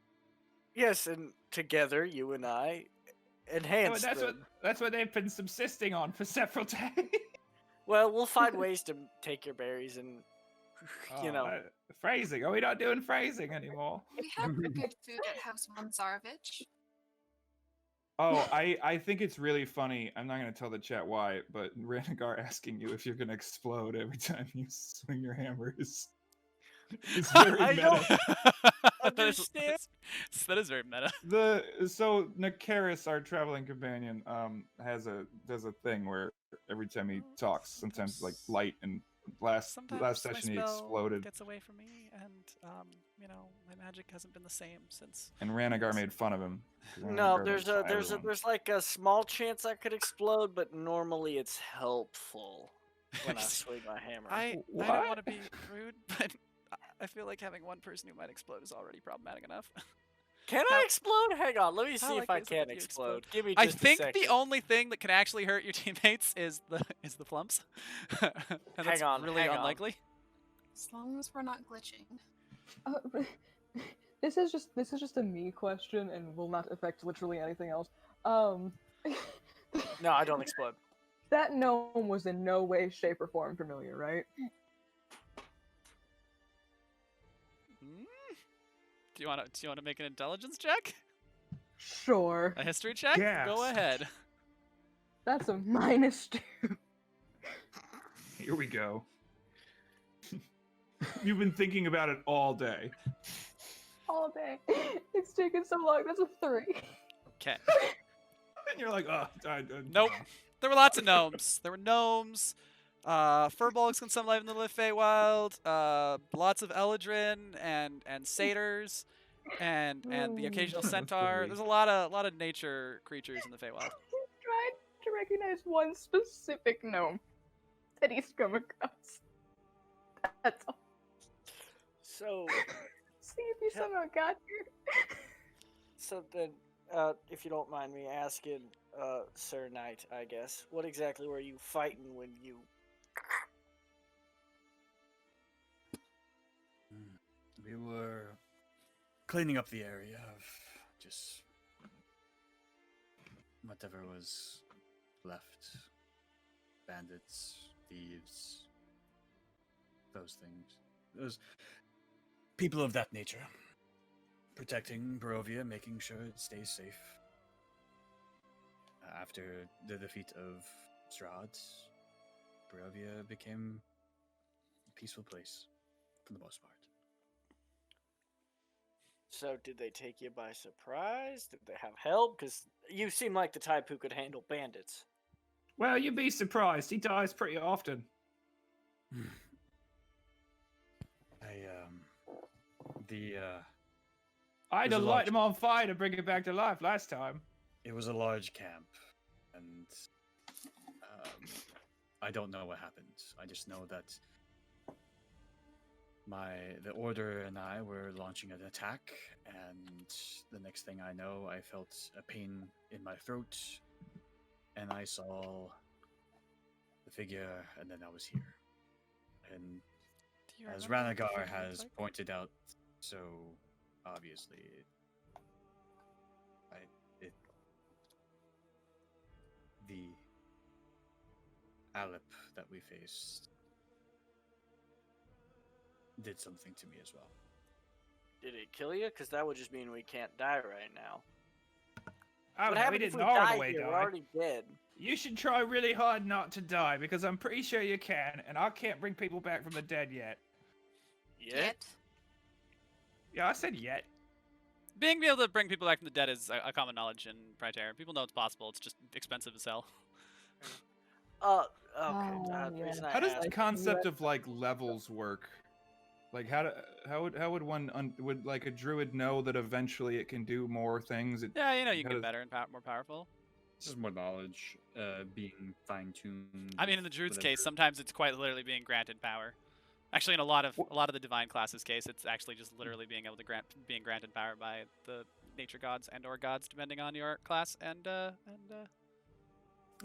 Speaker 3: Yes, and together, you and I
Speaker 7: Oh,
Speaker 3: enhanced
Speaker 7: that's
Speaker 3: them.
Speaker 7: that's what they've been subsisting on for several days.
Speaker 3: Well, we'll find ways to take your berries and, you know.
Speaker 7: Phrasing. Are we not doing phrasing anymore?
Speaker 2: We have good food at House Von Tsarevich.
Speaker 4: Oh, I think it's really funny. I'm not going to tell the chat why, but Ranagar asking you if you're going to explode every time you swing your hammer is very
Speaker 3: I
Speaker 4: meta.
Speaker 3: don't understand.
Speaker 1: That is very meta.
Speaker 4: So Nakaris, our traveling companion, does a thing where every time he talks, sometimes like light, and last
Speaker 1: Sometimes my
Speaker 4: session he
Speaker 1: spell
Speaker 4: exploded,
Speaker 1: gets away from me, and my magic hasn't been the same since.
Speaker 4: and Ranagar made fun of him. 'cause
Speaker 3: No,
Speaker 4: Ranagar
Speaker 3: there's
Speaker 4: makes fun of everyone.
Speaker 3: like a small chance I could explode, but normally it's helpful when I swing my hammer.
Speaker 1: I don't
Speaker 4: What?
Speaker 1: want to be rude, but I feel like having one person who might explode is already problematic enough.
Speaker 3: Can I explode? Hang on, let me see if
Speaker 1: likely
Speaker 3: I
Speaker 1: is it
Speaker 3: can
Speaker 1: that you
Speaker 3: explode.
Speaker 1: explode?
Speaker 3: Give me
Speaker 1: I
Speaker 3: just a
Speaker 1: think
Speaker 3: second.
Speaker 1: the only thing that can actually hurt your teammates is the plumps, and that's
Speaker 3: Hang on,
Speaker 1: really
Speaker 3: hang on.
Speaker 1: unlikely.
Speaker 2: As long as we're not glitching.
Speaker 5: This is just a me question and will not affect literally anything else. Um,
Speaker 3: No, I don't explode.
Speaker 5: that gnome was in no way, shape, or form familiar, right?
Speaker 1: Hmm? Do you want to make an intelligence check?
Speaker 5: Sure.
Speaker 1: A history check? Go
Speaker 4: Gasp.
Speaker 1: ahead.
Speaker 5: That's a -2.
Speaker 4: Here we go. You've been thinking about it all day.
Speaker 5: All day. It's taken so long. That's a 3.
Speaker 1: Okay.
Speaker 4: And you're like, oh,
Speaker 1: Nope. There were lots of gnomes. There were gnomes. Furbolgs can some live in the Feywild. Lots of Eladrin and satyrs, and the occasional
Speaker 5: That's
Speaker 1: centaur.
Speaker 4: great.
Speaker 1: There's a lot of nature creatures in the Feywild.
Speaker 5: Tried to recognize one specific gnome that he's come across. That's all.
Speaker 3: So,
Speaker 5: See if you somehow got here.
Speaker 3: so then, if you don't mind me asking, Sir Knight, I guess, what exactly were you fighting when you?
Speaker 8: We were cleaning up the area of just whatever was left. Bandits, thieves, those things. Those people of that nature. Protecting Barovia, making sure it stays safe. After the defeat of Strahd, Barovia became a peaceful place for the most part.
Speaker 3: So, did they take you by surprise? Did they have help? Because you seem like the type who could handle bandits.
Speaker 7: Well, you'd be surprised. He dies pretty often. I had to
Speaker 8: There's a
Speaker 7: light
Speaker 8: large-
Speaker 7: him on fire to bring it back to life last time.
Speaker 8: It was a large camp, and I don't know what happened. I just know that the Order and I were launching an attack, and the next thing I know, I felt a pain in my throat, and I saw the figure, and then I was here. And
Speaker 1: Do you
Speaker 8: as
Speaker 1: remember what the
Speaker 8: Ranagar
Speaker 1: figure looked
Speaker 8: has
Speaker 1: like?
Speaker 8: pointed out so obviously, the Alep that we faced did something to me as well.
Speaker 3: Did it kill you? Because that would just mean we can't die right now.
Speaker 7: Oh,
Speaker 3: What
Speaker 7: no, we
Speaker 3: happens if
Speaker 7: didn't
Speaker 3: we
Speaker 7: all the
Speaker 3: die
Speaker 7: way
Speaker 3: here? We're
Speaker 7: die.
Speaker 3: already dead.
Speaker 7: You should try really hard not to die, because I'm pretty sure you can, and I can't bring people back from the dead yet.
Speaker 3: Yet?
Speaker 7: Yeah, I said yet.
Speaker 1: Being able to bring people back from the dead is a common knowledge in Prior. People know it's possible. It's just expensive as hell.
Speaker 3: Okay.
Speaker 5: Oh,
Speaker 3: The
Speaker 5: yeah.
Speaker 3: reason I
Speaker 4: How does
Speaker 3: asked-
Speaker 4: the concept of like levels work? Like how would one would like a druid know that eventually it can do more things?
Speaker 1: Yeah, you
Speaker 4: How
Speaker 1: can
Speaker 4: does-
Speaker 1: get better and more powerful.
Speaker 6: This is more knowledge being fine-tuned.
Speaker 1: I mean, in the druid's
Speaker 6: whatever.
Speaker 1: case, sometimes it's quite literally being granted power. Actually, in a lot of the divine classes' case, it's actually just literally being able to being granted power by the nature gods and/or gods, depending on your class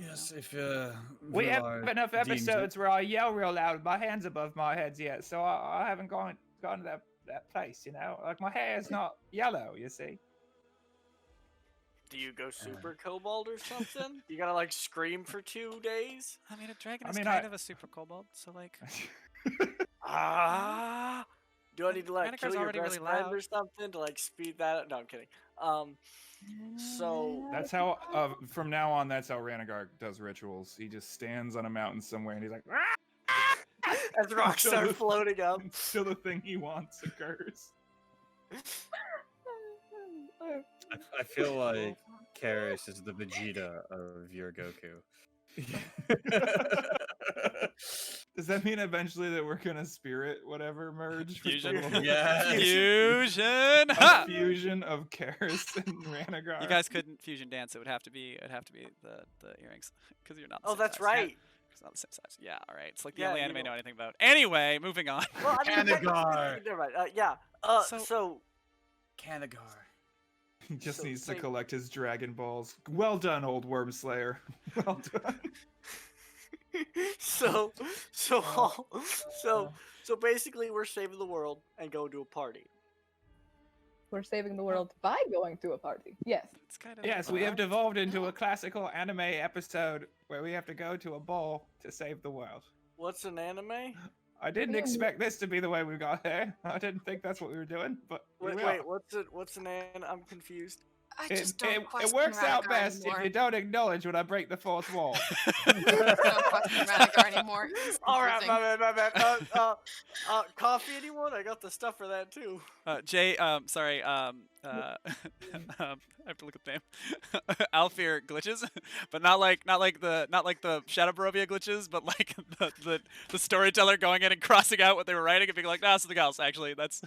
Speaker 8: Yes, if
Speaker 7: We have
Speaker 8: Villar
Speaker 7: enough
Speaker 8: deems it.
Speaker 7: episodes where I yell real loud with my hands above my heads yet, so I haven't gone to that place, you know? Like, my hair is not yellow, you see?
Speaker 3: Do you go super kobold or something? You gotta like scream for 2 days?
Speaker 1: I mean, a dragon
Speaker 7: I
Speaker 1: is
Speaker 7: mean,
Speaker 1: kind of a super kobold, so like.
Speaker 3: Ah. Do I need to like
Speaker 1: Renicar's
Speaker 3: kill your
Speaker 1: already
Speaker 3: best
Speaker 1: really
Speaker 3: friend
Speaker 1: loud.
Speaker 3: or something to like speed that up? No, I'm kidding. So
Speaker 4: That's how, from now on, that's how Ranagar does rituals. He just stands on a mountain somewhere and he's like,
Speaker 3: as rocks
Speaker 4: Until
Speaker 3: start
Speaker 4: the-
Speaker 3: floating up.
Speaker 4: until the thing he wants occurs.
Speaker 6: I feel like Karis is the Vegeta of your Goku.
Speaker 4: Does that mean eventually that we're gonna spirit whatever merge? with the
Speaker 1: Fusion.
Speaker 4: little-
Speaker 8: Yeah.
Speaker 1: Fusion.
Speaker 4: A
Speaker 1: Ha!
Speaker 4: fusion of Karis and Ranagar.
Speaker 1: You guys couldn't fusion dance. It would have to be the earrings because you're not. The
Speaker 3: Oh,
Speaker 1: same
Speaker 3: that's
Speaker 1: size.
Speaker 3: right.
Speaker 1: It's not the same size. Yeah. All right. It's like the
Speaker 3: Yeah,
Speaker 1: only
Speaker 3: you
Speaker 1: anime I
Speaker 3: know-
Speaker 1: know anything about. Anyway, moving on.
Speaker 3: Well, I mean,
Speaker 8: Kanagar.
Speaker 3: never mind. Yeah.
Speaker 1: So-
Speaker 3: So
Speaker 8: Kanagar.
Speaker 4: He just
Speaker 3: So-
Speaker 4: needs
Speaker 3: so-
Speaker 4: to collect his Dragon Balls. Well done, old Worm Slayer. Well done.
Speaker 3: so basically, we're saving the world and going to a party.
Speaker 5: We're saving the world by going to a party. Yes.
Speaker 1: It's kind of.
Speaker 7: Yes, we have devolved into a classical anime episode where we have to go to a ball to save the world.
Speaker 3: What's an anime?
Speaker 7: I didn't
Speaker 5: Yeah.
Speaker 7: expect this to be the way we got here. I didn't think that's what we were doing, but here we are.
Speaker 3: Wait, what's an anime? I'm confused.
Speaker 2: I
Speaker 7: It,
Speaker 2: just don't
Speaker 7: it
Speaker 2: question
Speaker 7: works out
Speaker 2: Radigar
Speaker 7: best
Speaker 2: anymore.
Speaker 7: if you don't acknowledge when I break the fourth wall.
Speaker 2: I don't question Radigar anymore. He's
Speaker 3: All right,
Speaker 2: confusing.
Speaker 3: my bad. Coffee, anyone? I got the stuff for that too.
Speaker 1: Jay, sorry, I have to look at the name. Alfir glitches, but not like the Shadow Barovia glitches, but like the storyteller going in and crossing out what they were writing and being like, nah, something else. Actually, that's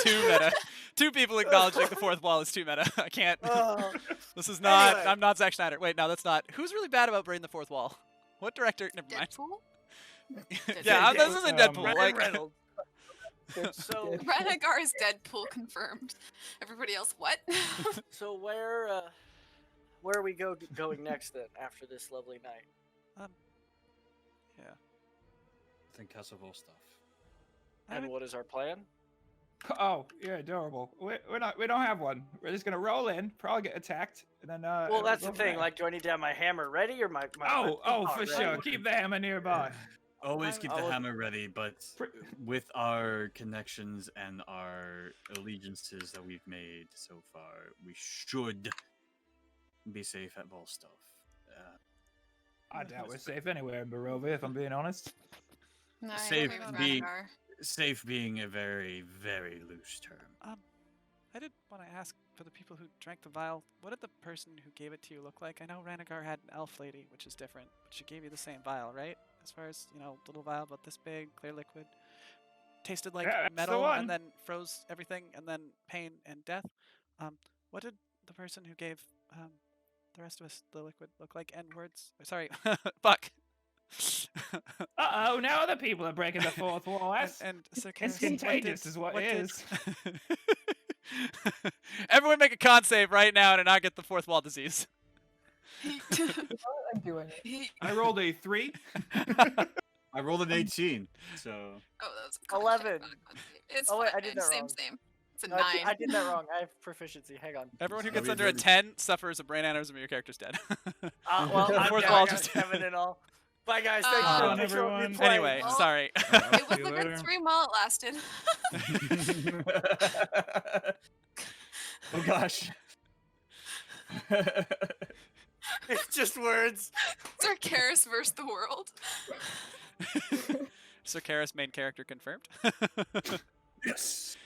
Speaker 1: too meta. Two people acknowledging the fourth wall is too meta. I can't. This is not.
Speaker 3: Anyway.
Speaker 1: I'm not Zack Snyder. Wait, no, that's not. Who's really bad about breaking the fourth wall? What director? Never mind.
Speaker 2: Deadpool?
Speaker 1: Yeah, this isn't Deadpool.
Speaker 3: Ryan
Speaker 1: Like,
Speaker 3: Reynolds. So,
Speaker 2: Radagar is Deadpool confirmed. Everybody else, what?
Speaker 3: so where are we going next then after this lovely night?
Speaker 1: yeah.
Speaker 8: I think Castle Volstaff.
Speaker 3: And what is our plan?
Speaker 7: Oh, you're adorable. We don't have one. We're just gonna roll in, probably get attacked, and then
Speaker 3: Well, that's
Speaker 7: go
Speaker 3: the
Speaker 7: from
Speaker 3: thing.
Speaker 7: there.
Speaker 3: Like, do I need to have my hammer ready or my
Speaker 7: Oh, for
Speaker 3: ready?
Speaker 7: sure. Keep the hammer nearby.
Speaker 8: Always keep
Speaker 3: I
Speaker 8: the
Speaker 3: would-
Speaker 8: hammer ready, but
Speaker 7: Pr-
Speaker 8: with our connections and our allegiances that we've made so far, we should be safe at Volstaff.
Speaker 7: I doubt we're safe anywhere in Barovia, if I'm being honest.
Speaker 2: No, I
Speaker 8: Save
Speaker 2: agree with
Speaker 8: being-
Speaker 2: Radagar.
Speaker 8: Safe being a very, very loose term.
Speaker 1: I did want to ask for the people who drank the vial, what did the person who gave it to you look like? I know Ranagar had an elf lady, which is different, but she gave you the same vial, right? As far as, little vial about this big, clear liquid. Tasted like
Speaker 7: Yeah, that's the
Speaker 1: metal
Speaker 7: one.
Speaker 1: and then froze everything and then pain and death. What did the person who gave the rest of us the liquid look like? N words? Sorry, fuck.
Speaker 7: Uh-oh, now other people are breaking the fourth wall.
Speaker 1: And Sir
Speaker 7: It's
Speaker 1: Karis,
Speaker 7: contagious is what it
Speaker 1: did-
Speaker 7: is.
Speaker 1: Everyone make a con save right now to not get the fourth wall disease.
Speaker 5: I'm doing it.
Speaker 4: I rolled a 3.
Speaker 8: I rolled an 18, so
Speaker 2: Oh, that was a
Speaker 3: 11.
Speaker 2: It's
Speaker 3: Oh, wait, I
Speaker 2: fine.
Speaker 3: did that
Speaker 2: Same,
Speaker 3: wrong.
Speaker 2: same. It's a
Speaker 3: No,
Speaker 2: 9.
Speaker 3: I did that wrong. I have proficiency. Hang on.
Speaker 1: Everyone who
Speaker 8: Are
Speaker 1: gets
Speaker 8: we
Speaker 1: under a
Speaker 8: ready?
Speaker 1: 10 suffers a brain aneurysm and your character's dead.
Speaker 3: Well,
Speaker 1: The
Speaker 3: I'm
Speaker 1: fourth
Speaker 3: down.
Speaker 1: wall
Speaker 3: I got
Speaker 1: just-
Speaker 3: 7 and all. Bye, guys. Thanks
Speaker 2: Bye,
Speaker 3: for
Speaker 7: everyone.
Speaker 3: everyone.
Speaker 1: Anyway,
Speaker 2: Well,
Speaker 1: sorry.
Speaker 2: It was
Speaker 4: See
Speaker 2: a
Speaker 4: you
Speaker 2: good
Speaker 4: later.
Speaker 2: stream while it lasted.
Speaker 8: oh gosh.
Speaker 3: It's just words.
Speaker 2: Sir Karis versus the world.
Speaker 1: Sir Karis, main character confirmed.
Speaker 8: Yes.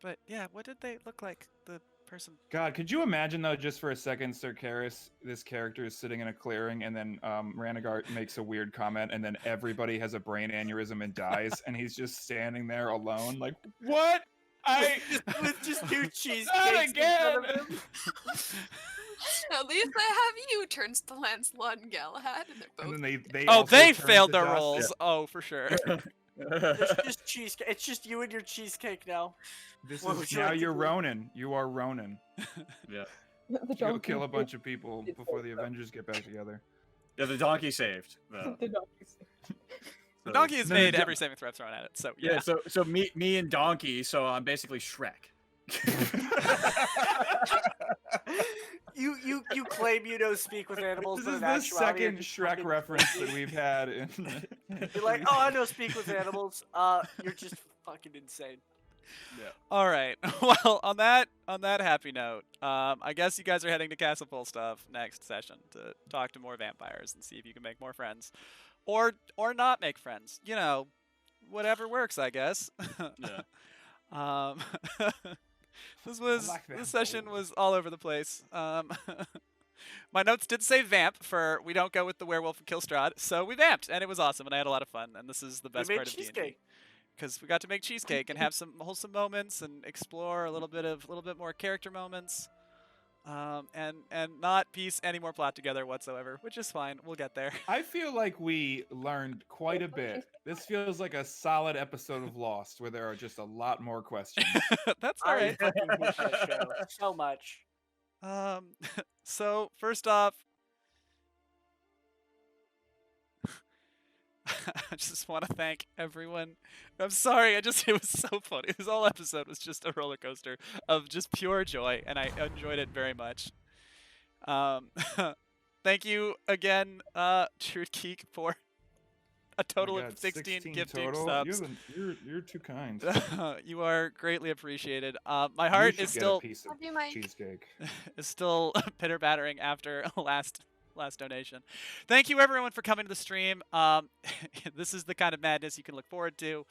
Speaker 1: But yeah, what did they look like? The person.
Speaker 4: God, could you imagine though, just for a second, Sir Karis, this character is sitting in a clearing, and then Ranagar makes a weird comment, and then everybody has a brain aneurysm and dies, and he's just standing there alone, like, what?
Speaker 3: with just two
Speaker 7: Not
Speaker 3: cheesecakes in front of
Speaker 7: again!
Speaker 3: him.
Speaker 2: At least I have you, turns to Lancelot and Galahad, and they're
Speaker 4: And
Speaker 2: both.
Speaker 4: then they
Speaker 1: Oh,
Speaker 4: also
Speaker 1: they
Speaker 4: turn
Speaker 1: failed
Speaker 4: to
Speaker 1: their
Speaker 4: dust.
Speaker 1: rolls. Oh, for sure.
Speaker 3: It's just cheesecake. It's just you and your cheesecake now.
Speaker 4: This
Speaker 3: What
Speaker 4: is
Speaker 3: would you
Speaker 4: now
Speaker 3: like to
Speaker 4: you're
Speaker 3: do?
Speaker 4: Ronin. You are Ronin.
Speaker 8: Yeah.
Speaker 5: The
Speaker 4: You go
Speaker 5: donkey
Speaker 4: kill a
Speaker 5: did-
Speaker 4: bunch of people
Speaker 5: did
Speaker 4: before the
Speaker 5: so.
Speaker 4: Avengers get back together.
Speaker 8: Yeah, the donkey saved. though.
Speaker 5: The donkey saved.
Speaker 1: The
Speaker 8: So-
Speaker 1: donkey has
Speaker 4: No, no,
Speaker 1: made
Speaker 4: no.
Speaker 1: every saving throw thrown at it, so
Speaker 8: Yeah,
Speaker 1: yeah.
Speaker 8: so me and donkey, so I'm basically Shrek.
Speaker 3: You claim you don't speak with animals,
Speaker 4: This
Speaker 3: but
Speaker 4: is
Speaker 3: in
Speaker 4: the
Speaker 3: actuality you're
Speaker 4: second
Speaker 3: just
Speaker 4: Shrek
Speaker 3: fucking
Speaker 4: reference
Speaker 3: crazy.
Speaker 4: that we've had. In
Speaker 3: You're like, oh, I don't speak with animals. You're just fucking insane.
Speaker 1: All right. Well, on that happy note, I guess you guys are heading to Castle Full Stuff next session to talk to more vampires and see if you can make more friends, or not make friends. You know, whatever works, I guess.
Speaker 8: Yeah.
Speaker 1: Um,
Speaker 4: like that
Speaker 1: this session
Speaker 4: bold.
Speaker 1: was all over the place. My notes did say vamp for we don't go with the werewolf and kill Strahd, so we vamped and it was awesome and I had a lot of fun and this is the best
Speaker 3: made
Speaker 1: part of D&D
Speaker 3: cheesecake.
Speaker 1: because we got to make cheesecake and have some wholesome moments and explore a little bit more character moments, and not piece any more plot together whatsoever, which is fine. We'll get there.
Speaker 4: I feel like we learned quite a bit. This feels like a solid episode of Lost where there are just a lot more questions.
Speaker 1: That's all
Speaker 3: I
Speaker 1: right.
Speaker 3: fucking hate that show so much.
Speaker 1: So first off, I just want to thank everyone. I'm sorry, it was so funny. This whole episode was just a roller coaster of just pure joy, and I enjoyed it very much. Thank you again, Trude Geek, for a total
Speaker 4: Oh my God,
Speaker 1: of 16 gifting
Speaker 4: total?
Speaker 1: subs.
Speaker 4: You're too kind.
Speaker 1: You are greatly appreciated. My
Speaker 4: You
Speaker 1: heart
Speaker 4: should
Speaker 1: is
Speaker 4: get
Speaker 1: still
Speaker 4: a piece of
Speaker 2: Love you, Mike.
Speaker 4: cheesecake.
Speaker 1: is still pitter battering after last donation. Thank you everyone for coming to the stream. This is the kind of madness you can look forward to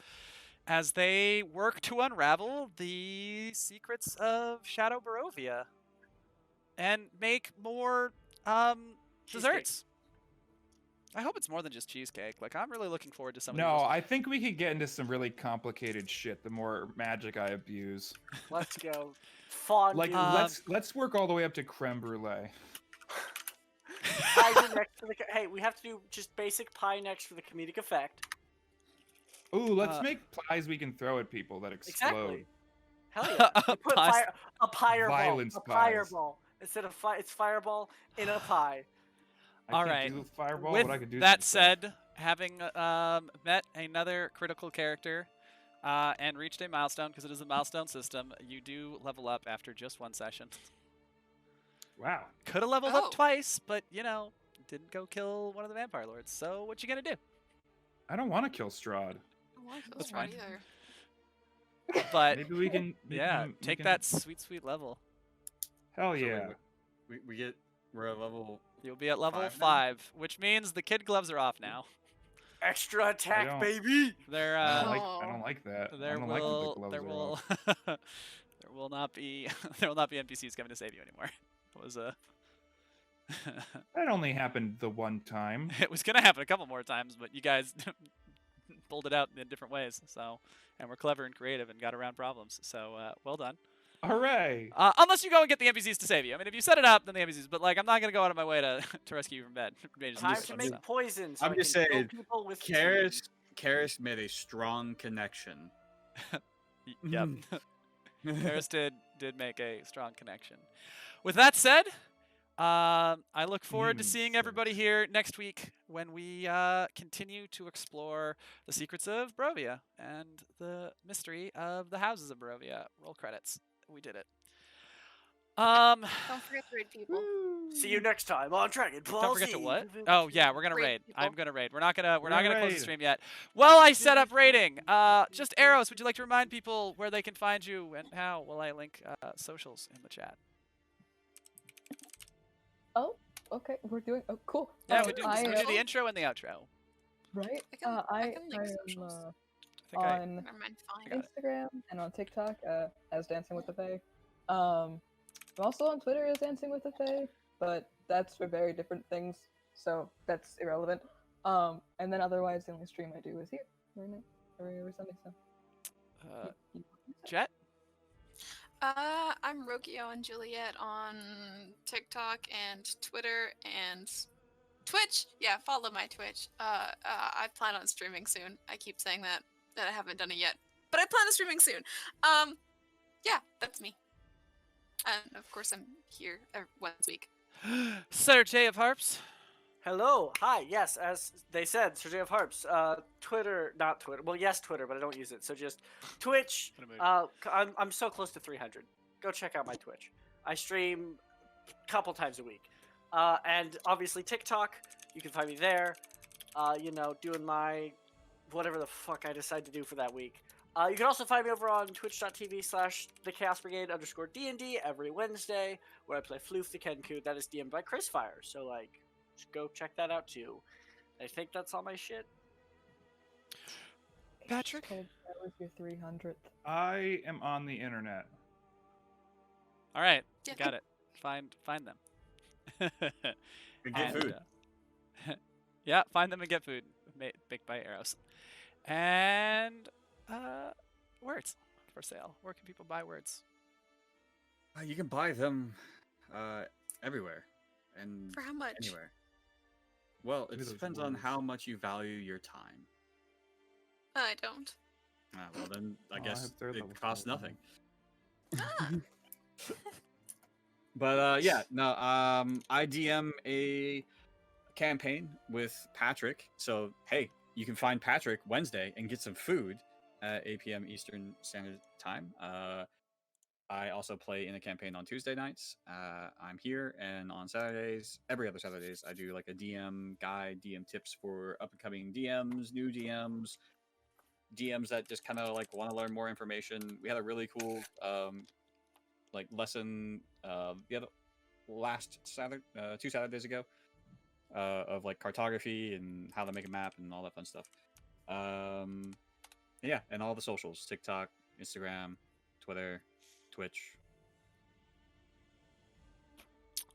Speaker 1: as they work to unravel the secrets of Shadow Barovia and make more desserts. I hope it's more than just cheesecake. Like I'm really looking forward to some of
Speaker 4: No,
Speaker 1: these.
Speaker 4: I think we could get into some really complicated shit the more magic I abuse.
Speaker 3: Let's go. Fondue.
Speaker 4: Like let's work all the way up to creme brulee.
Speaker 3: Pies are next for the. Hey, we have to do just basic pie next for the comedic effect.
Speaker 4: Ooh, let's
Speaker 1: Uh,
Speaker 4: make pies we can throw at people that explode.
Speaker 3: Exactly. Hell yeah. You put
Speaker 1: Pies.
Speaker 3: a fireball.
Speaker 4: Violence
Speaker 3: a
Speaker 4: pies.
Speaker 3: fireball. Instead of it's fireball in a pie.
Speaker 4: I
Speaker 1: All
Speaker 4: can't
Speaker 1: right.
Speaker 4: do fireball,
Speaker 1: With
Speaker 4: but I could do
Speaker 1: that
Speaker 4: some stuff.
Speaker 1: said, having met another critical character and reached a milestone, because it is a milestone system, you do level up after just one session.
Speaker 4: Wow.
Speaker 1: Could have leveled
Speaker 2: Oh.
Speaker 1: up twice, but you know, didn't go kill one of the vampire lords. So what you gonna do?
Speaker 4: I don't want to kill Strahd.
Speaker 2: I want
Speaker 1: That's
Speaker 2: those
Speaker 1: fine.
Speaker 2: either.
Speaker 1: But
Speaker 4: Maybe we can.
Speaker 1: yeah, take that sweet level.
Speaker 4: Hell
Speaker 8: So wait,
Speaker 4: yeah.
Speaker 8: we're at level.
Speaker 1: You'll be at level
Speaker 8: 5 now?
Speaker 1: 5, which means the kid gloves are off now.
Speaker 3: Extra attack,
Speaker 4: don't-
Speaker 3: baby.
Speaker 1: There,
Speaker 4: I
Speaker 2: Oh.
Speaker 4: don't like that. I
Speaker 1: there
Speaker 4: don't like that the
Speaker 1: will,
Speaker 4: gloves
Speaker 1: there
Speaker 4: are
Speaker 1: will,
Speaker 4: off.
Speaker 1: there will not be, there will not be NPCs coming to save you anymore. It was a.
Speaker 4: That only happened the one time.
Speaker 1: It was gonna happen a couple more times, but you guys pulled it out in different ways. So, and we're clever and creative and got around problems. So, well done.
Speaker 4: Hooray!
Speaker 1: Unless you go and get the NPCs to save you. I mean, if you set it up, then the NPCs. But like, I'm not gonna go out of my way to to rescue you from bed. Mages
Speaker 3: Time
Speaker 1: do
Speaker 3: to
Speaker 1: stuff,
Speaker 3: make
Speaker 1: so.
Speaker 3: poison. So
Speaker 8: I'm
Speaker 3: I
Speaker 8: just
Speaker 3: can kill
Speaker 8: saying,
Speaker 3: people with
Speaker 8: Karis made a strong connection.
Speaker 1: Yep. Harris did make a strong connection. With that said, I look forward to
Speaker 4: Human
Speaker 1: seeing
Speaker 4: search.
Speaker 1: everybody here next week when we continue to explore the secrets of Barovia and the mystery of the houses of Barovia. Roll credits. We did it.
Speaker 2: Don't forget to raid people.
Speaker 3: See you next time on Dragon Ball
Speaker 1: Don't forget to
Speaker 3: Z.
Speaker 1: what? Oh yeah, we're gonna
Speaker 2: Raid
Speaker 1: raid.
Speaker 2: people.
Speaker 1: I'm gonna raid. We're not gonna
Speaker 4: gonna
Speaker 1: close the
Speaker 4: raid.
Speaker 1: stream yet. Well, I set up raiding. Just Arrows, would you like to remind people where they can find you and how? Will I link socials in the chat?
Speaker 5: Oh, okay. We're doing. Oh, cool.
Speaker 1: Yeah, we do,
Speaker 5: I,
Speaker 1: we do the intro and the outro.
Speaker 5: right.
Speaker 2: I can link
Speaker 5: I
Speaker 2: socials.
Speaker 5: am
Speaker 1: I think I,
Speaker 5: on
Speaker 2: Never mind, fine.
Speaker 1: got it.
Speaker 5: Instagram and on TikTok as Dancing with the Fae. I'm also on Twitter as Dancing with the Fae, but that's for very different things, so that's irrelevant. And then otherwise, the only stream I do is here every night, every Sunday. So.
Speaker 1: Jet?
Speaker 2: I'm Rokio and Juliet on TikTok and Twitter and Twitch. Yeah, follow my Twitch. I plan on streaming soon. I keep saying that I haven't done it yet, but I plan on streaming soon. Yeah, that's me. And of course, I'm here once a week.
Speaker 1: Sir J of Harps.
Speaker 3: Hello, hi, yes, as they said, Sergey of Harps, Twitter, not Twitter, well, yes, Twitter, but I don't use it, so just Twitch, I'm so close to 300. Go check out my Twitch. I stream a couple times a week. And obviously TikTok, you can find me there, doing my, whatever the fuck I decide to do for that week. You can also find me over on twitch.tv/thechaosbrigade_DND every Wednesday, where I play Floof the Kenku, that is DM'd by Chris Fire, so, just go check that out too. I think that's all my shit.
Speaker 1: Patrick?
Speaker 5: That was your 300th.
Speaker 4: I am on the internet.
Speaker 1: All right,
Speaker 2: Yeah.
Speaker 1: got it. Find them.
Speaker 8: And get food.
Speaker 1: Yeah, find them and get food. Baked by arrows. And words for sale. Where can people buy words?
Speaker 8: You can buy them everywhere and
Speaker 2: For how much?
Speaker 8: anywhere. Well, it
Speaker 4: Look at those
Speaker 8: depends on
Speaker 4: words.
Speaker 8: how much you value your time.
Speaker 2: I don't.
Speaker 8: Well, then I
Speaker 4: Oh, I
Speaker 8: guess
Speaker 4: have third level
Speaker 8: it costs
Speaker 4: spells
Speaker 8: nothing.
Speaker 2: Ah.
Speaker 8: But yeah, no. I DM a campaign with Patrick. So hey, you can find Patrick Wednesday and get some food at 8 p.m. Eastern Standard Time. I also play in a campaign on Tuesday nights. I'm here, and on Saturdays, every other Saturdays, I do like a DM guide, DM tips for up and coming DMs, new DMs, DMs that just kind of like want to learn more information. We had a really cool lesson the other last Saturday, 2 Saturdays ago, of like cartography and how to make a map and all that fun stuff. Yeah, and all the socials: TikTok, Instagram, Twitter, Twitch.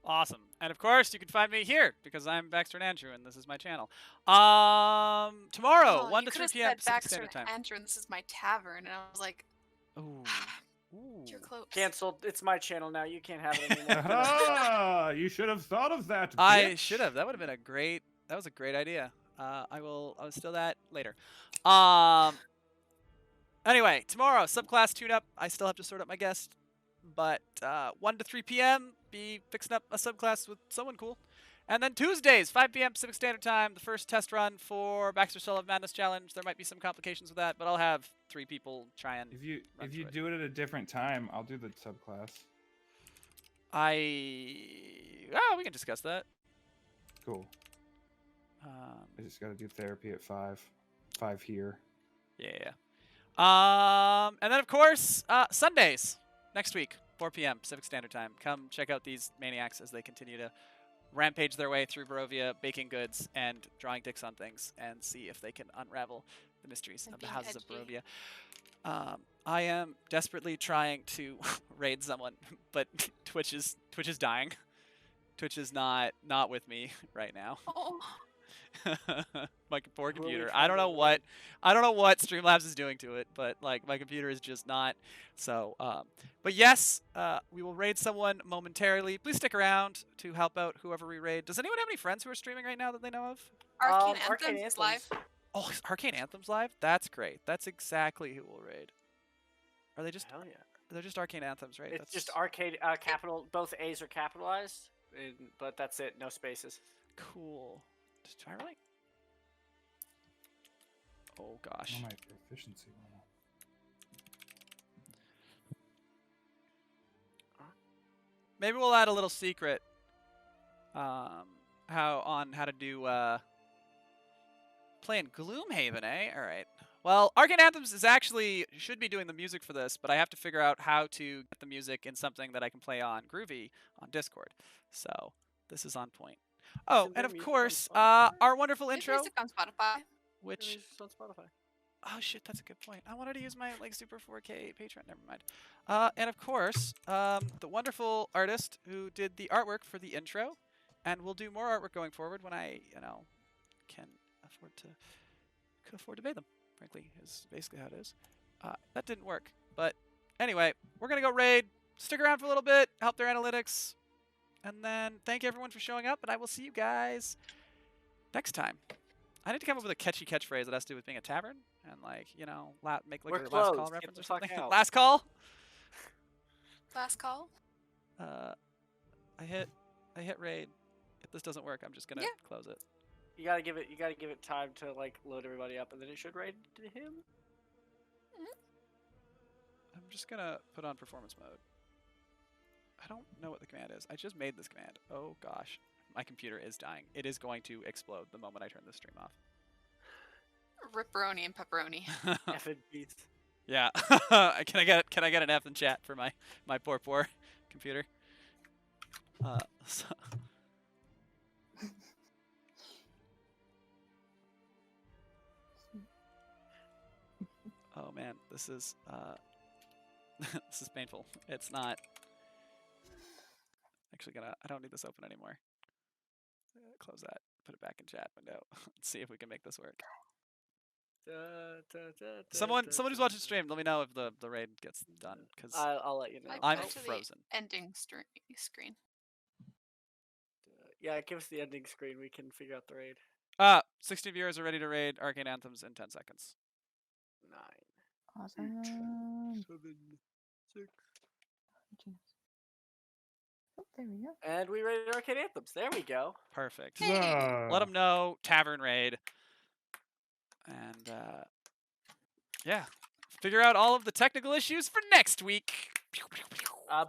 Speaker 1: Awesome. And of course, you can find me here because I'm Baxter and Andrew, and this is my channel. Tomorrow,
Speaker 2: Oh,
Speaker 1: 1
Speaker 2: you
Speaker 1: to 3
Speaker 2: could've
Speaker 1: p.m.
Speaker 2: said
Speaker 1: Pacific
Speaker 2: Baxter
Speaker 1: Standard Time.
Speaker 2: and Andrew, and this is my tavern, and I was like,
Speaker 1: Ooh.
Speaker 2: you're close.
Speaker 3: Canceled. It's my channel now. You can't have it anymore.
Speaker 4: Ah, you should have thought of that.
Speaker 1: I
Speaker 4: bitch.
Speaker 1: should have. That would have been a great. That was a great idea. I'll steal that later. Anyway, tomorrow subclass tune-up. I still have to sort out my guest, but 1 to 3 p.m. be fixing up a subclass with someone cool. And then Tuesdays, 5 p.m. Pacific Standard Time, the first test run for Baxter Cell of Madness Challenge. There might be some complications with that, but I'll have 3 people try and.
Speaker 4: If you
Speaker 1: run
Speaker 4: if you
Speaker 1: through it.
Speaker 4: do it at a different time, I'll do the subclass.
Speaker 1: We can discuss that.
Speaker 4: Cool. I just got to do therapy at 5. 5 here.
Speaker 1: Yeah. And then of course, Sundays next week, 4 p.m. Pacific Standard Time. Come check out these maniacs as they continue to rampage their way through Barovia, baking goods and drawing dicks on things, and see if they can unravel the mysteries
Speaker 2: And
Speaker 1: of the
Speaker 2: being
Speaker 1: houses of
Speaker 2: edgy.
Speaker 1: Barovia. I am desperately trying to raid someone, but Twitch is dying. Twitch is not with me right now.
Speaker 2: Oh,
Speaker 1: My poor
Speaker 3: Will we
Speaker 1: computer.
Speaker 3: try
Speaker 1: I don't
Speaker 3: to
Speaker 1: know what Streamlabs is doing to it, but like my computer is just not. So, but yes, we will raid someone momentarily. Please stick around to help out whoever we raid. Does anyone have any friends who are streaming right now that they know of?
Speaker 2: Arcane
Speaker 3: Arcane
Speaker 2: Anthems live.
Speaker 1: Oh, is Arcane Anthems live? That's great. That's exactly who we'll raid. Are they just?
Speaker 3: Hell yeah.
Speaker 1: They're just Arcane Anthems, right?
Speaker 3: It's
Speaker 1: That's
Speaker 3: just arcade capital. Both A's are capitalized, but that's it. No spaces.
Speaker 1: cool. Do I really? Oh gosh.
Speaker 4: Oh, my proficiency level.
Speaker 1: Maybe we'll add a little secret. How to do playing Gloomhaven, eh? All right. Well, Arcane Anthems should be doing the music for this, but I have to figure out how to get the music in something that I can play on Groovy on Discord. So this is on point. Oh,
Speaker 3: Isn't
Speaker 1: and
Speaker 3: there
Speaker 1: of
Speaker 3: music on
Speaker 1: course,
Speaker 3: Spotify?
Speaker 1: our wonderful
Speaker 2: There's
Speaker 1: intro,
Speaker 2: music on Spotify.
Speaker 1: which
Speaker 3: It's on Spotify.
Speaker 1: oh shit, that's a good point. I wanted to use my like super 4K Patron. Never mind. And of course, the wonderful artist who did the artwork for the intro, and we'll do more artwork going forward when I can afford to pay them. Frankly, is basically how it is. That didn't work, but Anyway, we're gonna go raid. Stick around for a little bit, help their analytics, and then thank everyone for showing up. And I will see you guys next time. I need to come up with a catchy catchphrase that has to do with being a tavern and like make like
Speaker 3: We're
Speaker 1: a last call
Speaker 3: closed. Get
Speaker 1: reference
Speaker 3: the
Speaker 1: or
Speaker 3: fuck
Speaker 1: something.
Speaker 3: out.
Speaker 1: Last call.
Speaker 2: Last call.
Speaker 1: I hit raid. If this doesn't work, I'm just gonna close it.
Speaker 3: You gotta give it time to like load everybody up, and then it should raid to him.
Speaker 1: I'm just gonna put on performance mode. I don't know what the command is. I just made this command. Oh gosh, my computer is dying. It is going to explode the moment I turn this stream off.
Speaker 2: Ripperoni and pepperoni.
Speaker 3: F and beats.
Speaker 1: Yeah. Can I get an F in chat for my poor computer? So oh man, this is this is painful. It's not actually gonna. I don't need this open anymore. Close that. Put it back in chat window. Let's see if we can make this work. Someone who's watching stream, let me know if the raid gets done, because
Speaker 3: I'll let you know.
Speaker 1: I'm
Speaker 2: Go to the
Speaker 1: frozen.
Speaker 2: ending screen.
Speaker 3: Yeah, give us the ending screen. We can figure out the raid.
Speaker 1: 60 viewers are ready to raid Arcane Anthems in 10 seconds.
Speaker 3: 9.
Speaker 5: Awesome.
Speaker 3: 7, 6.
Speaker 5: Oh, there we go.
Speaker 3: And we raided Arcane Anthems. There we go.
Speaker 1: Perfect.
Speaker 2: Hey.
Speaker 1: Let them know Tavern raid, and yeah, figure out all of the technical issues for next week.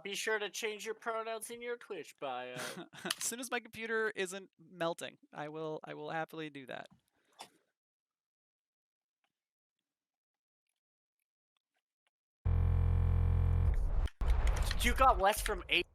Speaker 3: Be sure to change your pronouns in your Twitch bio.
Speaker 1: As soon as my computer isn't melting, I will happily do that.
Speaker 3: You got less from 8